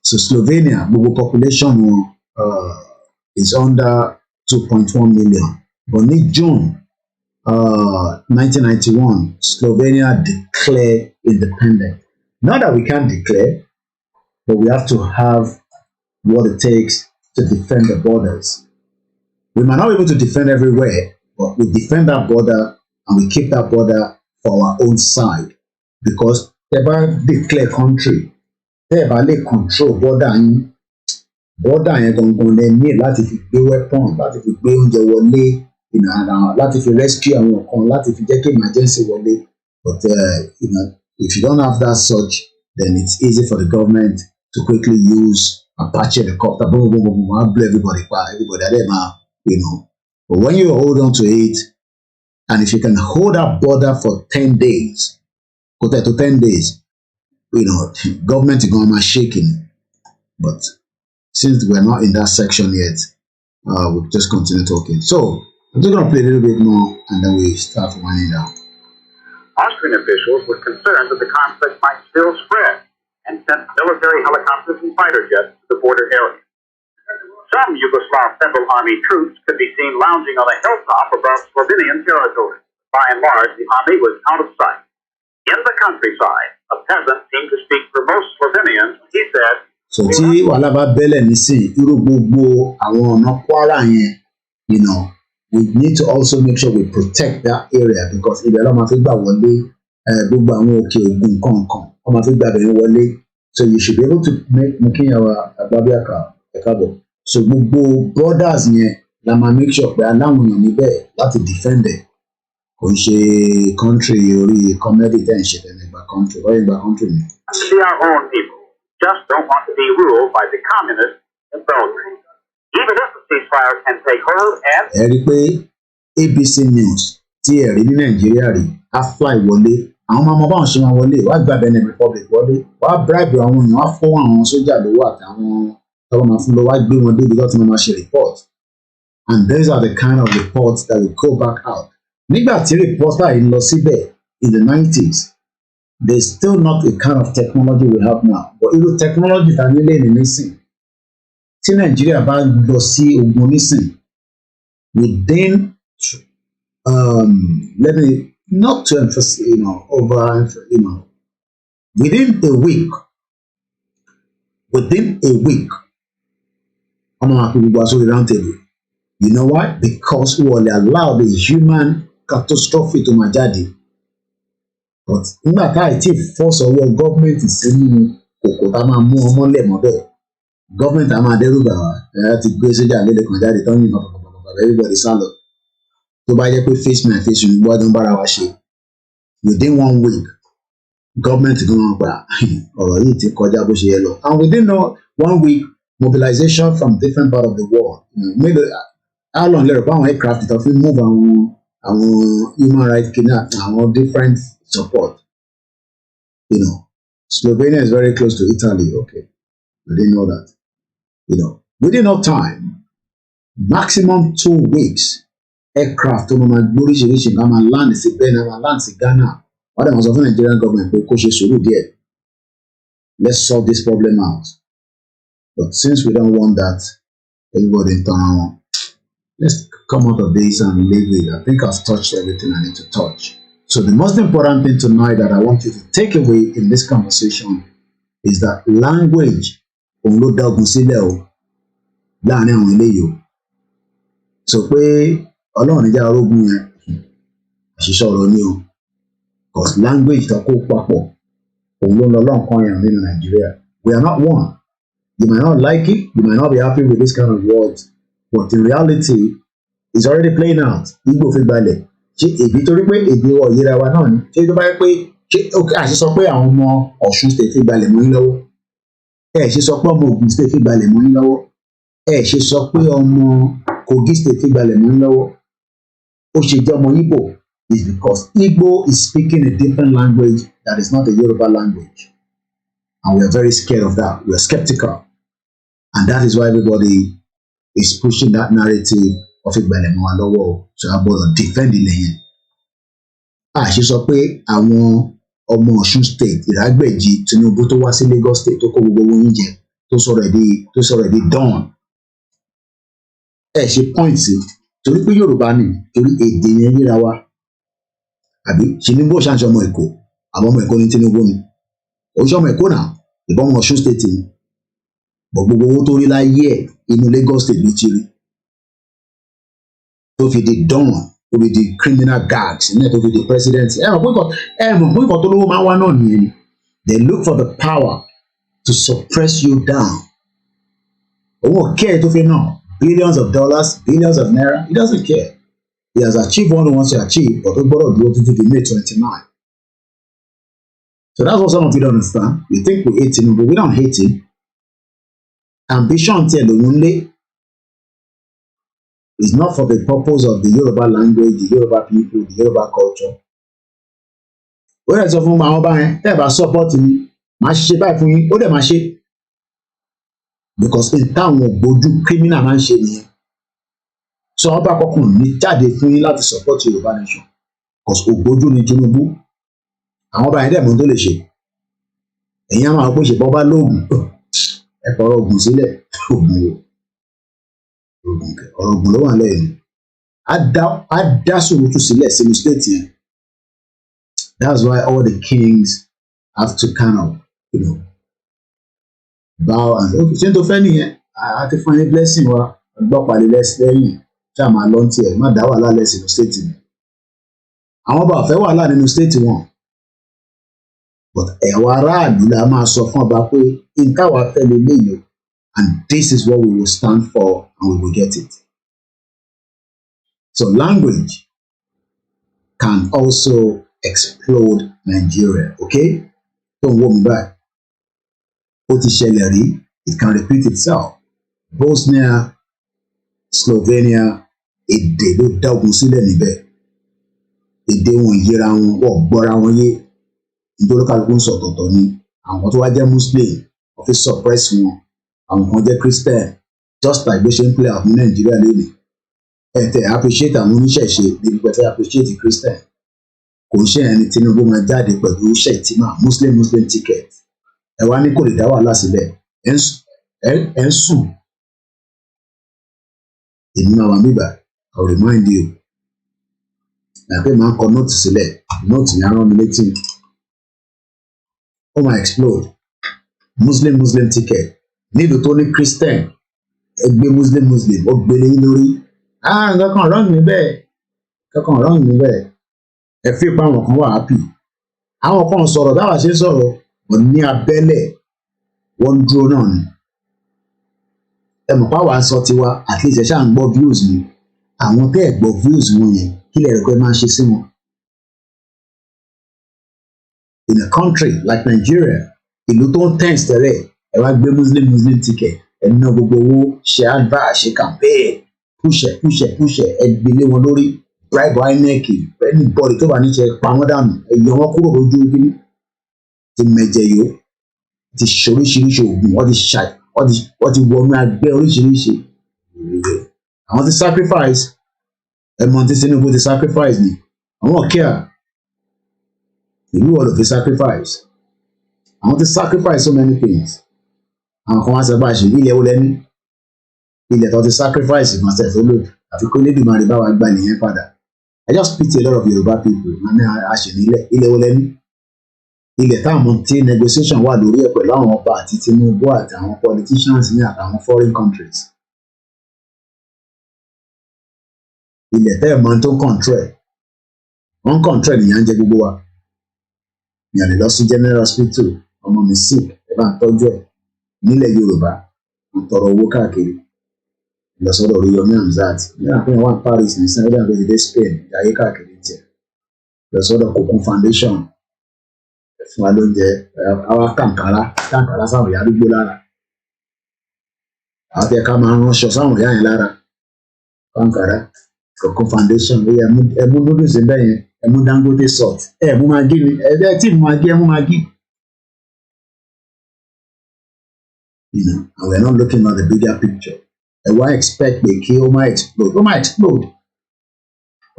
So Slovenia, global population is under 2.1 million. But in June 1991, Slovenia declared independent. Not that we can't declare, but we have to have what it takes to defend the borders. We might not be able to defend everywhere, but we defend that border and we keep that border for our own side. Because they declare country, they control border and ní láti fi gbé weapon, láti fi gbé oúnjẹ wọlé, láti fi rescue àwọn kan, láti fi jẹ́ kí emergency wọlé. But if you don't have that such, then it's easy for the government to quickly use Apache helicopter, boom, boom, boom, boom, blow everybody, But when you hold on to it, and if you can hold that border for 10 days, go there to 10 days, government is going to be shaking. But since we're not in that section yet, we'll just continue talking. So I'm just going to play a little bit more, and then we start winding down. Austrian officials were concerned that the conflict might still spread and sent military helicopters and fighter jets to the border area. Some Yugoslav Federal Army troops could be seen lounging on a hilltop above Slovenian territory. By and large, the army was out of sight. In the countryside, a peasant seemed to speak for most Slovenians. He said, so tí wàhálà bá bẹ́lẹ̀ nísìn irú gbogbo àwọn ọ̀nà Kwara yẹn we need to also make sure we protect that area because if you're not gbogbo àwọn òkè ògùn kankan wọ́n máa fi gbà bẹ̀rẹ̀ wọlé so you should be able to make making our agbabiaka ẹ̀kábọ̀ so gbogbo borders yẹn la máa make sure pé aláwọn èèyàn níbẹ̀ láti defend ẹ̀ kò ń ṣe country orí comedy tẹ̀ ń ṣe tẹ̀lé ìgbà country wọ́n ìgbà country ni. To be our own people, just don't want to be ruled by the communists in Belgrade. Even if the ceasefire can take hold and... ẹ rí i pé ABC News tí ẹ rí ní Nàìjíríà rí á fly wọlé àwọn ọmọ báwọn ṣe máa wọlé wàá gba Benin Republic wọlé wàá bribe àwọn èèyàn wàá fún àwọn sójà lówó àtàwọn tọ́wọ́ máa fún lọ wàá gbé wọn débi láti máa ṣe report and these are the kind of reports that will go back out. Nígbà tí reporter yìí lọ síbẹ̀ in the 90s there's still not a kind of technology we have now but irú technology ta nílé ní nísìn tí Nàìjíríà bá lọ sí ogun nísìn within let me not to emphasize within a week I'm not going to go round table. You know why? Because we will allow the human catastrophe to majadi. But nígbà tá àìtí force ọwọ́ government sínú kòkò tá máa mú ọmọ lẹ̀ mọ́ bẹ́ẹ̀ government á máa dẹ́rù bà wá ẹ̀ ti gbé sójà lélẹ̀ kan jáde tán yìnbọn pàpàpàpà everybody sá lọ tó bá jẹ́ pé face my face ní gbọ́dọ̀ bára wa ṣe within 1 week government gan gbà ọ̀rọ̀ yìí ti kọjá bó ṣe yẹ lọ and within 1 week mobilization from different part of the world maybe how long lẹ́rọ̀ pé àwọn aircraft tó fi move àwọn human rights kidnap àwọn different support Slovenia is very close to Italy okay I didn't know that within no time maximum 2 weeks aircraft tó máa gbóríṣiríṣi ká máa land sí Benin máa land sí Ghana wọ́n dẹ̀ máa sọ fún Nigerian government pé kó ṣe sùúrù díẹ̀ let's solve this problem out but since we don't want that everybody in town let's come out of this and live it. I think I've touched everything I need to touch. So the most important thing tonight that I want you to take away in this conversation is that language òun ló dá ogun sílẹ̀ o láàrin àwọn eléyìí o sọ pé Ọlọ́run níjà orógun yẹn àṣìṣe ọ̀rọ̀ ni o because language tó kó papọ̀ òun ló ń lọ lọ́nkàn yẹn nínú Nàìjíríà we are not one you might not like it you might not be happy with this kind of words but in reality it's already playing out Igbo fi gbalẹ̀ ṣé èdè torí pé èdè ọ̀yẹ́ra wa náà ni ṣé tó bá yẹ pé ṣé àṣẹ sọ pé àwọn ọmọ Ọ̀ṣun state fi gbalẹ̀ mọ́ yín lọ́wọ́ ẹ ṣe sọ pé ọmọ Ògùn state fi gbalẹ̀ mọ́ yín lọ́wọ́ ẹ ṣe sọ pé ọmọ Kogi state fi gbalẹ̀ mọ́ yín lọ́wọ́ ó ṣe jẹ́ ọmọ Igbo is because Igbo is speaking a different language that is not a Yoruba language and we are very scared of that we are skeptical and that is why everybody is pushing that narrative of ìgbàlẹ̀ mọ́ wa lọ́wọ́ so a gbọ́dọ̀ defend ilẹ̀ yẹn àṣẹ sọ pé àwọn ọmọ Ọ̀ṣun state Ìrágbẹ̀jì Tinubu tó wá sí Lagos state tó kó gbogbo owó oúnjẹ tó sọ̀rọ̀ èdè dawn ẹ ṣe point sí torí pé Yorùbá ni torí èdè yẹn yíra wa àbí Tinubu ṣàǹṣe ọmọ Èkó àwọn ọmọ Èkó ní Tinubu ni oṣù ọmọ Èkó náà ìbọn ọmọ Ọ̀ṣun state ni gbogbo owó tó rí láyé ẹ̀ inú Lagos state ló ti rí tó fi di dawn tó fi di criminal guards ní ẹ̀ tó fi di president ẹ mọ̀ pé nǹkan tó lówó máa ń wá náà nìyẹn ni they look for the power to suppress you down owó care tó fi náà billions of dollars billions of naira he doesn't care he has achieved what he wants to achieve but ó gbọ́dọ̀ dúró títí di May 29 so that's what some of you don't understand you think we hate him but we don't hate him ambition tiẹ̀ lòun lé is not for the purpose of the Yoruba language the Yoruba people the Yoruba culture ó dẹ̀ sọ fún àwọn ọba yẹn tẹ́ ẹ̀ bá support mi màá ṣe báyìí fún yín ó dẹ̀ máa ṣe because in táwọn ògbójú criminal máa ń ṣe nìyẹn so ọba kọkàn ní jáde fún yín láti support Yorùbá nation because ògbójú ni Tinubu àwọn ọba yẹn dẹ̀ mọ̀ tó lè ṣe èyí á máa pèsè bọ́ bá lóògùn ẹ̀kọ́ ọ̀rọ̀ ògùn sílẹ̀ ògùn ọ̀rọ̀ ògùn ló wà lẹ́yìn á dá sòwòtú sílẹ̀ sínú state yẹn that's why all the kings have to kind of bow and okay ṣé n tó fẹ́ nìyẹn àti fún ẹni blessing wa gbọ́ pàdé lẹ́yìn ṣáà máa lọ tiẹ̀ má dá wàhálà lẹ̀ sínú state mi àwọn bá fẹ́ wàhálà nínú state wọn but ẹ̀wọ̀ aráàlú la máa sọ fún ọba pé nǹkan wa fẹ́ lè léyìí and this is what we will stand for and we will get it. So language can also explode Nigeria, okay? Don't hold me back. Ó ti ṣẹlẹ̀ rí, it can repeat itself. Bosnia, Slovenia, èdè ló dá ogun sílẹ̀ níbẹ̀. Èdè wọn yẹra wọn, wọ́n gbọ́ra wọn yé. Nítorí kálukú ń sọ tọ̀tọ̀ ni. Àwọn tó wá jẹ́ Muslim, wọ́n fi suppress wọn. Àwọn kan jẹ́ Christian, just like bó ṣe ń play out ní Nàìjíríà lónìí. Ẹ tẹ̀ appreciate àwọn oníṣẹ̀ṣe níbi pẹ̀tẹ́ appreciate Christian. Kò ń ṣe ẹni Tinubu máa jáde pẹ̀lú ṣètìmá Muslim ticket. Ẹ wá ní kò lè dá wàhálà sílẹ̀. Ẹ ń sùn. Èmi máa wà níbà, I will remind you. Nàpẹ́ máa ń kọ nóòtù sílẹ̀, nóòtù yẹn rán mi létí. Ó máa explode. Muslim ticket. Nílùú tó ní Christian, ẹgbẹ́ Muslim, ó gbélé yín lórí. Nǹkan kan wrong níbẹ̀. Ẹ fi pa àwọn kan wà happy. Àwọn kan sọ̀rọ̀ báwa ṣe sọ̀rọ̀, wọ́n ní abẹ́lẹ̀, wọ́n dúró náà ni. Ẹ mọ̀ pé àwa sọ tiwa, at least ẹ ṣáà ń gbọ́ views mi. Àwọn tẹ́ ẹ̀ gbọ́ views wọn yẹn, kí lè rẹ̀ pé máa ṣe sí wọn. In a country like Nigeria, ìlú tó ń tense tẹ́lẹ̀, ẹ wá gbé Muslim ticket, ẹ ná gbogbo owó, ṣe advert, ṣe campaign, push ẹ gbélé wọn lórí, bribe INEC, anybody tó bá ní ṣe pa wọ́n dànù, ẹ yọ wọ́n kúrò lójú kíní. Ti mẹ̀jẹ̀yó, ti ṣoríṣiríṣi oògùn, wọ́n ti wọnú agbẹ́ oríṣiríṣi. Àwọn ti sacrifice, ẹ̀mọ́ tí Tinubu ti sacrifice ni, àwọn kíá. Ìlú wọ́n lò fi sacrifice. Àwọn ti sacrifice so many things. Àwọn kan wá sọ bá ṣe ilẹ̀ olè ní. Ilẹ̀ tó ti sacrifice ìgbọ̀nsẹ̀ tó lò àfi kó lédùmarè bá wa gba nìyẹn padà. I just pity a lot of Yoruba people. Wọ́n ní àṣẹ nílẹ̀ ilẹ̀ olè ní. Ilẹ̀ táwọn tí negotiation wà lórí ẹ̀ pẹ̀lú àwọn ọba àti Tinubu àti àwọn politicians ní àtàwọn foreign countries. Ilẹ̀ tẹ́ ẹ̀ máa tó control. Wọ́n control nìyẹn ń jẹ gbogbo wa. Ìyàn lè lọ sí general hospital, ọmọ mi sick, ẹ bá ń tọ́jú ẹ̀. Nílẹ̀ Yorùbá, wọ́n tọrọ owó káàkiri. Lọ sọ́dọ̀ Oríyọmí Hamzat. Ní àpéyàn wà ní Paris ní Senegal àti ìdílé Spain, ìdáyé káàkiri tiẹ̀. Lọ sọ́dọ̀ Kokun Foundation. Fún wa lóúnjẹ, àwa kàǹkárá sáwọn ìyá arúgbó lára. Àwọn tẹ ká máa ránṣọ sáwọn ìyá yẹn lára. Kàǹkárá, Kokun Foundation, ẹmú noodles ń bẹ́ yẹn, ẹmú Dangote salt, ẹmú magí ni, tí mú magí, ẹmú magí. And we're not looking at the bigger picture. And why expect the key ó máa explode? Ó máa explode.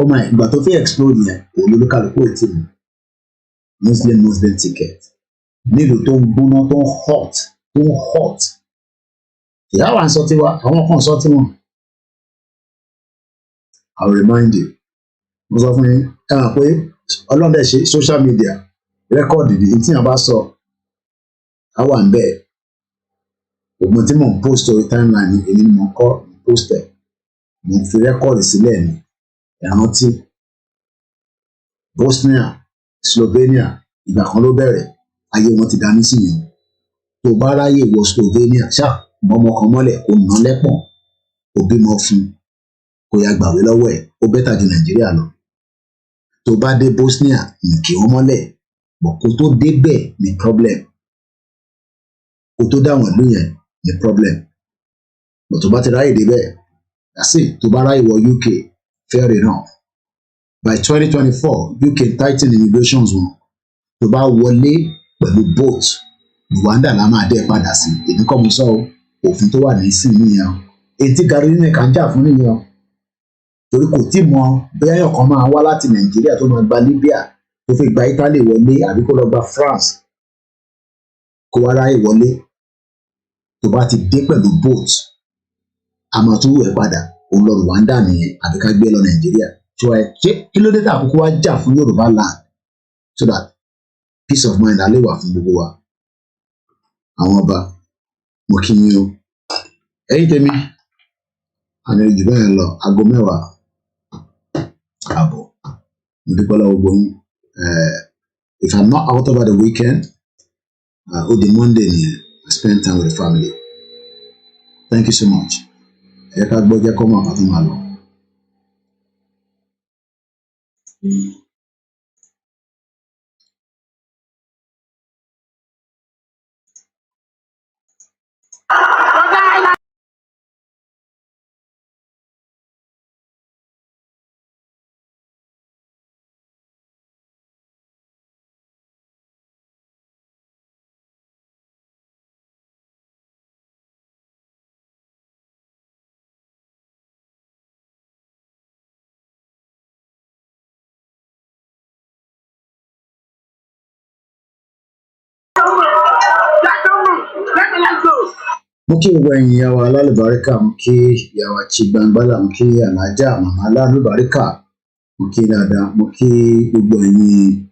Ìgbà tó fi explode yẹn, olólùkàlùkù ètí mi. Muslim ticket. Nílùú tó ń gbóná, tó ń hot. Ìyá wa ń sọ tiwa, àwọn kan sọ tiwọn. I'll remind you. Mo sọ fún yín, ẹ mọ̀ pé ọlọ́dẹ ṣe social media rẹ́kọ̀dì ní tí wọ́n bá sọ, á wà ń bẹ́ẹ̀. Ògùn tí mò ń post orí timeline èmi ni mò ń kọ́ post ẹ̀. Mo ń fi rẹ́kọ̀dì sílẹ̀ ní ìrántí. Bosnia, Slovenia, ìgbà kan ló bẹ̀rẹ̀, ayé wọn ti dání sí yẹn. Tó bá ráyè wọ Slovenia, ṣáà mọ́mọ́ kan mọ́lẹ̀ kó nà lẹ́pọ̀n, kó bímọ fún, kó ya gbàwé lọ́wọ́ ẹ̀, ó bẹ́tà ju Nàìjíríà lọ. Tó bá dé Bosnia, kì wọ́n mọ́lẹ̀, bọ̀ kó tó débẹ̀ ní problem. Kó tó dáwọn ìlú yẹn ní problem. Bọ̀ tó bá ti ráyè débẹ̀, that's it. Tó bá ráyè wọ UK, fair enough. By 2024, UK tighten immigrations wọn. Tó bá wọlé pẹ̀lú boat, Rwanda la máa dẹ́ padà sí. Èmi kọ́ mo sọ òfin tó wà ní sí nìyẹn. Èyí tí Garini kan jà fún nìyẹn. Torí kò tí mọ bóyá èèyàn kan máa wá láti Nàìjíríà tó máa gba Libya, tó fi gba Italy wọlé àbí kó lọ gba France. Kó wá ráyè wọlé. Tó bá ti dé pẹ̀lú boat, a máa tún wẹ̀ padà. Ó lọ Rwanda nìyẹn àbí ká gbé lọ Nàìjíríà. Kí ló dé tá àkókò wá jà fún Yorùbá land so that peace of mind á lè wà fún gbogbo wa. Àwọn ọba, mo kí yín o. Ẹ̀yin tèmi, àní jù bẹ́ẹ̀ lọ aago 10 àbọ̀ mo dúpẹ́ lọ́wọ́ gbogbo yín. If I'm not out over the weekend, or the Monday, I spend time with the family. Thank you so much. Mo kí gbogbo ẹ̀yin ìyá wa alálùbáríkà, mo kí ìyá wa Chigbangbalà, mo kí alájà màmá alálùbáríkà, mo kí dáadáa, mo kí gbogbo ẹ̀yin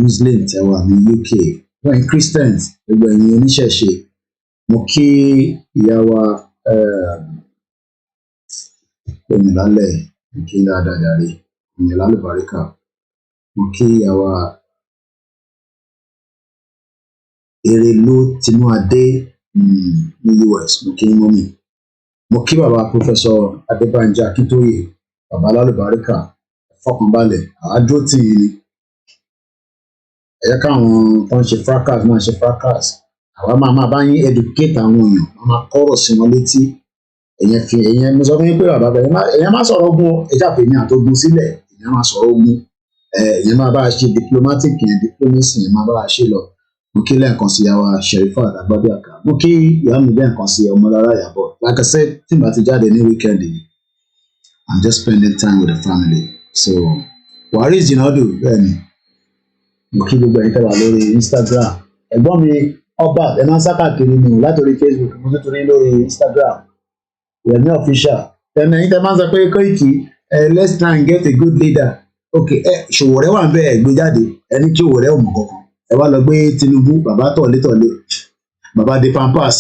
Muslim tẹ́ wà ní UK, gbogbo ẹ̀yin Christians, gbogbo ẹ̀yin oníṣẹ̀ṣe, mo kí ìyá wa Omilálẹ̀, mo kí dáadáa jàre, ìyẹn alálùbáríkà, mo kí ìyá wa Erelú Tinúadé ní US, mo kí mọ́mì, mo kí bàbá Professor Adébánjọ Akíntóyè, bàbá alálùbáríkà, fọkànbalẹ̀, àádúró tì yín ni. Ẹ jẹ́ káwọn tó ń ṣe fracas máa ṣe fracas, àwa máa bá yín educate àwọn èèyàn, máa kọ́rọ̀ sí wọn létí. Ẹ̀yẹn mo sọ fún yín pé bàbá ẹ̀yẹn máa sọ̀rọ̀ ogun, ẹ jáfe ní àtọ́gun sílẹ̀, ẹ̀yẹn máa sọ̀rọ̀ ogun, ẹ̀yẹn máa bá a ṣe diplomatic yẹn, diplomacy yẹn máa bá a ṣe lọ. Mo kí lẹ́ẹ̀kan sí ìyá wa Sherifat Agbábíàká, mo kí ìyá mi lẹ́ẹ̀kan sí Ọmọlára Ìyábọ̀. Like I said, tí màá ti jáde ní weekend yìí, I'm just spending time with the family. So Waris Jinadu bẹ́ẹ̀ ni, mo kí gbogbo ẹ̀yin tẹ́ wà lórí Instagram. Ẹ̀gbọ́n mi ọba ẹ̀ máa ń sá káàkiri nù látòrí Facebook, mo tún rí lórí Instagram. Yẹmí official. Ẹ̀yin tẹ́ máa ń sọ pé Koiki, let's try and get a good leader. Okay, Ṣòwòrẹ́ wà ń bẹ́ẹ̀ gbé jáde, ẹni tí Ṣòwòrẹ́ ò mọ̀ kankan. Ẹ wá lọ gbé Tinubu, bàbá tọ̀létọ̀lé, bàbá de Pampas.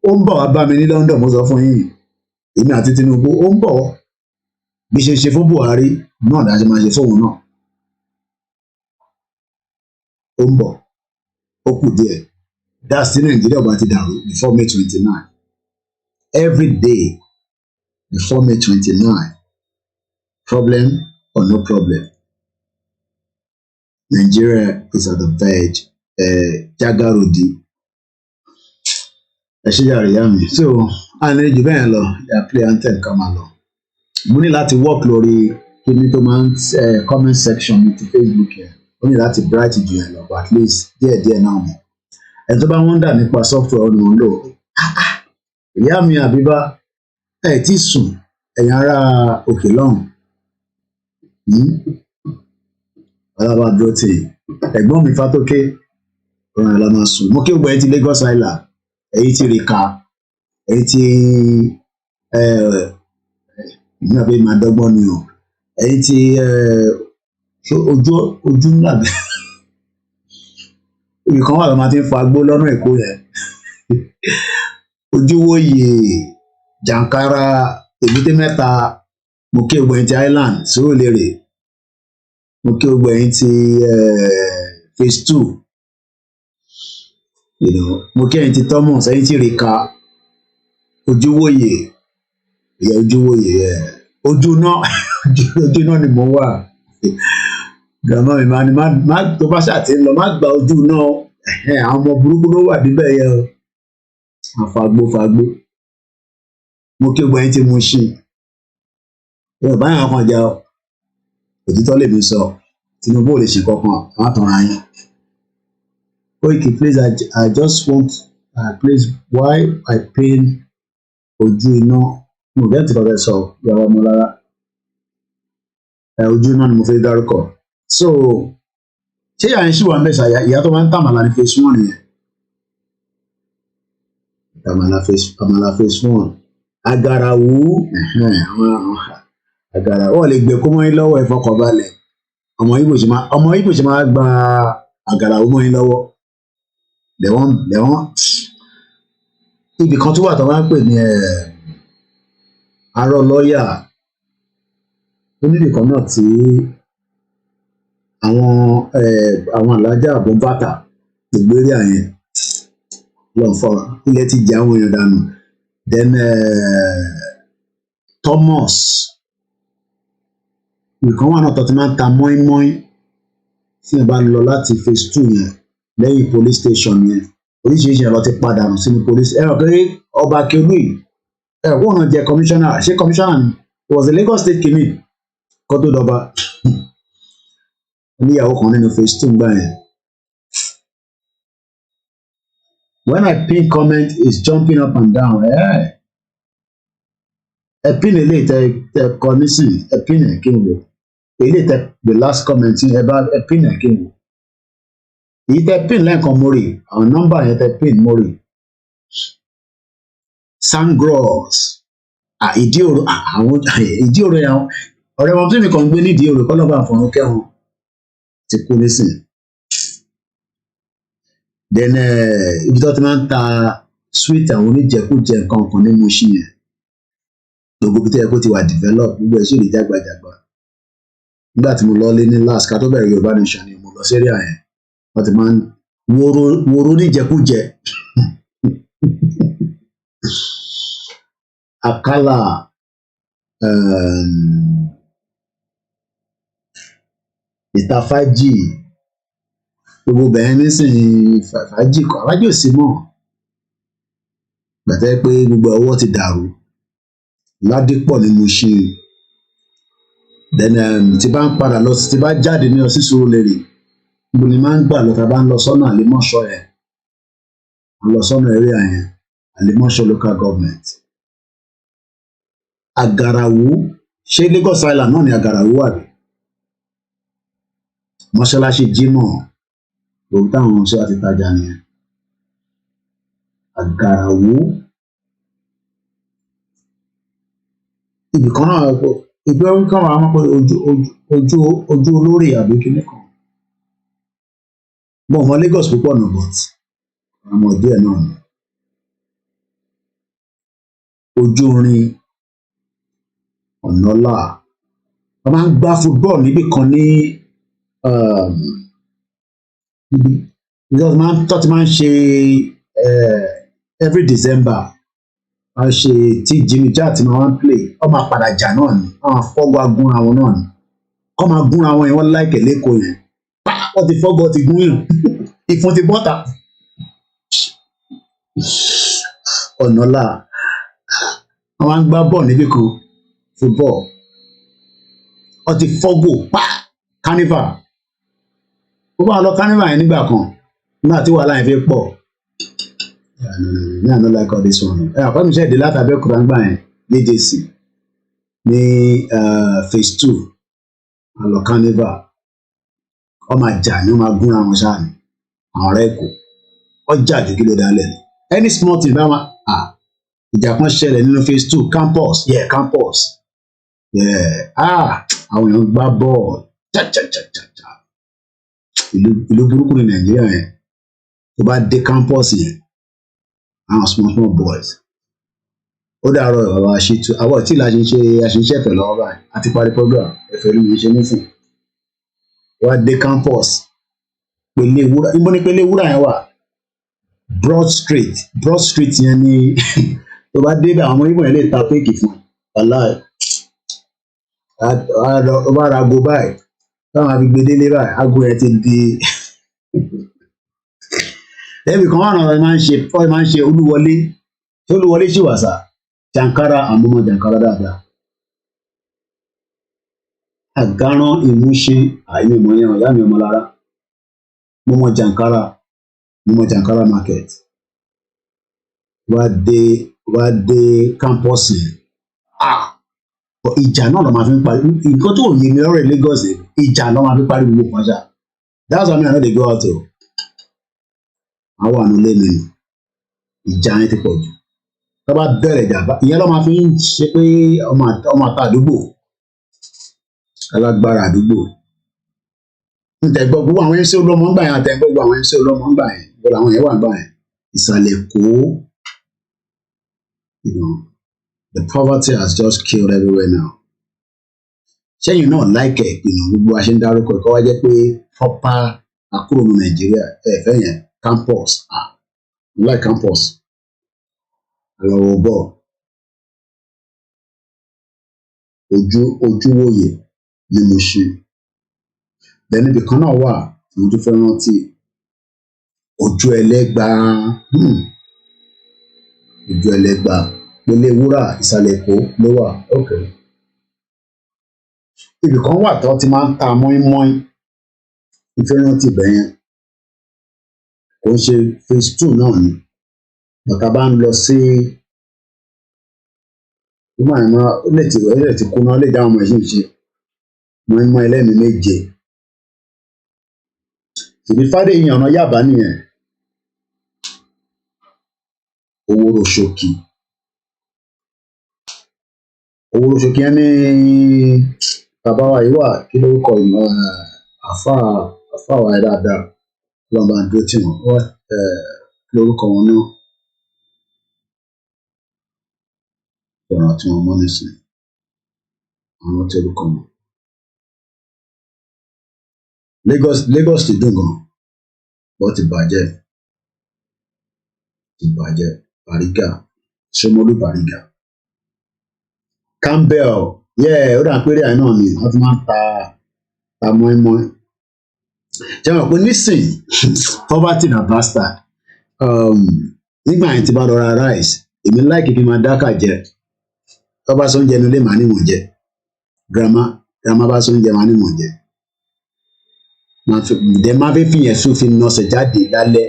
Ó ń bọ̀ wá bá mi ní London, mo sọ fún yín, èmi àti Tinubu ó ń bọ̀ bí ṣe fún Buhari náà dájú máa ṣe fóun náà. Ó ń bọ̀, ó kù díẹ̀. That's tí Nàìjíríà bá ti dàrú before May 29. Every day before May 29, problem or no problem, Nigeria is at the verge. Jagarodi. Ẹ ṣe yàrá ìyá mi. So, àlẹ́ jù bẹ́ẹ̀ lọ, ya play anthem ká máa lọ. Mo ní láti work lórí kíní tó máa ń comment section mi ti Facebook yẹn. Ó ní láti bright jù yẹn lọ, but at least díẹ̀díẹ̀ náà ni. Ẹ tó bá wonder nípa software ọ̀nà òun lò. Ìyá mi Àbíbá, ẹ ti sùn, ẹ̀yin ará òkè lọ́hùn. Alábà dúró tì, ẹ̀gbọ́n mi Fátóké, ọ̀ràn la máa sùn. Mo kí gbogbo ẹ̀yin ti Lagos Island, ẹ̀yin ti Rìkà, ẹ̀yin ti ní àbẹ́ máa dọ́gbọ́n ni o, ẹ̀yin ti ojú ńlá bẹ́ẹ̀. Ibì kan wà lọ́ máa ti ń fa agbó lọ́nà Èkó yẹn. Ojúwòye, Jàǹkárà, Èbúté Mẹ́ta, mo kí gbogbo ẹ̀yin ti Island, Sùúrùlérè, mo kí gbogbo ẹ̀yin ti phase 2, mo kí ẹ̀yin ti Thomas, ẹ̀yin ti Rìkà, Ojúwòye, ìyá Ojúwòye, ojú náà ni mo wà. Grandma mi máa ní má tó bá ṣàtì ń lọ má gba ojú náà, àwọn ọmọ burúkú ló wà níbẹ̀ yẹn o. Àfagbó. Mo kí gbogbo ẹ̀yin tí mo ṣe. Yorùbá yẹn kan jà ọ́. Òtítọ́ lèmi sọ. Tinubu ò lè ṣe kankan, àwọn àtọ̀ràn yẹn. Koiki, please, I just want, please, why I pain ojú iná. Mo bẹ́ẹ̀ tí kọ́kẹ́ sọ, ìyàwó Ọmọlára. Ojú iná ni mo fẹ́ dárúkọ. So, ṣé ìyá yẹn ṣì wà ń bẹ̀ ṣàyà? Ìyá tó máa ń tàmàlà ní phase 1 nìyẹn. Àmàlà phase 1. Agarawu, Agarawu, wọ́n lè gbé kó mọ́ yín lọ́wọ́ ẹ fọkànbalẹ̀. Ọmọ Ìgbò ṣe máa gba Agarawu mọ́ yín lọ́wọ́. Lẹ́wọ̀n ibì kan tó wà tó máa ń pè ní arọ lọ́ọ̀yà oníbìkan náà tí àwọn alájà àbọ̀bàtà ìgbérí àyẹn lọ́n fọ ilẹ̀ ti jẹ́ àwọn èèyàn dànù. Then Thomas nìkan wà náà tó ti máa ń ta mọ́ínmọ́ín tí ẹ bá lọ láti phase 2 yẹn lẹ́yìn police station yẹn oríṣiríṣi ẹ̀rọ ti padà nù sínú police ẹ̀rọ pé ọba Akeolu wọ́n náà jẹ́ commissioner ṣé commissioner ni it was a Lagos state kìíní kó tó dọba oníyàwó kan nínú phase 2 gbà yẹn. When I pin comment is jumping up and down ẹ pin eléyìí tẹ kọ nísìnyí ẹ pin ẹ kí n wò eléyìí tẹ the last comment ẹ bá ẹ pin ẹ kí n wò èyí tẹ pin lẹ́ẹ̀kan mo rè àwọn nọ́mbà yẹn tẹ pin mo rè Sangros ìdí òrò àwọn ìdí òrò yẹn ọ̀rẹ́ wọn tí mi kàn ń gbé nídìí òrò kọ́ lọ́ba àfọ̀rún kẹ́hún ti kú nísìnyí. Then ibi tó ti máa ń ta sweet àwọn oníjẹkújẹ nǹkan kan ní Mushin yẹn gbogbo bí tẹ́lẹ̀ kó ti wà develop gbogbo ẹ̀ sì lè jágbajàgba nígbà tí mo lọ lé ní last ká tó bẹ̀rẹ̀ Yorùbá Nation ni mo lọ sí area yẹn wọ́n ti máa ń woro oníjẹkújẹ Akala ìta fájì gbogbo bẹ̀rẹ̀ nísìnyí fàájì kan fàájì ò sí mọ́ gbàtẹ́ pé gbogbo ọwọ́ ti dàrú Ládìpọ̀ ni mo ṣe then tí bá ń padà lọ tí bá jáde ní ọsí Surulere mo ní máa ń gbà lọ tá a bá ń lọ sọ́nà Àlèmọ́ṣọ́ yẹn a lọ sọ́nà area yẹn Àlèmọ́ṣọ́ local government Àgàràwú ṣé Lagos Island náà ni Àgàràwú wà bí mọ́ṣáláṣí Jímọ̀ lòun táwọn ọmọ ṣe àti tajà nìyẹn Àgàràwú ibìkan náà ìgbẹ́ orí kan wà á mọ̀ pé ojú olórí àbí kíní kan mo mọ Lagos púpọ̀ náà but àmọ́ díẹ̀ náà ni ojú orin Ọ̀nàlá wọ́n máa ń gbá football níbì kan ní tó ti máa ń ṣe every December a ṣe tí Jimmy Jat máa ń play wọ́n máa padà jà náà ni wọ́n máa fọ́gbà gúnra wọn náà ni wọ́n máa gúnra wọn yẹn wọ́n láìkẹ̀ lẹ́kọ̀ọ́ yẹn wọ́n ti fọ́gbọ́ ti gún yàn ìfun ti bọ́ta Ọ̀nàlá wọ́n máa ń gbá bọ́ọ̀ níbì kan football wọ́n ti fọ́gbò carnival ó bá lọ carnival yẹn nígbà kan nígbà tí wàhálà yẹn fi pọ̀ ní àná like all this one àpá mi ṣe èdè láti Abẹ́òkúta ń gbà yẹn ní JC ní phase 2 àlọ carnival wọ́n máa jà ní wọ́n máa gúnra wọn ṣáà ní àwọn ọ̀rẹ́ Èkó wọ́n jà ju kí ló dálẹ̀ ní any small thing bá wọn ìjà kan ṣẹlẹ̀ nínú phase 2 campus àwọn èèyàn gbá bọ́ọ̀lù ìlú burúkú ní Nàìjíríà yẹn tó bá dé campus yẹn àwọn small boys ó dàárọ̀ bàbá Ṣítù àwọn tí la ṣe ń ṣe àṣìṣe ẹ̀fẹ̀ lọ́wọ́ báyìí àti parí program ẹ̀fẹ̀ ló ń ṣe nísìn wá dé campus Pélé Wúrà níbo ni Pélé Wúrà yẹn wà Broad Street yẹn ni tó bá dé bẹ àwọn ọmọ Ìgbò yẹn lè ta péèkì fún aláì ó bá ra ago báyìí táwọn abigbedele báyìí ago yẹn ti di ẹbí kan wà náà máa ń ṣe Olúwọlé tí Olúwọlé ṣì wà sá Jàǹkárà àmọmọ Jàǹkárà dáadáa Àgárán Ìmúṣin àìní ìmọ̀ yẹn ọ̀yá mi ọmọ lára mọmọ Jàǹkárà market wá dé campus ìjà náà lọ máa fi ń parí nǹkan tó yé mi lọ́rọ̀ Lagos ìjà náà máa fi parí gbogbo kan ṣá that's why I no dey go out o àwọn ànulẹ̀ mi ìjà yẹn ti pọ̀ jù tó bá bẹ̀rẹ̀ ìjà ìyẹn ló máa fi ń ṣe pé ọmọ àta àdúgbò alágbára àdúgbò ntẹ̀gbọ́ gbogbo àwọn MC Olómọ ń gbà yẹn àtẹ̀gbọ́ gbogbo àwọn MC Olómọ ń gbà yẹn gbogbo àwọn yẹn wà ń gbà yẹn ìsàlẹ̀ Èkó The poverty has just killed everywhere now. Ṣẹ́yìn náà láìkẹ̀ ìpinnu gbogbo àṣẹ ń dárúkọ ẹ̀kọ́ wá jẹ́ pé proper akúrò ní Nàìjíríà fẹ́ yẹn campus like campus àlọ́wọ́ bọ̀ ojúwòye ni mo ṣe. Bẹ́ẹ̀ni ibìkan náà wà mo tún fẹ́ rántí ojú ẹlẹ́gba ojú ẹlẹ́gba pélé wúrà ìsàlẹ̀ Èkó ló wà okay. Ibìkan wà tó ti máa ń ta mọ́ínmọ́ín ìfẹ́ rántí bẹ́yẹn kò ń ṣe phase 2 náà ni bàtà bá ń lọ sí ó lè ti kúná lè dáhùn ọmọ ẹ̀ṣin ṣe mọ́ínmọ́ín ẹlẹ́mìí méje ìbí fádé yìí ọ̀nà Yàbá nìyẹn Owóró Ṣókí ẹni bàbá wa yìí wà kí lórúkọ ìmọ̀ àfà wa dáadáa lọ́n bá ń dúró tì wọ́n kí lórúkọ wọn náà ọ̀rọ̀ tí wọ́n mọ́ nísìnyí àwọn tí orúkọ wọn. Lagos ti dùn gan wọ́n ti bàjẹ́ Bariga Ṣómólú Bariga Campbell ó dà pé rí àìná mi wọ́n ti máa ń ta mọ́ínmọ́ín jẹ́ mọ̀ pé nísìnyí poverty na bastard nígbà yẹn ti bá lọ ra rice èmi láìkí kí n máa dákà jẹ tó bá sóúnjẹ nílé màá ní mò ń jẹ grandma bá sóúnjẹ màá ní mò ń jẹ máa fi fìyẹn sùn fi nọsẹ̀ jáde lálẹ́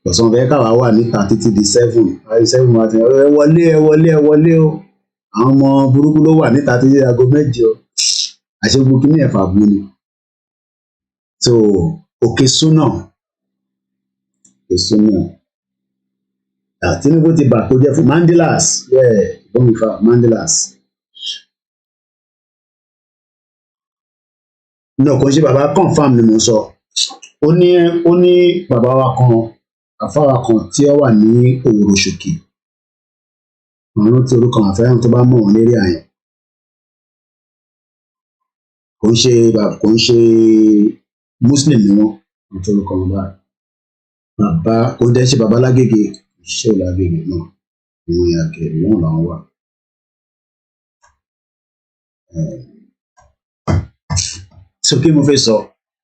lọ́sàn fẹ́ káwa wà níta títí di 7 wá ti ẹ wọlé o àwọn ọmọ burúkú ló wà níta títí aago 7 o àṣẹ gbogbo kí ní ẹ̀fà bú ni so òkè súnà Tinubu ti bà tó jẹ́ fún Mandelas ìbọnìfà Mandelas náà kò ń ṣe bàbá confam ni mo sọ ó ní bàbá wa kan àfáwà kan tí ó wà ní Owóró Ṣókí àwọn tí orúkọ àfẹ́ràn tó bá mọ̀ wọ́n lérí àyàn kò ń ṣe Muslim ni wọ́n tí orúkọ wọn bá bàbá kò dẹ́ ṣe bàbá Lágége ṣé ò Lágége náà ìwọ̀n ìyàkẹ́ ìwọ̀n làwọn wà. So kí mo fẹ́ sọ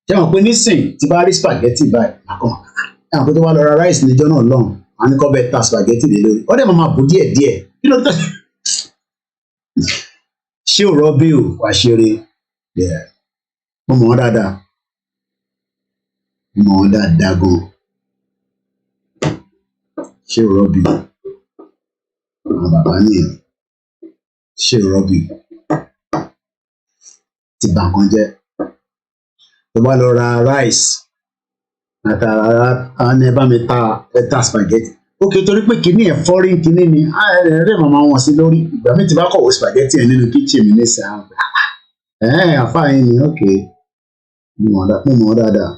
ṣé wọn pé nísìn tí bá rí spaghetti báyìí àwọn pé tó wá lọ ra rice níjọ́ náà lọ́hùn àwọn ní kọ́ bẹ́ẹ̀ ta spaghetti lé lórí ó dẹ̀ máa bù díẹ̀ kí ló tẹ̀ ṣé ò rọ́bì ò wá ṣeré mo mọ̀ ọ́ dáadáa gan ṣé ò rọ́bì àwọn bàbá nìyẹn ṣé ò rọ́bì ti bà nǹkan jẹ́ tó bá lọ ra rice àtàrà àwọn ẹ bá mi ta spaghetti ókè torí pé kìíní ẹ̀ foreign kìíní ni ẹ̀rẹ́ màmá wọn sí lórí ìgbà mi ti bá kọ̀wé spaghetti ẹ̀ nínú kitchen mi nísìnyí àwọn àfáàyàn ni ókè mo mọ̀ ọ́ dáadáa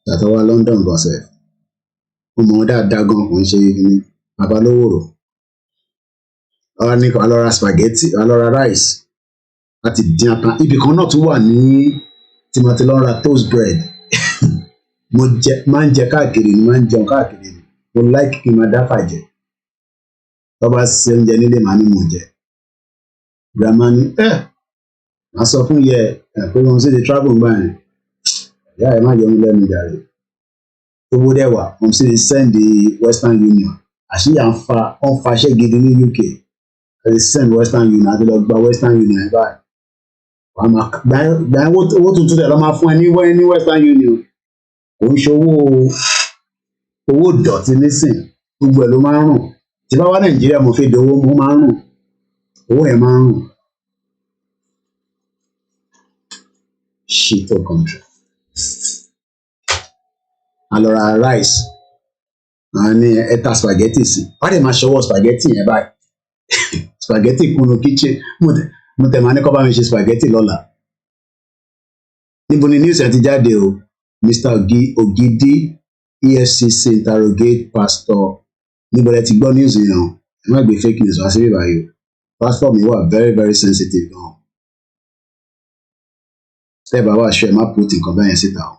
yàtọ̀ wá London gọ̀ọ̀sẹ̀ mo mọ̀ ọ́ dáadáa gan kò ń ṣe ní babalówòrò ọ̀rọ̀ ní kò alọ́ra spaghetti alọ́ra rice láti dín ata ibì kan náà tún wà ní tí mo ti lọ ra toast bread máa ń jẹ káàkiri ni máa ń jẹun káàkiri ni mo like kí n máa dáfà jẹ tó bá ṣe oúnjẹ nílé màá ní mò ń jẹ grandma ní màá sọ fún yẹ pé wọn sì ti travel gbà yẹn ìyá ẹ má yọ mí lẹ́nu jàre owó dẹwà wọn sì ti send the Western Union àṣìyà ń faṣẹ́ gidi ní UK àti send Western Union àti lọ gba Western Union ẹ báyìí gbà owó tuntun tẹ lọ máa fún ẹ ní Western Union kò ń ṣe owó dọ̀tí nísìn gbogbo ẹ̀ ló máa ń rùn tí bá wá Nàìjíríà mo fi dowó mo máa ń rùn owó ẹ̀ máa ń rùn shit of country alọ́ra rice àwọn ní ẹ̀ta spaghetti sí wọ́n dẹ̀ máa ṣọwọ́ spaghetti yẹn báyìí spaghetti kunu kitchen mo tẹ̀ máa ní kọ́ bá mi ṣe spaghetti lọ́la níbo ni news ẹ̀ ti jáde o Mr. Ogidi EFCC interrogate Pastor níbo lẹ ti gbọ́ news yẹn o ẹ má gbé fake news wá sí bíbá yìí o platform mi wà very very sensitive gan tẹ́ bá wà ṣe ẹ má put nǹkan bẹ́ẹ̀ yẹn síta o.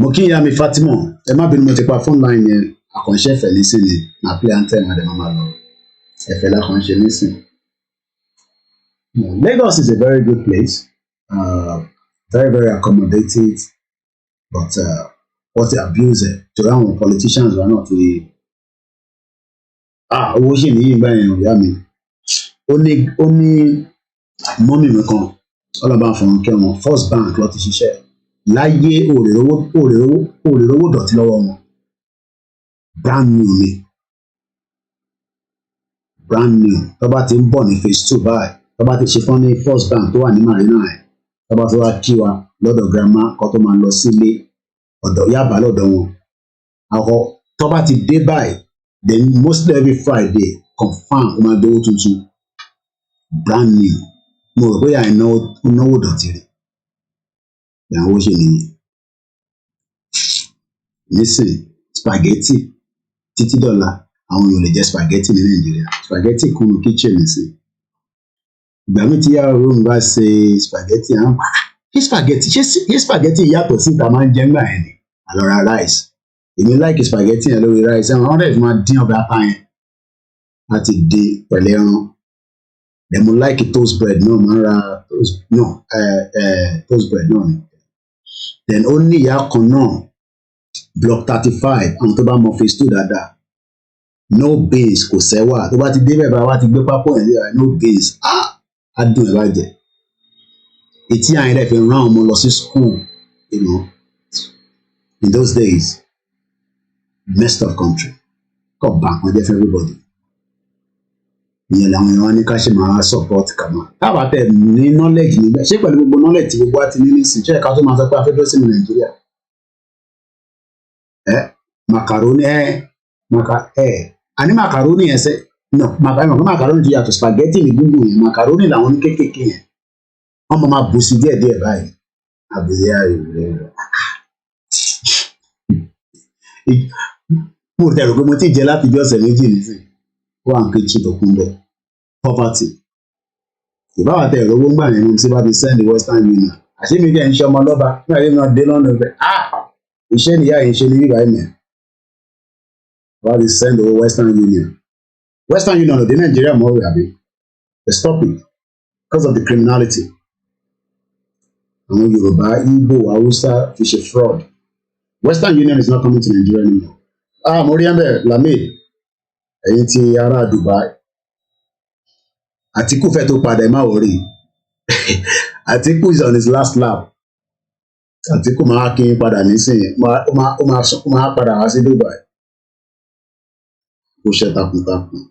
mo kí ìyá mi Fatima ẹ má bínú mo ti pa phone line yẹn àkànṣe ẹ̀fẹ̀ nísìn ni na play anthem adé máa lọ ẹ̀fẹ̀ lákànṣe nísìn. Lagos is a very good place, very very accommodating, but wọ́n ti abuse ẹ̀ torí àwọn politicians wà náà ti owó ṣì ní yìí báyìí ìyá mi ó ní mọ́mì mi kan ọlọ́ba àfọ̀hún kẹwọn First Bank lọ ti ṣiṣẹ́ láyé òrèrówó dọ̀tí lọ́wọ́ wọn brand new ni brand new tó bá ti ń bọ̀ ní phase 2 báyìí tó bá ti ṣe fún ní First Bank tó wà ní Marina ẹ̀ tó bá fi wá kí wa lọ́dọ̀ grandma kan tó máa lọ sílé ọ̀dọ̀ Yaba lọ́dọ̀ wọn àwọn tó bá ti dé báyìí then mostly every Friday confam ó máa gbowó tuntun brand new mo rò pé ìnáwó dọ̀tí rẹ̀ ìyàwó ṣe nìyẹn nísìn spaghetti títí dọ́là àwọn èèyàn lè jẹ spaghetti ní Nàìjíríà spaghetti kúnnú kitchen nísìn ìgbà mi tí yàrá òun bá ṣe spaghetti àwọn ṣé spaghetti yàtọ̀ sí ìta máa ń jẹ ńgbà yẹn ni àlọ́ra rice èmi like spaghetti yẹn lórí rice ẹ̀wọ̀n wọ́n dẹ̀ fi máa dín ọbẹ̀ apá yẹn láti dé pẹ̀lú ẹran then mo like toast bread náà máa ń ra toast bread náà ni then ó ní ìyá kan náà block 35 àwọn tó bá mọ phase 2 dáadáa no beans kò sẹ́wà tó bá ti dé bẹ́ẹ̀ bá wá ti gbé pápọ̀ yẹn síra no beans á dùn ẹ̀ bàjẹ́ etí àyìn rẹ̀ fi rán ọmọ lọ sí school you know in those days messed up country kò bá nǹkan jẹ́ fún everybody ìyẹn làwọn èèyàn wá ní ká ṣe máa support kàmá táwa tẹ ní knowledge níbẹ̀ ṣé pẹ̀lú gbogbo knowledge tí gbogbo wa ti ní nísìnyí ṣé ẹ̀ka tó máa sọ pé afẹ́fẹ́ sínú Nàìjíríà macaroni àní macaroni yẹn sẹ no macaroni ti yàtọ̀ spaghetti ní gbogbo yẹn macaroni làwọn ní kékèké yẹn wọ́n máa bù sí díẹ̀díẹ̀ báyìí àbíyá ìrẹ́ mo tẹ̀rù pé mo ti jẹ láti bí ọ̀sẹ̀ méjì nísìnyí wà ń kéjì tó kún bẹ́ẹ̀ poverty ìbáwá tẹ ìrówó ńgbà yẹn tí bá ti send Western Union àṣé mi kẹ́ ń ṣe ọmọ lọ́ba nígbà tí wọ́n dé London pé iṣẹ́ nìyá yìí ń ṣe ní bíbá ẹ̀mí bá ti send owó Western Union ò dé Nàìjíríà mọ́ rẹ̀ àbí they stop it because of the criminality àwọn Yorùbá Igbo Hausa fi ṣe fraud Western Union is not coming to Nigeria anymore mo rí ẹ̀mbẹ̀ Lamid ẹ̀yin ti ará Dubai Àtíkù fẹ́ tó padà ẹ̀ má wọrí Àtíkù is on his last lap Àtíkù máa kí n padà nísìnyí ó máa padà wá sí Dubai kò ṣe takuntakun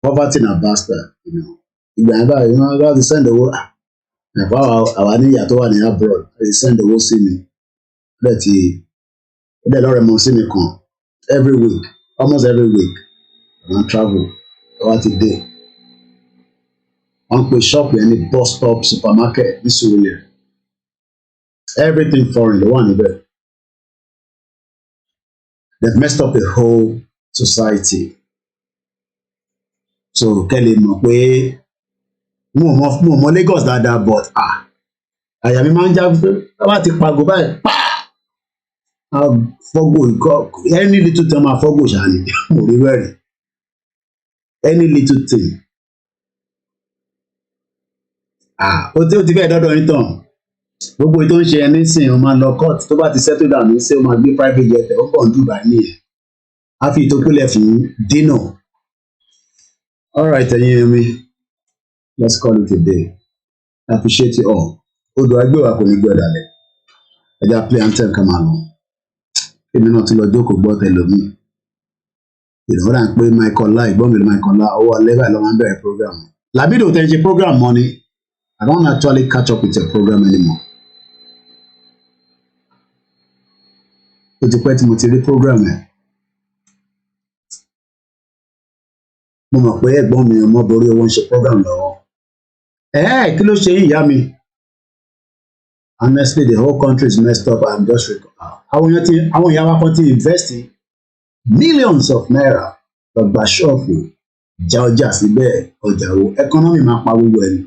poverty na bastard ìgbà yẹn báyìí wọ́n bá ti send owó ẹ̀fọ́ àwa níyà tó wà ní abroad ẹ̀ ti send owó sí mi ó dẹ̀ lọ́rẹ̀ mọ́ sí mi kan almost every week wọ́n travel wọ́n ti dé wọ́n pe shop yẹn ní bus stop supermarket ní Surulere everything foreign ló wà níbẹ̀ they've messed up the whole society so kẹ́lẹ̀ mọ̀ pé mo mọ Lagos dáadáa but àyà mi máa ń já pé bá ti pàgọ́ báyìí fọ́gò ikọ́ any little thing máa fọ́gò ṣáni mo rí rẹ́rìn any little thing ó ti fẹ́ dọ́dọ̀ yín tán gbogbo ètò ń ṣe ẹni sìn ó máa lọ court tó bá ti settle down ní ṣé ó máa gbé private jet ó pọ̀ ń Dubai nìyẹn á fi ìtókùlẹ̀ fún dínà all right ẹ̀yin mi let's call it a day I appreciate you all odò agbéwà kò ní gbọ́dọ̀ lẹ̀ ẹja play anthem kan máa lọ èmi náà ti lọ jókòó gbọ́ tẹlómi ìrọ̀lá ń pé Michael ìgbọ́n mi Michael ọwọ́ lẹ́bàá ló máa ń bẹ̀rẹ̀ program Labido tẹ́ ń ṣe program mọ́ ni I don't actually catch up with your program anymore ó ti pẹ́ tí mo ti rí program ẹ̀ mo mọ̀ pé ẹ̀gbọ́n mi ọmọ borí owó ń ṣe program lọ́wọ́ kí ló ṣe yín ìyá mi Honestly, the whole country is messed up. I'm just àwọn ìyá wa kan ti invest millions of naira lọ gba ṣọ́ọ̀bù já ọjà síbẹ̀ ọjà wo economy máa pa gbogbo ẹni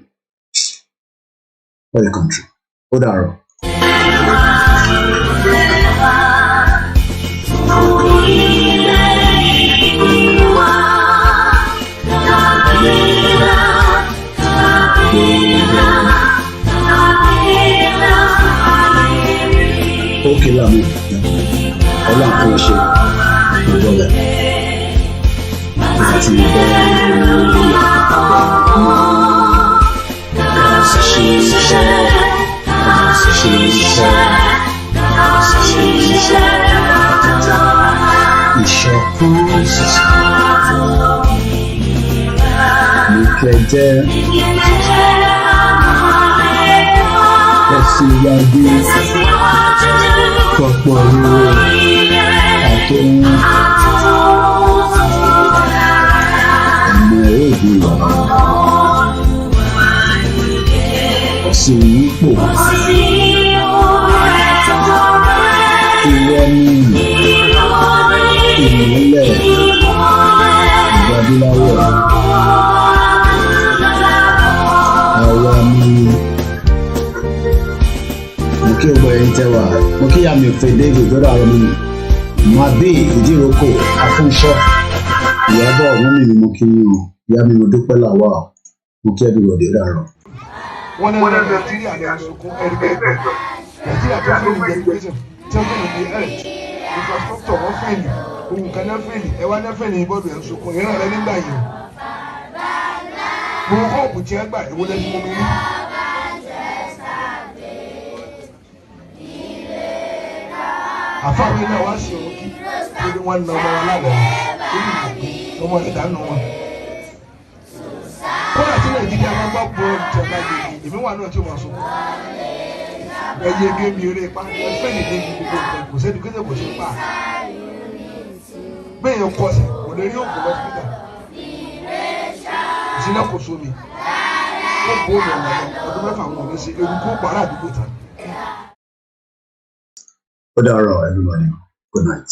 for the country. Ó dàárọ̀. Ókè láàmú ọlọ́run tó ṣe ìjọba àti ìkẹjẹ tẹ̀síwájú pọ̀pọ̀ rere àtòhun ọmọ òògùn sì yípo ìwọ ní ìmọ́lẹ̀ ìgbàdúláwọ̀ àwa ní. Mo kí ọgbọ ẹ̀yin tẹwà mo kí àmì òfin David lọ́dọ̀ àwọn ọmọ mi máa bí ìdíròkò afúnṣọ Ìyábọ̀ ọmọ mi ni mo kí yín o ìyá mi mo dúpẹ́ làwà mo kí everybody dàrọ̀. Wọ́n ní Nàìjíríà ní àsokún ẹ̀ẹ́dẹ́gbẹ̀ẹ́ Nàìjíríà tó fún mi education tí wọ́n fún mi health infrastructure wọ́n fún mi ohun kan náà fún mi ẹ̀wá náà fún mi bọ́ọ̀dù ẹ̀ ń sokún ìran rẹ nígbà yìí o mo kọ́ọ̀pù tí wọ́n gbà ìwọlé fún mi rí. Àfáàmì náà wá sí òun kí lórí wọn na ọmọ wọn ládàá lórí ìgbàgbé ọmọ rẹ̀ dánú wọn. Kọ́lá tí Nàìjíríà máa bá bọ́ ìjọba gbèdé èmi wà náà tí ó máa sọ. Ẹyẹ gémi eré ipá ẹfẹ́ lè dé gbogbo nǹkan kò sẹ́ni kí kò ṣe pa. Bẹ́ẹ̀ yẹn kọ́ sí kò lè rí òkú lọ́sibítà. Ìsìnà kò sómi. Ó kó òmìnira ọdún mẹ́fà wọn ò ní ṣe eruku ó pàrọ̀ àdúgbò tán. Ó dàárọ̀ everybody. Good night.